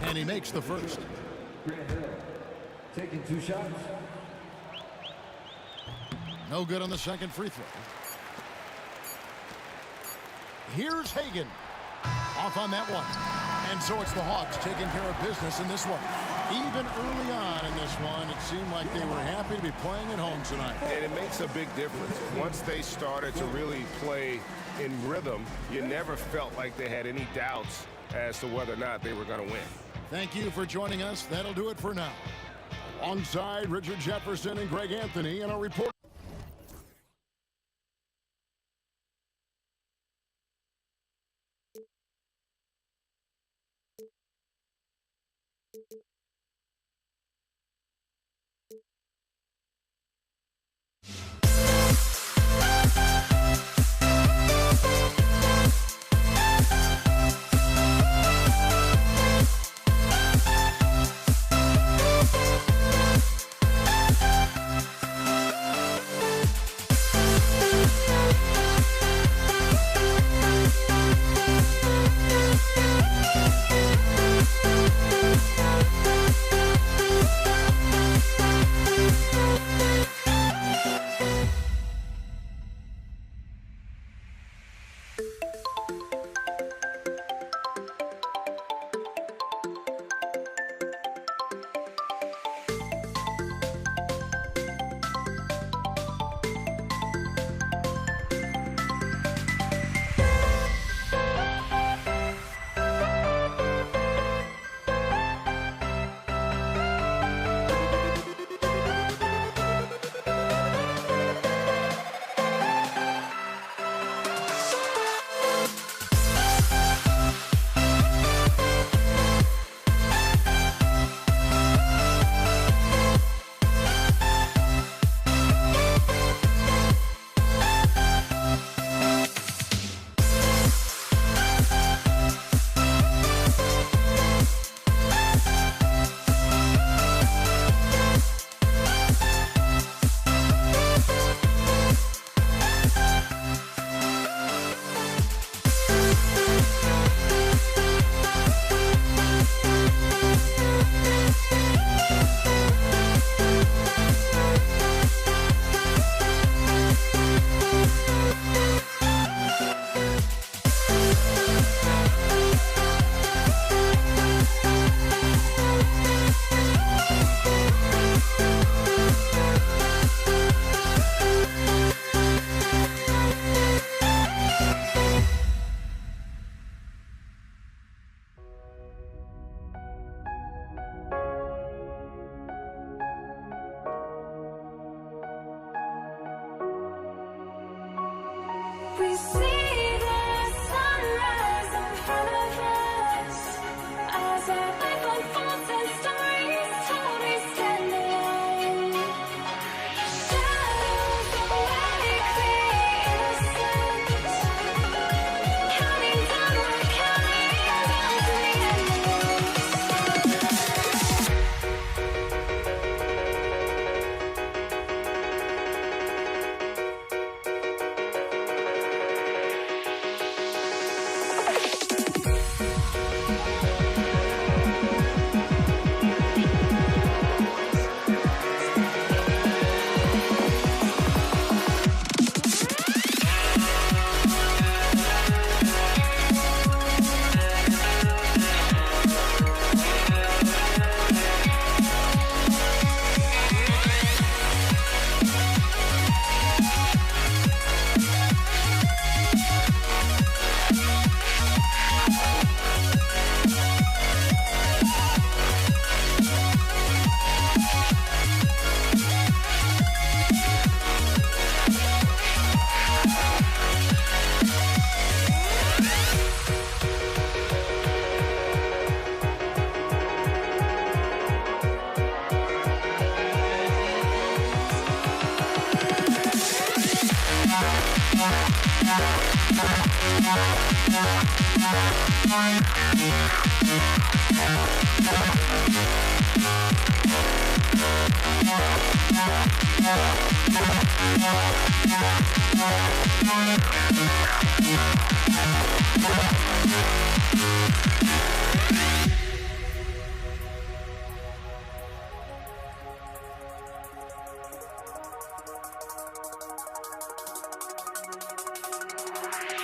And he makes the first. Grant Hill. Taking 2 shots. No good on the second free throw. Here's Hagan. Off on that one. And so it's the Hawks taking care of business in this one. Even early on in this one, it seemed like they were happy to be playing at home tonight. And it makes a big difference. Once they started to really play in rhythm, you never felt like they had any doubts as to whether or not they were going to win. Thank you for joining us. That'll do it for now. Alongside Richard Jefferson and Greg Anthony and our report. We'll be right back.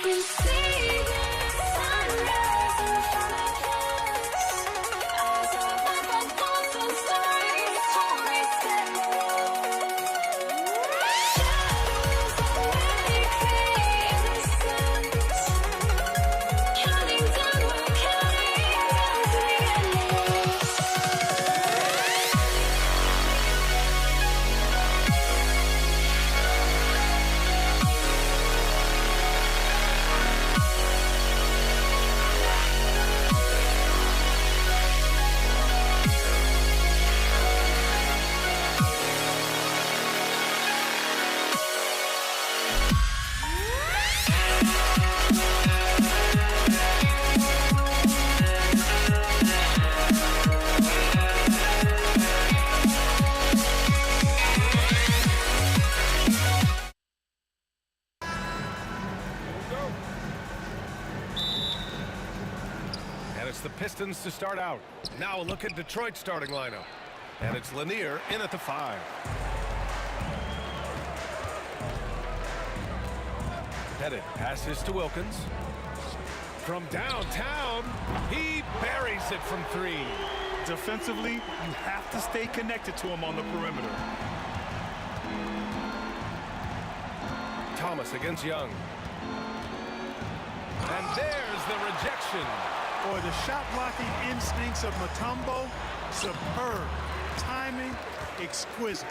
You see the sunrise in front of us. Eyes are like thoughts and stories told me stand alone. Shadows that make me innocent. Counting down, we're counting down to the endless. And it's the Pistons to start out. Now a look at Detroit's starting lineup. And it's Lanier in at the 5. Pettit passes to Wilkins. From downtown, he buries it from 3. Defensively, you have to stay connected to him on the perimeter. Thomas against Young. And there's the rejection. Boy, the shot blocking instincts of Mutombo, superb. Timing, exquisite.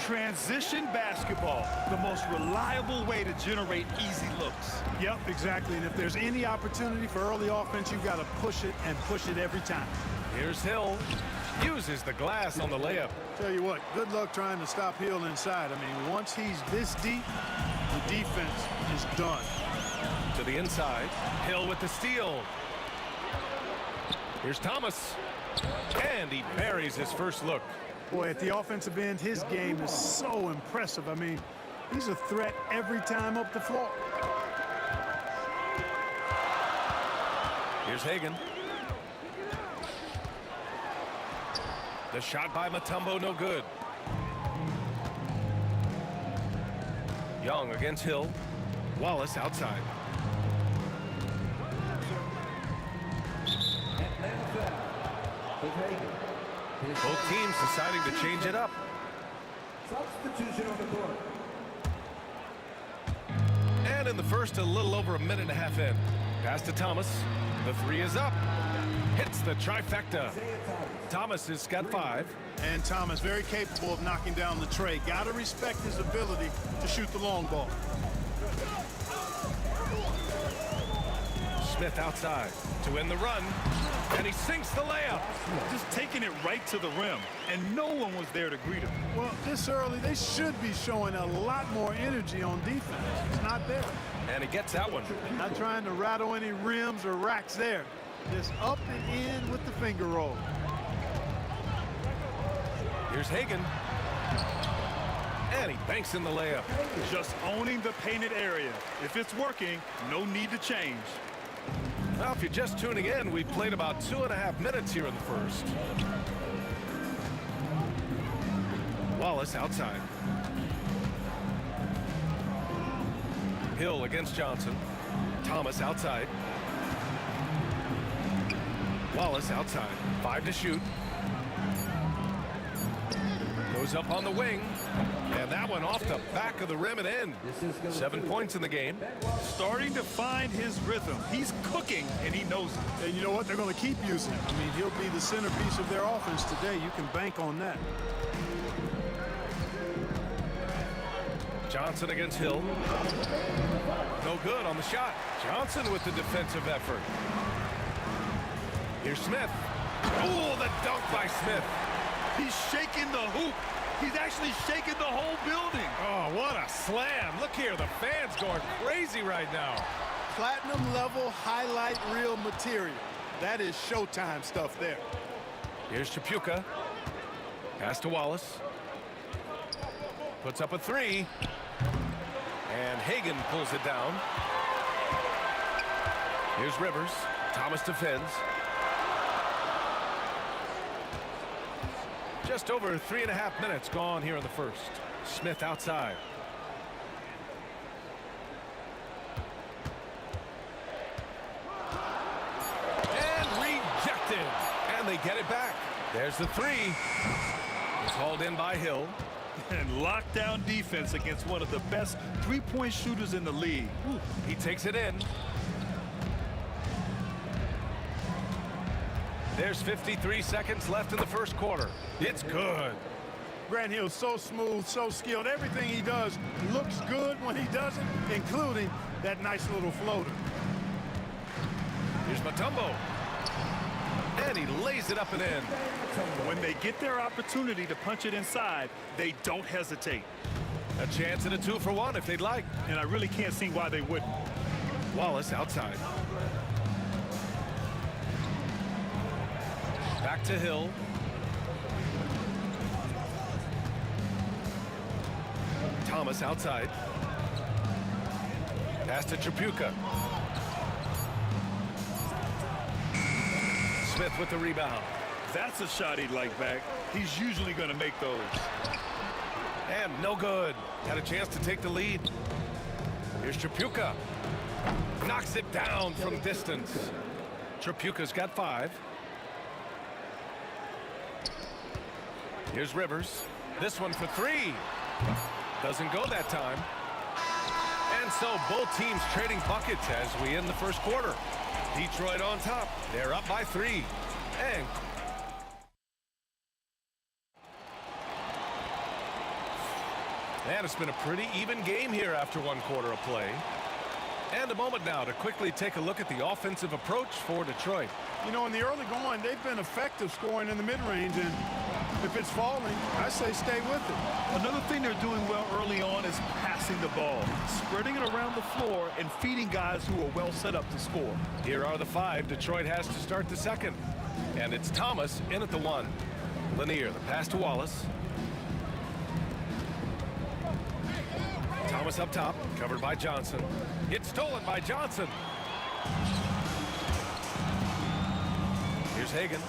Transition basketball, the most reliable way to generate easy looks. Yep, exactly. And if there's any opportunity for early offense, you've got to push it and push it every time. Here's Hill. Uses the glass on the layup. Tell you what, good luck trying to stop Hill inside. I mean, once he's this deep, the defense is done. To the inside. Hill with the steal. Here's Thomas. And he buries his first look. Boy, at the offensive end, his game is so impressive. I mean, he's a threat every time up the floor. Here's Hagan. The shot by Mutombo, no good. Young against Hill. Wallace outside. Both teams deciding to change it up. Substitution on the court. And in the first, a little over a minute and a half in. Pass to Thomas. The 3 is up. Hits the trifecta. Thomas has got 5. And Thomas very capable of knocking down the tray. Got to respect his ability to shoot the long ball. Smith outside to win the run. And he sinks the layup. Just taking it right to the rim. And no one was there to greet him. Well, this early, they should be showing a lot more energy on defense. It's not there. And he gets that one. Not trying to rattle any rims or racks there. Just up and in with the finger roll. Here's Hagan. And he banks in the layup. Just owning the painted area. If it's working, no need to change. Well, if you're just tuning in, we played about 2.5 minutes here in the first. Wallace outside. Hill against Johnson. Thomas outside. Wallace outside. 5 to shoot. Goes up on the wing. And that one off the back of the rim and in. 7 points in the game. Starting to find his rhythm. He's cooking, and he knows it. And you know what? They're going to keep using him. I mean, he'll be the centerpiece of their offense today. You can bank on that. Johnson against Hill. No good on the shot. Johnson with the defensive effort. Here's Smith. Oh, the dunk by Smith. He's shaking the hoop. He's actually shaking the whole building. Oh, what a slam. Look here, the fans going crazy right now. platinum level highlight reel material. That is Showtime stuff there. Here's Chapuka. Pass to Wallace. Puts up a three. And Hagan pulls it down. Here's Rivers. Thomas defends. Just over 3.5 minutes gone here in the first. Smith outside. And rejected. And they get it back. There's the three. It's hauled in by Hill. And lockdown defense against one of the best three-point shooters in the league. Ooh, he takes it in. There's 53 seconds left in the first quarter. It's good. Grant Hill's so smooth, so skilled. Everything he does looks good when he does it, including that nice little floater. Here's Mutombo. And he lays it up and in. When they get their opportunity to punch it inside, they don't hesitate. A chance at a 2-for-1 if they'd like. And I really can't see why they wouldn't. Wallace outside. Back to Hill. Thomas outside. Pass to Chapuka. Smith with the rebound. That's a shot he'd like back. He's usually going to make those. And no good. Had a chance to take the lead. Here's Chapuka. Knocks it down from distance. Chapuka's got 5. Here's Rivers. This one for 3. Doesn't go that time. And so both teams trading buckets as we end the first quarter. Detroit on top. They're up by 3. And it's been a pretty even game here after 1 quarter of play. And a moment now to quickly take a look at the offensive approach for Detroit. You know, in the early going, they've been effective scoring in the mid-range, and if it's falling, I say stay with it. Another thing they're doing well early on is passing the ball, spreading it around the floor and feeding guys who are well set up to score. Here are the 5 Detroit has to start the second. And it's Thomas in at the 1. Lanier, the pass to Wallace. Thomas up top, covered by Johnson. It's stolen by Johnson. Here's Hagan.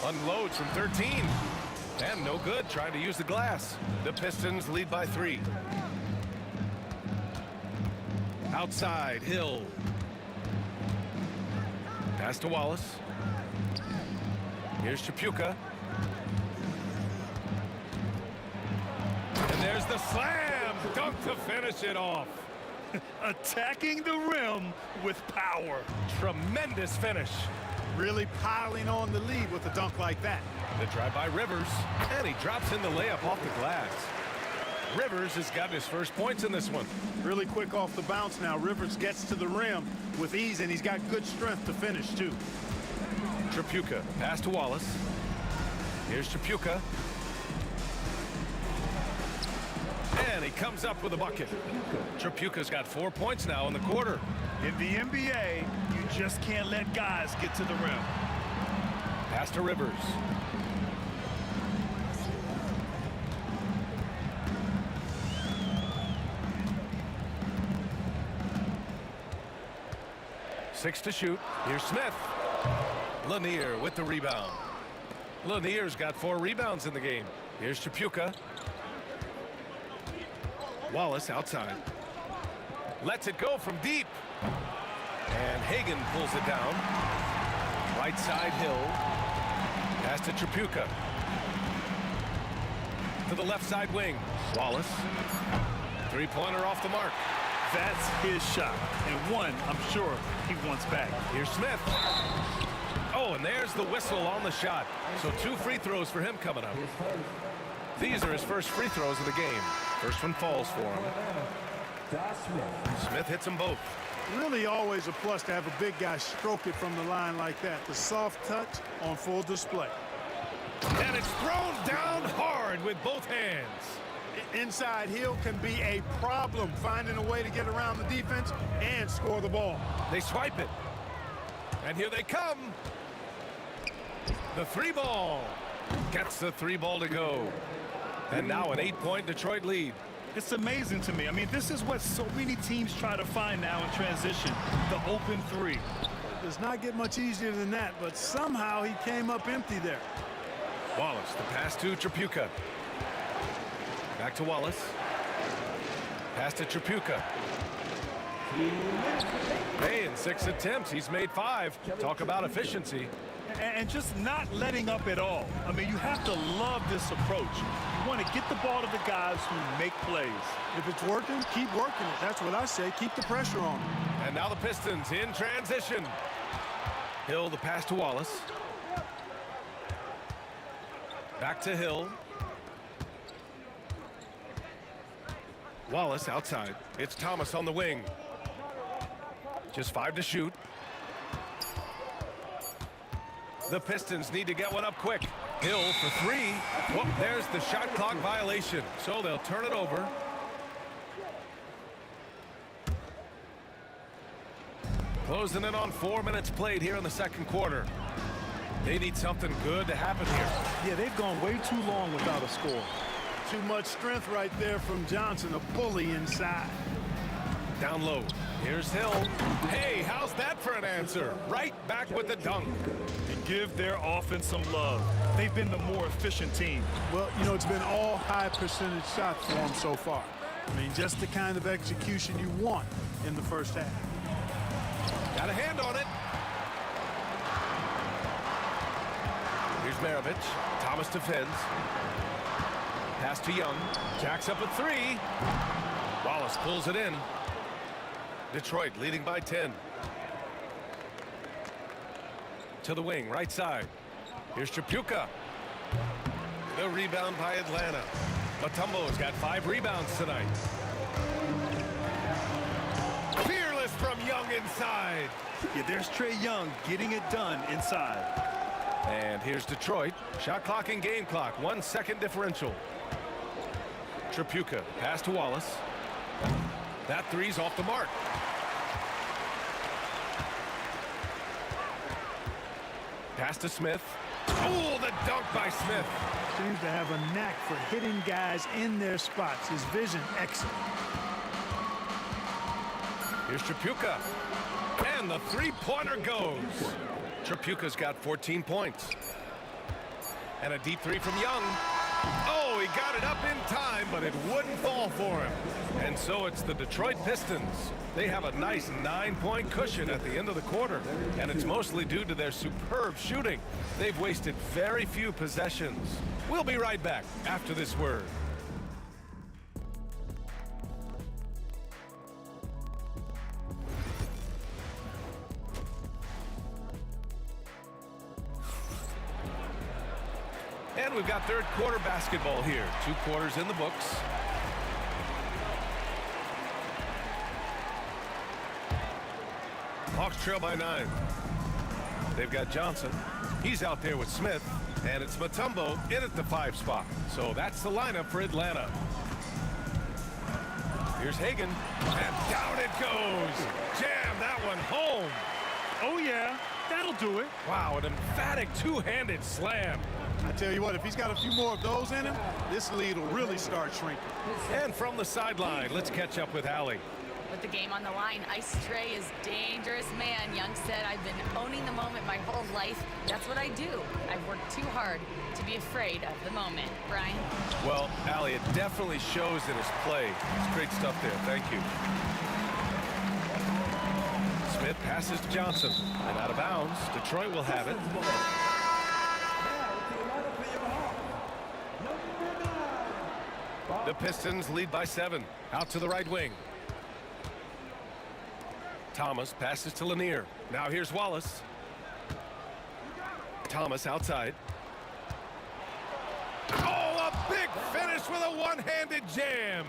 Unloads from 13. And no good, trying to use the glass. The Pistons lead by 3. Outside, Hill. Pass to Wallace. Here's Chapuka. And there's the slam dunk to finish it off. Attacking the rim with power. Tremendous finish. Really piling on the lead with a dunk like that. The drive by Rivers, and he drops in the layup off the glass. Rivers has gotten his first points in this one. Really quick off the bounce now. Rivers gets to the rim with ease, and he's got good strength to finish, too. Chapuka, pass to Wallace. Here's Chapuka. And he comes up with a bucket. Chapuka's got 4 points now in the quarter. In the NBA, you just can't let guys get to the rim. Pass to Rivers. Six to shoot. Here's Smith. Lanier with the rebound. Lanier's got 4 rebounds in the game. Here's Chapuka. Wallace outside. Lets it go from deep. And Hagan pulls it down. Right side, Hill. Pass to Chapuka. To the left side wing. Wallace. 3-pointer off the mark. That's his shot, and one I'm sure he wants back. Here's Smith. Oh, and there's the whistle on the shot. So 2 free throws for him coming up. These are his first free throws of the game. First one falls for him. Smith hits them both. Really always a plus to have a big guy stroke it from the line like that. The soft touch on full display. And it's thrown down hard with both hands. Inside, Hill can be a problem, finding a way to get around the defense and score the ball. They swipe it. And here they come. The three ball. Gets the three ball to go. And now an 8-point Detroit lead. It's amazing to me. I mean, this is what so many teams try to find now in transition, the open three. It does not get much easier than that, but somehow he came up empty there. Wallace, the pass to Tripucka. Back to Wallace. Pass to Tripucka. Hey, in 6 attempts, he's made 5. Talk about efficiency. And just not letting up at all. I mean, you have to love this approach. You want to get the ball to the guys who make plays. If it's working, keep working it. That's what I say. Keep the pressure on. And now the Pistons in transition. Hill, the pass to Wallace. Back to Hill. Wallace outside. It's Thomas on the wing. Just 5 to shoot. The Pistons need to get one up quick. Hill for 3. Whoop, there's the shot clock violation. So they'll turn it over. Closing in on 4 minutes played here in the second quarter. They need something good to happen here. Yeah, they've gone way too long without a score. Too much strength right there from Johnson, a bully inside. Down low. Here's Hill. Hey, how's that for an answer? Right back with the dunk. And give their offense some love. They've been the more efficient team. Well, you know, it's been all high percentage shots for them so far. I mean, just the kind of execution you want in the first half. Got a hand on it. Here's Maravich. Thomas defends. Pass to Young. Jacks up a 3. Wallace pulls it in. Detroit leading by 10. To the wing, right side. Here's Tripucka. The rebound by Atlanta. Mutombo's got 5 rebounds tonight. Fearless from Young inside. Yeah, there's Trae Young getting it done inside. And here's Detroit. Shot clock and game clock. 1 second differential. Tripucka. Pass to Wallace. That 3's off the mark. Pass to Smith. Oh, the dunk by Smith. Seems to have a knack for hitting guys in their spots. His vision, excellent. Here's Tripucka. And the three-pointer goes. Tripucka's got 14 points. And a deep 3 from Young. Oh, he got it up in time, but it wouldn't fall for him. And so it's the Detroit Pistons. They have a nice 9-point cushion at the end of the quarter, and it's mostly due to their superb shooting. They've wasted very few possessions. We'll be right back after this word. And we've got third quarter basketball here. 2 quarters in the books. Hawks trail by 9. They've got Johnson. He's out there with Smith. And it's Mutombo in at the 5 spot. So that's the lineup for Atlanta. Here's Hagan. And down it goes. Jam that one home. Oh, yeah. That'll do it. Wow, an emphatic 2-handed slam. I tell you what, if he's got a few more of those in him, this lead will really start shrinking. And from the sideline, let's catch up with Allie. With the game on the line, Ice Trae is dangerous man. Young said, I've been owning the moment my whole life. That's what I do. I've worked too hard to be afraid of the moment. Brian? Well, Allie, it definitely shows in his play. It's great stuff there. Thank you. Smith passes to Johnson. And out of bounds. Detroit will have it. The Pistons lead by 7. Out to the right wing. Thomas passes to Lanier. Now here's Wallace. Thomas outside. Oh, a big finish with a one-handed jam.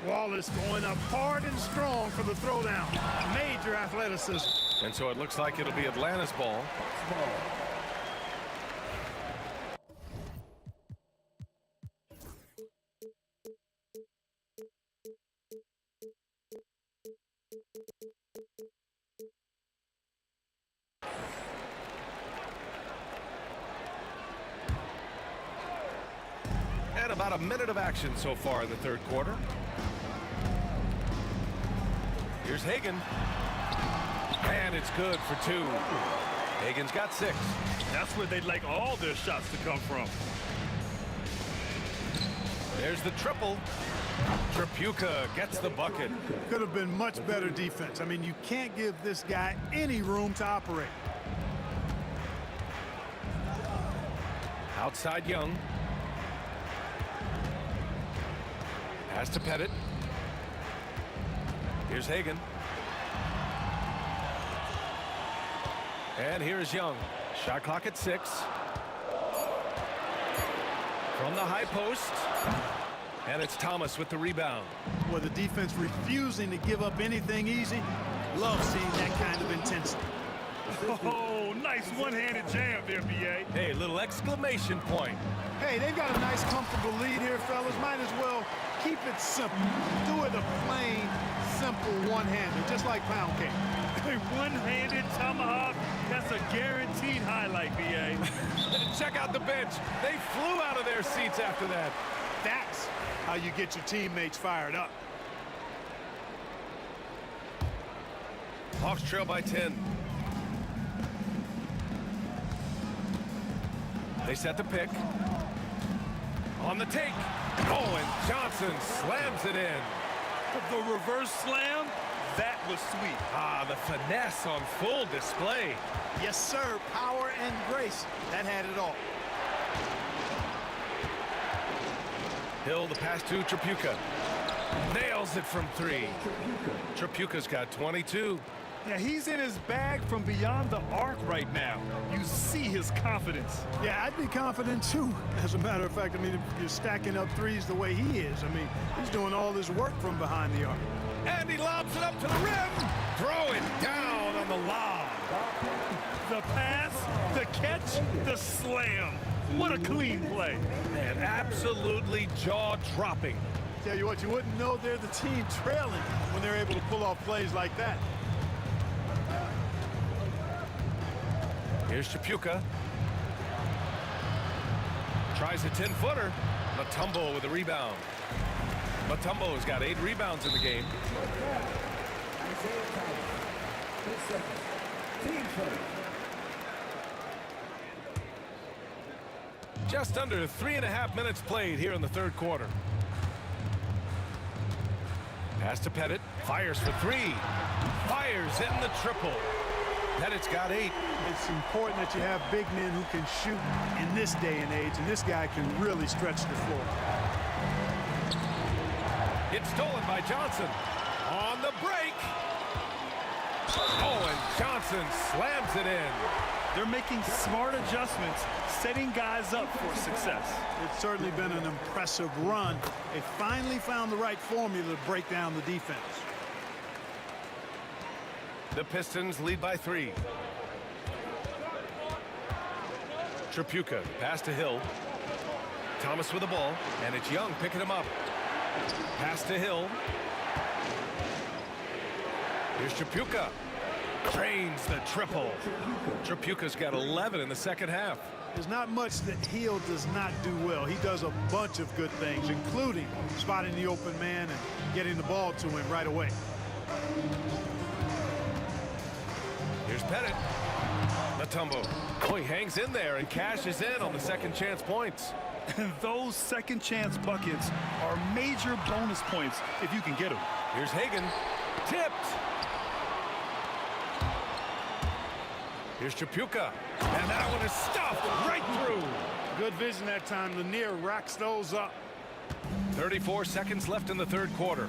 Wallace going up hard and strong for the throwdown. Major athleticism. And so it looks like it'll be Atlanta's ball. minute of action so far in the third quarter. Here's Hagan. And it's good for 2. Hagan's got 6. That's where they'd like all their shots to come from. There's the triple. Tripucka gets the bucket. Could have been much better defense. I mean, you can't give this guy any room to operate. Outside Young. Pass to Pettit. Here's Hagan. And here's Young. Shot clock at 6. From the high post. And it's Thomas with the rebound. Well, the defense refusing to give up anything easy. Love seeing that kind of intensity. Oh, nice one-handed jam there, B.A. Hey, little exclamation point. Hey, they've got a nice, comfortable lead here, fellas. Might as well keep it simple. Do it a plain, simple one-hander, just like pound cake. A one-handed tomahawk, that's a guaranteed highlight, B.A. Check out the bench. They flew out of their seats after that. That's how you get your teammates fired up. Hawks trail by 10. They set the pick. On the take. Oh, and Johnson slams it in. The reverse slam, that was sweet. Ah, the finesse on full display. Yes, sir. Power and grace. That had it all. Hill, the pass to Tripucka. Nails it from 3. Tripucka's got 22. Yeah, he's in his bag from beyond the arc right now. You see his confidence. Yeah, I'd be confident too. As a matter of fact, I mean, if you're stacking up threes the way he is, I mean, he's doing all this work from behind the arc. And he lobs it up to the rim. Throw it down on the lob. The pass, the catch, the slam. What a clean play. Man, absolutely jaw-dropping. Tell you what, you wouldn't know they're the team trailing when they're able to pull off plays like that. Here's Tripucka. Tries a 10-footer. Mutombo with a rebound. Mutombo's got 8 rebounds in the game. Just under 3.5 minutes played here in the third quarter. Pass to Pettit. Fires for 3. Fires in the triple. Pettit's got 8. It's important that you have big men who can shoot in this day and age, and this guy can really stretch the floor. It's stolen by Johnson. On the break. Oh, and Johnson slams it in. They're making smart adjustments, setting guys up for success. It's certainly been an impressive run. They finally found the right formula to break down the defense. The Pistons lead by 3. Tripucka, pass to Hill. Thomas with the ball, and it's Young picking him up. Pass to Hill. Here's Tripucka. Drains the triple. Tripucka's got 11 in the second half. There's not much that Hill does not do well. He does a bunch of good things, including spotting the open man and getting the ball to him right away. Here's Pettit. Mutombo. Oh, he hangs in there and cashes in on the second chance points. And those second chance buckets are major bonus points if you can get them. Here's Hagan. Tipped. Here's Tripucka. And that one is stuffed right through. Good vision that time. Lanier racks those up. 34 seconds left in the third quarter.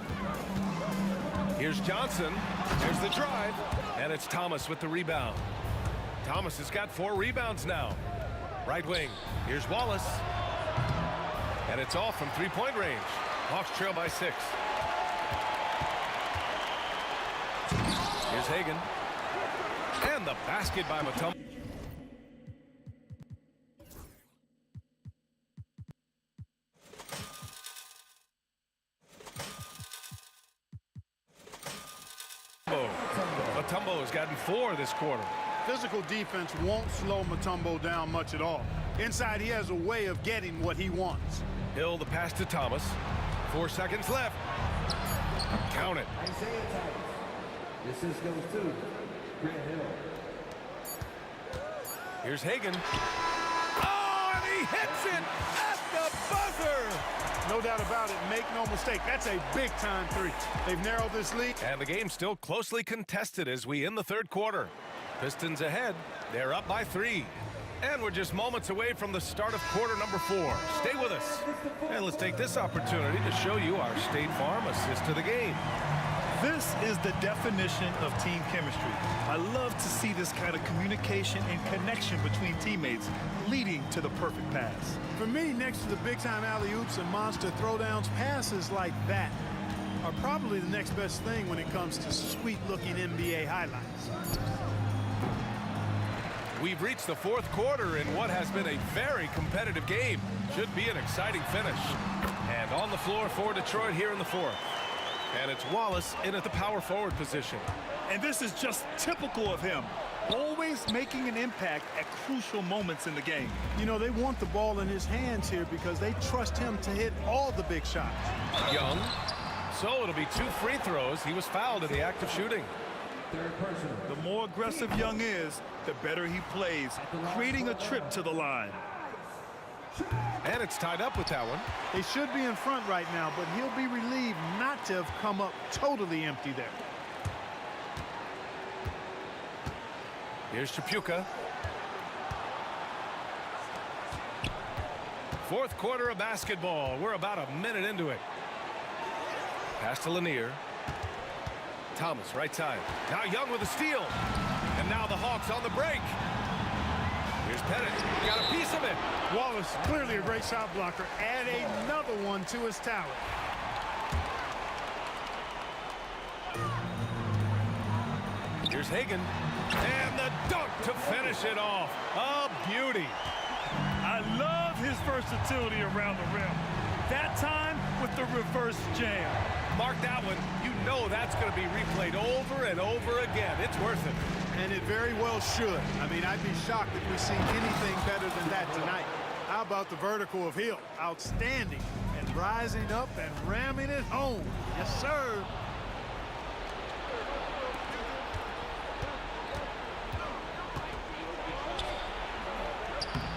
Here's Johnson. Here's the drive. And it's Thomas with the rebound. Thomas has got 4 rebounds now. Right wing. Here's Wallace. And it's off from 3-point range. Hawks trail by 6. Here's Hagan. And the basket by Mutombo. Mutombo has gotten 4 this quarter. Physical defense won't slow Mutombo down much at all. Inside, he has a way of getting what he wants. Hill, the pass to Thomas. 4 seconds left. Count it. This goes to Grant Hill. Here's Hagan. Oh, and he hits it at the buzzer. No doubt about it. Make no mistake. That's a big-time three. They've narrowed this lead. And the game's still closely contested as we end the third quarter. Pistons ahead. They're up by 3. And we're just moments away from the start of quarter number 4. Stay with us. And let's take this opportunity to show you our State Farm assist to the game. This is the definition of team chemistry. I love to see this kind of communication and connection between teammates leading to the perfect pass. For me, next to the big-time alley-oops and monster throwdowns, passes like that are probably the next best thing when it comes to sweet-looking NBA highlights. We've reached the fourth quarter in what has been a very competitive game. Should be an exciting finish. And on the floor for Detroit here in the fourth. And it's Wallace in at the power forward position. And this is just typical of him. Always making an impact at crucial moments in the game. You know, they want the ball in his hands here because they trust him to hit all the big shots. Young. So it'll be 2 free throws. He was fouled in the act of shooting. The more aggressive Young is, the better he plays, creating a trip to the line. And it's tied up with that one. They should be in front right now, but he'll be relieved not to have come up totally empty there. Here's Tripucka. Fourth quarter of basketball. We're about a minute into it. Pass to Lanier. Thomas, right side. Now Young with a steal. And now the Hawks on the break. Here's Pettit. Got a piece of it. Wallace, clearly a great shot blocker. Add another one to his tower. Here's Hagan. And the dunk to finish it off. A beauty. I love his versatility around the rim. That time with the reverse jam. Mark that one. You know that's going to be replayed over and over again. It's worth it. And it very well should. I mean, I'd be shocked if we see anything better than that tonight. How about the vertical of Hill? Outstanding. And rising up and ramming it home. Yes, sir.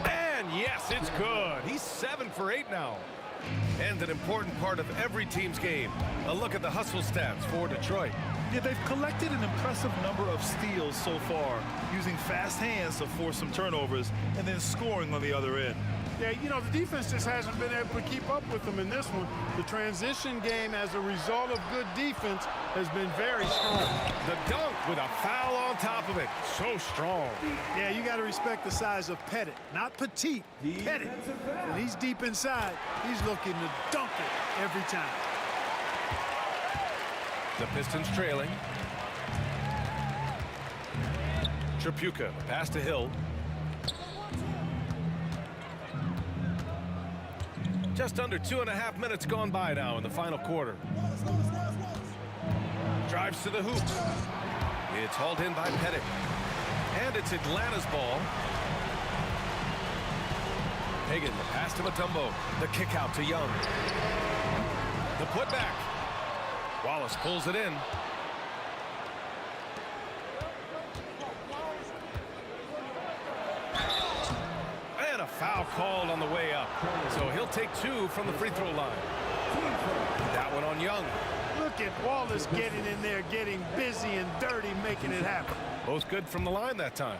And yes, it's good. He's 7 for 8 now. And an important part of every team's game. A look at the hustle stats for Detroit. Yeah, they've collected an impressive number of steals so far, using fast hands to force some turnovers and then scoring on the other end. Yeah, you know, the defense just hasn't been able to keep up with them in this one. The transition game, as a result of good defense, has been very strong. The dunk with a foul on top of it. So strong. Yeah, you got to respect the size of Pettit. Not petite, Pettit. When he's deep inside, he's looking to dunk it every time. The Pistons trailing. Tripucka, pass to Hill. Just under 2.5 minutes gone by now in the final quarter. Drives to the hoop. It's hauled in by Pettit. And it's Atlanta's ball. Hagan, the pass to Mutombo. The kick out to Young. The putback. Wallace pulls it in. And a foul called on the way up. So he'll take 2 from the free throw line. That one on Young. Look at Wallace getting in there, getting busy and dirty, making it happen. Both good from the line that time.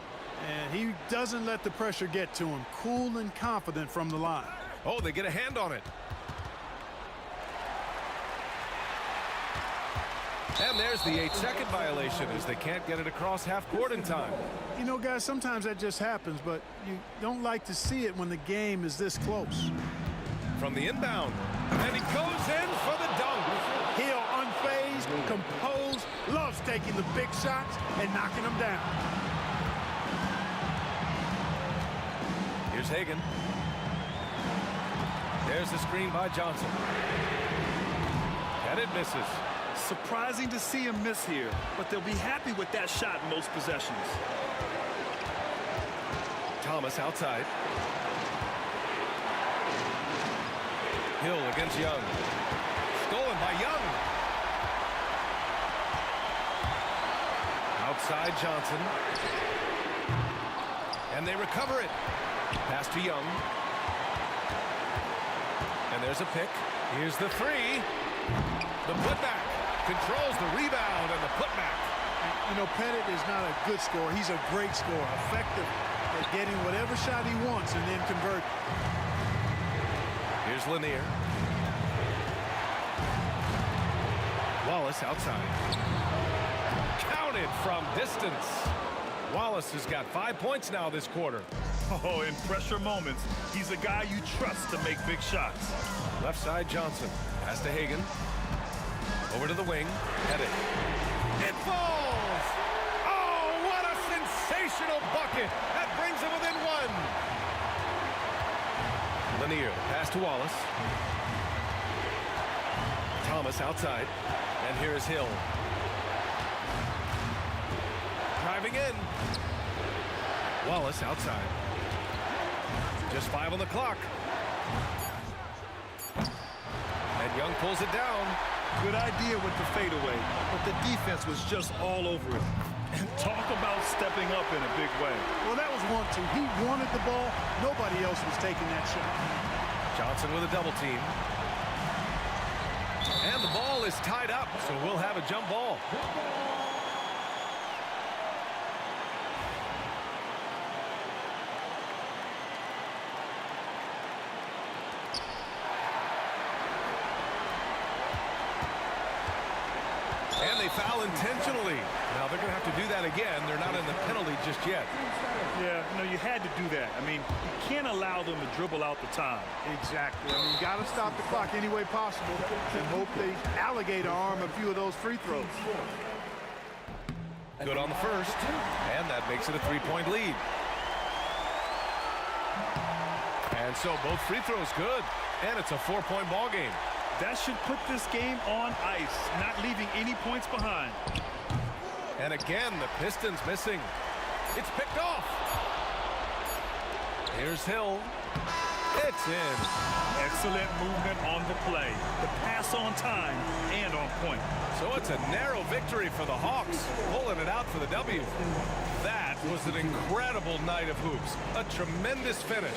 And he doesn't let the pressure get to him. Cool and confident from the line. Oh, they get a hand on it. And there's the 8-second violation as they can't get it across half court in time. You know, guys, sometimes that just happens, but you don't like to see it when the game is this close. From the inbound, and he goes in for the dunk. Hill unfazed, composed, loves taking the big shots and knocking them down. Here's Hagan. There's the screen by Johnson. And it misses. Surprising to see him miss here, but they'll be happy with that shot in most possessions. Thomas outside. Hill against Young. Stolen by Young. Outside Johnson. And they recover it. Pass to Young. And there's a pick. Here's the three. The putback. Controls the rebound and the putback. You know, Pettit is not a good scorer. He's a great scorer. Effective at getting whatever shot he wants and then convert. Here's Lanier. Wallace outside. Counted from distance. Wallace has got 5 points now this quarter. Oh, in pressure moments, he's a guy you trust to make big shots. Left side Johnson. Pass to Hagan. Over to the wing. Headed. It falls! Oh, what a sensational bucket! That brings him within one. Lanier. Pass to Wallace. Thomas outside. And here is Hill. Driving in. Wallace outside. Just 5 on the clock. And Young pulls it down. Good idea with the fadeaway, but the defense was just all over it. And talk about stepping up in a big way. Well, that was 1-2. He wanted the ball. Nobody else was taking that shot. Johnson with a double team. And the ball is tied up, so we'll have a jump ball. And they foul intentionally. Now they're going to have to do that again. They're not in the penalty just yet. Yeah, no, you had to do that. I mean, you can't allow them to dribble out the time. Exactly. I mean, you got to stop the clock any way possible and hope they alligator arm a few of those free throws. Good on the first, and that makes it a 3-point lead. And so both free throws good, and it's a 4-point ball game. That should put this game on ice, not leaving any points behind. And again, the Pistons missing. It's picked off. Here's Hill. It's in. Excellent movement on the play. The pass on time and on point. So it's a narrow victory for the Hawks, pulling it out for the W. That was an incredible night of hoops. A tremendous finish.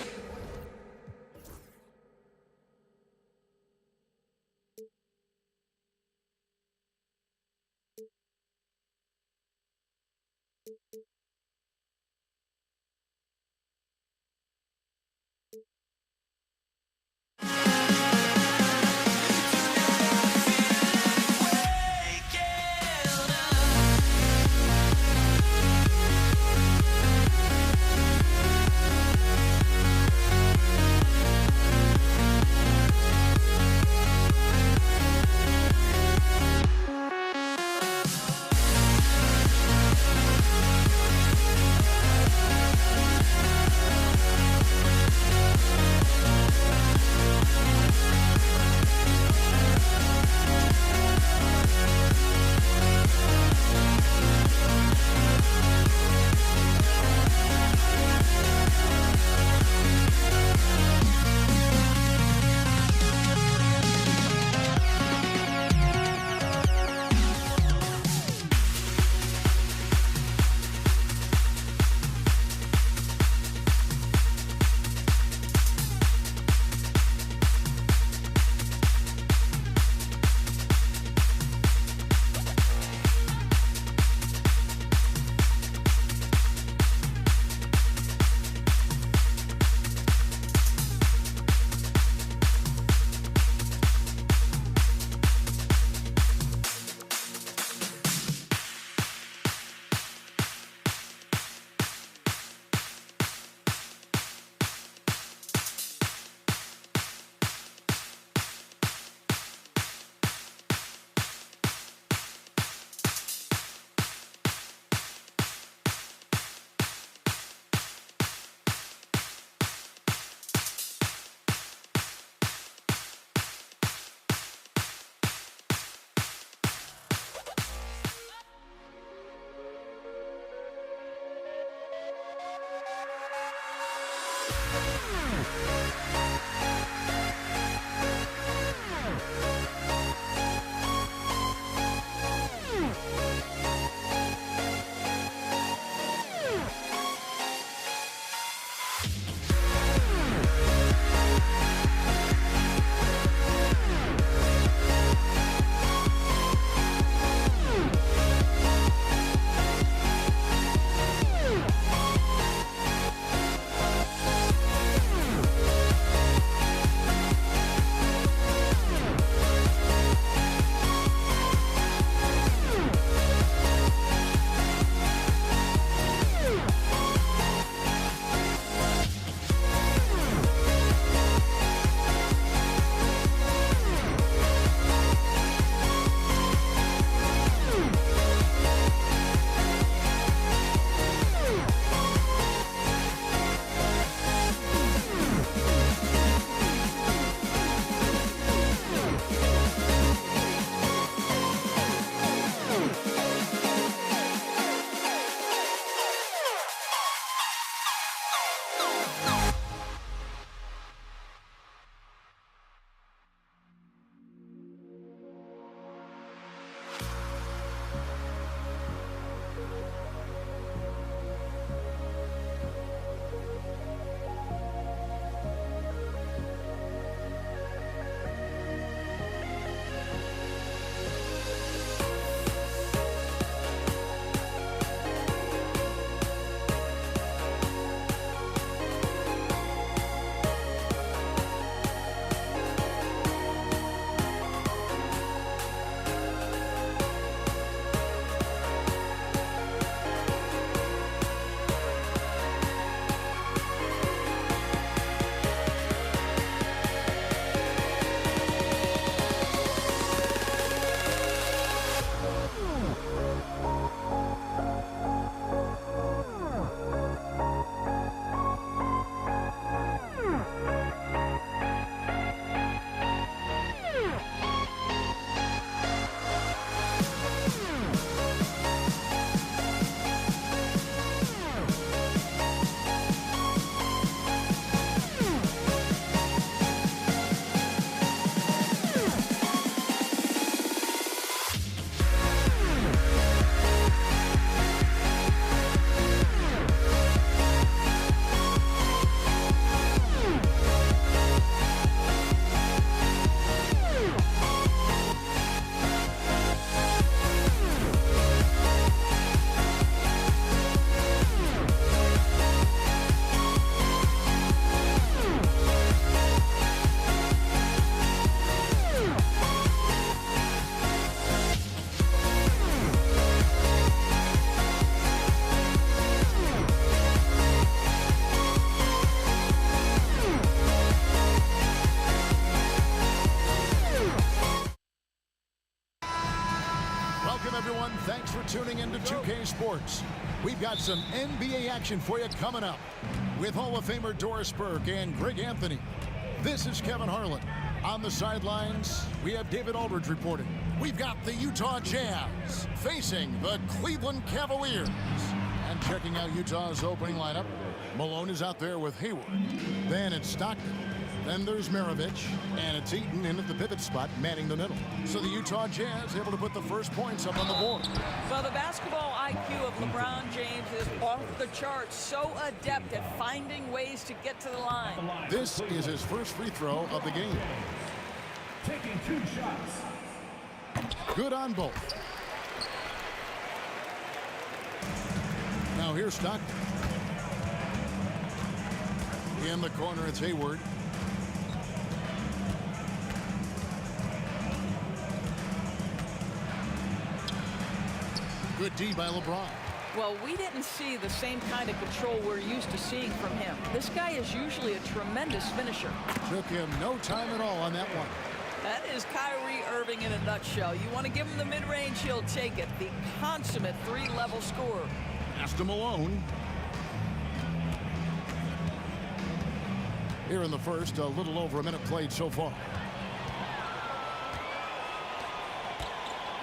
for tuning into 2K Sports. We've got some NBA action for you coming up with Hall of Famer Doris Burke and Greg Anthony. This is Kevin Harlan. On the sidelines, we have David Aldridge reporting. We've got the Utah Jazz facing the Cleveland Cavaliers. And checking out Utah's opening lineup, Malone is out there with Hayward. Then it's Stockton. Then there's Maravich, and it's Eaton in at the pivot spot, manning the middle. So the Utah Jazz able to put the first points up on the board. Well, the basketball IQ of LeBron James is off the charts. So adept at finding ways to get to the line. This is his first free throw of the game. Taking 2 shots. Good on both. Now here's Stockton. In the corner, it's Hayward. Good D by LeBron. Well, we didn't see the same kind of control we're used to seeing from him. This guy is usually a tremendous finisher. Took him no time at all on that one. That is Kyrie Irving in a nutshell. You want to give him the mid-range, he'll take it. The consummate 3-level scorer. Pass to Malone. Here in the first, a little over a minute played so far.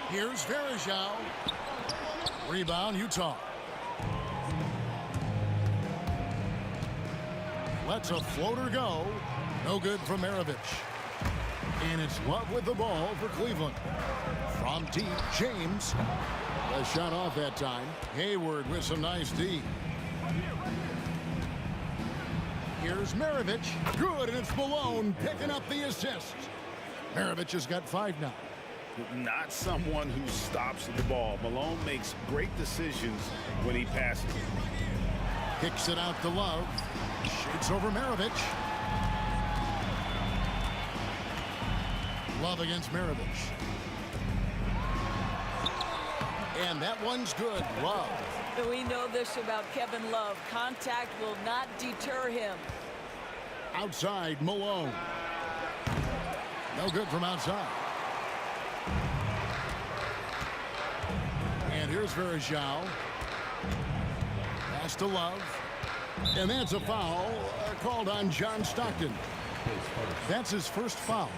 Here's Varejao. Rebound, Utah. Lets a floater go. No good from Maravich. And it's Love with the ball for Cleveland. From deep, James. A shot off that time. Hayward with some nice D. Here's Maravich. Good, and it's Malone picking up the assist. Maravich has got 5 now. Not someone who stops the ball. Malone makes great decisions when he passes it. Kicks it out to Love. Shoots over Maravich. Love against Maravich. And that one's good. Love. We know this about Kevin Love. Contact will not deter him. Outside, Malone. No good from outside. And here's Varejao. Pass to Love. And that's a foul called on John Stockton. That's his first foul.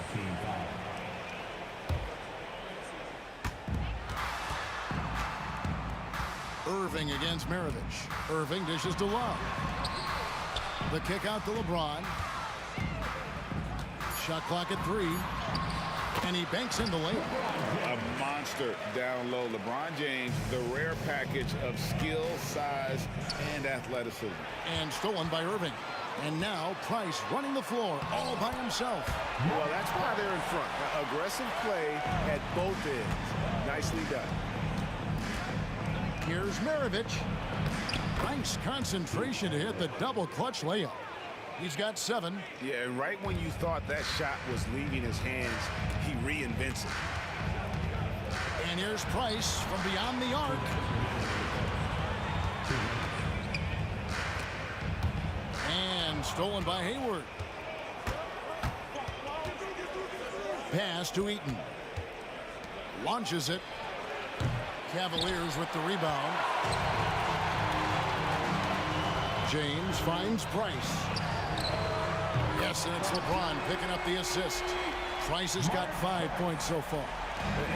Irving against Maravich. Irving dishes to Love. The kick out to LeBron. Shot clock at 3. And he banks in the layup. A monster down low. LeBron James, the rare package of skill, size, and athleticism. And stolen by Irving. And now Price running the floor all by himself. Well, that's why they're in front. Aggressive play at both ends. Nicely done. Here's Maravich. Nice concentration to hit the double clutch layup. He's got 7. Yeah, and right when you thought that shot was leaving his hands, he reinvents it. And here's Price from beyond the arc. And stolen by Hayward. Pass to Eaton. Launches it. Cavaliers with the rebound. James finds Price. Yes, and it's LeBron picking up the assist. Price has got 5 points so far.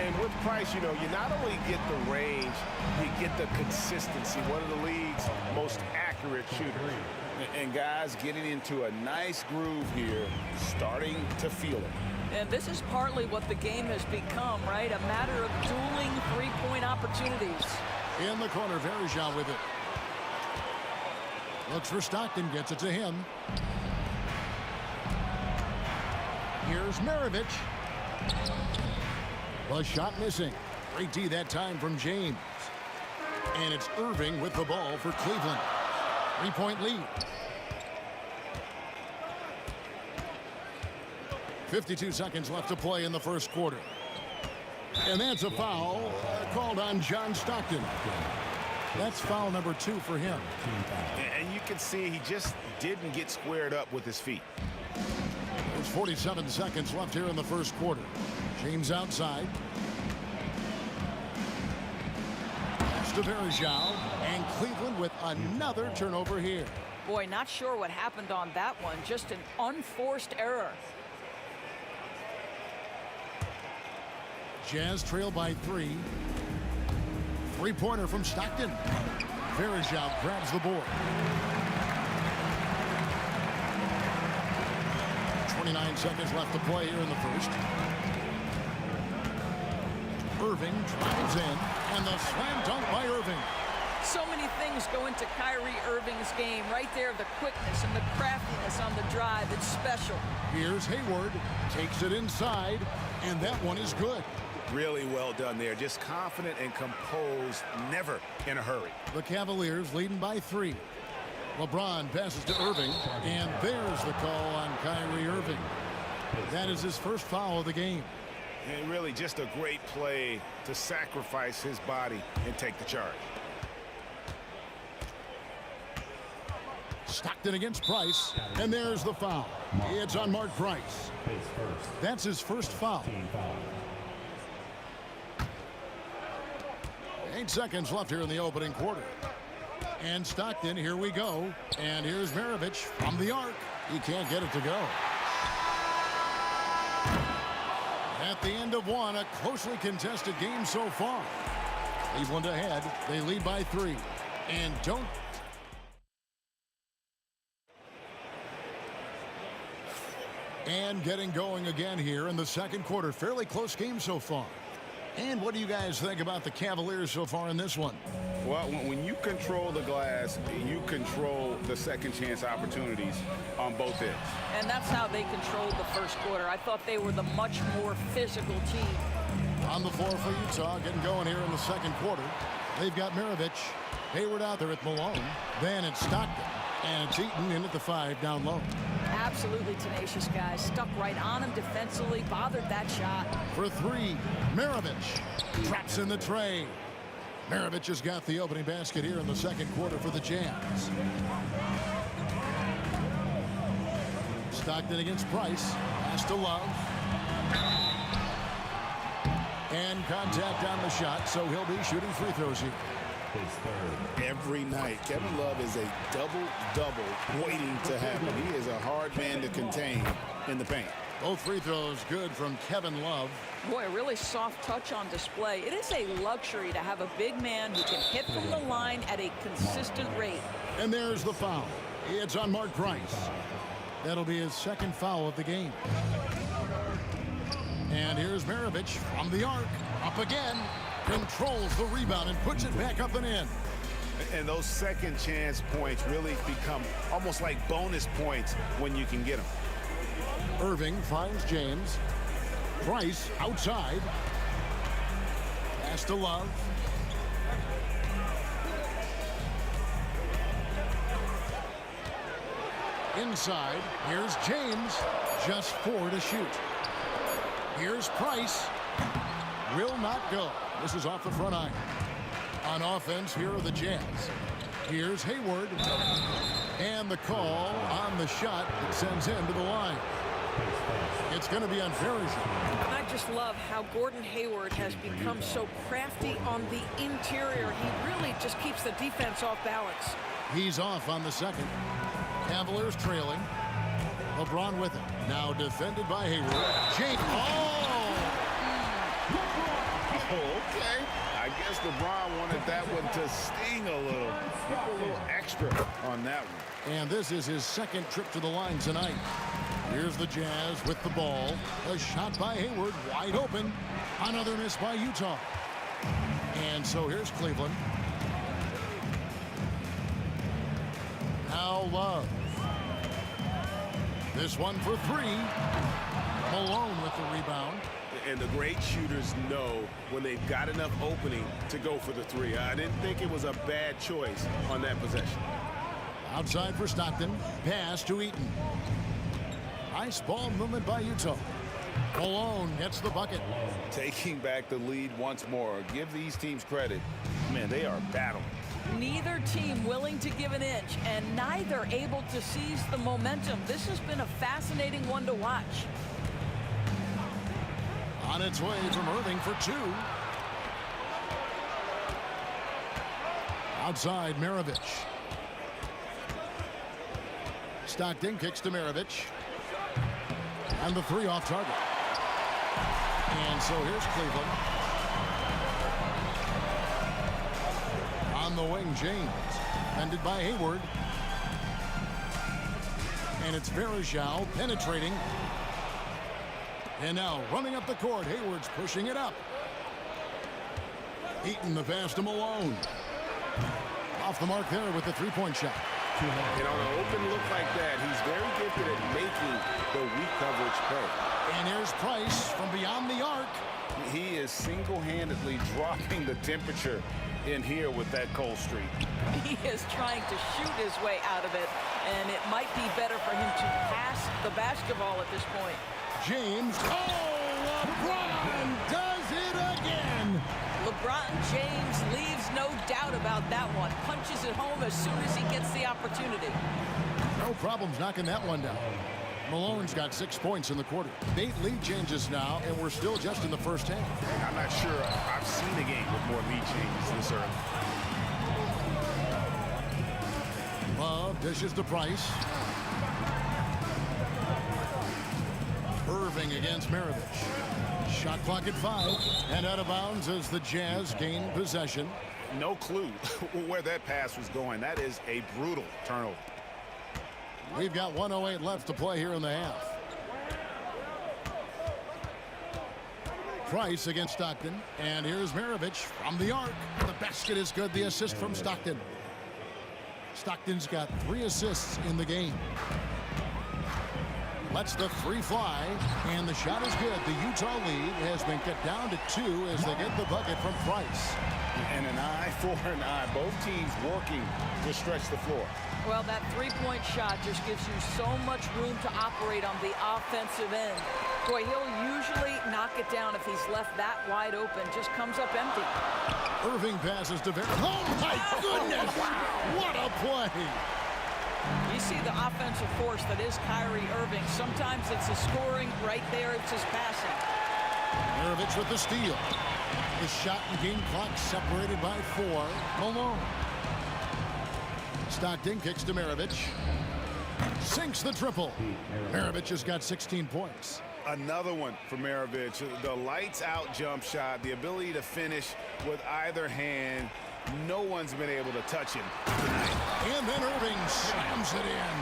And with Price, you know, you not only get the range, you get the consistency. One of the league's most accurate shooters. And guys getting into a nice groove here, starting to feel it. And this is partly what the game has become, right? A matter of dueling 3-point opportunities. In the corner, Varejao with it. Looks for Stockton, gets it to him. Here's Maravich. The shot missing. Great D that time from James. And it's Irving with the ball for Cleveland. 3-point lead. 52 seconds left to play in the first quarter. And that's a foul called on John Stockton. That's foul number 2 for him. And you can see he just didn't get squared up with his feet. There's 47 seconds left here in the first quarter. James outside. to Verjao, and Cleveland with another turnover here. Boy, not sure what happened on that one. Just an unforced error. Jazz trail by 3. Three-pointer from Stockton. Verjao grabs the board. 29 seconds left to play here in the first. Irving drives in, and the slam dunk by Irving. So many things go into Kyrie Irving's game. Right there, the quickness and the craftiness on the drive. It's special. Here's Hayward, takes it inside, and that one is good. Really well done there. Just confident and composed, never in a hurry. The Cavaliers leading by 3. LeBron passes to Irving, and there's the call on Kyrie Irving. That is his first foul of the game. And really just a great play to sacrifice his body and take the charge. Stockton against Price, and there's the foul. It's on Mark Price. That's his first foul. 8 seconds left here in the opening quarter. And Stockton, here we go. And here's Maravich from the arc. He can't get it to go. At the end of one, a closely contested game so far. Cleveland ahead. They lead by 3. And don't... And getting going again here in the second quarter. Fairly close game so far. And what do you guys think about the Cavaliers so far in this one? Well, when you control the glass, you control the second chance opportunities on both ends. And that's how they controlled the first quarter. I thought they were the much more physical team. On the floor for Utah, getting going here in the second quarter. They've got Maravich. Hayward out there at Malone. Then it's Stockton. And it's Eaton in at the 5 down low. Absolutely tenacious, guys. Stuck right on him defensively. Bothered that shot. For 3, Maravich traps in the tray. Maravich has got the opening basket here in the second quarter for the Jazz. Stockton against Price. Pass to Love. And contact on the shot, so he'll be shooting free throws here. Every night, Kevin Love is a double-double waiting to happen. He is a hard man to contain in the paint. Both free throws good from Kevin Love. Boy, a really soft touch on display. It is a luxury to have a big man who can hit from the line at a consistent rate. And there's the foul. It's on Mark Price. That'll be his second foul of the game. And here's Maravich from the arc. Up again. Controls the rebound and puts it back up and in. And those second chance points really become almost like bonus points when you can get them. Irving finds James. Price outside. Pass to Love. Inside, here's James. Just 4 to shoot. Here's Price. Will not go. This is off the front iron. On offense, here are the Jazz. Here's Hayward. And the call on the shot that sends him to the line. It's going to be on Verjao. I just love how Gordon Hayward has become so crafty on the interior. He really just keeps the defense off balance. He's off on the second. Cavaliers trailing. LeBron with it. Now defended by Hayward. James. Okay. I guess LeBron wanted that one to sting a little. A little extra on that one. And this is his second trip to the line tonight. Here's the Jazz with the ball. A shot by Hayward, wide open. Another miss by Utah. And so here's Cleveland. Now Love. This one for 3. Malone with the rebound. And the great shooters know when they've got enough opening to go for the 3. I didn't think it was a bad choice on that possession. Outside for Stockton. Pass to Eaton. Nice ball movement by Utah. Malone gets the bucket. Taking back the lead once more. Give these teams credit. Man, they are battling. Neither team willing to give an inch, and neither able to seize the momentum. This has been a fascinating one to watch. On its way from Irving for 2. Outside, Maravich. Stockton kicks to Maravich. And the three off target. And so here's Cleveland. On the wing, James. Defended by Hayward. And it's Verajao penetrating. And now running up the court. Hayward's pushing it up. Eaton the pass to Malone. Off the mark there with the three-point shot. And on an open look like that, he's very gifted at making the weak coverage play. And here's Price from beyond the arc. He is single-handedly dropping the temperature in here with that cold streak. He is trying to shoot his way out of it, and it might be better for him to pass the basketball at this point. James. Oh, LeBron does it again. LeBron James leaves no doubt about that one. Punches it home as soon as he gets the opportunity. No problems knocking that one down. Malone's got 6 points in the quarter. 8 lead changes now, and we're still just in the first half. I'm not sure I've seen a game with more lead changes this early. Love dishes to Price. Irving against Maravich. Shot clock at 5, and out of bounds as the Jazz gain possession. No clue where that pass was going. That is a brutal turnover. We've got 1:08 left to play here in the half. Price against Stockton, and here's Maravich from the arc. The basket is good. The assist from Stockton. Stockton's got 3 assists in the game. Lets the three fly, and the shot is good. The Utah lead has been cut down to 2 as they get the bucket from Price. And an eye for an eye. Both teams working to stretch the floor. Well, that three-point shot just gives you so much room to operate on the offensive end. Boy, he'll usually knock it down if he's left that wide open. Just comes up empty. Irving passes to Oh, my goodness! What a play! You see the offensive force that is Kyrie Irving. Sometimes it's his scoring. Right there, it's his passing. Maravich with the steal. The shot and game clock separated by 4. Malone. Stockton kicks to Maravich. Sinks the triple. Maravich has got 16 points. Another one for Maravich. The lights out jump shot, the ability to finish with either hand. No one's been able to touch him tonight. And then Irving slams it in.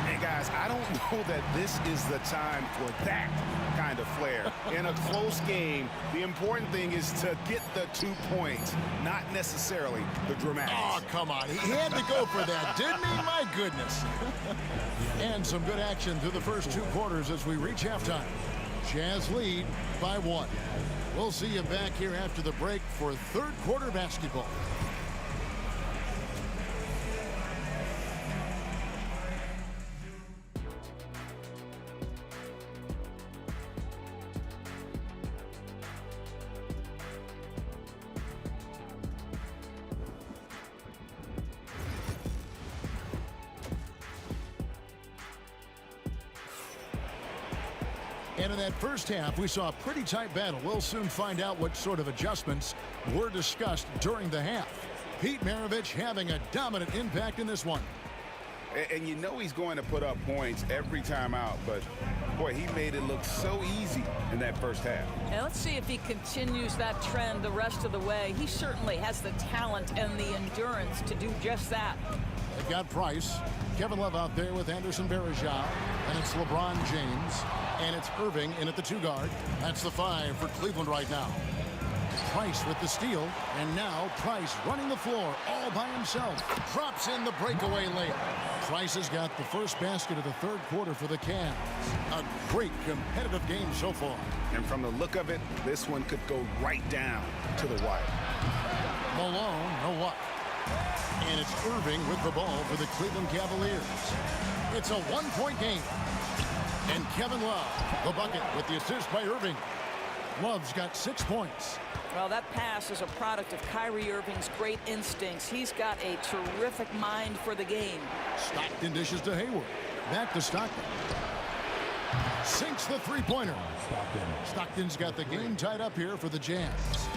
Hey, guys, I don't know that this is the time for that kind of flair. In a close game, the important thing is to get the 2 points, not necessarily the dramatics. Oh, come on. He had to go for that, didn't he? My goodness. And some good action through the first 2 quarters as we reach halftime. Jazz lead by 1. We'll see you back here after the break for third quarter basketball. And in that first half, we saw a pretty tight battle. We'll soon find out what sort of adjustments were discussed during the half. Pete Maravich having a dominant impact in this one. And you know he's going to put up points every time out, but boy, he made it look so easy in that first half. And let's see if he continues that trend the rest of the way. He certainly has the talent and the endurance to do just that. They've got Price. Kevin Love out there with Anderson Varejao. And it's LeBron James. And it's Irving in at the 2 guard. That's the 5 for Cleveland right now. Price with the steal. And now Price running the floor all by himself. Drops in the breakaway layup. Price has got the first basket of the third quarter for the Cavs. A great competitive game so far. And from the look of it, this one could go right down to the wire. Malone, no luck. And it's Irving with the ball for the Cleveland Cavaliers. It's a 1-point game. And Kevin Love, the bucket with the assist by Irving. Love's got 6 points. Well, that pass is a product of Kyrie Irving's great instincts. He's got a terrific mind for the game. Stockton dishes to Hayward. Back to Stockton. Sinks the three-pointer. Stockton's got the game tied up here for the Jazz.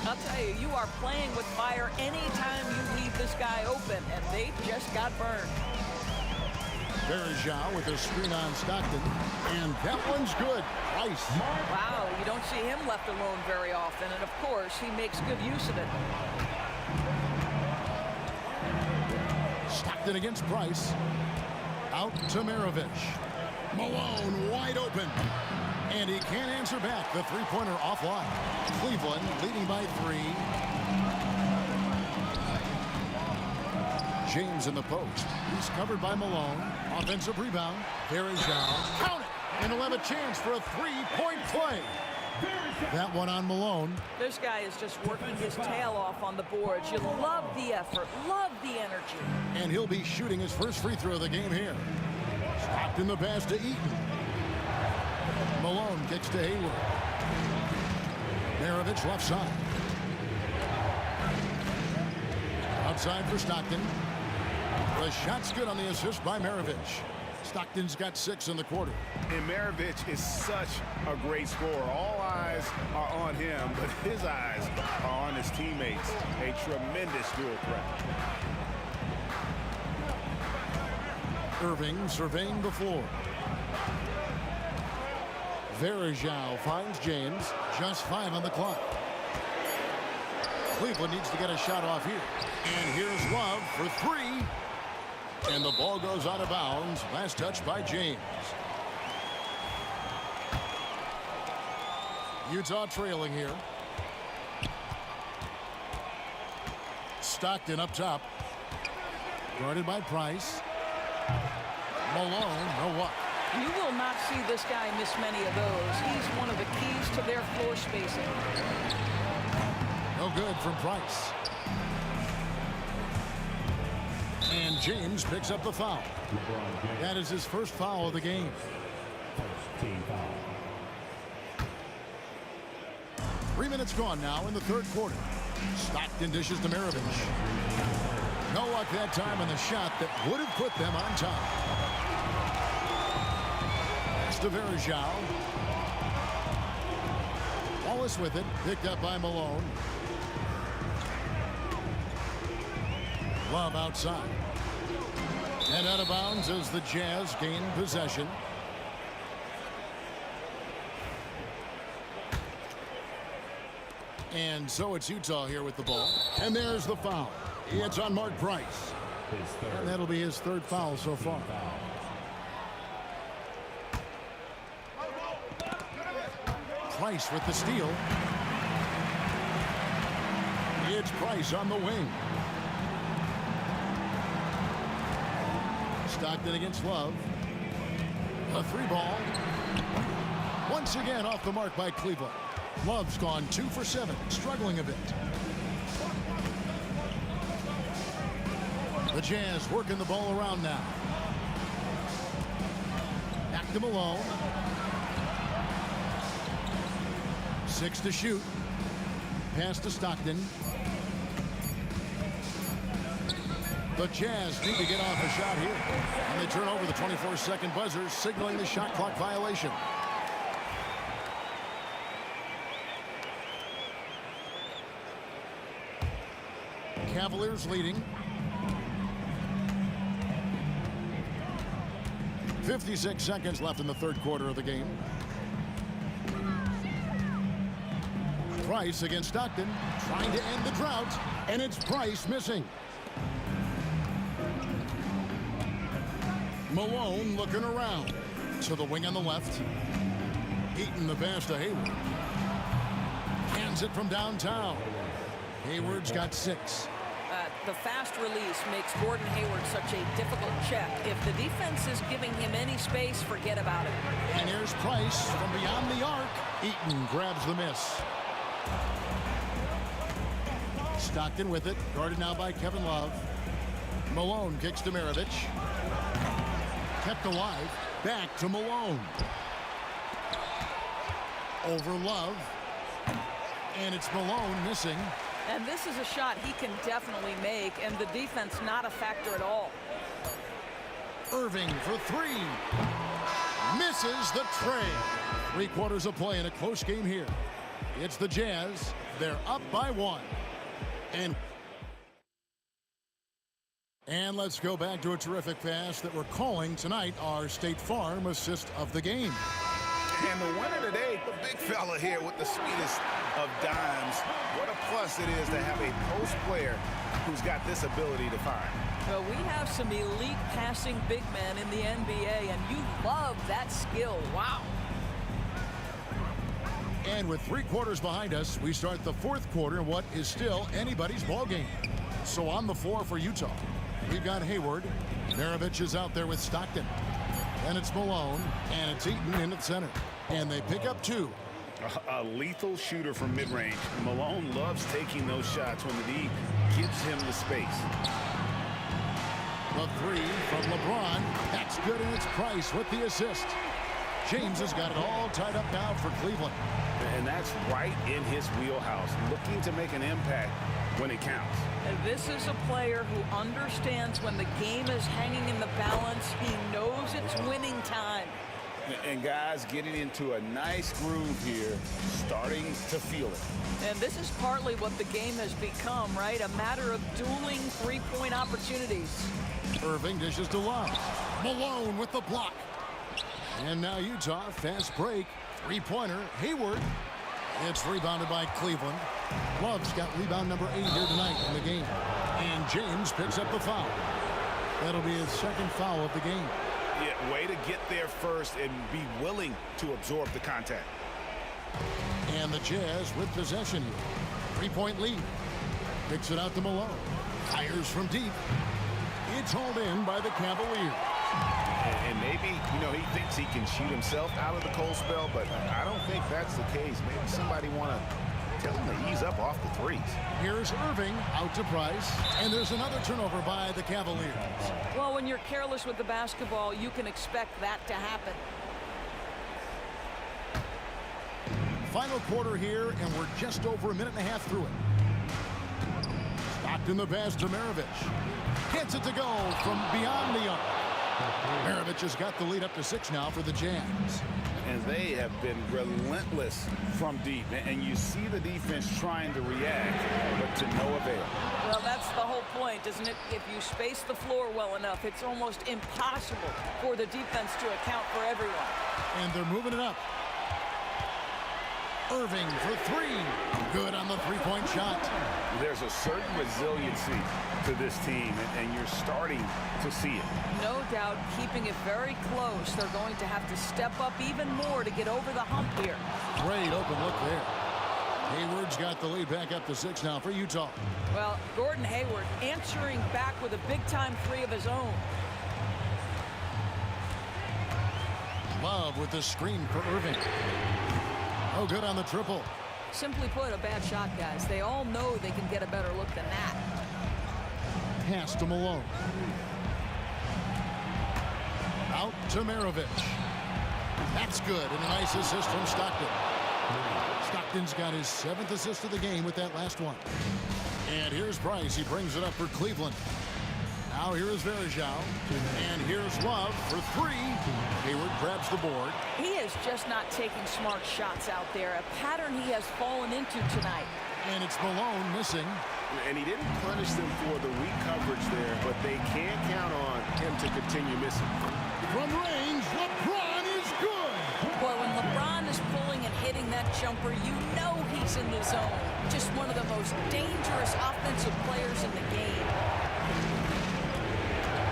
I'll tell you, you are playing with fire anytime you leave this guy guy open, and they just got burned. Verjao with a screen on Stockton, and that one's good. Price. Wow, you don't see him left alone very often, and of course, he makes good use of it. Stockton against Price. Out to Maravich. Malone wide open. And he can't answer back. The three-pointer offline. Cleveland leading by 3. James in the post. He's covered by Malone. Offensive rebound. Verjao. Count it! And he'll have a chance for a three-point play. That one on Malone. This guy is just working his tail off on the boards. You love the effort, love the energy. And he'll be shooting his first free throw of the game here. Stockton the pass to Eaton. Malone kicks to Hayward. Maravich left side. Outside for Stockton. The shot's good on the assist by Maravich. Stockton's got 6 in the quarter. And Maravich is such a great scorer. All eyes are on him, but his eyes are on his teammates. A tremendous dual threat. Irving surveying the floor. Verjao finds James. Just 5 on the clock. Cleveland needs to get a shot off here. And here's Love for 3. And the ball goes out of bounds. Last touch by James. Utah trailing here. Stockton up top. Guarded by Price. Malone, no what? You will not see this guy miss many of those. He's one of the keys to their floor spacing. No good from Price. And James picks up the foul. That is his first foul of the game. Team foul. 3 minutes gone now in the third quarter. Stockton dishes to Maravich. No luck that time on the shot that would have put them on top. Pass to Verjao. Wallace with it, picked up by Malone. Love outside. And out of bounds as the Jazz gain possession. And so it's Utah here with the ball. And there's the foul. It's on Mark Price. And that'll be his third foul so far. Price with the steal. It's Price on the wing. Stockton against Love. A 3 ball. Once again off the mark by Cleveland. Love's gone 2 for 7, struggling a bit. The Jazz working the ball around now. Back to Malone. 6 to shoot. Pass to Stockton. The Jazz need to get off a shot here. And they turn over the 24-second buzzer, signaling the shot clock violation. Cavaliers leading. 56 seconds left in the third quarter of the game. Price against Stockton, trying to end the drought, and it's Price missing. Malone looking around. To the wing on the left. Eaton the pass to Hayward. Hands it from downtown. Hayward's got 6. The fast release makes Gordon Hayward such a difficult check. If the defense is giving him any space, forget about it. And here's Price from beyond the arc. Eaton grabs the miss. Stockton with it, guarded now by Kevin Love. Malone kicks to Maravich. Kept alive, back to Malone. Over Love. And it's Malone missing. And this is a shot he can definitely make, and the defense not a factor at all. Irving for 3. Misses the tray. 3 quarters of play in a close game here. It's the Jazz. They're up by 1. And And let's go back to a terrific pass that we're calling tonight our State Farm assist of the game. And the winner today, the big fella here with the sweetest of dimes. What a plus it is to have a post player who's got this ability to find. Well, we have some elite passing big men in the NBA, and you love that skill. Wow. And with 3 quarters behind us, we start the 4th quarter in what is still anybody's ball game. So on the floor for Utah, we've got Hayward. Maravich is out there with Stockton. And it's Malone, and it's Eaton in at center. And they pick up 2. A lethal shooter from mid-range. Malone loves taking those shots when the D gives him the space. The 3 from LeBron. That's good, and it's Price with the assist. James has got it all tied up now for Cleveland. And that's right in his wheelhouse, looking to make an impact when it counts. And this is a player who understands when the game is hanging in the balance. He knows it's winning time. And guys getting into a nice groove here, starting to feel it. And this is partly what the game has become, right? A matter of dueling three-point opportunities. Irving dishes to Love. Malone with the block. And now Utah, fast break. 3-pointer, Hayward. It's rebounded by Cleveland. Love's got rebound number 8 here tonight in the game. And James picks up the foul. That'll be his 2nd foul of the game. Yeah, way to get there first and be willing to absorb the contact. And the Jazz with possession here. 3-point lead. Picks it out to Malone. Fires from deep. It's hauled in by the Cavaliers. And maybe, he thinks he can shoot himself out of the cold spell, but I don't think that's the case. Maybe somebody want to tell him to ease up off the threes. Here's Irving out to Price, and there's another turnover by the Cavaliers. Well, when you're careless with the basketball, you can expect that to happen. Final quarter here, and we're just over a minute and a half through it. Stockton the pass to Maravich. Gets it to go from beyond the arc. Maravich has got the lead up to 6 now for the Jazz. And they have been relentless from deep. And you see the defense trying to react, but to no avail. Well, that's the whole point, isn't it? If you space the floor well enough, it's almost impossible for the defense to account for everyone. And they're moving it up. Irving for 3. Good on the 3-point shot. There's a certain resiliency to this team, and you're starting to see it. No doubt, keeping it very close. They're going to have to step up even more to get over the hump here. Great open look there. Hayward's got the lead back up to 6 now for Utah. Well, Gordon Hayward answering back with a big-time 3 of his own. Love with the screen for Irving. Oh, good on the triple. Simply put, a bad shot, guys. They all know they can get a better look than that. Pass to Malone. Out to Maravich. That's good, and a nice assist from Stockton. Stockton's got his 7th assist of the game with that last one. And here's Price. He brings it up for Cleveland. Now here is Varejao. And here's Love for 3. Hayward grabs the board. He is just not taking smart shots out there. A pattern he has fallen into tonight. And it's Malone missing. And he didn't punish them for the weak coverage there, but they can't count on him to continue missing. From range, LeBron is good. Boy, when LeBron is pulling and hitting that jumper, you know he's in the zone. Just one of the most dangerous offensive players in the game.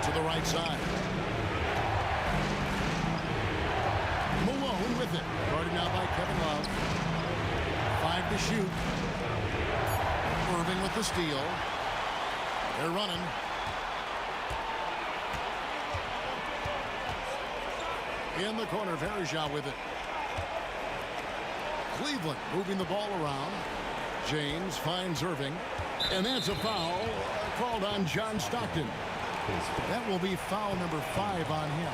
To the right side. Malone with it. Guarded now by Kevin Love. 5 to shoot. Irving with the steal. They're running. In the corner, Varejao with it. Cleveland moving the ball around. James finds Irving. And that's a foul called on John Stockton. That will be foul number 5 on him.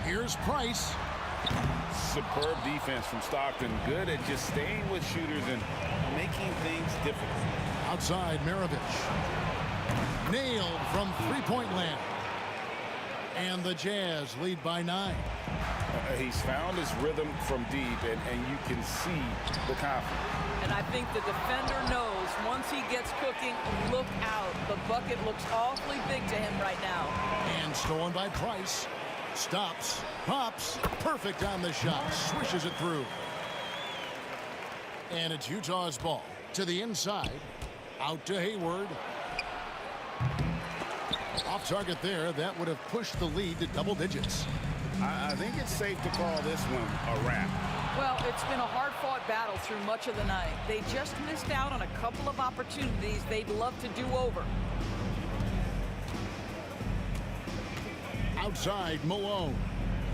Here's Price. Superb defense from Stockton. Good at just staying with shooters and making things difficult. Outside, Maravich. Nailed from 3-point land. And the Jazz lead by 9. He's found his rhythm from deep, and you can see the confidence. And I think the defender knows once he gets cooking, look out. The bucket looks awfully big to him right now. And stolen by Price. Stops, pops, perfect on the shot, swishes it through. And it's Utah's ball to the inside, out to Hayward. Off target there, that would have pushed the lead to double digits. I think it's safe to call this one a wrap. Well, it's been a hard-fought battle through much of the night. They just missed out on a couple of opportunities they'd love to do over. Outside, Malone.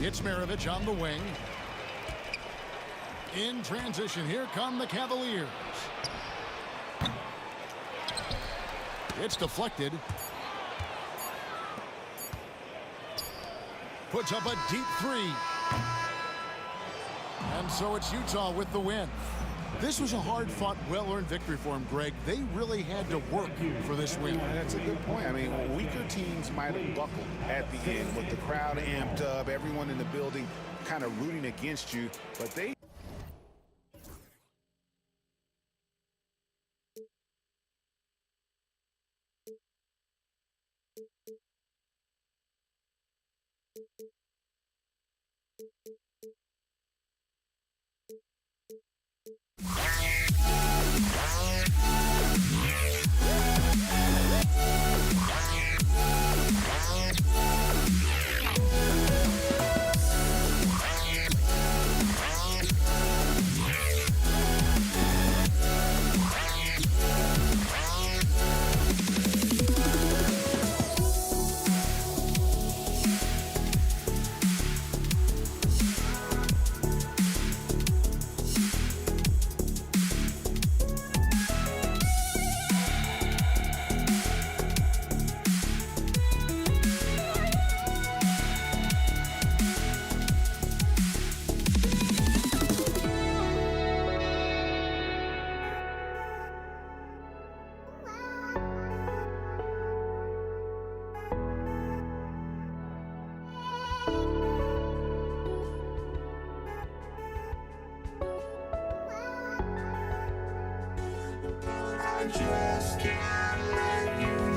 It's Maravich on the wing. In transition, here come the Cavaliers. It's deflected. Puts up a deep three. And so it's Utah with the win. This was a hard-fought, well-earned victory for them, Greg. They really had to work for this win. That's a good point. I mean, weaker teams might have buckled at the end with the crowd amped up, everyone in the building kind of rooting against you, but they... just can't let you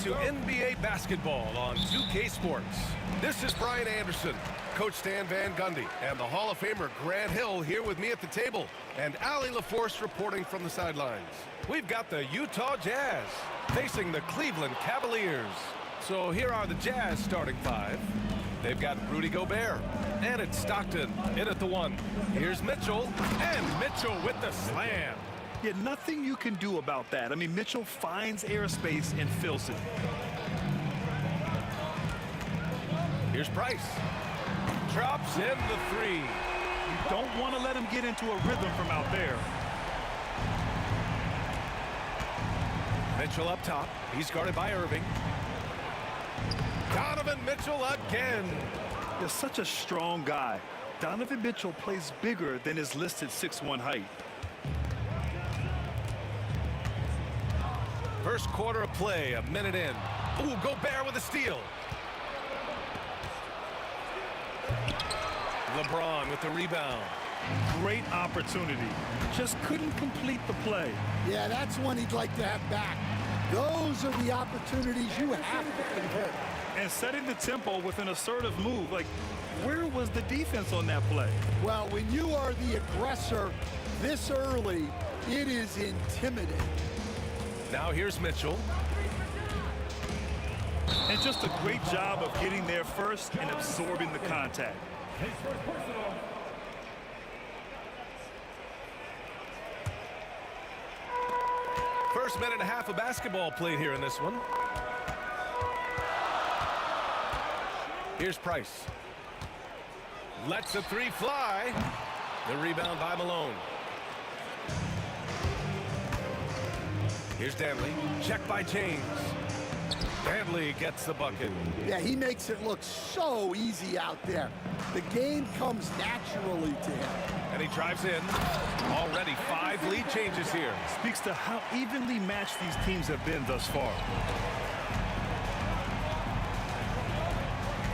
to NBA basketball on 2K Sports. This is Brian Anderson, Coach Stan Van Gundy, and the Hall of Famer Grant Hill here with me at the table, and Allie LaForce reporting from the sidelines. We've got the Utah Jazz facing the Cleveland Cavaliers. So here are the Jazz starting five. They've got Rudy Gobert, and it's Stockton in at the one. Here's Mitchell, and Mitchell with the slam. Yeah, nothing you can do about that. I mean, Mitchell finds airspace and fills it. Here's Price. Drops in the three. You don't want to let him get into a rhythm from out there. Mitchell up top. He's guarded by Irving. Donovan Mitchell again. They're such a strong guy. Donovan Mitchell plays bigger than his listed 6'1" height. First quarter of play, a minute in. Ooh, Gobert with a steal. LeBron with the rebound. Great opportunity. Just couldn't complete the play. Yeah, that's one he'd like to have back. Those are the opportunities you have to convert. And setting the tempo with an assertive move. Like, where was the defense on that play? Well, when you are the aggressor this early, it is intimidating. Now here's Mitchell. And just a great job of getting there first and absorbing the contact. First minute and a half of basketball played here in this one. Here's Price. Lets the three fly. The rebound by Malone. Here's Danley. Check by James. Danley gets the bucket. Yeah, he makes it look so easy out there. The game comes naturally to him. And he drives in. Already 5 lead changes here. Speaks to how evenly matched these teams have been thus far.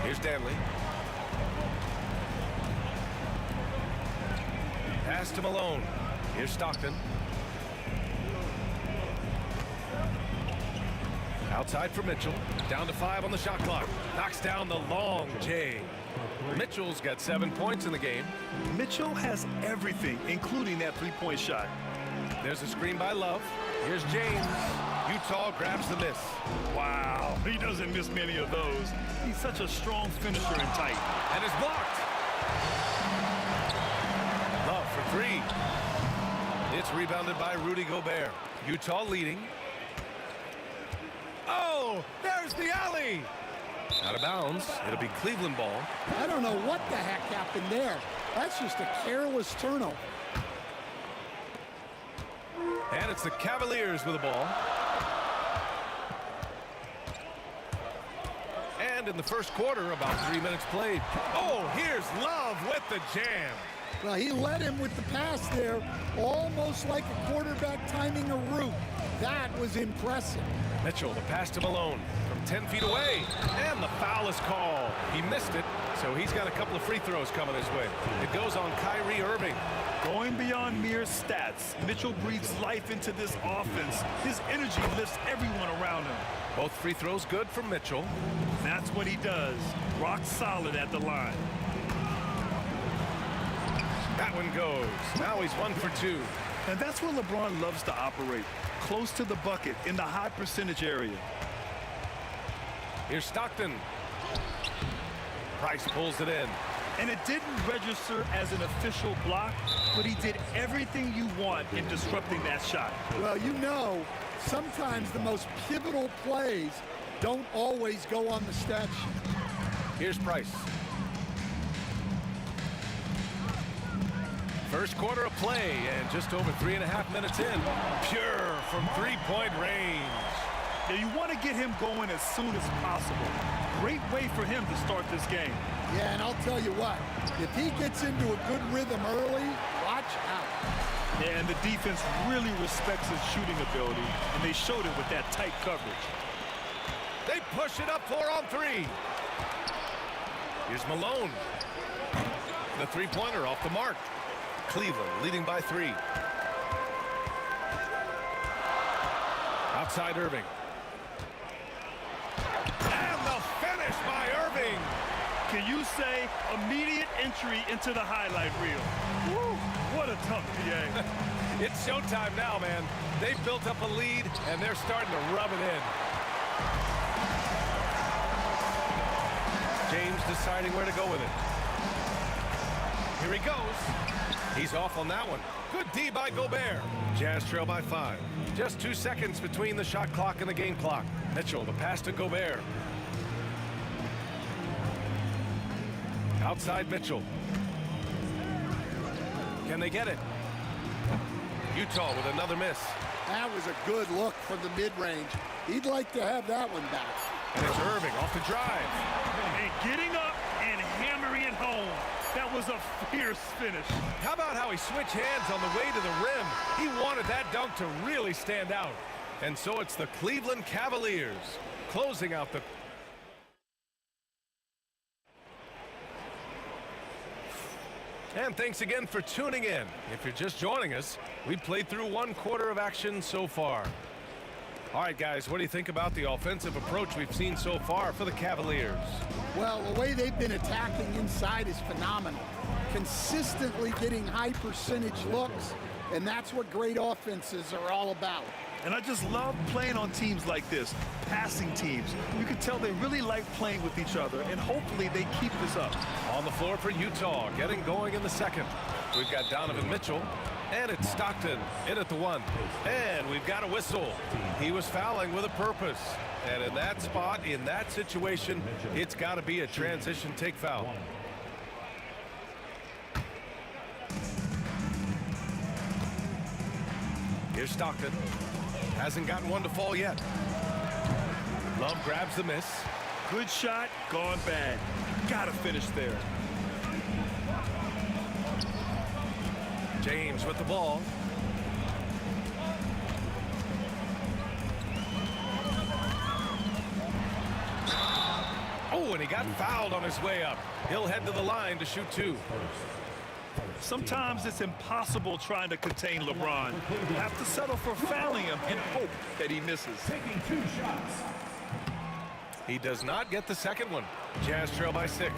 Here's Danley. Pass to Malone. Here's Stockton. Outside for Mitchell. Down to 5 on the shot clock. Knocks down the long J. Mitchell's got 7 points in the game. Mitchell has everything, including that three-point shot. There's a screen by Love. Here's James. Utah grabs the miss. Wow, he doesn't miss many of those. He's such a strong finisher and tight. And is blocked. Love for 3. It's rebounded by Rudy Gobert. Utah leading. Oh, there's the alley. Out of bounds. It'll be Cleveland ball. I don't know what the heck happened there. That's just a careless turnover. And it's the Cavaliers with the ball. And in the first quarter, about 3 minutes played. Oh, here's Love with the jam. Well, he led him with the pass there, almost like a quarterback timing a route. That was impressive. Mitchell, the pass to Malone from 10 feet away. And the foul is called. He missed it, so he's got a couple of free throws coming his way. It goes on Kyrie Irving. Going beyond mere stats, Mitchell breathes life into this offense. His energy lifts everyone around him. Both free throws good for Mitchell. That's what he does. Rock solid at the line. That one goes. Now he's 1 for 2. And that's where LeBron loves to operate. Close to the bucket in the high percentage area. Here's Stockton. Price pulls it in. And it didn't register as an official block, but he did everything you want in disrupting that shot. Well, you know, sometimes the most pivotal plays don't always go on the stat sheet. Here's Price. First quarter of play, and just over 3.5 minutes in. Pure from three-point range. Yeah, you want to get him going as soon as possible. Great way for him to start this game. Yeah, and I'll tell you what, if he gets into a good rhythm early, watch out. Yeah, and the defense really respects his shooting ability, and they showed it with that tight coverage. They push it up 4 on 3. Here's Malone. The three-pointer off the mark. Cleveland leading by 3. Outside Irving. Can you say immediate entry into the highlight reel? Woo, what a tough PA. It's showtime now, man. They've built up a lead, and they're starting to rub it in. James deciding where to go with it. Here he goes. He's off on that one. Good D by Gobert. Jazz trail by 5. Just 2 seconds between the shot clock and the game clock. Mitchell, the pass to Gobert. Outside Mitchell. Can they get it? Utah with another miss. That was a good look from the mid-range. He'd like to have that one back. And it's Irving off the drive. And getting up and hammering it home. That was a fierce finish. How about how he switched hands on the way to the rim? He wanted that dunk to really stand out. And so it's the Cleveland Cavaliers closing out the... And thanks again for tuning in. If you're just joining us, we played through 1 quarter of action so far. All right, guys, what do you think about the offensive approach we've seen so far for the Cavaliers? Well, the way they've been attacking inside is phenomenal. Consistently getting high percentage looks, and that's what great offenses are all about. And I just love playing on teams like this, passing teams. You can tell they really like playing with each other, and hopefully they keep this up. On the floor for Utah, getting going in the second. We've got Donovan Mitchell, and it's Stockton in at the 1. And we've got a whistle. He was fouling with a purpose. And in that spot, in that situation, it's got to be a transition take foul. Here's Stockton. Hasn't gotten one to fall yet. Love grabs the miss. Good shot, gone bad. Gotta finish there. James with the ball. Oh, and he got fouled on his way up. He'll head to the line to shoot 2. Sometimes it's impossible trying to contain LeBron. You have to settle for fouling him and hope that he misses. Taking 2 shots. He does not get the second one. Jazz trail by 6.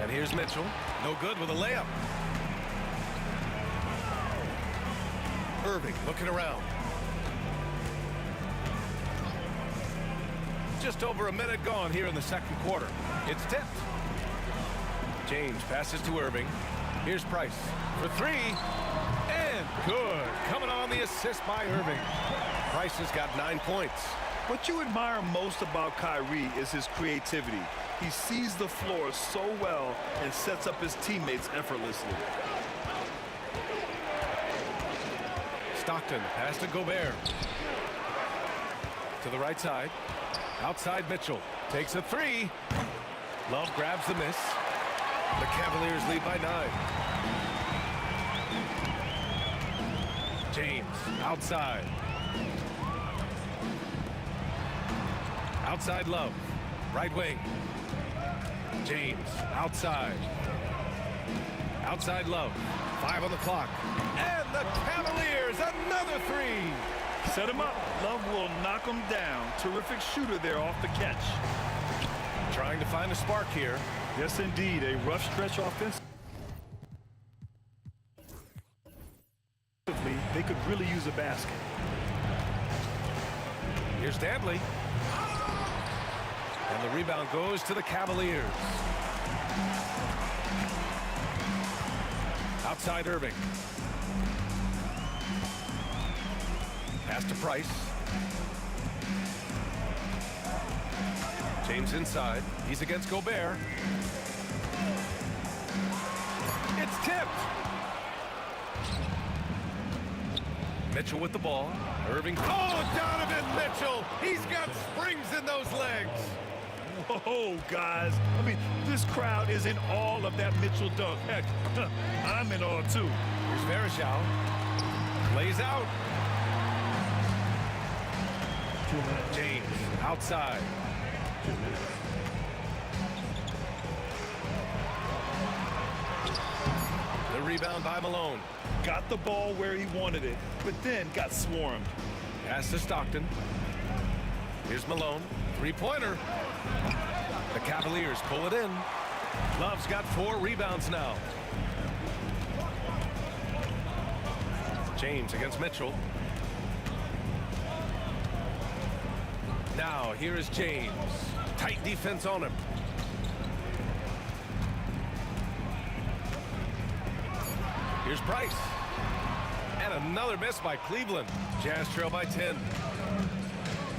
And here's Mitchell. No good with a layup. Irving looking around. Just over a minute gone here in the second quarter. It's tipped. James passes to Irving. Here's Price for 3. And good. Coming on the assist by Irving. Price has got 9 points. What you admire most about Kyrie is his creativity. He sees the floor so well and sets up his teammates effortlessly. Stockton pass to Gobert. To the right side. Outside Mitchell. Takes a 3. Love grabs the miss. The Cavaliers lead by 9. James outside. Outside Love. Right wing. James outside. Outside Love. 5 on the clock. And the Cavaliers another 3. Set him up. Love will knock him down. Terrific shooter there off the catch. Trying to find a spark here. Yes, indeed. A rough stretch offense. They could really use a basket. Here's Dantley. And the rebound goes to the Cavaliers. Outside Irving. Pass to Price. James inside. He's against Gobert. It's tipped. Mitchell with the ball. Irving. Oh, Donovan Mitchell. He's got springs in those legs. Whoa, guys. I mean, this crowd is in awe of that Mitchell dunk. Heck, I'm in awe, too. Here's Varejao. Lays out. James outside. The rebound by Malone. Got the ball where he wanted it, but then got swarmed. Pass to Stockton. Here's Malone. Three-pointer. The Cavaliers pull it in. Love's got 4 rebounds now. James against Mitchell. Now here is James. Tight defense on him. Here's Price. And another miss by Cleveland. Jazz trail by 10.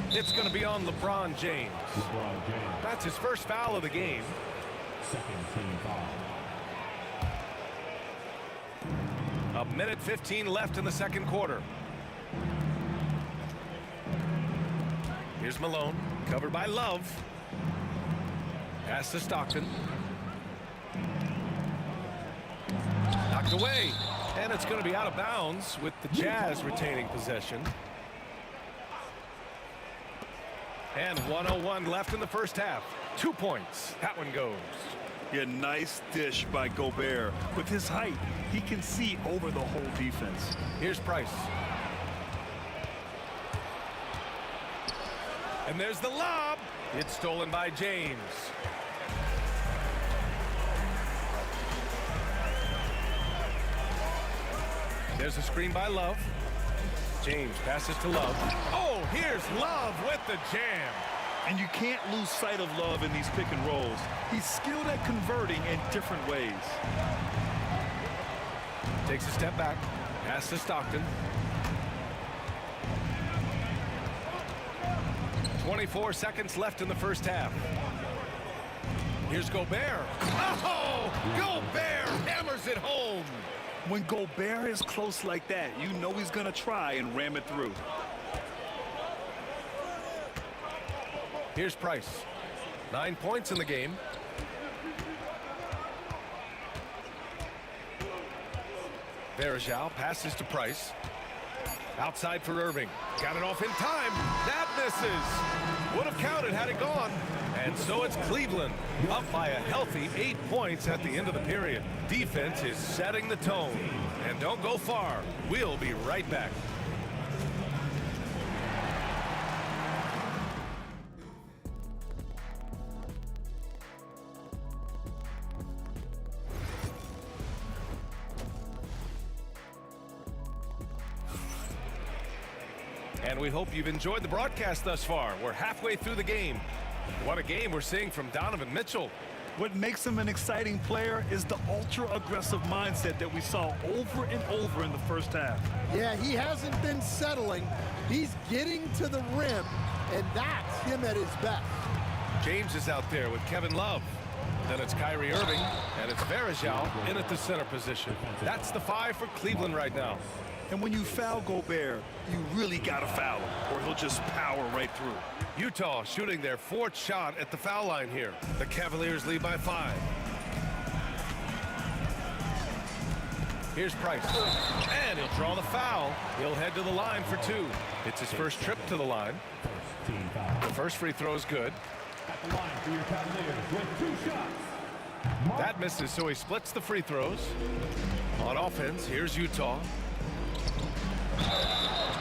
It's going to be on LeBron James. That's his first foul of the game. Second team foul. A minute 15 left in the second quarter. Here's Malone, covered by Love. Pass to Stockton. Knocked away, and it's going to be out of bounds with the Jazz retaining possession. And 1:01 left in the first half. 2 points. That one goes. Yeah, nice dish by Gobert. With his height, he can see over the whole defense. Here's Price. And there's the lob. It's stolen by James. There's a screen by Love. James passes to Love. Oh, here's Love with the jam. And you can't lose sight of Love in these pick and rolls. He's skilled at converting in different ways. Takes a step back. Pass to Stockton. 24 seconds left in the first half. Here's Gobert. Oh, Gobert hammers it home. When Gobert is close like that, you know he's going to try and ram it through. Here's Price. 9 points in the game. Varejao passes to Price. Outside for Irving. Got it off in time. That misses. Would have counted had it gone. And so it's Cleveland up by a healthy 8 points at the end of the period. Defense is setting the tone. And don't go far. We'll be right back. And we hope you've enjoyed the broadcast thus far. We're halfway through the game. What a game we're seeing from Donovan Mitchell. What makes him an exciting player is the ultra-aggressive mindset that we saw over and over in the first half. Yeah, he hasn't been settling. He's getting to the rim, and that's him at his best. James is out there with Kevin Love. Then it's Kyrie Irving, and it's Varejao in at the center position. That's the 5 for Cleveland right now. And when you foul Gobert, you really got to foul him, or he'll just power right through. Utah shooting their 4th shot at the foul line here. The Cavaliers lead by 5. Here's Price. And he'll draw the foul. He'll head to the line for 2. It's his first trip to the line. The first free throw is good. At the line for your Cavaliers with 2 shots. That misses, so he splits the free throws. On offense, here's Utah.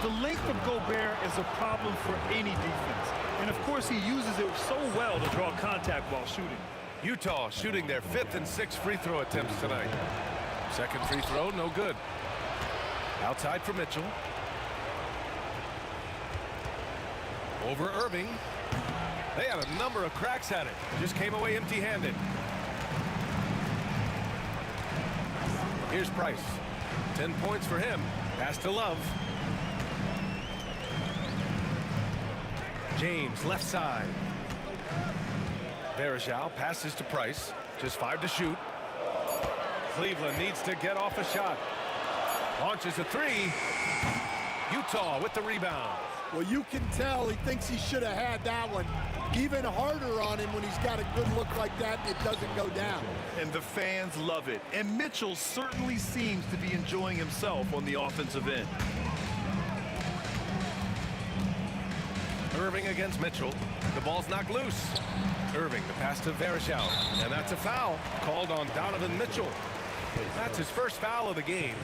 The length of Gobert is a problem for any defense. And of course, he uses it so well to draw contact while shooting. Utah shooting their 5th and 6th free throw attempts tonight. Second free throw, no good. Outside for Mitchell. Over Irving. They had a number of cracks at it. Just came away empty-handed. Here's Price. 10 points for him. Pass to Love. James left side. Varejao passes to Price. Just 5 to shoot. Cleveland needs to get off a shot. Launches a 3. Utah with the rebound. Well, you can tell he thinks he should have had that one. Even harder on him when he's got a good look like that and it doesn't go down. And the fans love it. And Mitchell certainly seems to be enjoying himself on the offensive end. Irving against Mitchell. The ball's knocked loose. Irving, the pass to Varejao. And that's a foul called on Donovan Mitchell. That's his first foul of the game.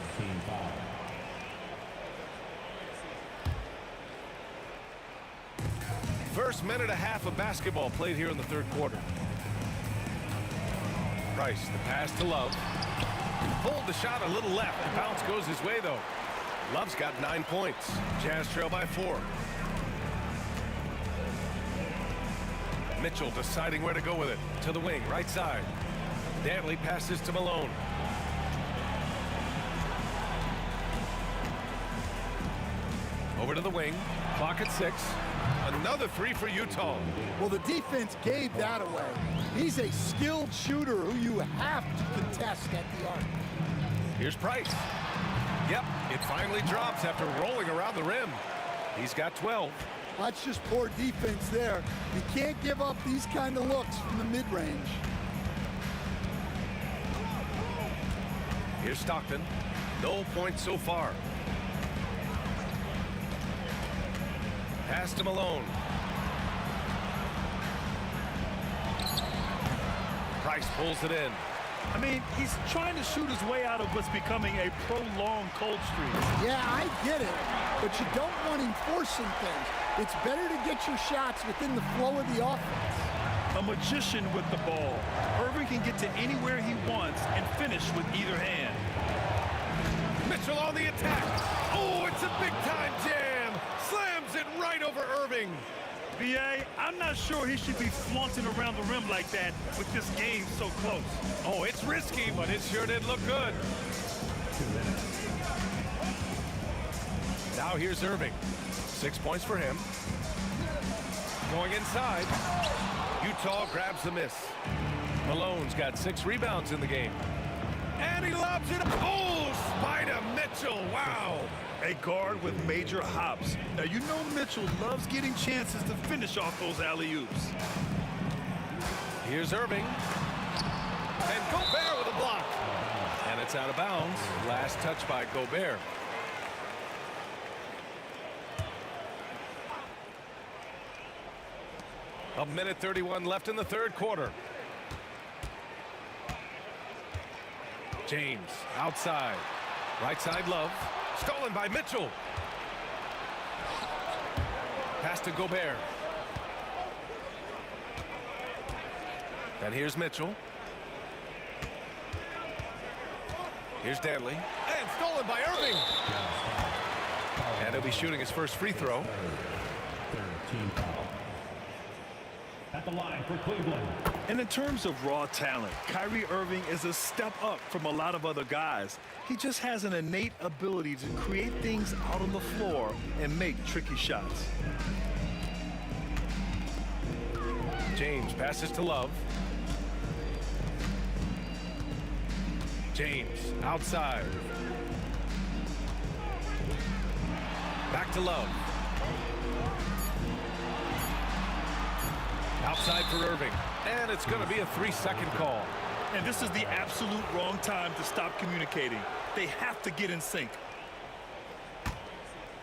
First minute and a half of basketball played here in the third quarter. Price, the pass to Love. Pulled the shot a little left. The bounce goes his way, though. Love's got 9 points. Jazz trail by 4. Mitchell deciding where to go with it. To the wing, right side. Dantley passes to Malone. Over to the wing. Clock at 6. Another 3 for Utah. Well, the defense gave that away. He's a skilled shooter who you have to contest at the arc. Here's Price. Yep, it finally drops after rolling around the rim. He's got 12. That's just poor defense there. You can't give up these kind of looks from the mid-range. Here's Stockton. No points so far. Pass to Malone. Price pulls it in. I mean, he's trying to shoot his way out of what's becoming a prolonged cold streak. Yeah, I get it, but you don't want him forcing things. It's better to get your shots within the flow of the offense. A magician with the ball. Irving can get to anywhere he wants and finish with either hand. Mitchell on the attack. Oh, it's a big-time jam. Slams it right over Irving. B.A., I'm not sure he should be flaunting around the rim like that with this game so close. Oh, it's risky, but it sure did look good. Now here's Irving. 6 points for him. Going inside. Utah grabs the miss. Malone's got 6 rebounds in the game. And he lobs it. Oh, Spider Mitchell. Wow. A guard with major hops. Now, you know Mitchell loves getting chances to finish off those alley-oops. Here's Irving. And Gobert with a block. And it's out of bounds. Last touch by Gobert. A minute 31 left in the third quarter. James outside. Right side Love. Stolen by Mitchell. Pass to Gobert. And here's Mitchell. Here's Dantley. And stolen by Irving. And he'll be shooting his first free throw. Team foul. At the line for Cleveland. And in terms of raw talent, Kyrie Irving is a step up from a lot of other guys. He just has an innate ability to create things out on the floor and make tricky shots. James passes to Love. James outside. Back to Love. Outside for Irving. And it's going to be a 3-second call. And this is the absolute wrong time to stop communicating. They have to get in sync.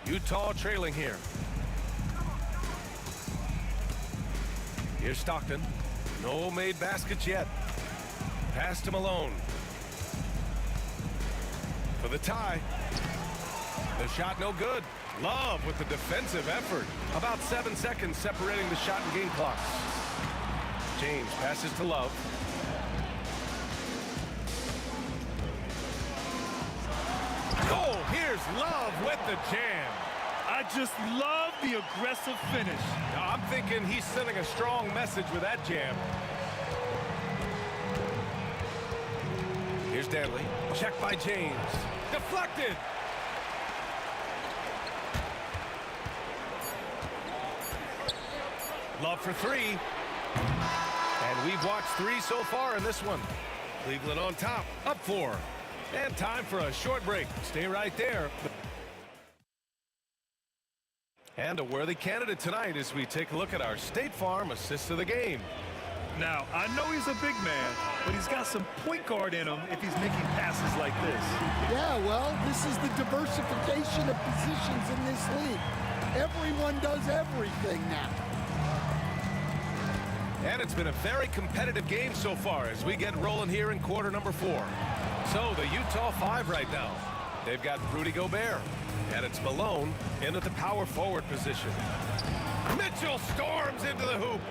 Utah trailing here. Here's Stockton. No made baskets yet. Pass to Malone. For the tie. The shot no good. Love with the defensive effort. About 7 seconds separating the shot and game clock. James passes to Love. Oh, here's Love with the jam. I just love the aggressive finish. Now, I'm thinking he's sending a strong message with that jam. Here's Dantley. Checked by James. Deflected. Love for 3. And we've watched 3 so far in this one. Cleveland on top, up 4. And time for a short break. Stay right there. And a worthy candidate tonight as we take a look at our State Farm assist of the game. Now, I know he's a big man, but he's got some point guard in him if he's making passes like this. Yeah, well, this is the diversification of positions in this league. Everyone does everything now. And it's been a very competitive game so far as we get rolling here in quarter number 4. So the Utah 5 right now. They've got Rudy Gobert. And it's Malone in at the power forward position. Mitchell storms into the hoop.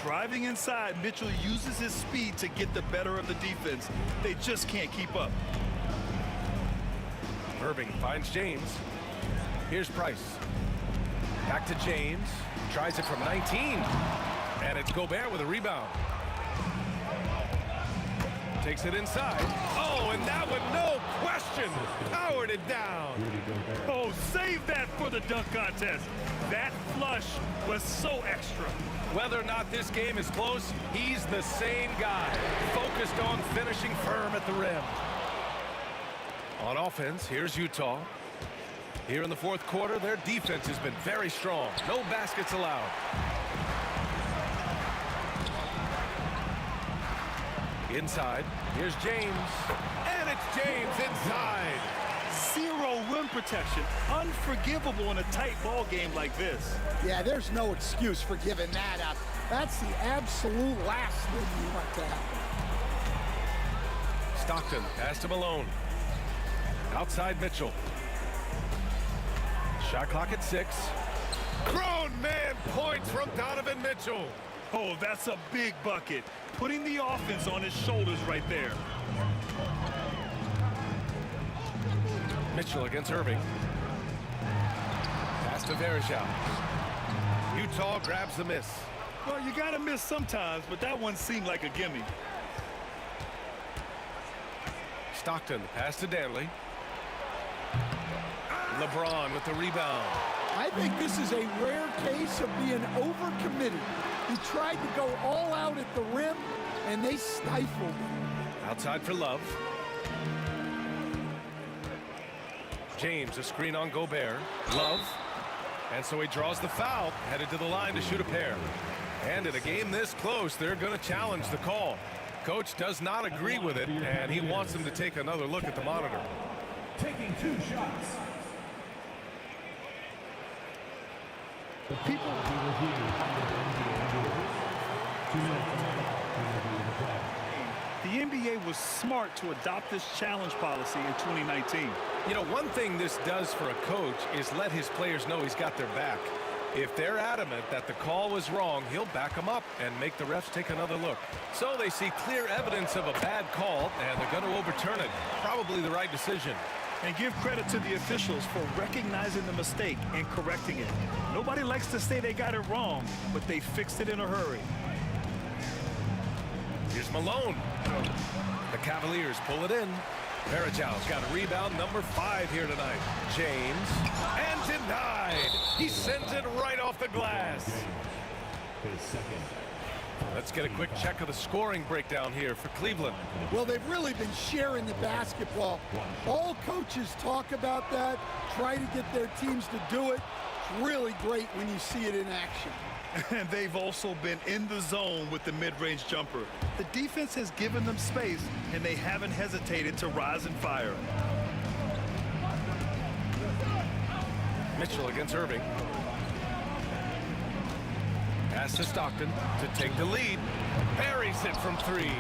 Driving inside, Mitchell uses his speed to get the better of the defense. They just can't keep up. Irving finds James. Here's Price. Back to James. Tries it from 19. And it's Gobert with a rebound. Takes it inside. Oh, and that one, no question, powered it down. Oh, save that for the dunk contest. That flush was so extra. Whether or not this game is close, he's the same guy, focused on finishing firm at the rim. On offense, here's Utah. Here in the fourth quarter, their defense has been very strong. No baskets allowed. Inside, here's James, and it's James inside. Zero rim protection, unforgivable in a tight ball game like this. Yeah, there's no excuse for giving that up. That's the absolute last thing you want to happen. Stockton pass to Malone. Outside Mitchell. Shot clock at 6. Grown man points from Donovan Mitchell. Oh, that's a big bucket. Putting the offense on his shoulders right there. Mitchell against Irving. Pass to Varejao. Utah grabs the miss. Well, you gotta miss sometimes, but that one seemed like a gimme. Stockton pass to Danley. LeBron with the rebound. I think this is a rare case of being overcommitted. He tried to go all out at the rim, and they stifled him. Outside for Love. James, a screen on Gobert. Love. And so he draws the foul, headed to the line to shoot a pair. And in a game this close, they're going to challenge the call. Coach does not agree with it, and he wants them to take another look at the monitor. Taking 2 shots. The people. The NBA was smart to adopt this challenge policy in 2019. You know, one thing this does for a coach is let his players know he's got their back. If they're adamant that the call was wrong, he'll back them up and make the refs take another look. So they see clear evidence of a bad call, and they're going to overturn it. Probably the right decision. And give credit to the officials for recognizing the mistake and correcting it. Nobody likes to say they got it wrong, but they fixed it in a hurry. Here's Malone. The Cavaliers pull it in. Varejao's got a rebound, number 5 here tonight. James, and denied. He sends it right off the glass. Let's get a quick check of the scoring breakdown here for Cleveland. Well, they've really been sharing the basketball. All coaches talk about that, try to get their teams to do it. It's really great when you see it in action. And they've also been in the zone with the mid-range jumper. The defense has given them space, and they haven't hesitated to rise and fire. Mitchell against Irving. Pass to Stockton to take the lead. Buries it from 3.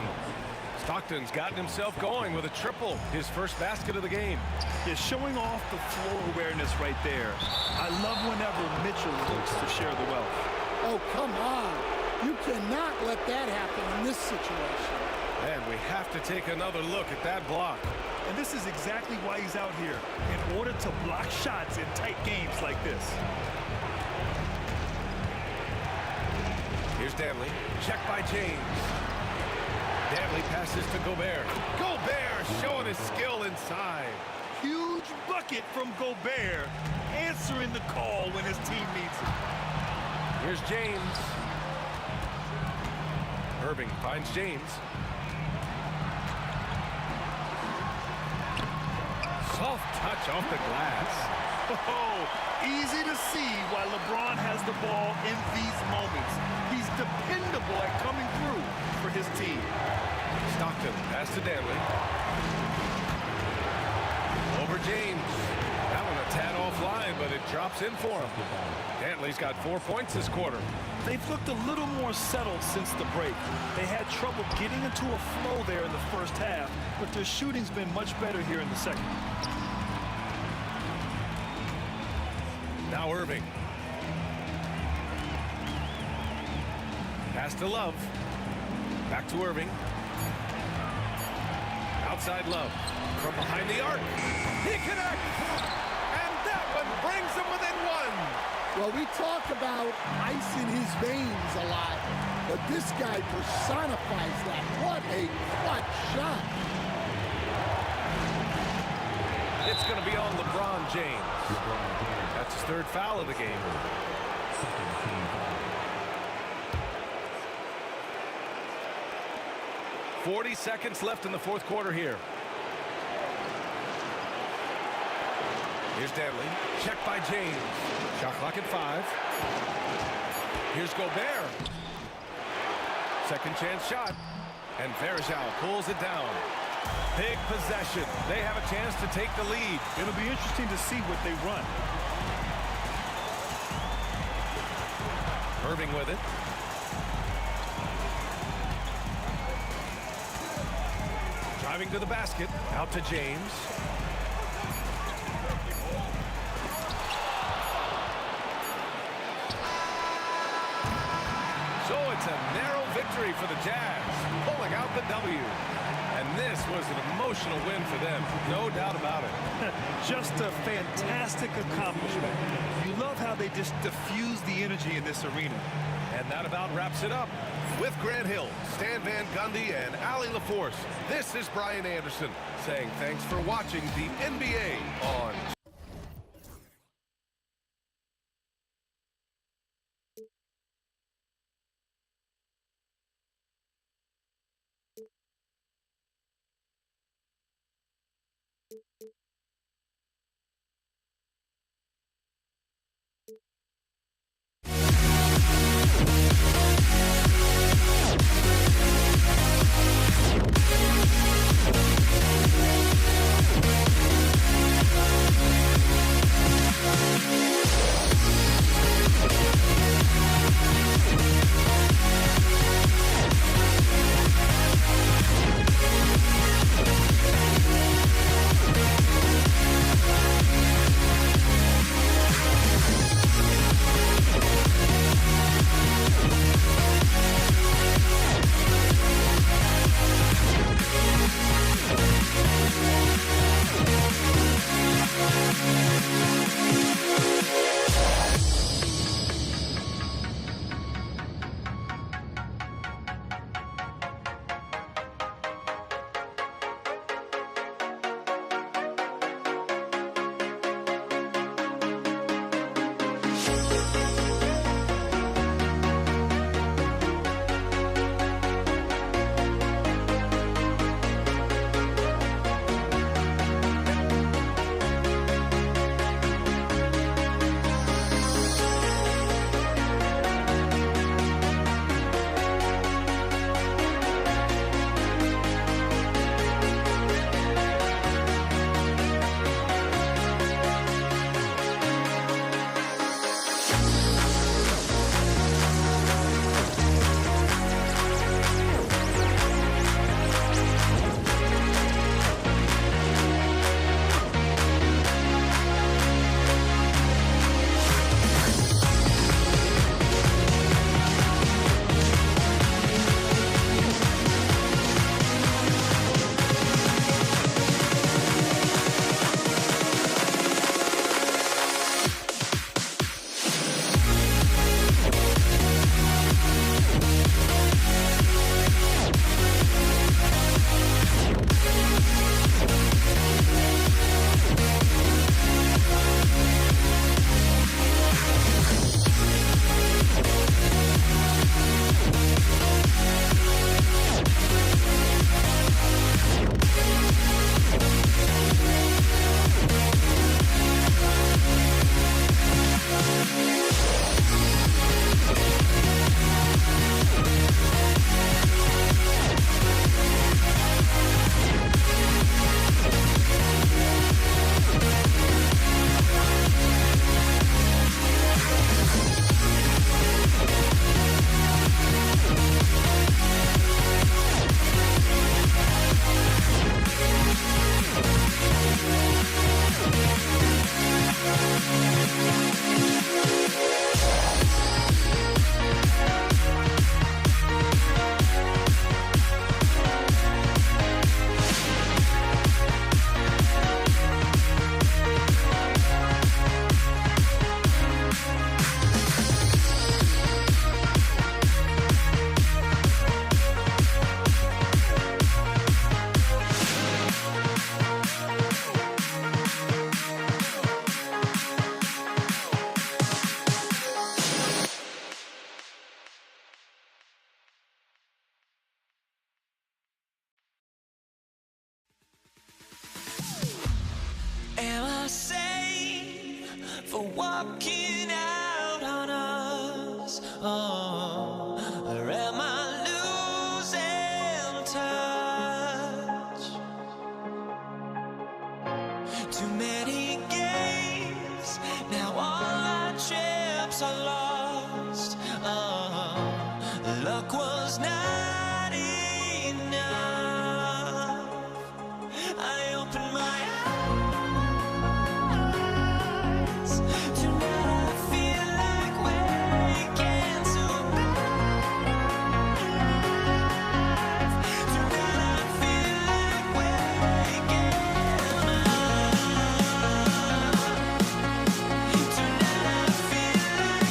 Stockton's gotten himself going with a triple, his first basket of the game. He's showing off the floor awareness right there. I love whenever Mitchell looks to share the wealth. Oh, come on. You cannot let that happen in this situation. And we have to take another look at that block. And this is exactly why he's out here, in order to block shots in tight games like this. Here's Danley. Check by James. Danley passes to Gobert. Gobert showing his skill inside. Huge bucket from Gobert, answering the call when his team needs it. Here's James. Irving finds James. Soft touch off the glass. Oh, easy to see why LeBron has the ball in these moments. He's dependable at coming through for his team. Stockton pass to Danley. Over James. That one a tad offline, but it drops in for him. Dantley's got 4 points this quarter. They've looked a little more settled since the break. They had trouble getting into a flow there in the first half, but their shooting's been much better here in the second. Now Irving. Pass to Love. Back to Irving. Outside Love. From behind the arc. He connects! And that one brings him within one. Well, we talk about ice in his veins a lot, but this guy personifies that. What a clutch shot. It's going to be on LeBron James. That's his third foul of the game. .40 seconds left in the fourth quarter here. Here's Danley. Checked by James. Shot clock at 5. Here's Gobert. Second chance shot. And Verjao pulls it down. Big possession. They have a chance to take the lead. It'll be interesting to see what they run. Irving with it. Driving to the basket. Out to James. So it's a narrow victory for the Jazz, pulling out the W. And this was an emotional win for them, no doubt about it. Just a fantastic accomplishment. You love how they just diffuse the energy in this arena. And that about wraps it up. With Grant Hill, Stan Van Gundy, and Allie LaForce, this is Brian Anderson saying thanks for watching the NBA on walking out on us? Oh, or am I losing touch? Too many games, now all our chips are lost. Oh, luck was not enough. I opened my eyes. Tonight I feel like waking to a better life. Tonight I feel like waking up. Tonight I feel like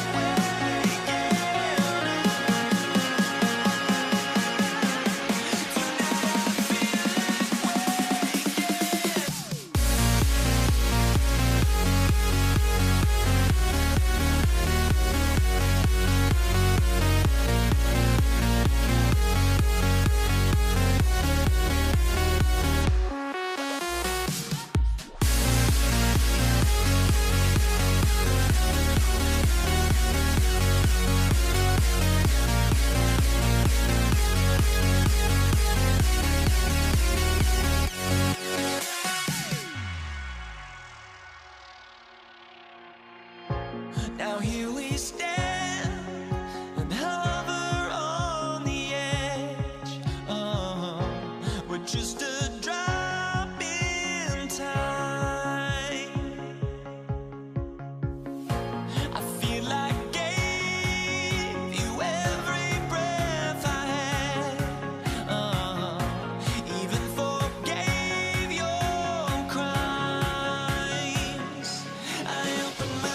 now here we stand and hover on the edge. We're just a drop in time. I feel like I gave you every breath I had. Even forgave your crimes. I opened my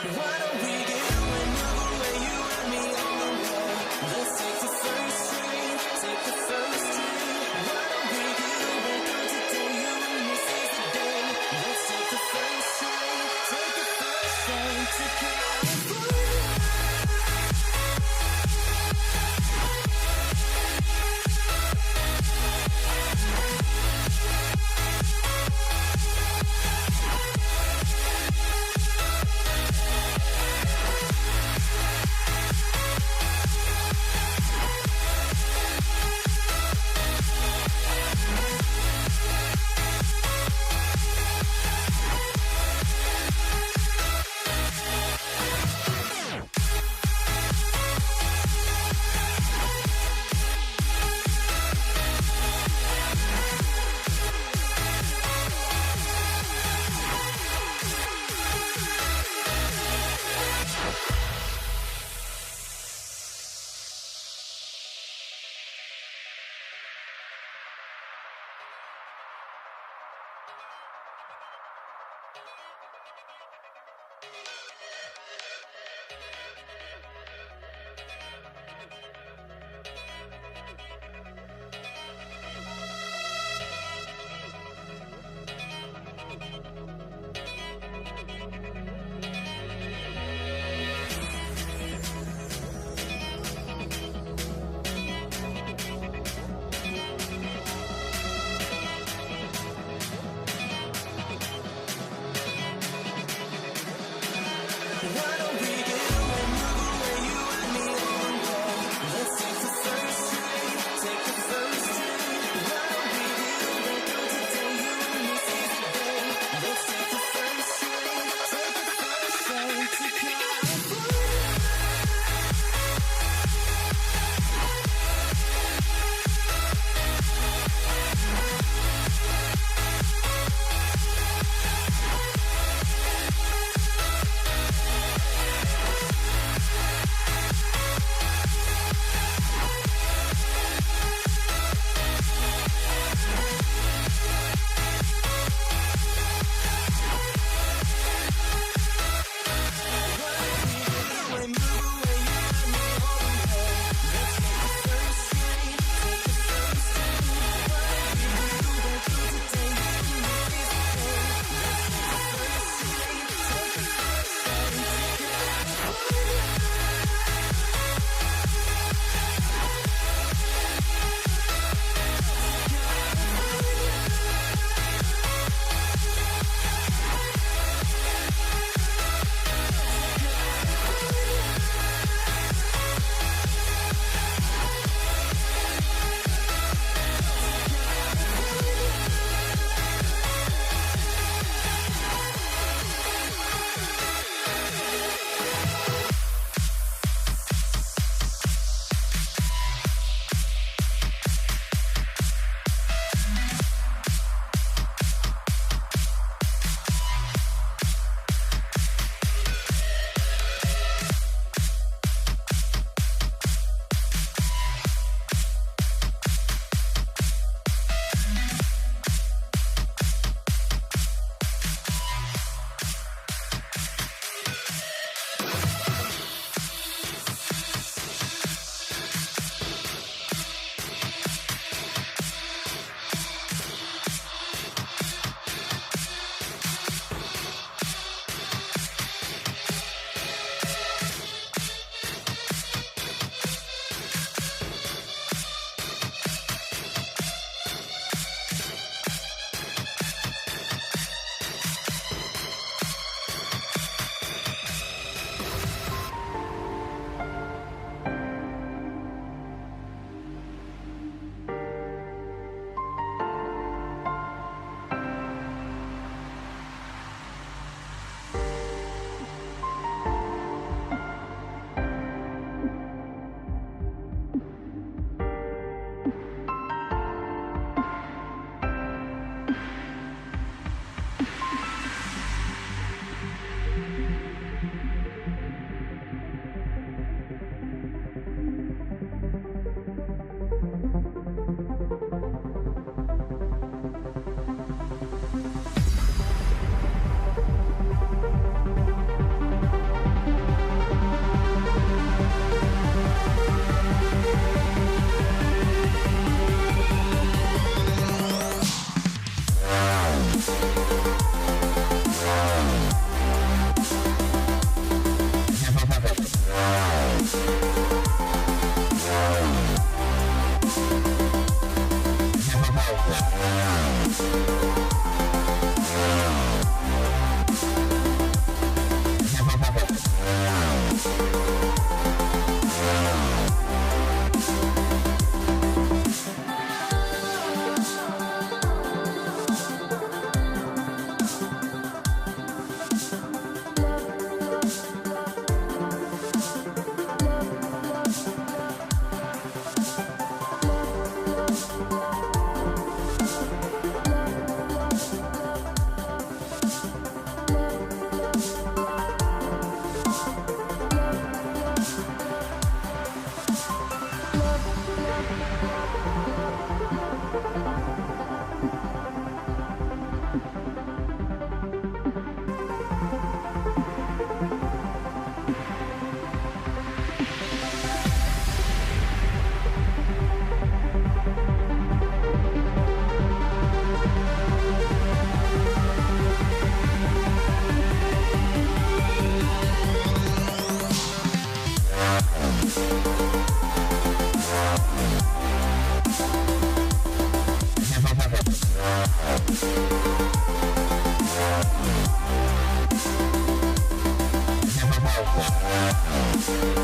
Why don't we get away, move away, you and me on one? Thanks.